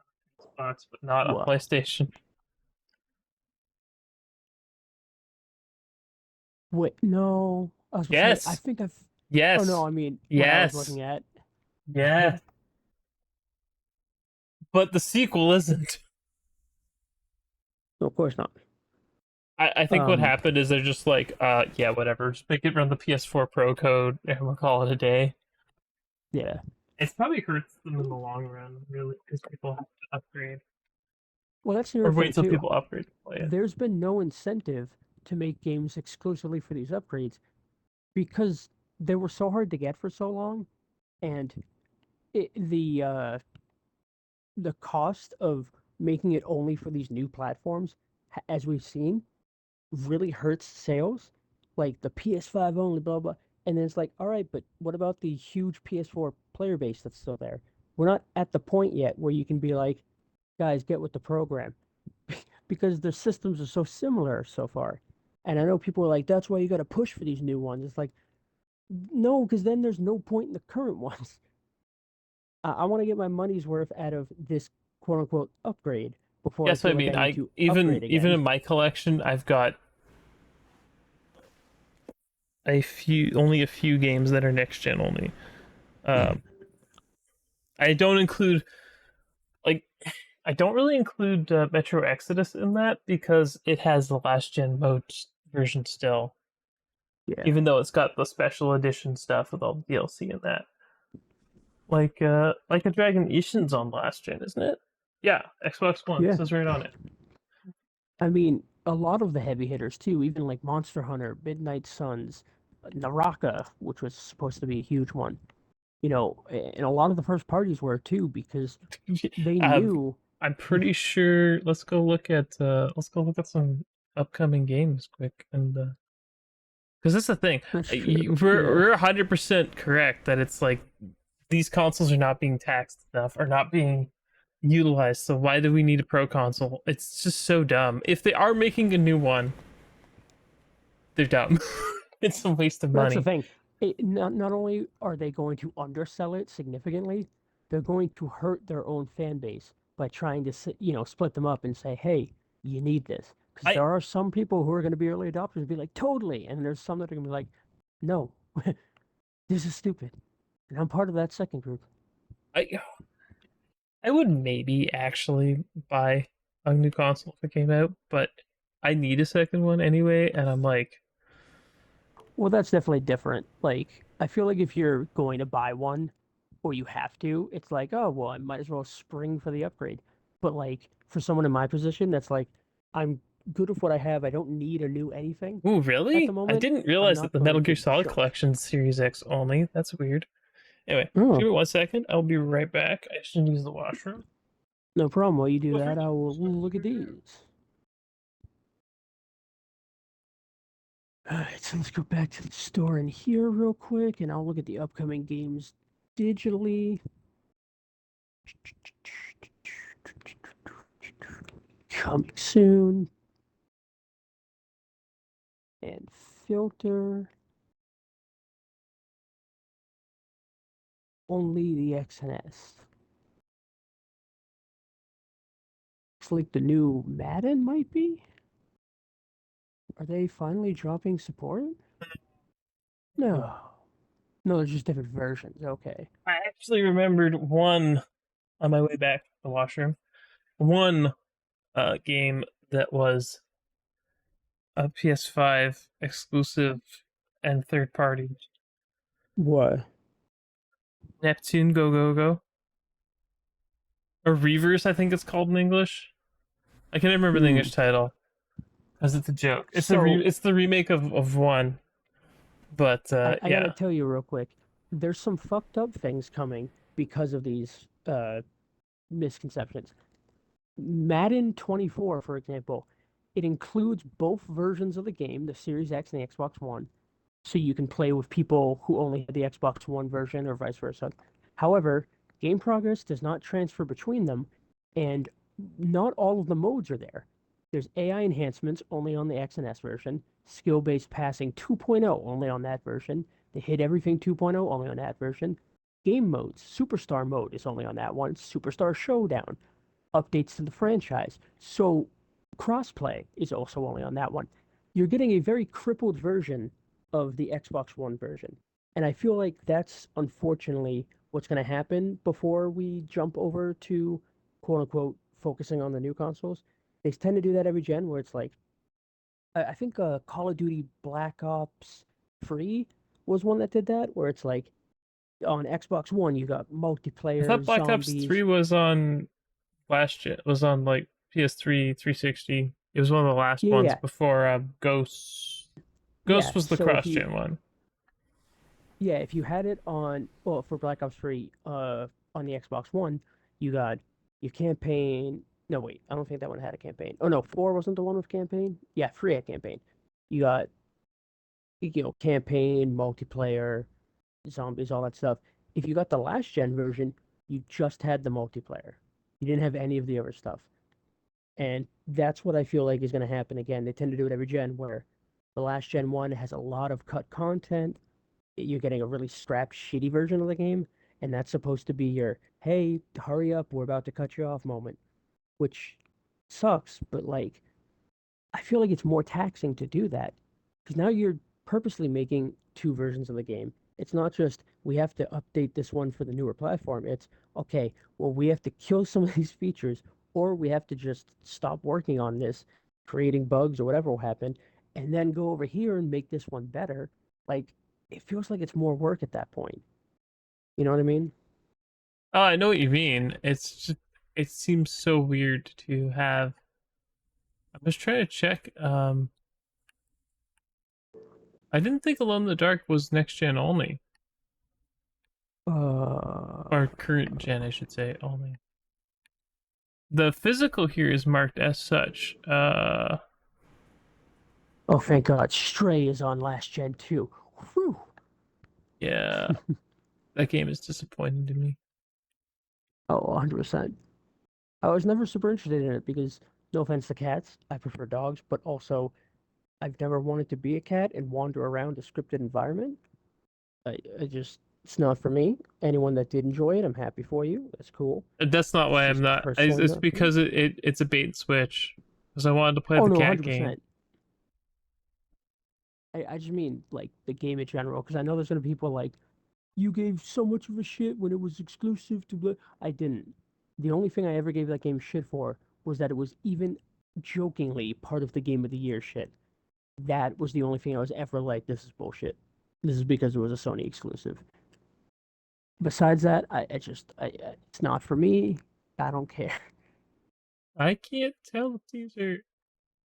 on Xbox, but not on what? PlayStation. Wait, no. I was gonna say, I Yes, think I've. Oh no, yes, I mean what I was yes, looking at. yeah. But the sequel isn't. No, of course not. I think what Um, happened is they're just like, yeah, whatever. Just make it run the PS4 Pro code, and we'll call it a day. yeah. It probably hurts them in the long run, really, because people have to upgrade Well, that's the or other thing wait till too. people upgrade to play it. There's been no incentive to make games exclusively for these upgrades because they were so hard to get for so long, and it, the cost of making it only for these new platforms, as we've seen, really hurts sales. Like the PS5 only, blah blah. And then it's like, all right, but what about the huge PS4 player base that's still there? we're not at the point yet where you can be like, guys, get with the program, because the systems are so similar so far. And I know people are like, that's why you got to push for these new ones. It's like, no, because then there's no point in the current ones. I want to get my money's worth out of this quote unquote upgrade before I Yes, I feel like mean, I need I to even upgrade even again. in my collection, I've got only a few games that are next gen only. Um, I don't include like I don't really include Metro Exodus in that because it has the last gen mode version still, Yeah, even though it's got the special edition stuff with all the DLC in that. Like a Dragon Ishin's on last gen, isn't it? Yeah, Xbox One. It yeah. says right on it. I mean, a lot of the heavy hitters too, even like Monster Hunter, Midnight Suns, Naraka, which was supposed to be a huge one. And a lot of the first parties were too because they uh, knew. I'm pretty sure. Let's go look at some upcoming games quick and because that's the thing. That's true. We're Yeah. we're 100% correct that it's like these consoles are not being taxed enough, are not being utilized. So why do we need a pro console? It's just so dumb. If they are making a new one, they're dumb. It's a waste of But that's the money. thing. Not only are they going to undersell it significantly, they're going to hurt their own fan base by trying to, split them up and say, hey, you need this. Because I there are some people who are going to be early adopters and be like, totally. And there's some that are going to be like, no, this is stupid. And I'm part of that second group. I I would maybe actually buy a new console if it came out, but I need a second one anyway, and I'm like, Well, that's definitely different. Like, I feel like if you're going to buy one or you have to, it's like, oh, well, I might as well spring for the upgrade. But like for someone in my position, that's like, I'm good with what I have. I don't need a new anything ooh, at the really? I moment. didn't I'm realize that not the Metal going Gear to Solid jump. Collection Series X only. That's weird. Anyway, Oh, give me 1 second. I'll be right back. I should use the washroom. no problem. While you do Go for that, it. I will Just go look for at it. these. All right, so let's go back to the store in here real quick, and I'll look at the upcoming games digitally. Coming soon. And filter only the X and S. Looks like the new Madden might be. Are they finally dropping support? No. No, they're just different versions. Okay. I actually remembered one on my way back to the washroom. One game that was a PS5 exclusive and third party. What? Neptune Go Go Go. Or Reverse, I think it's called in English. I can't remember the Hmm. English title because it's a joke. So It's the remake of one, but I gotta yeah. tell you real quick. There's some fucked up things coming because of these misconceptions. Madden 24, for example, it includes both versions of the game, the Series X and the Xbox One, so you can play with people who only had the Xbox One version or vice versa. However, game progress does not transfer between them, and not all of the modes are there. There's AI enhancements only on the X and S version, skill based passing 2.0 only on that version, the hit everything 2.0 only on that version. Game modes, Superstar mode is only on that one, Superstar Showdown, updates to the franchise. So crossplay is also only on that one. You're getting a very crippled version of the Xbox One version. And I feel like that's unfortunately what's going to happen before we jump over to quote unquote focusing on the new consoles. They tend to do that every gen where it's like, I think Call of Duty Black Ops Free was one that did that, where it's like on Xbox One, you got I multiplayer, thought Black Ops zombies. 3 was on last gen. Was on like PS3 360. It was one of the last Yeah, ones yeah, before Ghost. Ghost yeah. was the So if cross you gen one. Yeah, if you had it on, well, for Black Ops 3, on the Xbox One, you got your campaign. No, wait, I don't think that one had a campaign. Oh no, 4 wasn't the one with campaign. Yeah, 3 had campaign. You got, campaign, multiplayer, zombies, all that stuff. If you got the last gen version, You just had the multiplayer. You didn't have any of the other stuff. And that's what I feel like is going to happen again. They tend to do it every gen, where the last gen one has a lot of cut content. You're getting a really scrap, shitty version of the game, and that's supposed to be your "Hey, hurry up, we're about to cut you off" moment, which sucks. But like, I feel like it's more taxing to do that because now you're purposely making two versions of the game. It's not just we have to update this one for the newer platform. It's okay, well, we have to kill some of these features, or we have to just stop working on this, creating bugs or whatever will happen, and then go over here and make this one better. Like, it feels like it's more work at that point. You know what I mean? Oh, I know what you mean. It's just it seems so weird to have. I'm just trying to check. I didn't think Alone in the Dark was next gen only, or Uh, current gen, I should say, only. The physical here is marked as such. oh, thank God. Stray is on last gen too. Whew. Yeah, that game is disappointing to me. Oh, 100%. I was never super interested in it because, no offense to cats, I prefer dogs, but also I've never wanted to be a cat and wander around a scripted environment. I just, it's not for me. Anyone that did enjoy it, I'm happy for you. That's cool. That's not It's why I'm just not. personally It's not for me. because it's a bait and switch. Because I wanted to play Oh, the no, cat game. 100%. I just mean like the game in general because I know there's gonna be people like, you gave so much of a shit when it was exclusive to. I didn't. The only thing I ever gave that game shit for was that it was even jokingly part of the Game of the Year shit. That was the only thing I was ever like, this is bullshit. This is because it was a Sony exclusive. Besides that, it's not for me. I don't care. I can't tell if these are.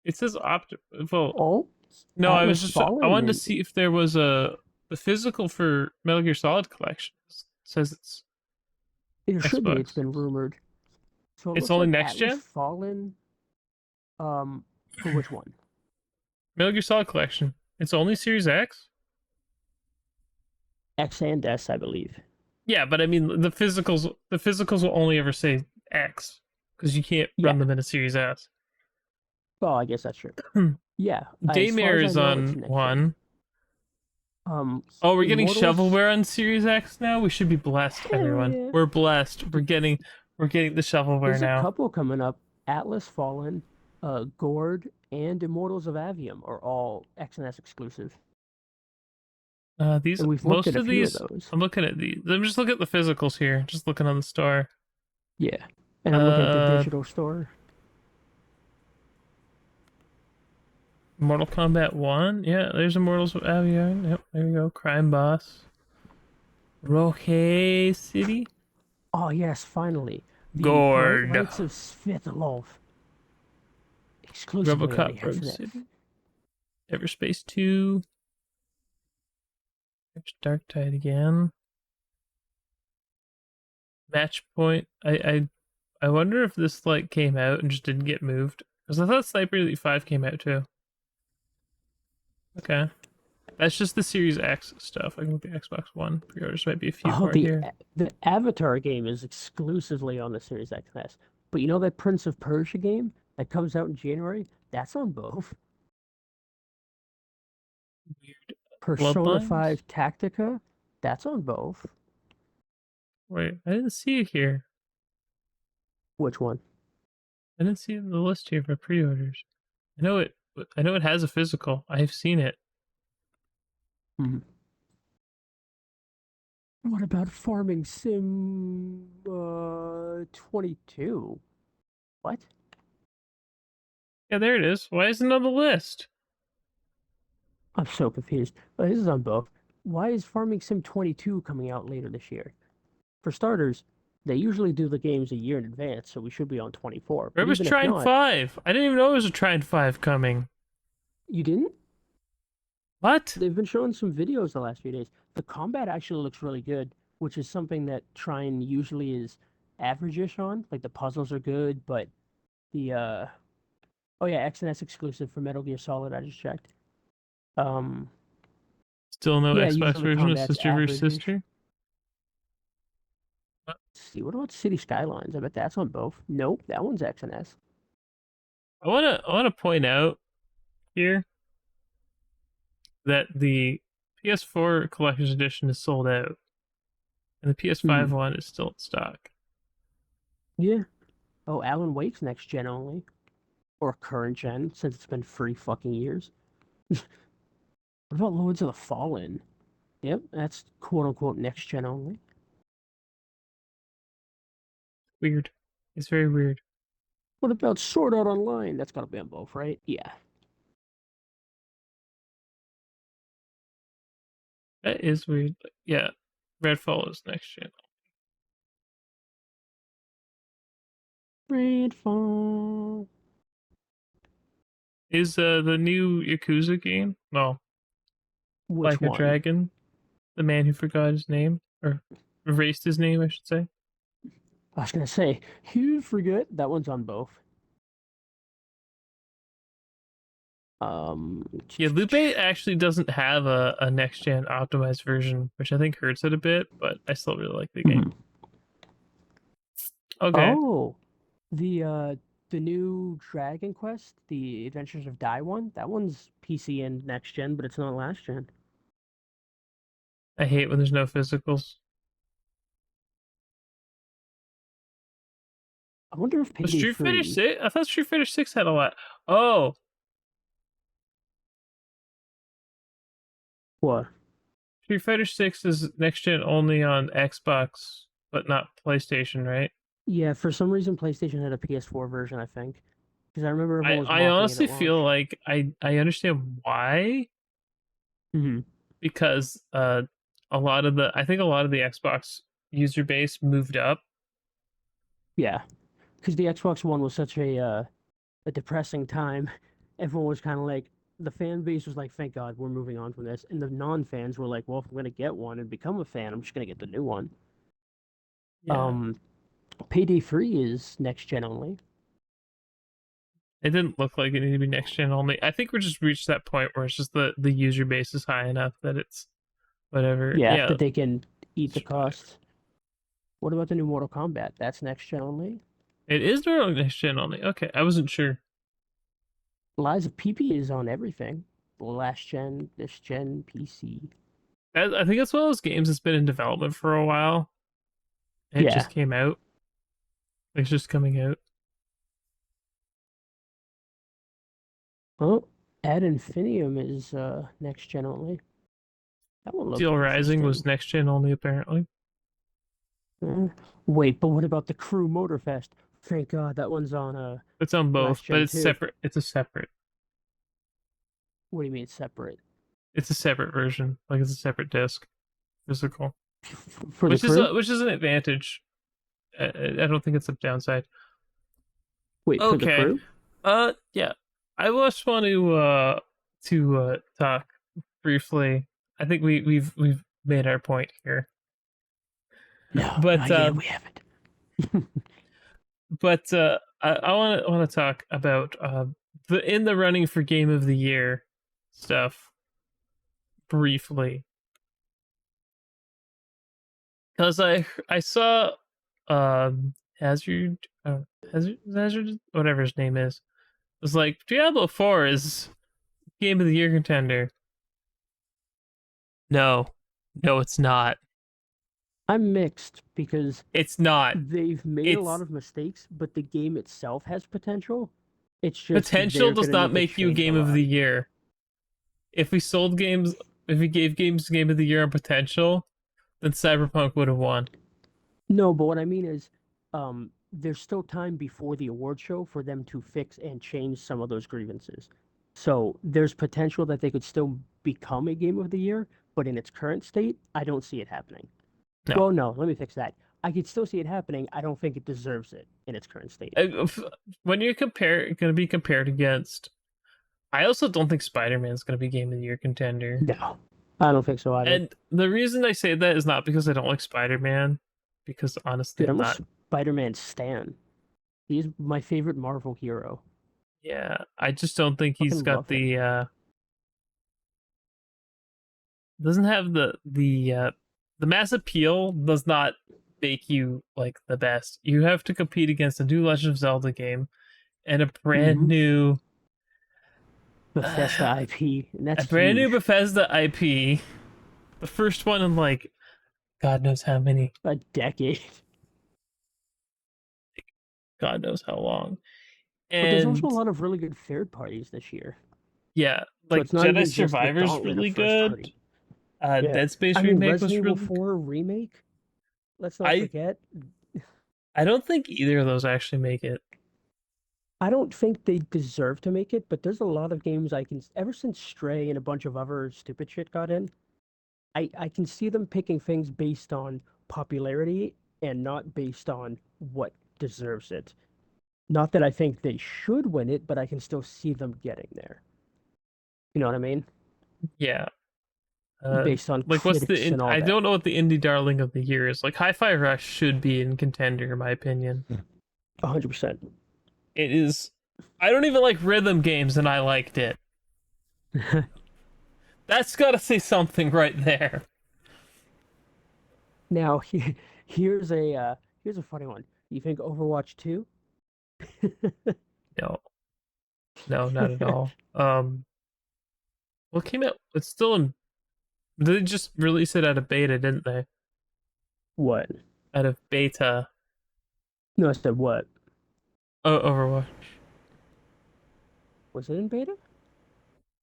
It says opt. Well, Oh, no, I was Atlas just. I Fallen, wanted to and see if there was a the physical for Metal Gear Solid collection. It says it's it should be. It's Xbox. been rumored. So it It's looks only like next Atlas gen. Fallen. For which one? Metal Gear Solid collection. It's only Series X. X and S, I believe. Yeah, but I mean the physicals. The physicals will only ever say X because you can't Yeah. run them in a Series S. Well, I guess that's true. Yeah. As far Daymare as I is know, it's on next gen. one. Um, Oh, we're getting Immortals. shovelware on Series X now. We should be blessed, Hell everyone. yeah. We're blessed. We're getting the shovelware There's a now. couple coming up. Atlas Fallen, Gord, and Immortals of Avium are all X and S exclusive, These and we've looked at most a of few of these. those. I'm looking at these. I'm just looking at the physicals here. Just looking on the store. Yeah, and I'm looking at the Uh, digital store. Mortal Kombat 1. Yeah, there's Immortals of Avion. Yep, there you go. Crime Boss. Rohe City. Oh yes, finally, the Bright Gord. Lights of Svitolov, exclusively on Robocop the X Rogue and S. City. Everspace 2. There's Dark Tide again. Match Point. I wonder if this like came out and just didn't get moved. Because I thought Sniper Elite 5 came out too. Okay. That's just the Series X stuff. I think the Xbox One pre-orders might be a few Oh, more here. the Avatar game is exclusively on the Series X and S. But you know that Prince of Persia game that comes out in January? That's on both. Weird. Persona Bloodlines? 5 Tactica, that's on both. Wait, I didn't see it here. Which one? I didn't see the list here for pre-orders. I know it. I know it has a physical. I've seen it. Hmm. What about Farming Sim 22? What? Yeah, there it is. Why isn't it on the list? I'm so confused. This is on both. Why is Farming Sim 22 coming out later this year? For starters, they usually do the games a year in advance, so we should be on 24. Where But was even if Trine not, 5? I didn't even know there was a Trine 5 coming. you didn't? What? They've been showing some videos the last few days. The combat actually looks really good, which is something that Trine usually is average-ish on. Like the puzzles are good, but the oh yeah, X and S exclusive for Metal Gear Solid, I just checked. Um Still no yeah, Xbox usually version of combat's Sister vs. average-ish. Sister? Let's see, what about City Skylines? I bet that's on both. Nope, that one's X and S. I wanna point out here that the PS4 Collector's Edition is sold out, and the PS5 Hmm. one is still in stock. Yeah. Oh, Alan Wake's next gen only. Or current gen, since it's been 3 fucking years. What about Lords of the Fallen? Yep, that's quote unquote next gen only. Weird. It's very weird. What about Sword Art Online? That's gotta be on both, right? Yeah. That is weird. But yeah, Redfall is next gen. Redfall. Is the new Yakuza game? No, Which Like a one? Dragon. The man who forgot his name, or erased his name, I should say. I was gonna say, you forget that one's on both. Um, Yeah, Lupe actually doesn't have a next gen optimized version, which I think hurts it a bit, but I still really like the game. mhm. Okay. Oh, the new Dragon Quest, the Adventures of Dai one, that one's PC and next gen, but it's not last gen. I hate when there's no physicals. I wonder if But Payday Street Fighter 3. 6? I thought Street Fighter 6 had a lot. Oh, What? Street Fighter 6 is next gen only on Xbox, but not PlayStation, right? Yeah, for some reason PlayStation had a PS4 version, I think. Because I remember everyone I, was I mocking it honestly at feel launch. like I understand why, Hmm. because I think a lot of the Xbox user base moved up. Yeah, because the Xbox One was such a depressing time. Everyone was kind of like, the fan base was like, thank God we're moving on from this. And the non-fans were like, well, if I'm going to get one and become a fan, I'm just going to get the new one. Yeah. Um, Payday 3 is next gen only. It didn't look like it needed to be next gen only. I think we're just reached that point where it's just the user base is high enough that it's whatever. Yeah, Yeah, that they can eat the survive. cost. What about the new Mortal Kombat? That's next gen only. It is next gen only. Okay, I wasn't sure. Lies of PP is on everything. Last gen, this gen, PC. I think it's one of those games that's been in development for a while. And it Yeah. just came out. It's just coming out. Oh, Ad Infinium is next gen only. That one looked Steel Rising was interesting. next gen only, apparently. Uh, Wait, but what about the Crew Motorfest? Thank God that one's on It's on last both, but gen it's too. separate. It's a separate. What do you mean separate? It's a separate version. Like it's a separate disc, physical, For the Crew? which is an advantage. I don't think it's a downside. Wait, for the Okay. Crew? Yeah. I just want to talk briefly. I think we've made our point here. No, But not yet. We haven't. I want to talk about the in the running for game of the year stuff briefly, because I saw Hazard Hazard whatever his name is was like Diablo 4 is game of the year contender. No, no, it's not. I'm mixed because It's not. they've made a lot It's of mistakes, but the game itself has potential. It's just potential they're does gonna not need to make you change a game of lot. the year. If we sold games, if we gave games game of the year on potential, then Cyberpunk would have won. No, but what I mean is, there's still time before the award show for them to fix and change some of those grievances. So there's potential that they could still become a game of the year, but in its current state, I don't see it happening. No, Well, no, let me fix that. I could still see it happening. I don't think it deserves it in its current state. when you're going to be compared against, I also don't think Spider-Man's going to be game of the year contender. No, I don't think so either. And the reason I say that is not because I don't like Spider-Man, because honestly, Dude, I'm I'm a not. Spider-Man stan. He's my favorite Marvel hero. Yeah, I just don't think he's Fucking got love him. the doesn't have the mass appeal does not make you like the best. You have to compete against a new Legend of Zelda game and a brand Hmm. new Bethesda uh, IP, and that's a brand new huge. Bethesda IP. The first one in like God knows how many, A decade. God knows how long. But there's also a And lot of really good third parties this year. yeah, So like it's not Jedi even just the Survivor's gauntlet of really first good. party. Yeah. Dead Space I mean, remake was Resident Evil really. 4 remake, let's not I forget. I don't think either of those actually make it. I don't think they deserve to make it, but there's a lot of games I can, ever since Stray and a bunch of other stupid shit got in, I can see them picking things based on popularity and not based on what deserves it. Not that I think they should win it, but I can still see them getting there. You know what I mean? Yeah. Uh, Based on like what's the critics and all I that. don't know what the indie darling of the year is. Like Hi-Fi Rush should be in contender in my opinion. 100%. It is. I don't even like rhythm games, and I liked it. That's got to say something right there. Now, here's here's a funny one. You think Overwatch 2? No, no, not at all. What came out? It's still in. They just released it out of beta, didn't they? What? Out of beta. No, I said what? Oh, Overwatch. Was it in beta?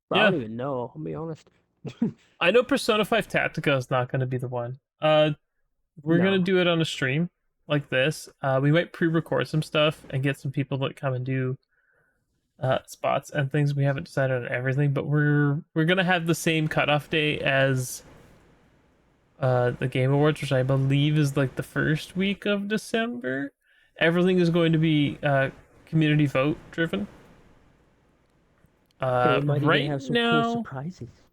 Bro, I Yeah, don't even know. I'll be honest. I know Persona 5 Tactica is not going to be the one. We're gonna No. do it on a stream like this. We might pre-record some stuff and get some people that come and do spots and things. We haven't decided on everything, but we're gonna have the same cutoff day as the Game Awards, which I believe is like the first week of December. Everything is going to be community vote driven. They might even Right have some cool now, surprises.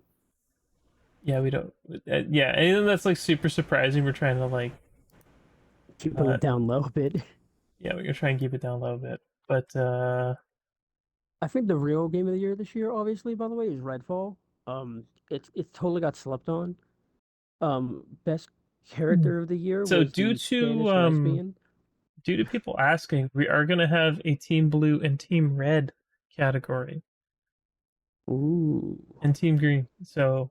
yeah, we don't. Yeah, anything that's like super surprising, we're trying to like. Keeping Uh, it down low a bit. yeah, we're gonna try and keep it down a little bit, but I think the real game of the year this year, obviously, by the way, is Redfall. It totally got slept on. Best character of the year so was the Spanish lesbian. due to people asking, we are gonna have a Team Blue and Team Red category Ooh. and Team Green. So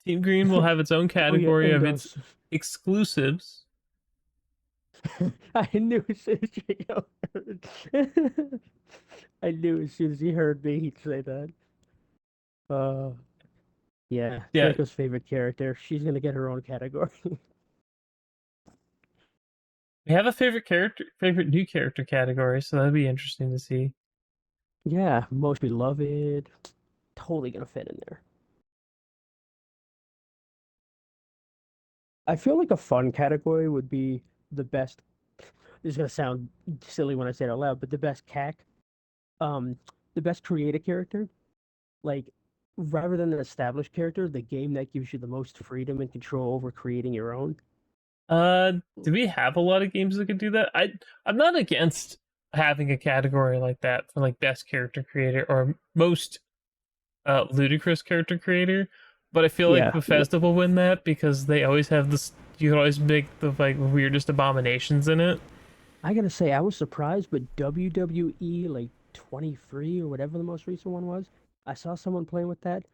Team Green will have its own Oh yeah, category and of its exclusives. I knew as soon as Jacob heard. I knew as soon as he heard me, he'd say that. Uh, yeah, Yeah, Draco's favorite character. She's gonna get her own category. we have a favorite new character category, so that'd be interesting to see. Yeah, most beloved. Totally gonna fit in there. I feel like a fun category would be the best. This is gonna sound silly when I say it out loud, but the best CAC, um, the best creative character. Like, rather than an established character, the game that gives you the most freedom and control over creating your own. Do we have a lot of games that could do that? I'm not against having a category like that for like best character creator or most ludicrous character creator, but I feel like Yeah, Bethesda will win that because they always have this. You can always make the like weirdest abominations in it. I gotta say, I was surprised, but WWE like 23 or whatever the most recent one was, I saw someone playing with that.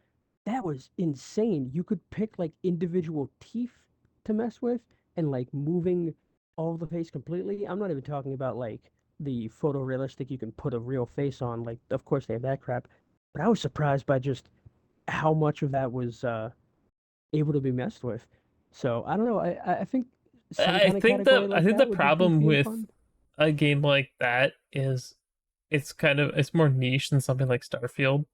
That was insane. You could pick like individual teeth to mess with and like moving all the face completely. I'm not even talking about like the photorealistic you can put a real face on. Like, of course they have that crap. But I was surprised by just how much of that was able to be messed with. So I don't know. I think some kind of category I like think that the would be problem goofy and with fun. a game like that is it's more niche than something like Starfield.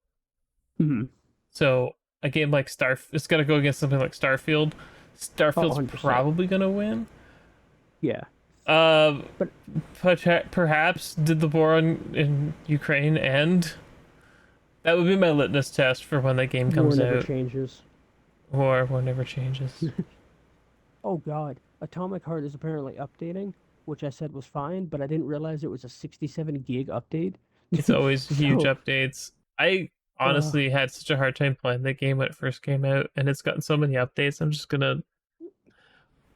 Mhm. So a game like it's got to go against something like Starfield. Oh, Starfield's 100%. probably gonna win. Yeah. Uh, But perhaps did the war in Ukraine end? That would be my litmus test for when that game war comes never out. changes. War never changes. Oh God, Atomic Heart is apparently updating, which I said was fine, but I didn't realize it was a 67 gig update. It's always huge So, updates. I uh, honestly had such a hard time playing that game when it first came out, and it's gotten so many updates. I'm just gonna.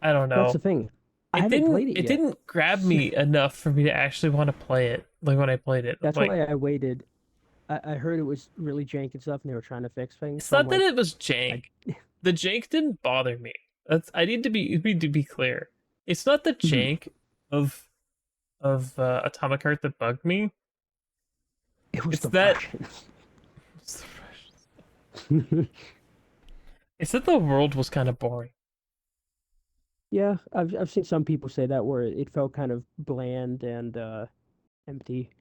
I don't that's know. the thing. I it haven't didn't played it it yet. didn't grab me enough for me to actually want to play it. Like when I played it, That's like why I waited. I heard it was really jank and stuff, and they were trying to fix things. it's So I'm not that like, it was jank. I The jank didn't bother me. That's I need to be clear. It's not the Mhm. jank of Atomic Heart that bugged me. It was It's the that Russians. it's that the world was kind of boring. Yeah, I've seen some people say that where it felt kind of bland and empty.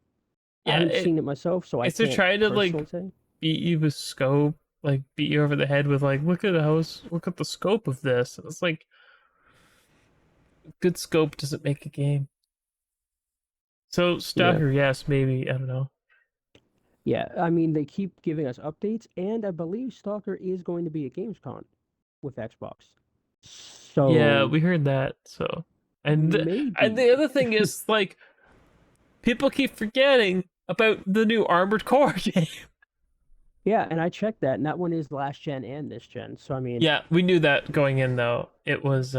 I Yeah, haven't seen it myself, so I it's to can't try to personally like say. beat you with scope, like beat you over the head with like look at the scope of this. And it's like good scope doesn't make a game. So Yeah. Stalker, yes, maybe I don't know. Yeah, I mean they keep giving us updates, and I believe Stalker is going to be at Gamescom with Xbox. Yeah, So we heard that. So and maybe. the other thing is like people keep forgetting about the new Armored Core game. Yeah, and I checked that, and that one is last gen and this gen. So I mean, Yeah, we knew that going in though. It was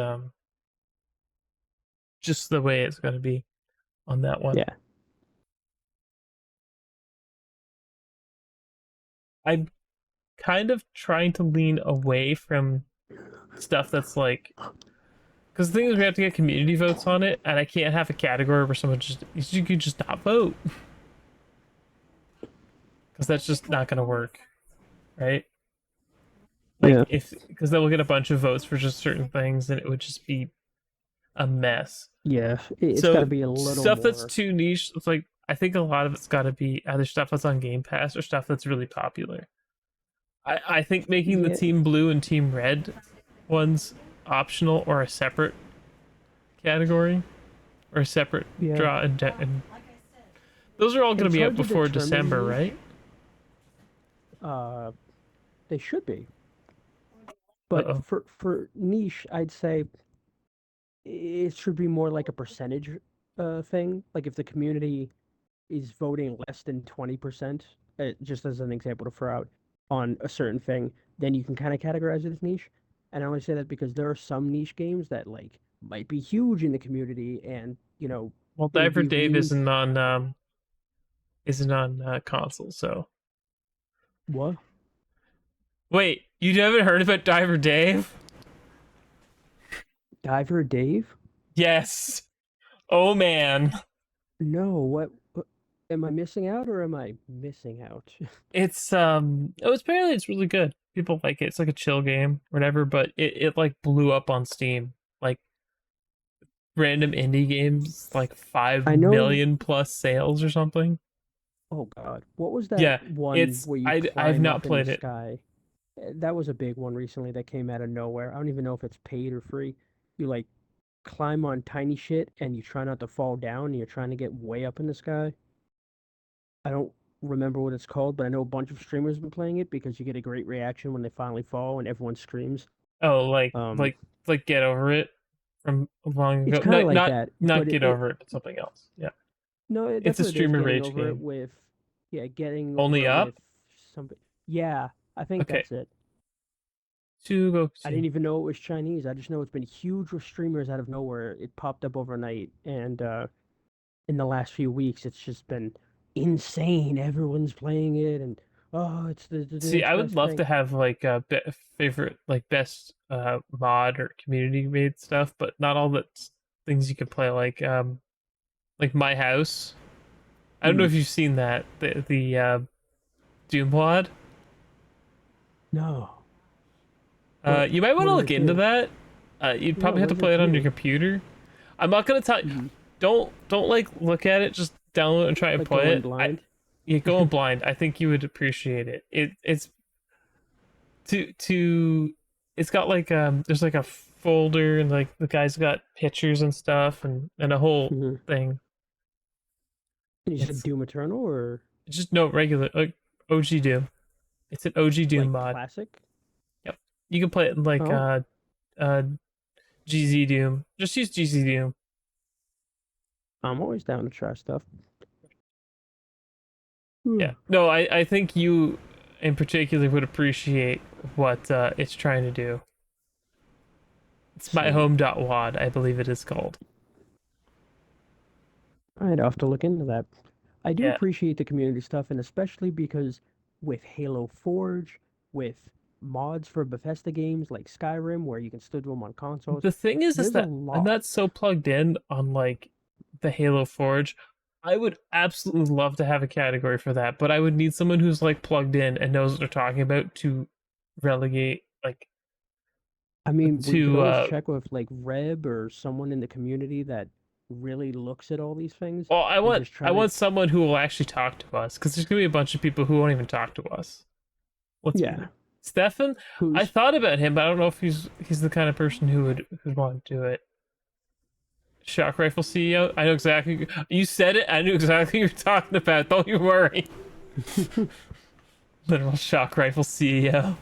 just the way it's gonna be on that one. yeah, I'm kind of trying to lean away from stuff that's like because the thing is we have to get community votes on it, and I can't have a category where someone just you could just not vote because that's just not gonna work, right? Like yeah, if because then we'll get a bunch of votes for just certain things, and it would just be a mess. yeah. It's got to So be a little stuff that's more. too niche, it's like I think a lot of it's got to be either stuff that's on Game Pass or stuff that's really popular. I think making the Yeah, Team Blue and Team Red ones optional or a separate category or a separate yeah. draw and those are all going to It's be out hard to before determine December, right? niche. Uh, they should be, Uh but oh. for niche, I'd say it should be more like a percentage thing. Like if the community is voting less than 20%, just as an example to throw out on a certain thing, then you can kind of categorize it as niche. And I only say that because there are some niche games that like might be huge in the community and, Well, it would Diver be Dave really isn't on console, so what? wait, you haven't heard about Diver Dave? Diver Dave? Yes. Oh man. No, what am I missing out or am I missing out? It's oh it's apparently it's really good. People like it. It's like a chill game, whatever, but it like blew up on Steam. Like random indie games, like five I know. million plus sales or something. Oh God, what was that Yeah, one it's where you I've climb not up in the played it. sky? That was a big one recently that came out of nowhere. I don't even know if it's paid or free. You like climb on tiny shit and you try not to fall down and you're trying to get way up in the sky. I don't remember what it's called, but I know a bunch of streamers have been playing it because you get a great reaction when they finally fall and everyone screams. Oh, Um, like Get Over It from long it's ago. kind No, of like that, not but Get Over It, but something else. Yeah, no, it's that's a what it is. streamer Getting rage over it game. with, yeah, getting over Only it with up. something. Yeah, I think Okay, that's it. I Sugoku. didn't even know it was Chinese. I just know it's been huge with streamers out of nowhere. It popped up overnight, and in the last few weeks, it's just been insane. Everyone's playing it, and oh, it's the See, next I would best love thing. to have like a favorite, like best mod or community made stuff, but not all the things you can play. Like My House. I don't know Hmm. if you've seen that the Doom mod. No, what You might want what to does look it into do? that. You'd Yeah, probably have what to does play it it on your do? computer. I'm not gonna tell. Hmm. Don't like look at it. Just download and try and Like play going it. blind? You go in blind. I think you would appreciate it. It's to it's got like there's like a folder and like the guy's got pictures and stuff and a whole Hmm. thing. You said It's Doom Eternal or just no regular like OG Doom. It's an OG Doom like mod. classic? Yep. You can play it in like Oh, uh GZ Doom. Just use GZ Doom. I'm always down to try stuff. Yeah. Hmm. No, I think you in particular would appreciate what it's trying to do. It's Sweet. myhome.wad, I believe it is called. I'd have to look into that. I do Yeah. appreciate the community stuff, and especially because with Halo Forge, with mods for Bethesda games like Skyrim, where you can still do them on consoles, The thing is there's a that I'm lot. not so plugged in on like the Halo Forge. I would absolutely love to have a category for that, but I would need someone who's like plugged in and knows what they're talking about to relegate like I mean, we could to always check with like Reb or someone in the community that really looks at all these things well, and just I try to, want someone who will actually talk to us because there's gonna be a bunch of people who won't even talk to us. Let's be yeah, Stefan. I who's, thought about him, but I don't know if he's the kind of person who'd want to do it. Shock Rifle CEO. I know exactly. You said it. I knew exactly what you're talking about. Don't you worry. Literal Shock Rifle CEO.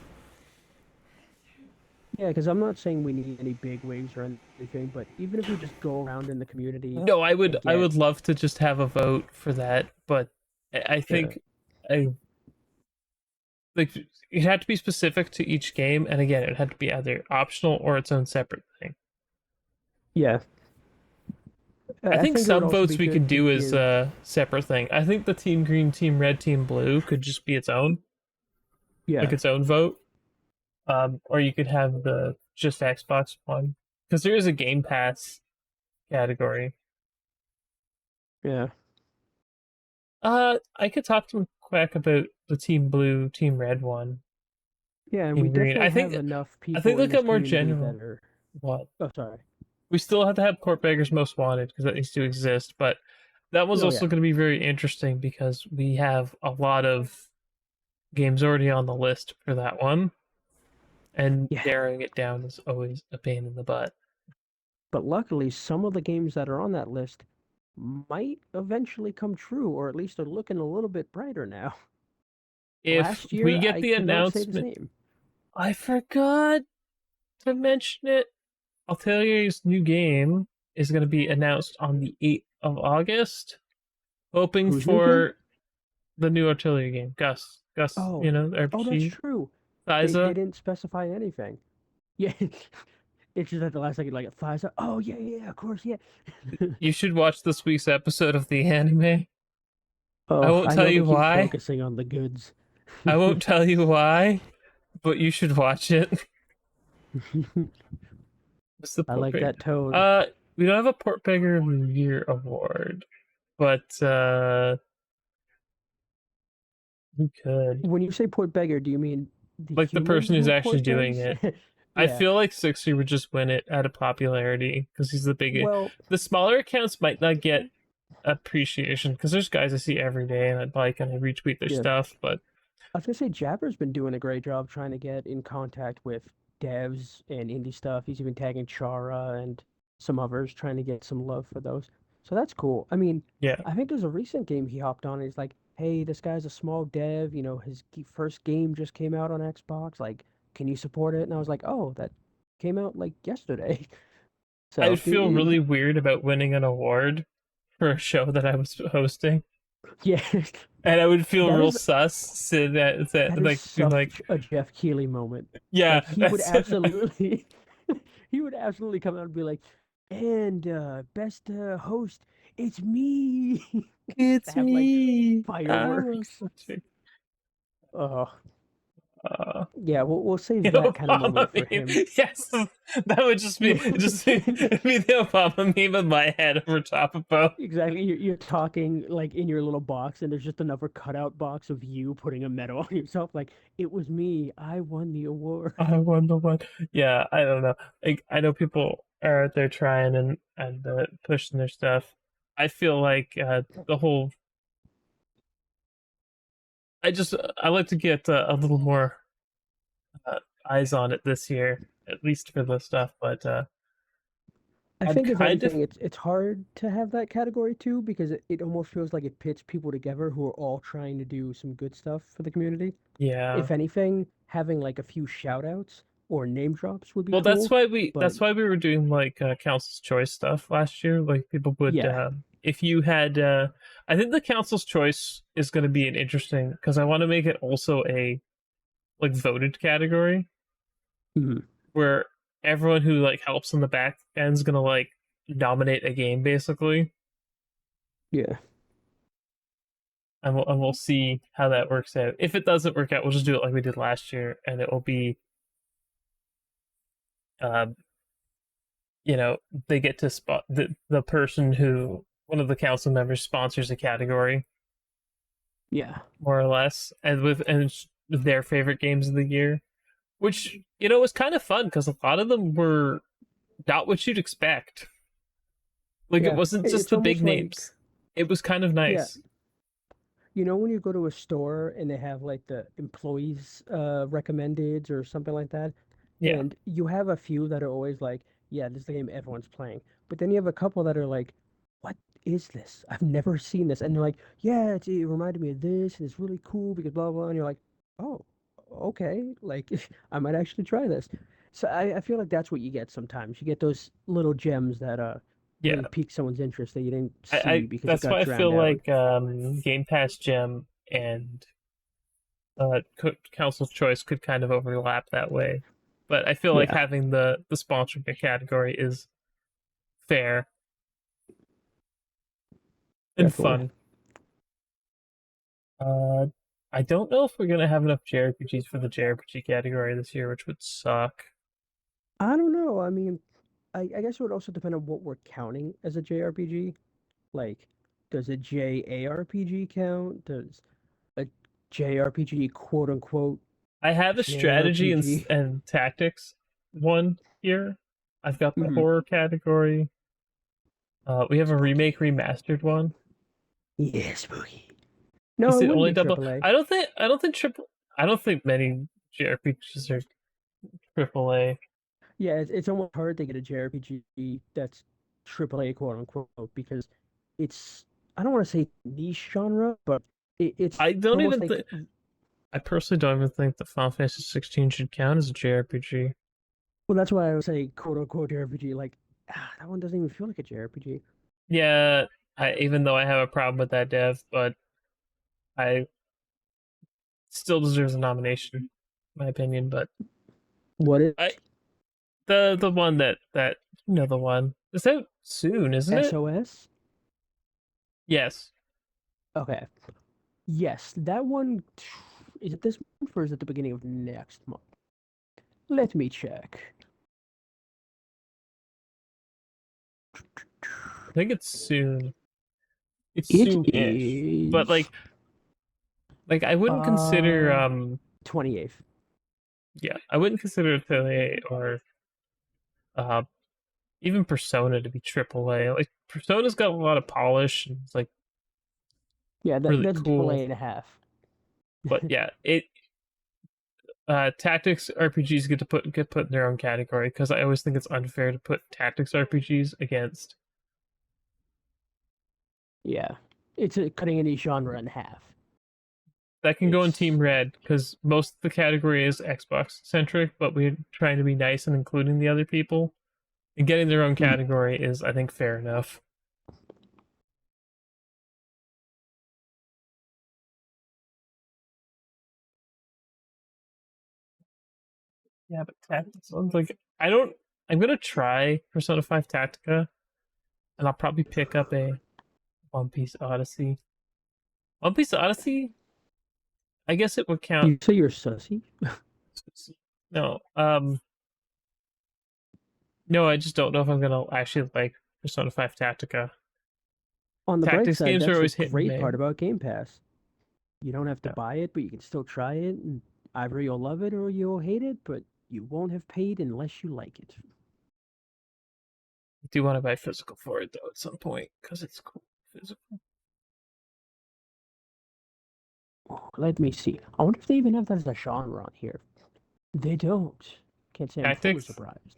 yeah, because I'm not saying we need any big wigs or anything, but even if we just go around in the community No, and I get, would love to just have a vote for that, but I yeah, think I like it had to be specific to each game, and again, it had to be either optional or its own separate thing. yeah, I I think think it would some also votes be we could good to do as give, a separate thing. I think the team green, team red, team blue could just be its own, like yeah, its own vote. Or you could have the just Xbox one because there is a Game Pass category. yeah, I could talk to Quack about the Team Blue, Team Red one, yeah, and we Team Green. definitely have enough I think people in look this at more community that general. are, What oh, sorry. we still have to have Court Beggars Most Wanted because that needs to exist, but that one's Oh, also yeah, going to be very interesting because we have a lot of games already on the list for that one, and yeah. narrowing it down is always a pain in the butt. But luckily, some of the games that are on that list might eventually come true, or at least are looking a little bit brighter now. If Last we year, get I the cannot say the announcement, same. I forgot to mention it. Alteria's new game is going to be announced on the 8th of August. Hoping Whose new game? for the new Artillery game. Gus, Oh, you know, the oh, that's RPG. true. They Thiza. didn't specify anything. Yeah, it's just at the last second, like a five star. Oh yeah, yeah, of course, yeah. You should watch this week's episode of the anime. I Oh, won't I tell know they you keep why. focusing on the goods. I won't tell you why, but you should watch it. What's the I port like beggar? that tone. Uh, we don't have a port beggar of the year award, but we could. When you say port beggar, do you mean the Like the humans person who's who actually port doing things? it. I Yeah. feel like Sixer would just win it out of popularity because he's the big. Well, The smaller accounts might not get appreciation because there's guys I see every day and I like and I retweet their yeah. stuff, but I was gonna say Jabber's been doing a great job trying to get in contact with devs and indie stuff. He's even tagging Chara and some others trying to get some love for those. So that's cool. I mean, yeah, I think there's a recent game he hopped on and he's like, "Hey, this guy's a small dev, his first game just came out on Xbox. Like, can you support it?" And I was like, "Oh, that came out like yesterday." I So, would feel really weird about winning an award for a show that I was hosting, yeah, and I would feel that real is sus sitting at that is like being like, such a Jeff Keighley moment. yeah, Like he would that's absolutely he would absolutely come out and be like, and best host, it's me. Just to it's have like me. I'm fireworks. such a Oh, uh, yeah, we'll save the that kind of Obama moment for him. meme. Yes, that would just be Yeah. the Obama meme in my head over top of both. Exactly. You're talking like in your little box, and there's just another cutout box of you putting a medal on yourself. Like, it was me. I won the award. I won the one. Yeah, I don't know. Like, I know people are out there trying and pushing their stuff. I feel like the whole. I like to get a little more eyes on it this year, at least for the stuff. But I I'm think if kind of anything, it's hard to have that category too because it almost feels like it pits people together who are all trying to do some good stuff for the community. yeah. If anything, having like a few shout outs or name drops would be Well, cool. But that's why we were doing like council's choice stuff last year. Like people would yeah. if you had I think the council's choice is going to be an interesting because I want to make it also a like voted category Mhm. where everyone who like helps on the back end is gonna like nominate a game basically, Yeah. and we'll see how that works out. If it doesn't work out, we'll just do it like we did last year, and it will be, um, you know, they get to spot the person who one of the council members sponsors a category Yeah. more or less, and with their favorite games of the year, which was kind of fun because a lot of them were not what you'd expect. Like it Yeah. wasn't just It's the big almost like, names. It was kind of yeah, nice. when you go to a store and they have like the employees recommended or something like that, Yeah, and you have a few that are always like, yeah, this is the game everyone's playing. But then you have a couple that are like, what is this? I've never seen this. And they're like, yeah, it reminded me of this and it's really cool because blah blah. And you're like, oh, okay, like I might actually try this. So I feel like that's what you get sometimes. You get those little gems that yeah. really pique someone's interest that you didn't I see because it that's got why I feel drowned out. like Game Pass Gem and Council's Choice could kind of overlap that way. But I feel like Yeah, having the sponsored category is fair and definitely. fun. Uh, I don't know if we're gonna have enough JRPGs for the JRPG category this year, which would suck. I don't know. I mean, I guess it would also depend on what we're counting as a JRPG. Like, does a JARPG count? Does a JRPG quote unquote I have a strategy JRPG? and tactics one here. I've got the Hmm. horror category. We have a Spooky. remake remastered one. Yeah, spooky. No, Is it it wouldn't only be double? AAA. I don't think many JRPGs are triple A. Yeah, it's almost hard to get a JRPG that's AAA quote unquote because it's I don't want to say niche genre, but it's I don't almost even like think. I personally don't even think that Final Fantasy 16 should count as a JRPG. well, that's why I would say quote unquote JRPG. Like, that one doesn't even feel like a JRPG. Yeah, even though I have a problem with that dev, but I still deserves a nomination, in my opinion. But What is I the one that the one is out soon, isn't it? SOS? Yes, Okay. Yes, that one is it this month or is it the beginning of next month? Let me check. I think it's soon. It's It soon-ish, but is I wouldn't consider 28th. yeah, I wouldn't consider Atelier or uh even Persona to be triple A. Like Persona's got a lot of polish and it's like Yeah, really that's double A cool. and a half. But yeah, it tactics RPGs get put in their own category because I always think it's unfair to put tactics RPGs against. Yeah. It's cutting any genre in half. That can go in Team It's Red because most of the category is Xbox centric, but we're trying to be nice and including the other people. And getting their own mm, category is, I think, fair enough. Yeah, but tactics sounds like I don't. I'm gonna try Persona 5 Tactica, and I'll probably pick up a One Piece Odyssey. One Piece Odyssey, I guess it would count. you say you're sussy? No, no, I just don't know if I'm gonna actually like Persona 5 Tactica. On the bright Tactics side, games are that's the always hit and great miss. part about Game Pass. You don't have to Yeah, buy it, but you can still try it, and either you'll love it or you'll hate it, but you won't have paid unless you like it. I do want to buy physical for it though at some point because it's cool. Physical Let me see. I wonder if they even have that as a genre on here. They don't. Can't say I'm fully tactics. surprised.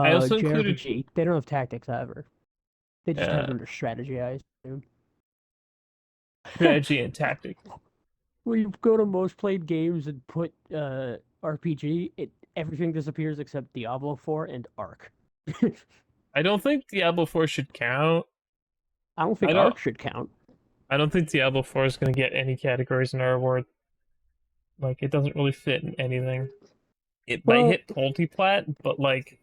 I also included JRPG. They don't have tactics either. They just have it uh, under strategy, I assume. strategy and tactics. When you go to most played games and put RPG, everything disappears except Diablo 4 and Ark. I don't think Diablo 4 should count. I don't I think don't. Ark should count. I don't think Diablo 4 is going to get any categories in our award. Like, it doesn't really fit in anything. It might Well, hit multiplat, but like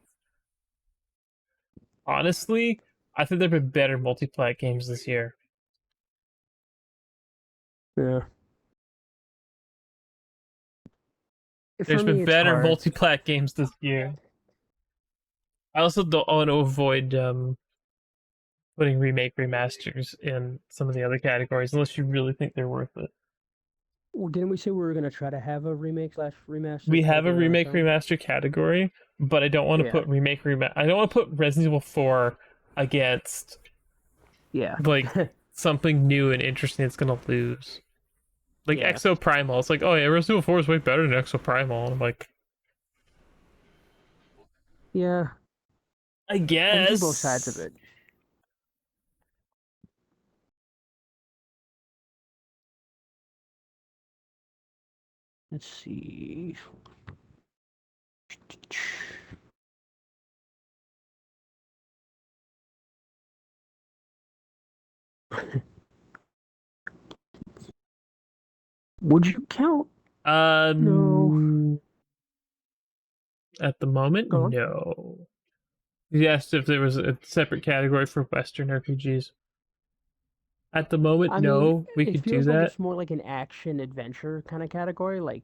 honestly, I think there've been better multiplat games this year. yeah. For There's been me, it's better hard. multiplat games this year. I also don't want to avoid putting remake remasters in some of the other categories unless you really think they're worth it. Well, didn't we say we were gonna try to have a remake slash remaster We have a category on its remake own? remaster category, but I don't want to Yeah, put I don't want to put Resident Evil 4 against yeah, like something new and interesting that's gonna lose. Like yeah, Exo Primal. It's like, oh yeah, Resident Evil 4 is way better than Exo Primal. And I'm like, yeah. I I can see both sides of guess. it. Let's see. Would you count? No. Um at the moment, Go on. no. You asked if there was a separate category for Western RPGs. At the moment, I mean, no. We it could do feels like that. it's more like an action adventure kind of category. Like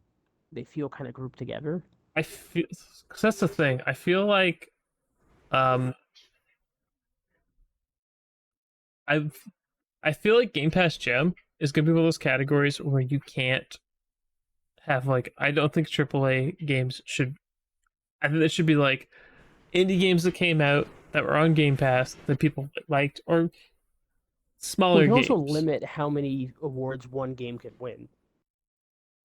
they feel kind of grouped together. I feel cause that's the thing. I feel like um I I feel like Game Pass Gem is gonna be one of those categories where you can't have like I don't think AAA games should. I think it should be like indie games that came out that were on Game Pass that people liked, or We smaller can also games. limit how many awards one game can win.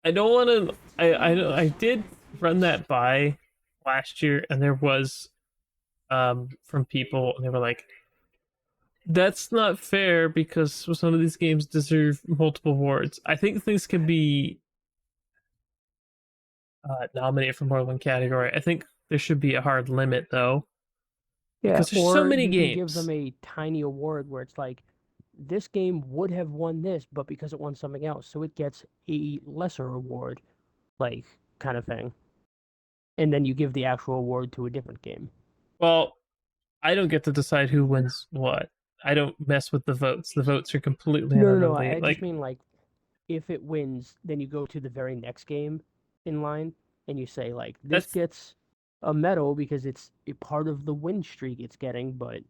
I don't want to. I did run that by last year, and there was from people, and they were like, "That's not fair because some of these games deserve multiple awards." I think things can be nominated for more than one category. I think there should be a hard limit though, Yeah, because there's so or many you can give them games. a tiny award where it's like, this game would have won this, but because it won something else, so it gets a lesser award, like kind of thing. And then you give the actual award to a different game. Well, I don't get to decide who wins what. I don't mess with the votes. The votes are completely and No. utterly I just like mean like if it wins, then you go to the very next game in line and you say like this that's gets a medal because it's a part of the win streak it's getting, but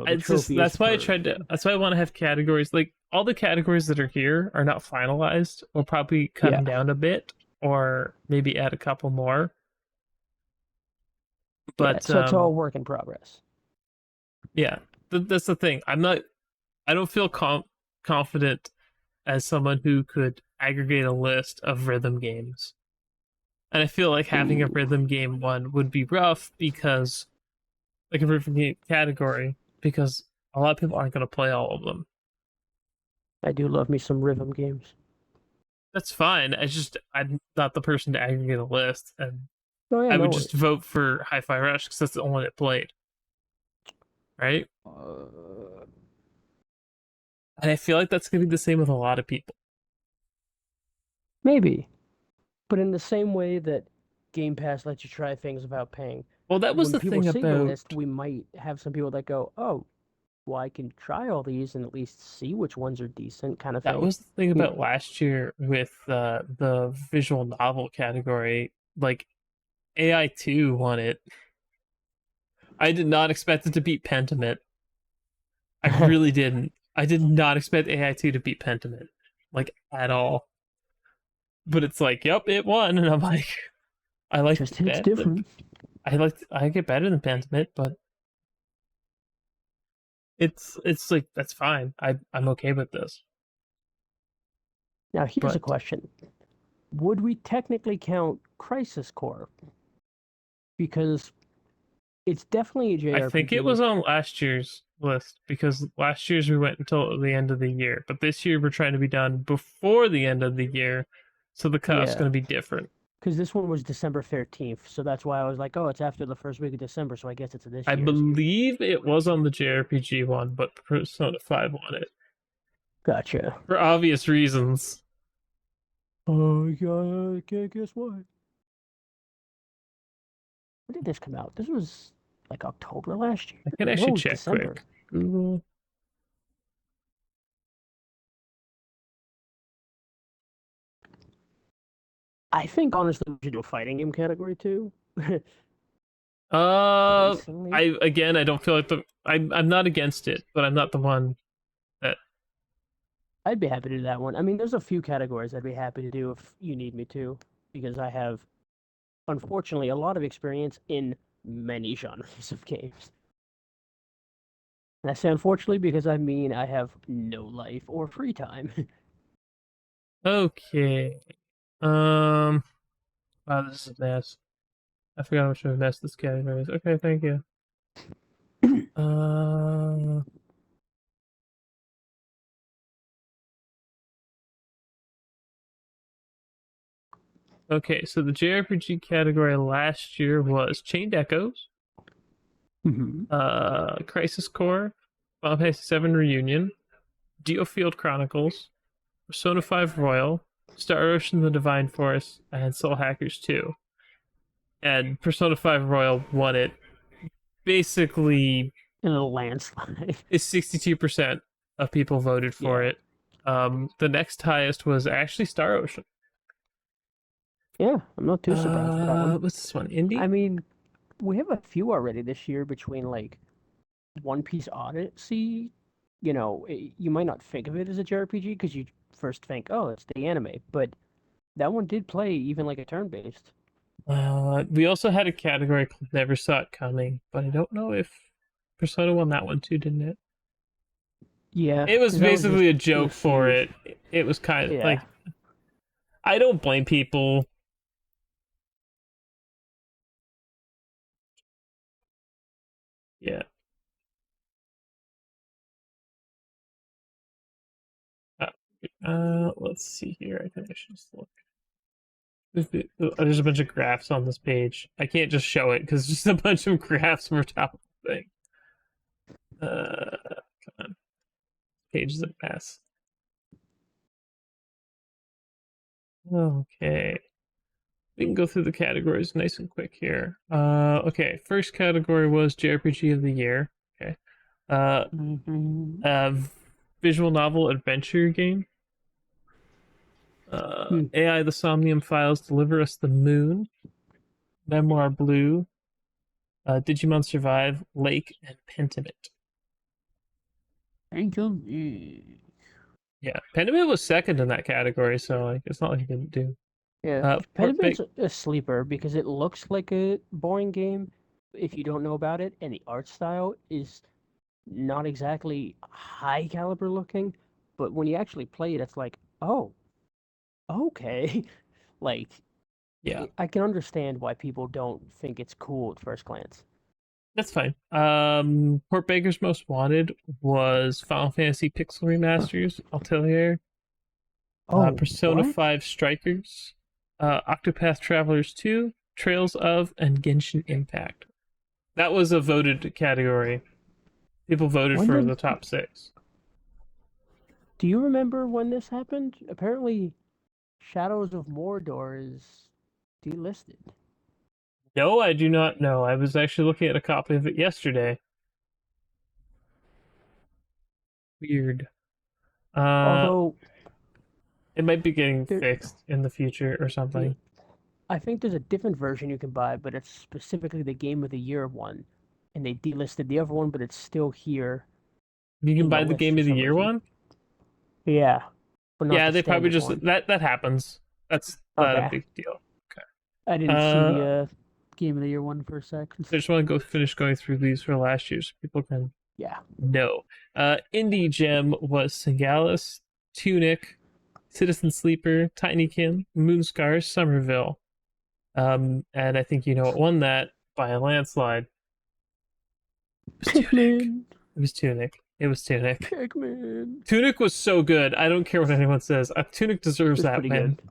the it's just trophy is that's why I for tried to that's why I want to have categories like all the categories that are here are not finalized. We'll probably cut yeah, them down a bit or maybe add a couple more. yeah. But So it's all work in progress. yeah, that's the thing. I don't feel confident as someone who could aggregate a list of rhythm games. And I feel like having a Ooh, rhythm game one would be rough because like a rhythm game category because a lot of people aren't going to play all of them. I do love me some rhythm games. That's fine. I'm not the person to aggregate a list, and Oh yeah, I no would just worries. vote for Hi-Fi Rush because that's the only one that played, right? Uh, And I feel like that's gonna be the same with a lot of people. maybe, but in the same way that Game Pass lets you try things without paying, Well, that was when the people thing see the about list, we might have some people that go, "Oh, well, I can try all these and at least see which ones are decent," kind of that thing. was the thing You about last year with the visual novel category. Like AI2 won it. I did not expect it to beat Pentiment. I know, really didn't. I did not expect AI2 to beat Pentiment, like at all. But it's like, yep, it won, and I'm like, I like just hits that. different. I get better than Pentiment, but it's like that's fine. I'm okay with this. Now, here's a But question: would we technically count Crisis Core? Because it's definitely a I think it JRPG. was on last year's list because last year's we went until the end of the year, but this year we're trying to be done before the end of the year, so the cutoff's Yeah, going to be different. because this one was December 13th, so that's why I was like, oh, it's after the first week of December, so I guess it's this I year's. believe it was on the JRPG one, but Persona 5 won it Gotcha. for obvious reasons. Oh, yeah, I can't guess why. when did this come out? This was like October last year. I can No, actually it was check December. quick. Google. I think honestly we should do a fighting game category too. Uh, Recently, I don't feel like I'm not against it, but I'm not the one that. I'd be happy to do that one. I mean, there's a few categories I'd be happy to do if you need me to, because I have, unfortunately, a lot of experience in many genres of games. And I say unfortunately because I mean I have no life or free time. Okay. Um. Wow, this is a mess. I forgot how much of a mess this category is. Okay, thank you. Uh. Okay, so the JRPG category last year was Chained Echoes, Mhm. Crisis Core, Final Fantasy VII Reunion, Geofield Chronicles, Persona 5 Royal, Star Ocean: The Divine Force, and Soul Hackers 2. And Persona 5 Royal won it. Basically, In a landslide. is 62% of people voted for Yeah. it. The next highest was actually Star Ocean. Yeah, I'm not too surprised with that one. What's this one? I Indie? mean, we have a few already this year between like One Piece Odyssey. You might not think of it as a JRPG because you first think, oh, it's the anime, but that one did play even like a turn-based. We also had a category called Never Saw It Coming, but I don't know if Persona won that one too, didn't it? Yeah, It was because that was basically just a it joke was for huge. it. It was kind of Yeah. like I don't blame people. Yeah. Let's see here. I think I should just look. There's a bunch of graphs on this page. I can't just show it because just a bunch of graphs from top of the thing. Come on, page is a mess. Okay, we can go through the categories nice and quick here. Okay, first category was JRPG of the year. Okay, uh, Hmm. uh, visual novel adventure game. Hmm. AI the Somnium Files Deliver Us the Moon. Memoir Blue. Digimon Survive, Lake, and Pentiment. Thank you. Yeah, Pentiment was second in that category, so like it's not like he didn't do. Yeah, Port Penimit's Big. a sleeper because it looks like a boring game if you don't know about it, and the art style is not exactly high caliber looking, but when you actually play it, it's like, oh, okay. Like, Yeah, I can understand why people don't think it's cool at first glance. that's fine. Port Baker's Most Wanted was Final Fantasy Pixel Remasters, Atelier, Oh, Persona what? 5 Strikers, Octopath Travelers 2, Trails of, and Genshin Impact. That was a voted category. People voted When for did, the top six. do you remember when this happened? Apparently, Shadows of Mordor is delisted. No, I do not know. I was actually looking at a copy of it yesterday. Weird. Uh, Although, it might be getting there, fixed in the future or yeah, something. I think there's a different version you can buy, but it's specifically the Game of the Year one. And they delisted the other one, but it's still here You can in the buy the list Game for of the some Year reason. one. Yeah, but not Yeah, the they probably standard just one. that happens. That's not a Okay. big deal. I didn't see Uh, the Game of the Year one for a second. I just want to go finish going through these for last year so people can Yeah. know. Indie Gem was Singalis, Tunic, Citizen Sleeper, Tinykin, Moonscars, Somerville. And I think you know what won that by a landslide. It was Tunic. Pikmin. It was Tunic. It was Tunic. Pikmin. Tunic was so good. I don't care what anyone says. Tunic deserves It's that pretty win. good.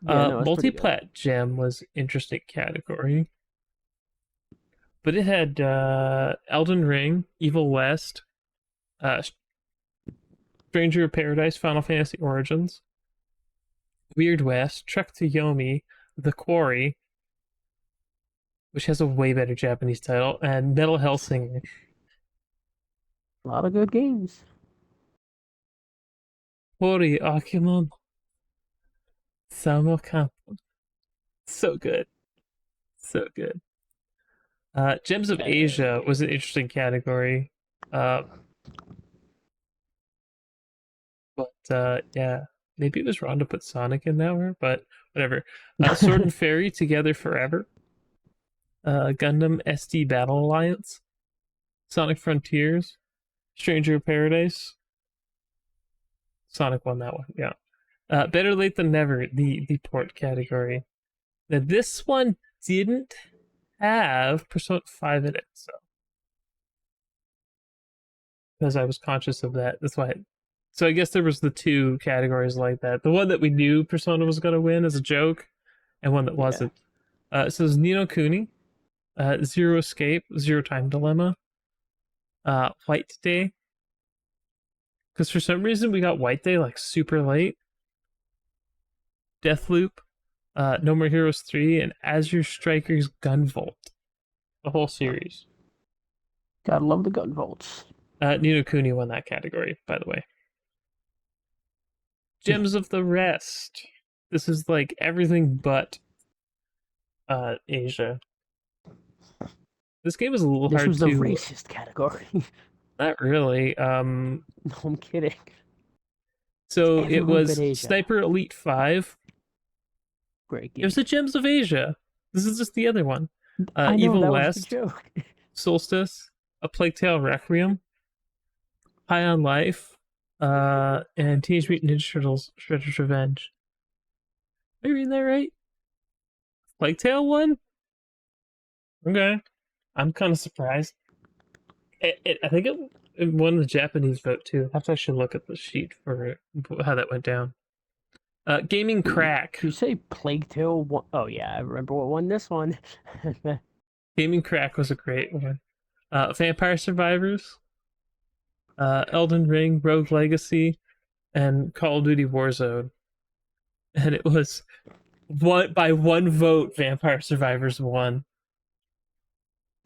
Yeah, no, it's pretty good. Multiplat Gem was interesting category, but it had Elden Ring, Evil West, uh, Stranger of Paradise, Final Fantasy Origins, Weird West, Trek to Yomi, The Quarry, which has a way better Japanese title, and Metal Hellsinger. A lot of good games. Hori Akimon Samokan. So good. So good. Gems of Uh, Asia was an interesting category. Uh, but yeah, maybe it was wrong to put Sonic in there, but whatever. Sword and Fairy Together Forever. Gundam SD Battle Alliance. Sonic Frontiers. Stranger of Paradise. Sonic won that one, yeah. Better Late Than Never, the port category. Now, this one didn't have Persona 5 in it, so because I was conscious of that. That's why. So I guess there was the two categories like that. The one that we knew Persona was going to win as a joke, and one that yeah. wasn't. So it's Nino Kuni, Zero Escape, Zero Time Dilemma, White Day. Because for some reason we got White Day like super late. Deathloop, No More Heroes 3, and Azure Strikers Gunvolt. The whole series. Gotta love the gun vaults. Nino Kuni won that category, by the way. Gems of the Rest. This is like everything but Asia. This game is a little This hard was the to. racist category. Not really. No, I'm kidding. It's So it everyone but was Asia. Sniper Elite 5. Great It was game. the Gems of Asia. This is just the other one. I know Evil that was the West, joke. Solstice, A Plague Tale Requiem, High on Life, and Teenage Mutant Ninja Turtles Shredder's Revenge. Am I reading that right? Plague Tale one? Okay. I'm kind of surprised. I think it won the Japanese vote too. I have to actually look at the sheet for how that went down. Gaming Did Crack. you say Plague Tale? Oh yeah, I remember what won this one. Gaming Crack was a great one. Vampire Survivors, Elden Ring, Rogue Legacy, and Call of Duty Warzone. And it was one by one vote. Vampire Survivors won.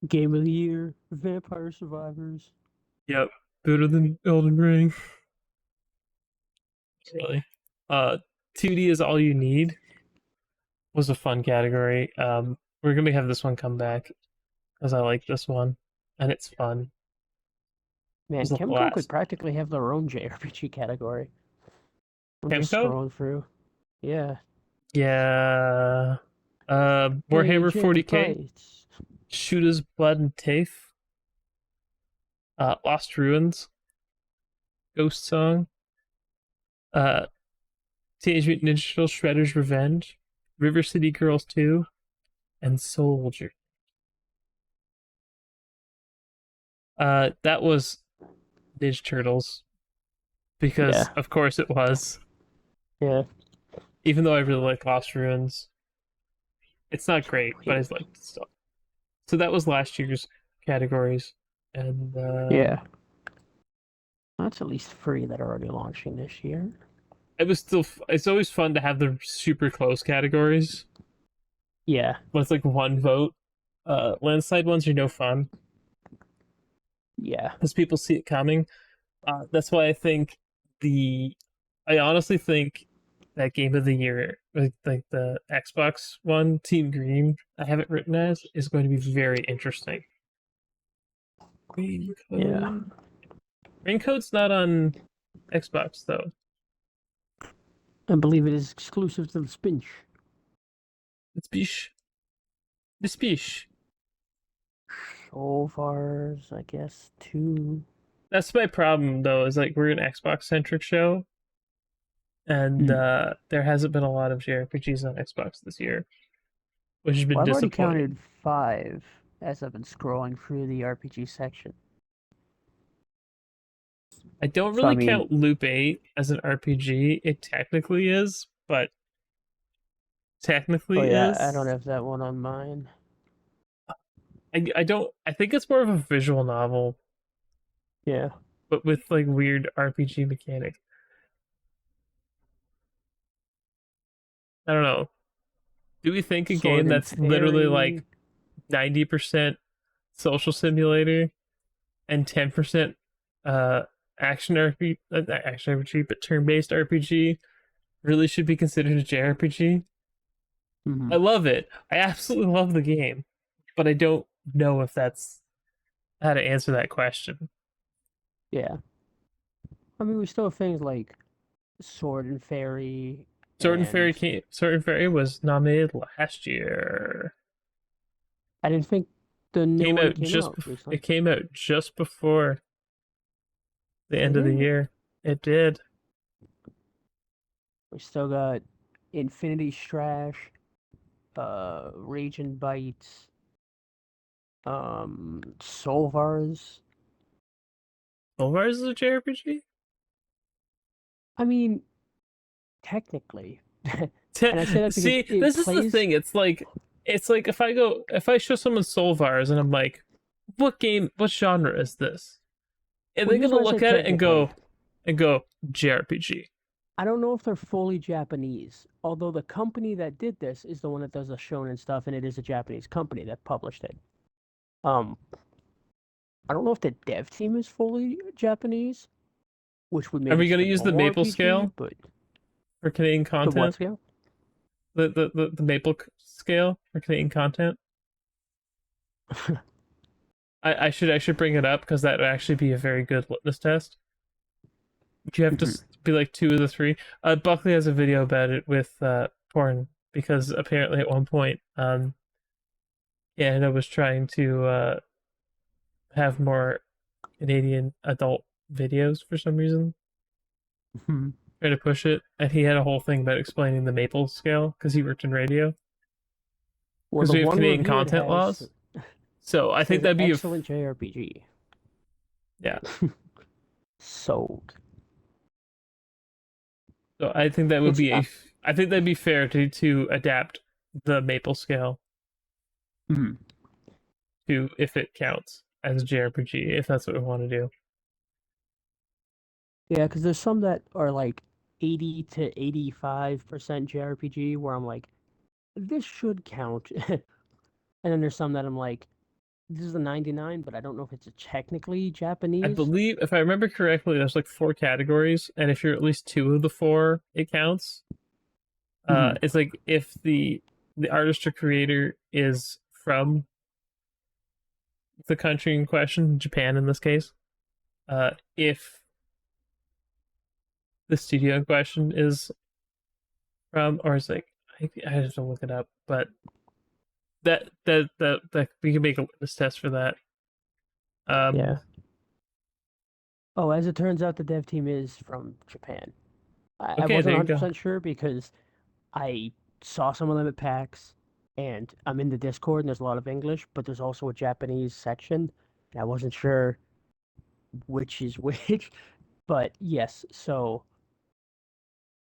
Game of the year, Vampire Survivors. Yep, better than Elden Ring. Really. Uh, 2D is all you need was a fun category. We're gonna have this one come back because I like this one and it's fun. It Man, was a Chemical could blast. practically have their own JRPG category. I'm just Camco? scrolling through. Yeah. Yeah. Warhammer Rage and 40k, Fights. Shoota's Blood and Tafe, Lost Ruins, Ghost Song, uh, Teenage Mutant Ninja Turtles Shredder's Revenge, River City Girls 2, and Soldier. That was Ninja Turtles because, Yeah. of course, it was. Yeah. Even though I really like Lost Ruins, it's not great, but I Wait. liked it still. So that was last year's categories, and Yeah. That's at least three that are already launching this year. it was still. It's always fun to have the super close categories Yeah. when it's like one vote. Landslide ones are no fun Yeah. because people see it coming. That's why I think the. I honestly think that game of the year, like the Xbox one, Team Green, I have it written as, is going to be very interesting. Yeah. Raincoat. Raincoat's not on Xbox though. I believe it is exclusive to the Spinch. It's Bish. It's Bish. So far, I guess, two. That's my problem though, is like we're an Xbox centric show, and Hmm. there hasn't been a lot of JRPGs on Xbox this year, which has been Well, I've already disappointing. counted five as I've been scrolling through the RPG section. I don't So, I really mean, count Loop 8 as an RPG. It technically is, but oh technically yeah, I don't is. have that one on mine. I don't I think it's more of a visual novel, Yeah. but with like weird RPG mechanics. I don't know. Do we think a Sword game and that's literally like Fairy. 90% social simulator and 10% uh action RPG, not action RPG, but turn-based RPG really should be considered a JRPG. Hmm. I love it. I absolutely love the game, but I don't know if that's how to answer that question. Yeah. I mean, we still have things like Sword and Fairy and Sword and Fairy was nominated last year. I didn't think the new Came one out came out recently. it came out just before the end Did of the it? year. It did. We still got Infinity Strash, Rage and Bites, Solvars. Solvars is a JRPG? I mean, technically, and I say that because See, it this is the plays. thing. It's like if I show someone Solvars and I'm like, what genre is this? And Well, they're here's gonna what I look said at it technically. and go JRPG. I don't know if they're fully Japanese, although the company that did this is the one that does the shonen stuff, and it is a Japanese company that published it. Um, I don't know if the dev team is fully Japanese, which would Are make it we just gonna a use the normal maple RPG, scale but for Canadian the what content? scale? The maple scale for Canadian content? I should bring it up because that would actually be a very good litmus test. You have to Mhm. be like two of the three. Buckley has a video about it with porn because apparently at one point, Canada was trying to have more Canadian adult videos for some reason, Mhm. trying to push it, and he had a whole thing about explaining the maple scale because he worked in radio Well, because the we have one Canadian review it content has laws. So I think says that'd be excellent JRPG. yeah. Sold. So I think that would It's be I think that'd be fair to adapt the maple scale mhm. to if it counts as a JRPG if that's what we want to do. Yeah, because there's some that are like 80 to 85% JRPG where I'm like, this should count. And then there's some that I'm like, this is a 99, but I don't know if it's technically I Japanese. believe, if I remember correctly, there's like four categories, and if you're at least two of the four, it counts. Hmm. It's like if the artist or creator is from the country in question, Japan in this case. If the studio in question is from, or it's like I have to look it up, but that we can make a litmus test for that. Yeah. Um, Oh, as it turns out, the dev team is from Japan. I okay, wasn't there you go. 100% sure because I saw some of them at PAX and I'm in the Discord and there's a lot of English, but there's also a Japanese section. And I wasn't sure which is which. But yes, so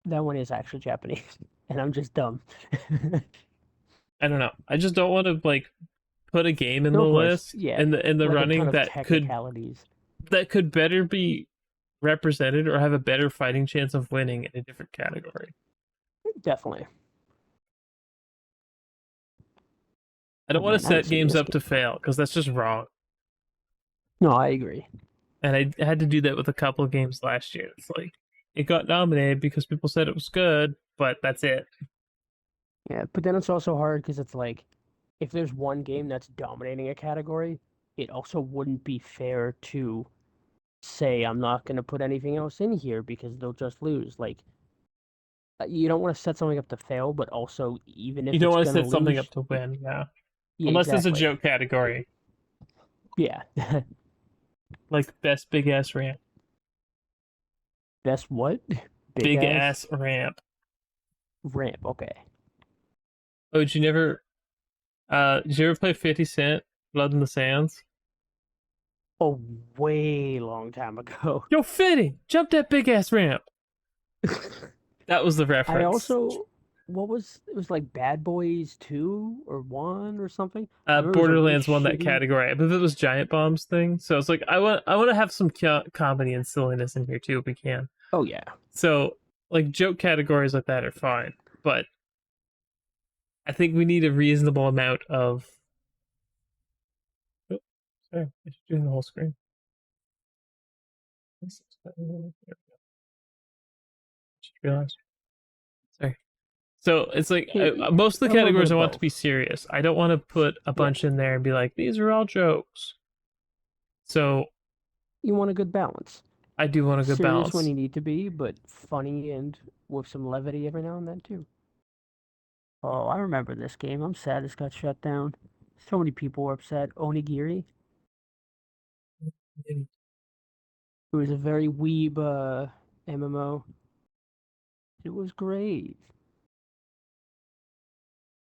that one is actually Japanese. And I'm just dumb. I don't know. I just don't want to like put a game in No, the of course. list Yeah. in the Like a ton running of technicalities. that could better be represented or have a better fighting chance of winning in a different category. Definitely. I don't Oh want to man, I haven't set seen games this up game to before. fail because that's just wrong. No, I agree. And I had to do that with a couple of games last year. It's like it got nominated because people said it was good, but that's it. Yeah, but then it's also hard because it's like if there's one game that's dominating a category, it also wouldn't be fair to say I'm not going to put anything else in here because they'll just lose. Like you don't want to set something up to fail, but also even You if don't it's want to going to set something up lose, to win, yeah. yeah, Unless it's a exactly. joke category, Yeah. like best big ass ramp. Best what? Big Big ass ass ramp. ramp. Okay. Oh, did you ever play 50 Cent, Blood in the Sands? A way long time ago. Yo, Fitty, jump that big ass ramp. That was the I reference. also what was it was like Bad Boys 2 or 1 or something. I remember it was a really Borderlands won that shitty. category. I believe it was Giant Bombs thing. So it's like I want to have some comedy and silliness in here too if we can. Oh yeah. So like joke categories like that are fine, but I think we need a reasonable amount of Sorry, I should do the whole screen. Realize. Sorry. So it's like Yeah, most of the a little bit categories I of want to be both. serious. I don't want to put a Yeah, bunch in there and be like, these are all jokes. So you want a good balance. I do want a good Serious when balance. you need to be, but funny and with some levity every now and then too. Oh, I remember this game. I'm sad this got shut down. So many people were upset. Onigiri. It was a very weeb MMO. It was great.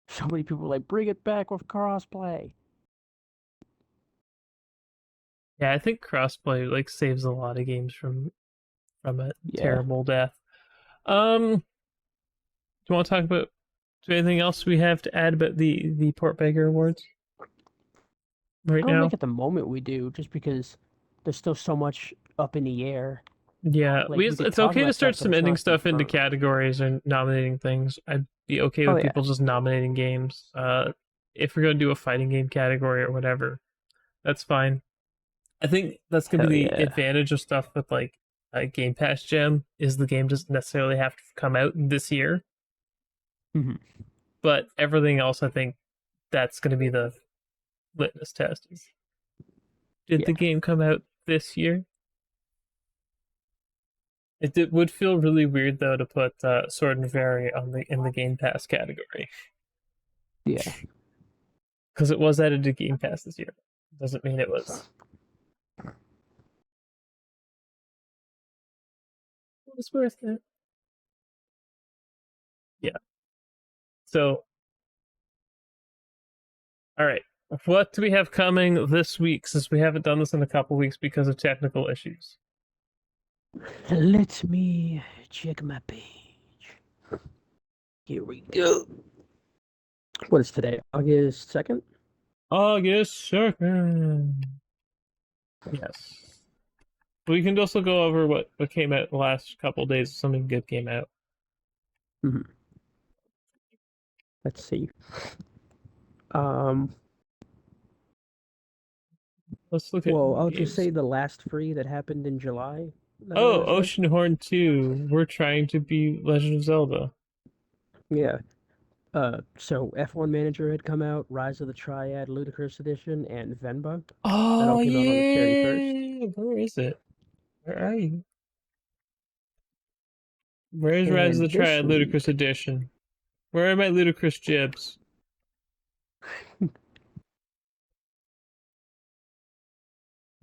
So many people were like, bring it back with crossplay. Yeah, I think crossplay like saves a lot of games from a Yeah. terrible death. Do you want to talk about anything else we have to add about the Port Beggar Awards right I don't think now? at the moment we do, just because there's still so much up in the air. Yeah, Like we could it's talk okay to about start stuff, but it's submitting not stuff into confirmed. categories and nominating things. I'd be okay Oh with yeah. people just nominating games. If we're gonna do a fighting game category or whatever, that's fine. I think that's gonna Hell be the yeah. advantage of stuff with like a Game Pass gem is the game doesn't necessarily have to come out this year, Hmm. but everything else, I think that's gonna be the litmus test. Did the Yeah. game come out this year? Would feel really weird though to put Sword and Fairy on the in the Game Pass category Yeah. because it was added to Game Pass this year. Doesn't mean it was worth it. Yeah. So, all right. What do we have coming this week? Since we haven't done this in a couple weeks because of technical issues. Let me check my page. Here we go. What is today? August 2nd? August 2nd. Yes. We can also go over what came out the last couple days. Something good came out. Hmm. Let's see. Um, Let's look at well, I'll just games. say the last free that happened in July that I Oh, really liked. Oceanhorn 2. We're trying to be Legend of Zelda. Yeah. So F1 Manager had come out, Rise of the Triad Ludicrous Edition, and Venba. That all Oh, came out on the 31st. yeah. Where is it? Where are you? Where's Rise of the And this Triad Ludicrous week, Edition? Where are my ludicrous jibs? How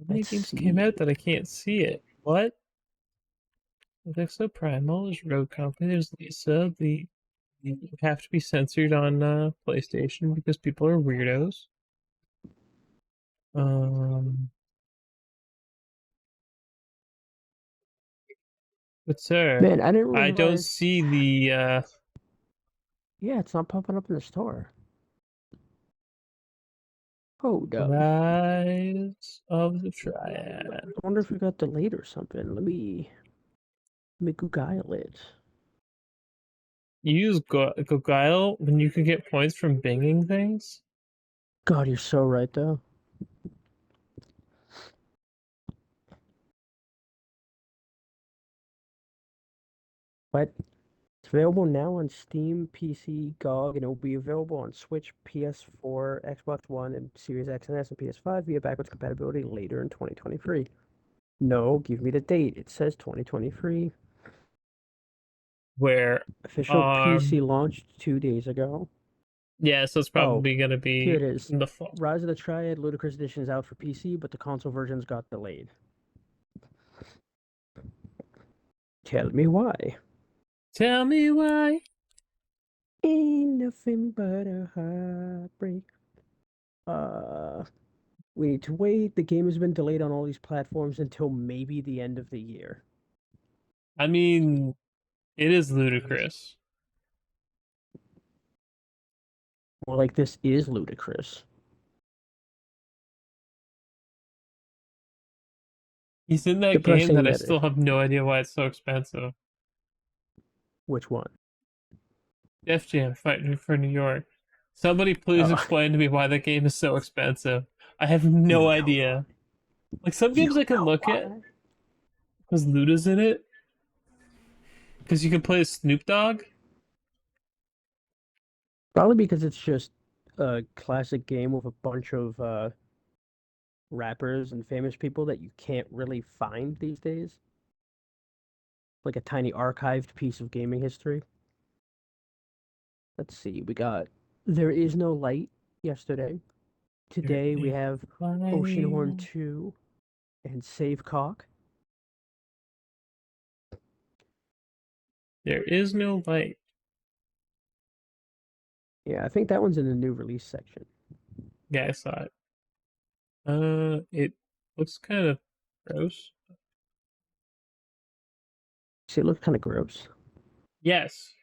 many let's games came see. out that I can't see it? What? Vixo Primal, there's Road Company, there's Lisa. The have to be censored on PlayStation because people are weirdos. Um, but sir, Man, I didn't I don't realize. see the Yeah, it's not popping up in the store. Hold up. Rise of the I Triad. wonder if it got delayed or something. Let me Google it. You use Guile when you can get points from binging things? God, you're so right though. But it's available now on Steam, PC, GOG, and it will be available on Switch, PS4, Xbox One, and Series X and S and PS5 via backwards compatibility later in 2023. No, give me the date. It says 2023. Where, Official PC um, launched 2 days ago. yeah, so it's Oh, probably gonna here be it is. in the fall. Rise of the Triad Ludicrous Edition is out for PC, but the console versions got delayed. Tell me why. Tell me why. Ain't nothing but a heartbreak. Uh, we need to wait. The game has been delayed on all these platforms until maybe the end of the year. I mean, it is ludicrous. More like this is ludicrous. He's in that game Depressing that I that. still have no idea why it's so expensive. Which one? Def Jam fighting for New York. Somebody please Oh, explain to me why that game is so expensive. I have You no know idea. why? Like some You games I can know look at why? because Luda's in it. Because you can play as Snoop Dogg. Probably because it's just a classic game with a bunch of rappers and famous people that you can't really find these days. Like a tiny archived piece of gaming history. Let's see, we got There Is No Light yesterday. There Today we is have Oceanhorn light. 2 and Save Cock. There is no light. Yeah, I think that one's in the new release section. Yeah, I saw it. It looks kind of gross. See, it looks kind of gross. Yes,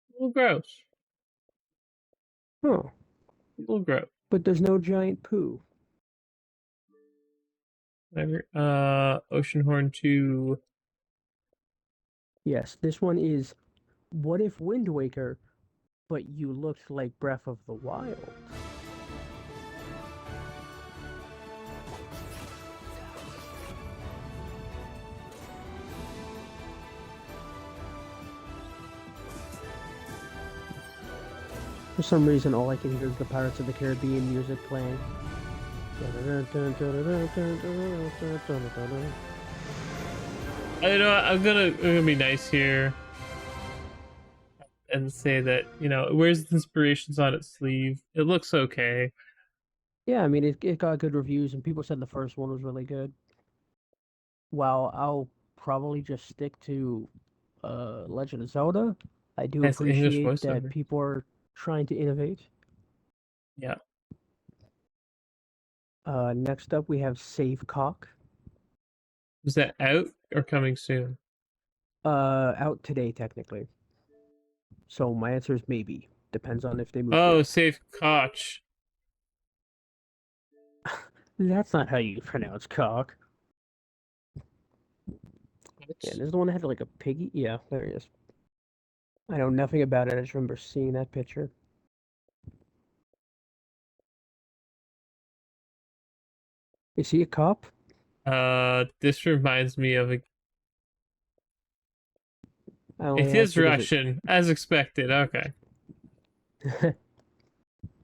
a little gross. Oh, A little gross. but there's no giant poo. Whatever. Oceanhorn 2. Yes, this one is What If Wind Waker, but you looked like Breath of the Wild? For some reason, all I can hear is the Pirates of the Caribbean music playing. You know what? I'm gonna be nice here and say that it wears the inspirations on its sleeve. It looks okay. Yeah, I mean, it got good reviews, and people said the first one was really good. While I'll probably just stick to Legend of Zelda, I do Has English appreciate that voiceover. people are trying to innovate. Yeah. Next up, we have Save Cock. Is that out or coming soon? Out today, technically. So my answer is maybe. Depends on if they move Oh, through. safe Koch. That's not how you pronounce cock. Yeah, this is the one that had like a piggy. Yeah, there he is. I know nothing about it. I just remember seeing that picture. Is he a cop? This reminds me of a. I only It asked is because it. Russian, as expected. Okay.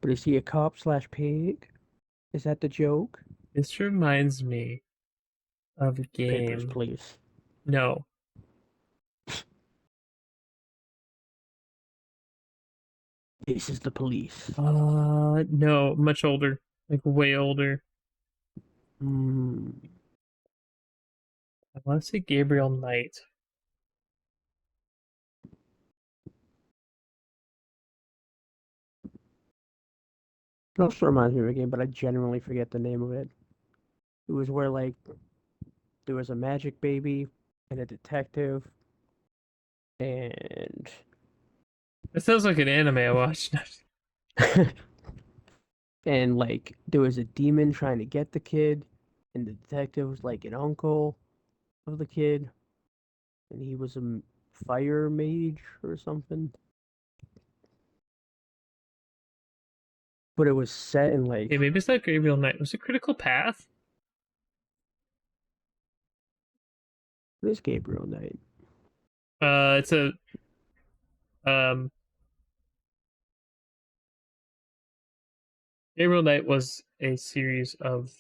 But is he a cop slash pig? Is that the joke? This reminds me of a Papers, game. please. No. This is the police. No, much older. Like way older. Hmm. I want to say Gabriel Knight. It also reminds me of a game, but I genuinely forget the name of it. It was where like there was a magic baby and a detective, and It sounds like an anime I watched. and like there was a demon trying to get the kid, and the detective was like an uncle of the kid, and he was a fire mage or something. But it was set in Okay, like maybe it's not Gabriel Knight. Was it Critical Path? this Gabriel Knight. It's a um. Gabriel Knight was a series of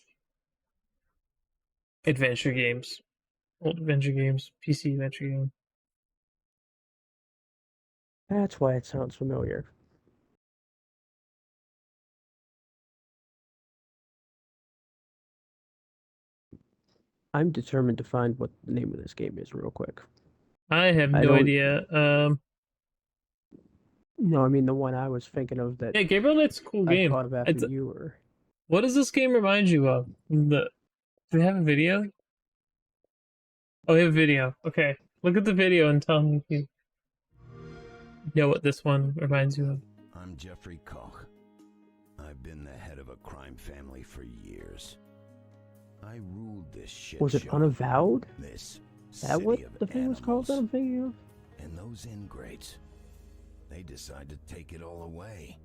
adventure games, old adventure games, PC adventure game. That's why it sounds familiar. I'm determined to find what the name of this game is real quick. I have I no don't idea. no, I mean the one I was thinking of that Yeah, Gabriel Knight's a cool I game. thought of after It's you were. what does this game remind you of? Do we have a video? Oh, we have a video. Okay, look at the video and tell me if you know what this one reminds you of. I'm Jeffrey Koch. I've been the head of a crime family for years. I ruled this shit Was it show. Unavowed? This That what city of the thing was called that animals. I'm thinking of? And those ingrates. they decide to take it all away.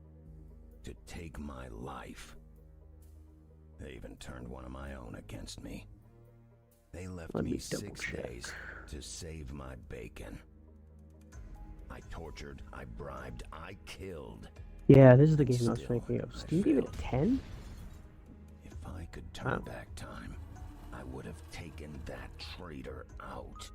To take my life. They even turned one of my own against me. They left Let me me 6 double-check. days to save my bacon. I tortured, I bribed, I killed. Yeah, this is the And game I was still, thinking of. I Steam gave it a failed. 10? If I could turn Wow. back time, I would have taken that traitor out.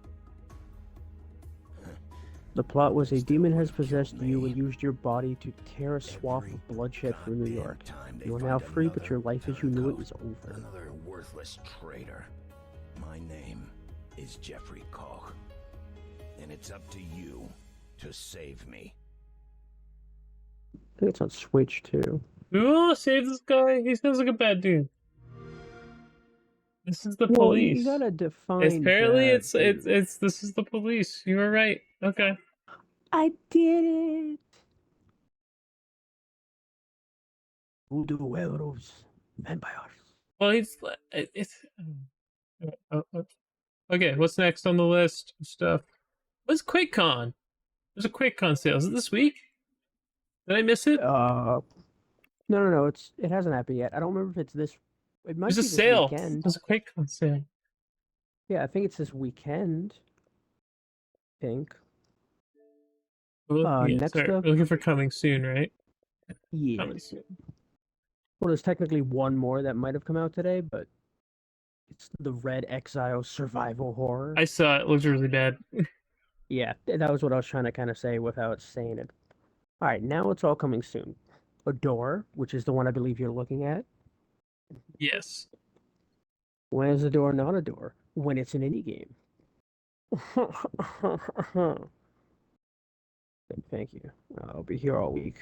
The plot was a Still demon would has have killed possessed you me. and used your body to tear a swath Every of bloodshed through New goddamn York. time they You are now find free, but another your life as you knew it turncoat, is over. Another worthless traitor. My name is Jeffrey Koch. And it's up to you to save me. I think it's on Switch too. We will save this guy. He sounds like a bad dude. This is the Well, police. you gotta define Apparently, bad, it's this is the police. You were right. Okay. I did it! Voodoo werewolves, vampires. Well, it's okay. What's next on the list of stuff? What's QuakeCon? There's a QuakeCon sale. Is it this week? Did I miss it? No. It hasn't happened yet. I don't remember if it's this. It might There's a be this sale. weekend. There's a QuakeCon sale. Yeah, I think it's this weekend. I think. Next Sorry, up, we're looking for coming soon, right? yeah. Coming soon. Well, there's technically one more that might have come out today, but it's the Red Exile survival horror. I saw it. It looks really bad. Yeah, that was what I was trying to kind of say without saying it. All right, now it's all coming soon. A Door, which is the one I believe you're looking at. Yes. When is a door not a door? When it's an indie game. Thank you. I'll be here all week.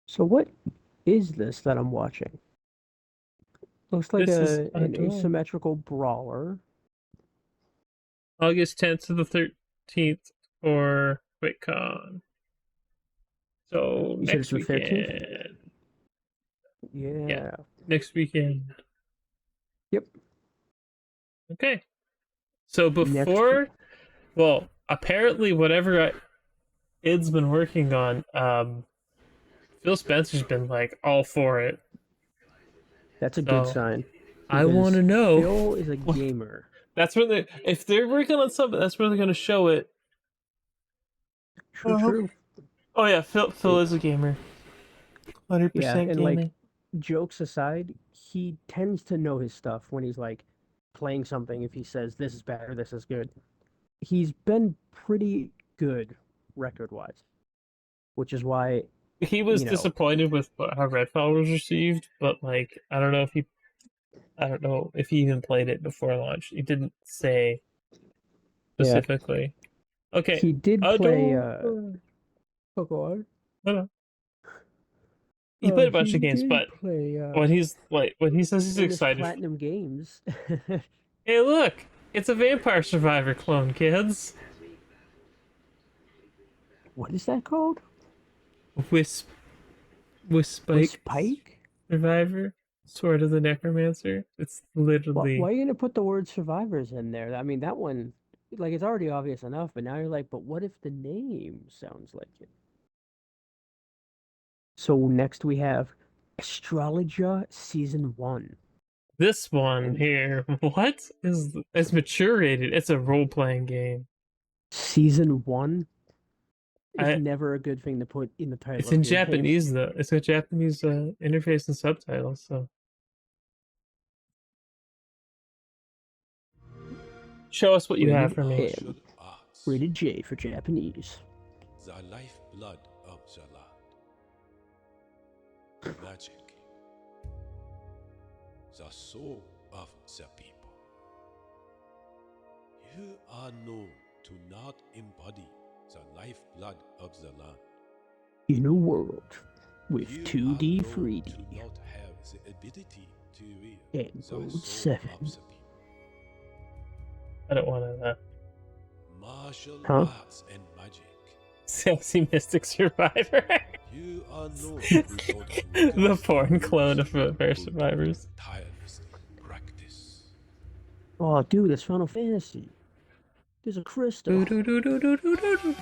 So what is this that I'm watching? Looks like This is an Adore. asymmetrical brawler. August 10th to the 13th for QuakeCon. So You said next it's the 13th? weekend. Yeah. Next weekend. Yep. Okay. So Next before, well, apparently whatever Id's been working on, Phil Spencer's been like all for it. That's a good So, sign. I want to know. Phil is a gamer. That's where if they're working on something, that's where they're going to show it. True. Oh yeah, Phil is a gamer. 100% Yeah, and gaming. like jokes aside, he tends to know his stuff when he's like playing something. If he says this is bad or this is good, he's been pretty good record-wise, which is why He was you know, disappointed with how Redfall was received, but like I don't know if he even played it before launch. He didn't say specifically. Okay. he did play. Adore. Oh, go on. No. He played a bunch He of games, did but play, when he says he's famous excited. Platinum Games. Hey, look! It's a Vampire Survivor clone, kids. What is that called? Wisp Spike? Survivor, Sword of the Necromancer. It's literally. Why are you gonna put the word survivors in there? I mean, that one, like, it's already obvious enough, but now you're like, but what if the name sounds like it? So next we have Astrologia Season 1. This one here, what is it's mature rated? It's a role playing game. Season 1 is I- never a good thing to put in the title. It's of in your game. Japanese though. It's got Japanese interface and subtitles. So show us what you have for me. Rated Rated J for Japanese. The lifeblood of the land. Magic. The soul of the people. You are known to not embody the lifeblood of the land. In a world with You 2D, are known 3D, to not have the ability to wield and the Mode soul 7. of the people. I don't want to. Martial Huh? arts and magic. Sassy Mystic Survivor. You are known without The porn clone of Vampire Survivors. tirelessly practice. Oh, dude, it's Final Fantasy. There's a crystal. Do, do, do, do, do, do, do, do.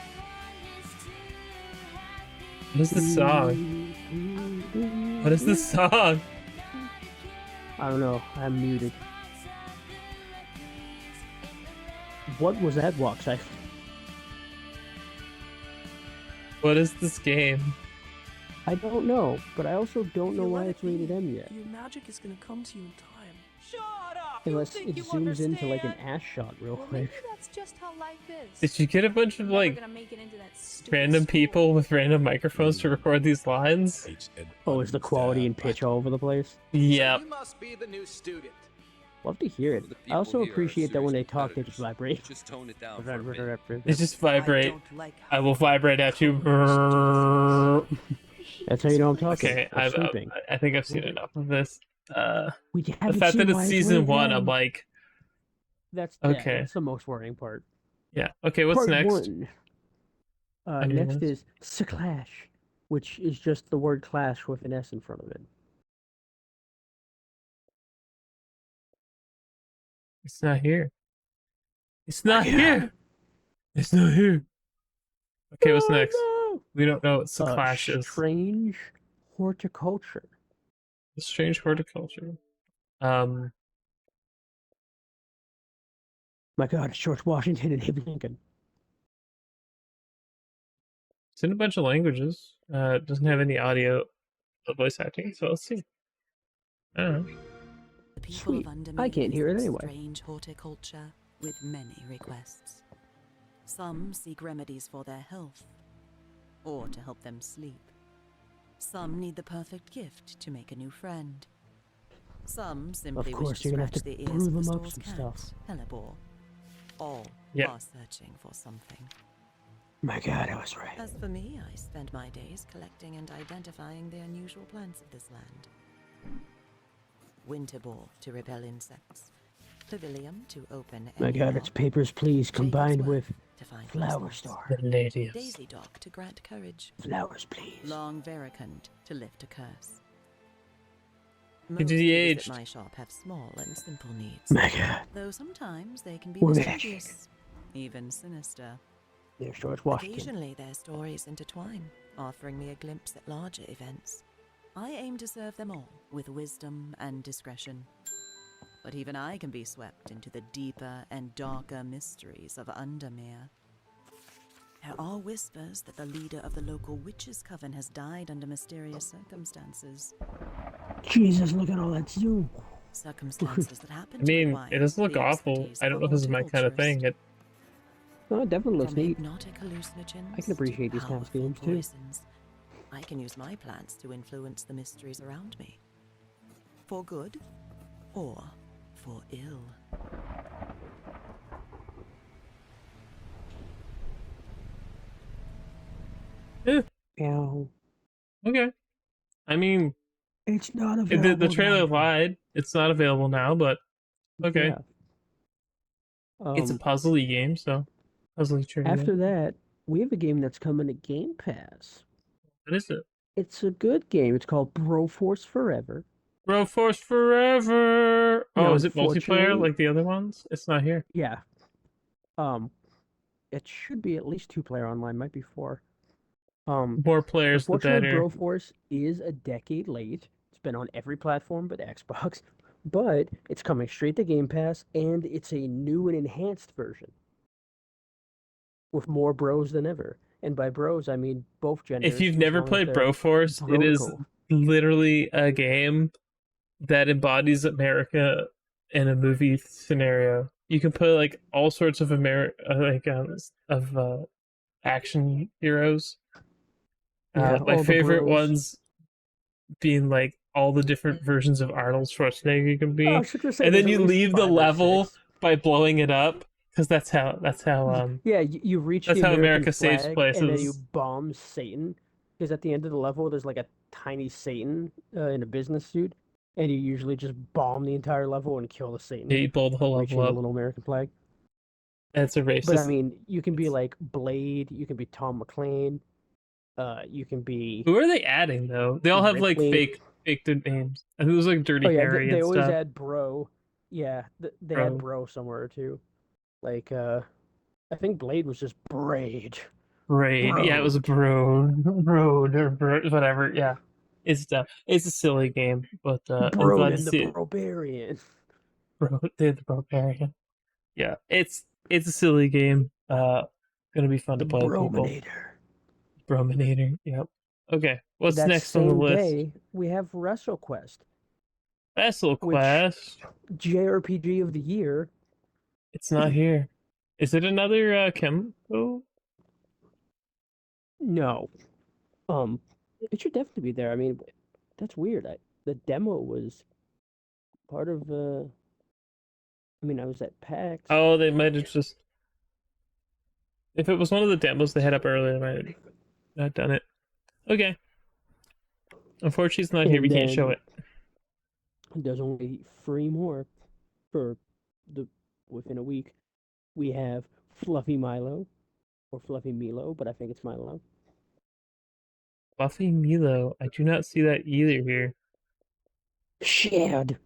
What is this song? What is this song? I don't know. I'm muted. What was that walk cycle? What is this game? I don't know, but I also don't know why it's rated M yet. Your magic is gonna come to you in time. Shut up! Unless it zooms into like an ass shot real Well, quick. maybe that's just how life is. Did you get a bunch of Never like gonna make it into that stupid random school. people with random microphones to record these lines? Oh, is the quality and pitch all over the place? Yep. You must be the new student. Love to hear it. The I people also here are appreciate that when they serious talk, they just competitors. vibrate. Just tone it down for a bit. It just vibrate. don't like I will vibrate at you. That's how you know I'm talking. Okay, Or sleeping. I think I've seen enough of this. We The haven't fact seen that why it's season rated 1, M. I'm like, That's okay. that's the most worrying part. yeah. Okay, what's Part next? 1. Any Next ones? is Clash, which is just the word clash with an S in front of it. It's not here. It's not here. It's not here. Okay, what's Oh, next? no! We don't know what the clash is. Strange horticulture. Strange horticulture. My God, it's George Washington and Abe Lincoln. It's in a bunch of languages. It doesn't have any audio voice acting, so let's see. I don't know. The people Sweet. of Undermere I can't hear it use anyway. Strange horticulture with many requests. Some seek remedies for their health, or to help them sleep. Some need the perfect gift to make a new friend. Some simply course, wish to you're gonna have scratch to the ears brew of the them up store's some cat, stuff. Hellebore. All Yep. are searching for something. My God, I was right. As for me, I spend my days collecting and identifying the unusual plants of this land. Winterbore to repel insects. Pavilium to open My any God, it's lock. Papers, Please combined Jacob's with Worth to find Flower lost Store. The ladies. Daisy Dock to grant courage. Flowers, please. Long Veracund to lift a curse. It Most is who visit aged. my shop have small and simple needs, My God, though sometimes they can be We're mischievous, even sinister. there's George Washington. Occasionally their stories intertwine, offering me a glimpse at larger events. I aim to serve them all with wisdom and discretion. But even I can be swept into the deeper and darker mysteries of Undermere. There are whispers that the leader of the local witches' coven has died under mysterious circumstances. Jesus, look at all that zoom. Circumstances that happen I to mean, require it doesn't look the awful. expertise I don't of know a if this is my kind of thing. horticulturist. Oh, it definitely looks From neat. hypnotic hallucinogens I can appreciate to these kinds of powerful games, too. poisons, I can use my plants to influence the mysteries around me. For good or for ill. Ow. Okay. I mean, It's not the available. trailer now. lied. It's not available now, but okay. Yeah. It's a puzzly game, so puzzly trailer. After that, we have a game that's coming to Game Pass. What is it? It's a good game. It's called Broforce Forever. Bro Force Forever. Oh, Now, is it multiplayer unfortunately- like the other ones? It's not here. Yeah. It should be at least 2-player online, might be 4. More players, the Unfortunately, better. Broforce is a decade late. It's been on every platform but Xbox, but it's coming straight to Game Pass, and it's a new and enhanced version with more bros than ever. And by bros, I mean both genders. If you've as never long as played they're Broforce, it is brotical. literally a game that embodies America in a movie scenario. You can put like all sorts of action heroes. Yeah, My all the favorite bros. ones being like all the different versions of Arnold Schwarzenegger you can be, Oh, I should just say and then there's you at least leave the 5 or level 6. by blowing it up because that's how Yeah, you reach that's the how American America saves flag, and then you places. bomb Satan. Because at the end of the level, there's like a tiny Satan in a business suit, and you usually just bomb the entire level and kill the Satan, Yeah, you blow the whole reaching level the up. little American flag. That's a racist. But I mean, you can be like Blade, you can be Tom McClane, you can be. Who are they adding though? They all have like Ripley. fake names. I think it was like Dirty Oh yeah, Harry they and always stuff. add Bro. Yeah, they add Bro somewhere too. Like I think Blade was just Braid. Braid. Yeah, it was Broad. Broad or whatever. Yeah, it's dumb. It's a silly game, but I'm glad to Broden the see it. Barbarian. The barbarian. Yeah, it's a silly game. Gonna be fun The to play with people. Brominator. Brominator. Yep. Okay, what's That next on the same list? day, we have WrestleQuest, Vessel which Quest. JRPG of the year. It's not here. Is it another Chemical? No. Um, it should definitely be there. I mean, that's weird. The demo was part of I mean, I was at PAX. Oh, they might have just. If it was one of the demos they had up earlier, they might have not done it. Okay. Unfortunately, it's not here. We And can't show then it. there's only three more for the within a week. We have Fluffy Milo or Fluffy Milo, but I think it's Milo. Buffy Milo. I do not see that either here. Shad.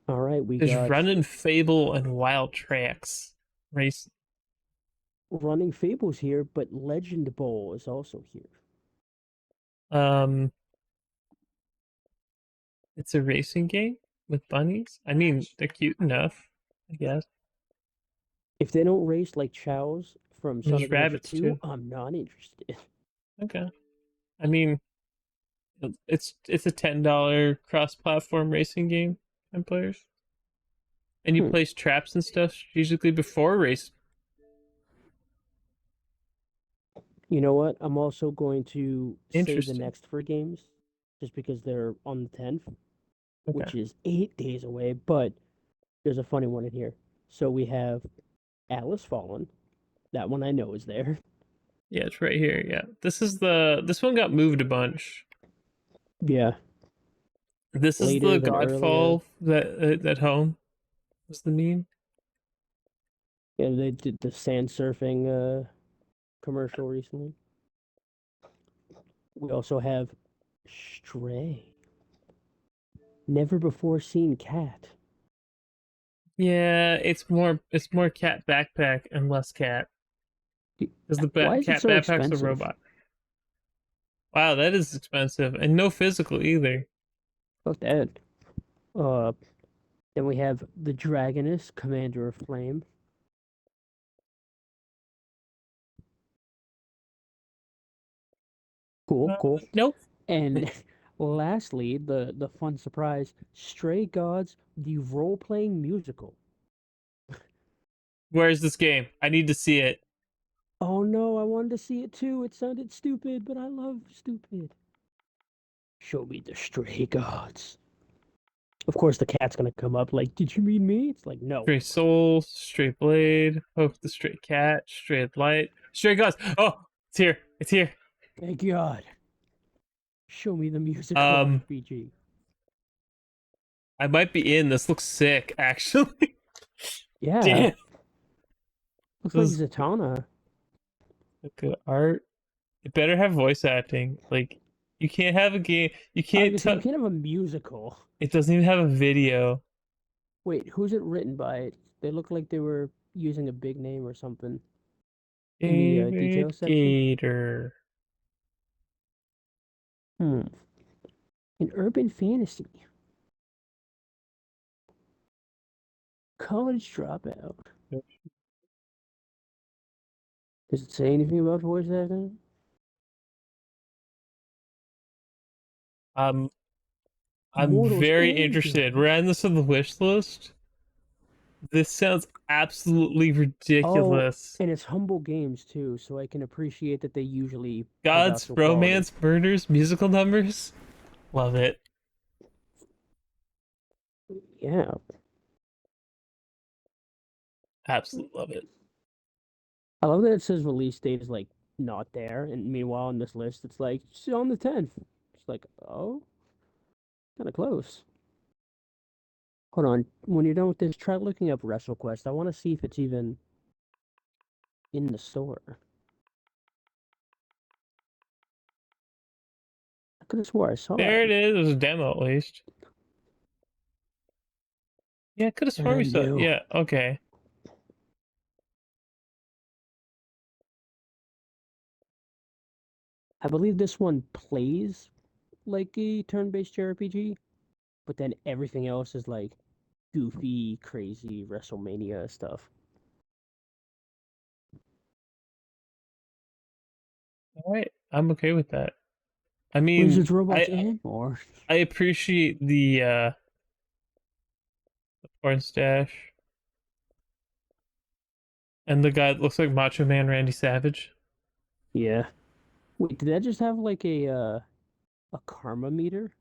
All right, we There's got Running Fable and Wild Tracks. Race. Running Fables here, but Legend Bowl is also here. Um, it's a racing game with bunnies. I mean, they're cute enough, I guess. If they don't race like Chow's from There's Sonic Adventure rabbits 2, too. I'm not interested. Okay. I mean, it's a $10 cross-platform racing game and players, and you Hmm. place traps and stuff strategically before a race. You know what? I'm also going to save the Interesting. next for games just because they're on the 10th, Okay. which is 8 days away. But there's a funny one in here. So we have Atlas Fallen. That one I know is there. Yeah, it's right here. Yeah, this one got moved a bunch. Yeah, This is later the than earlier. Godfall that at home was the meme. Yeah, they did the sand surfing commercial recently. We also have Stray. Never before seen cat. Yeah, it's more cat backpack and less cat because the Why is it cat so backpack's a expensive? robot. Wow, that is expensive and no physical either. Fuck that. Uh, then we have the Dragoness, Commander of Flame. Cool, cool. Nope. And lastly, the fun surprise, Stray Gods, the role-playing musical. Where's this game? I need to see it. Oh no, I wanted to see it too. It sounded stupid, but I love stupid. Show me the Stray Gods. Of course, the cat's gonna come up like, did you mean me? It's like, no. Stray Soul, Stray Blade, Hope the Stray Cat, Stray Light, Stray Gods. Oh, it's here. It's here. Thank God. Show me the musical Um, RPG. I might be in. This looks sick, actually. Yeah, Damn. looks like This is Zatanna. good art. It better have voice acting. Like, you can't have a game. You I was can't gonna say you tell. can't have a musical. It doesn't even have a video. Wait, who's it written by? They look like they were using a big name or something in the David details section. Gator. Hmm. An urban fantasy. College dropout. Does it say anything about voice acting? Um, I'm Mortal's very interested. We're Engines. adding this on the wish list. This sounds absolutely Oh, ridiculous. and it's humble games too, so I can appreciate that they usually put out Gods, some quality. romance, murders, musical numbers. Love it. Yeah. Absolutely love it. I love that it says release date is like not there, and meanwhile on this list it's like it's on the 10th. It's like, oh, kind of close. Hold on. When you're done with this, try looking up WrestleQuest. I want to see if it's even in the store. I could have swore I saw There it it. is. There's a demo at least. Yeah, I could have sworn we Nothing saw. new. Yeah, okay. I believe this one plays like a turn-based JRPG, but then everything else is like goofy, crazy WrestleMania stuff. All right, I'm okay with that. I mean, Lizards, robots, I and more. I appreciate the porn stash and the guy that looks like Macho Man Randy Savage. Yeah. Wait, did that just have like a karma meter?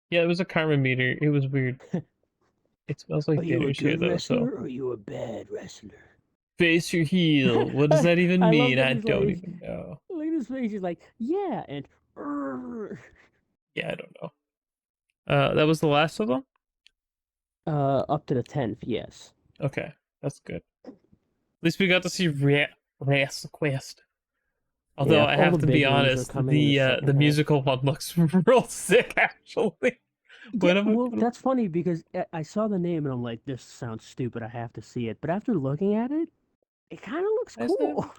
Yeah, it was a karma meter. It was weird. It smells Are like you a dinners here good though, wrestler so or are you a bad wrestler? face your heel. What does that even I love mean? that I he's don't like, even know. look at his face. He's like, yeah, and "Urgh." Yeah, I don't know. That was the last of them? Up to the 10th, yes. Okay, that's good. At least we got to see Wrath Quest. Although Yeah, I all have the to be big ones are honest, coming in the the second half. musical one looks real sick actually. Yeah, When am I well, gonna that's funny because I saw the name and I'm like, this sounds stupid. I have to see it. But after looking at it, it kind of looks recognize that? cool.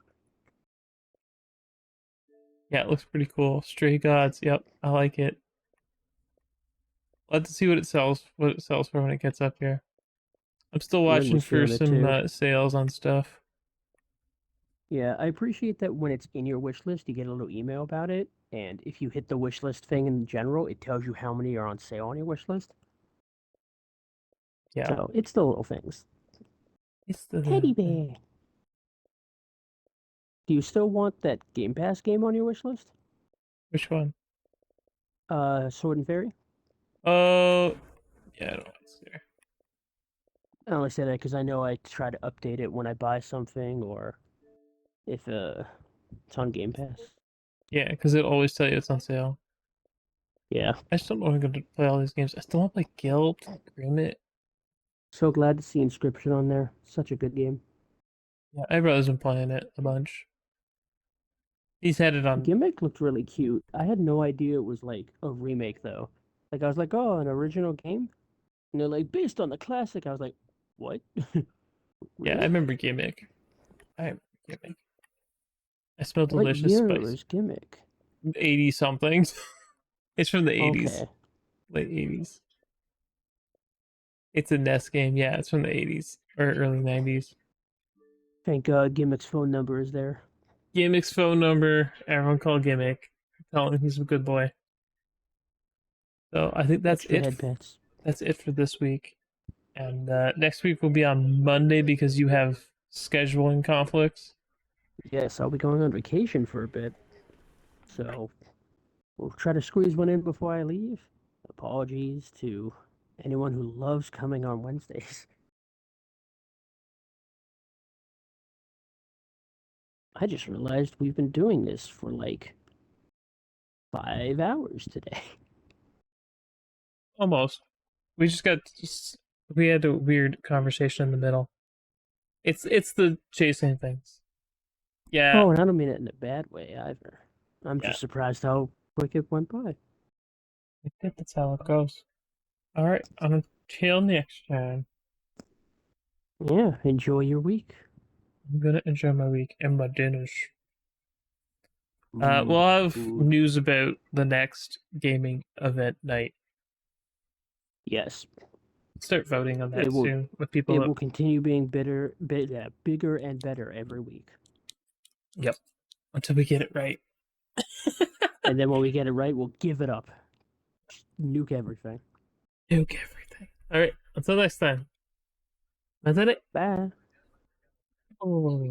Yeah, it looks pretty cool. Stray Gods, yep, I like it. Let's see what it sells for when it gets up here. I'm still Ren watching was for feeling it some too. sales on stuff. Yeah, I appreciate that when it's in your wish list, you get a little email about it. And if you hit the wish list thing in general, it tells you how many are on sale on your wish list. Yeah, So it's the little things. it's the Teddy little thing. bear. Do you still want that Game Pass game on your wish list? Which one? Sword and Fairy? Oh, yeah, I don't want to see there. I only say that because I know I try to update it when I buy something or if it's on Game Pass. Yeah, because it'll always tell you it's on sale. Yeah. I just don't know if I'm going to play all these games. I still want to play Guild, Grimit. So glad to see Inscription on there. Such a good game. Yeah, my brother's been playing it a bunch. He's had it on. Gimmick looked really cute. I had no idea it was like a remake though. Like I was like, oh, an original game? And they're like, based on the classic. I was like, what? Yeah, I Really? remember Gimmick. I remember Gimmick. I smell What delicious year spice. was Gimmick? 80 somethings. It's from the 80s, Okay. late 80s. It's a NES game. Yeah, it's from the 80s or early 90s. Thank God Gimmick's phone number is there. Gimmick's phone number. Everyone call Gimmick. Tell him he's a good boy. So I think that's Extra it. head pets. That's it for this week. And next week will be on Monday because you have scheduling conflicts. Yes, I'll be going on vacation for a bit. So we'll try to squeeze one in before I leave. Apologies to anyone who loves coming on Wednesdays. I just realized we've been doing this for like 5 hours today. Almost. We just got we had a weird conversation in the middle. It's the chasing things. Yeah, Oh, and I don't mean it in a bad way either. I'm yeah. just surprised how quick it went by. That's how it goes. All right. Until next time. Yeah, enjoy your week. I'm gonna enjoy my week and my dinners. Mmm, We'll have food. news about the next gaming event night. Yes, Start voting on it that will. soon with people It that. will continue being bigger and better every week. Yep. Until we get it right. And then when we get it right, we'll give it up. Just nuke everything. Nuke everything. All right. Until next time. That's it. Bye. Oh.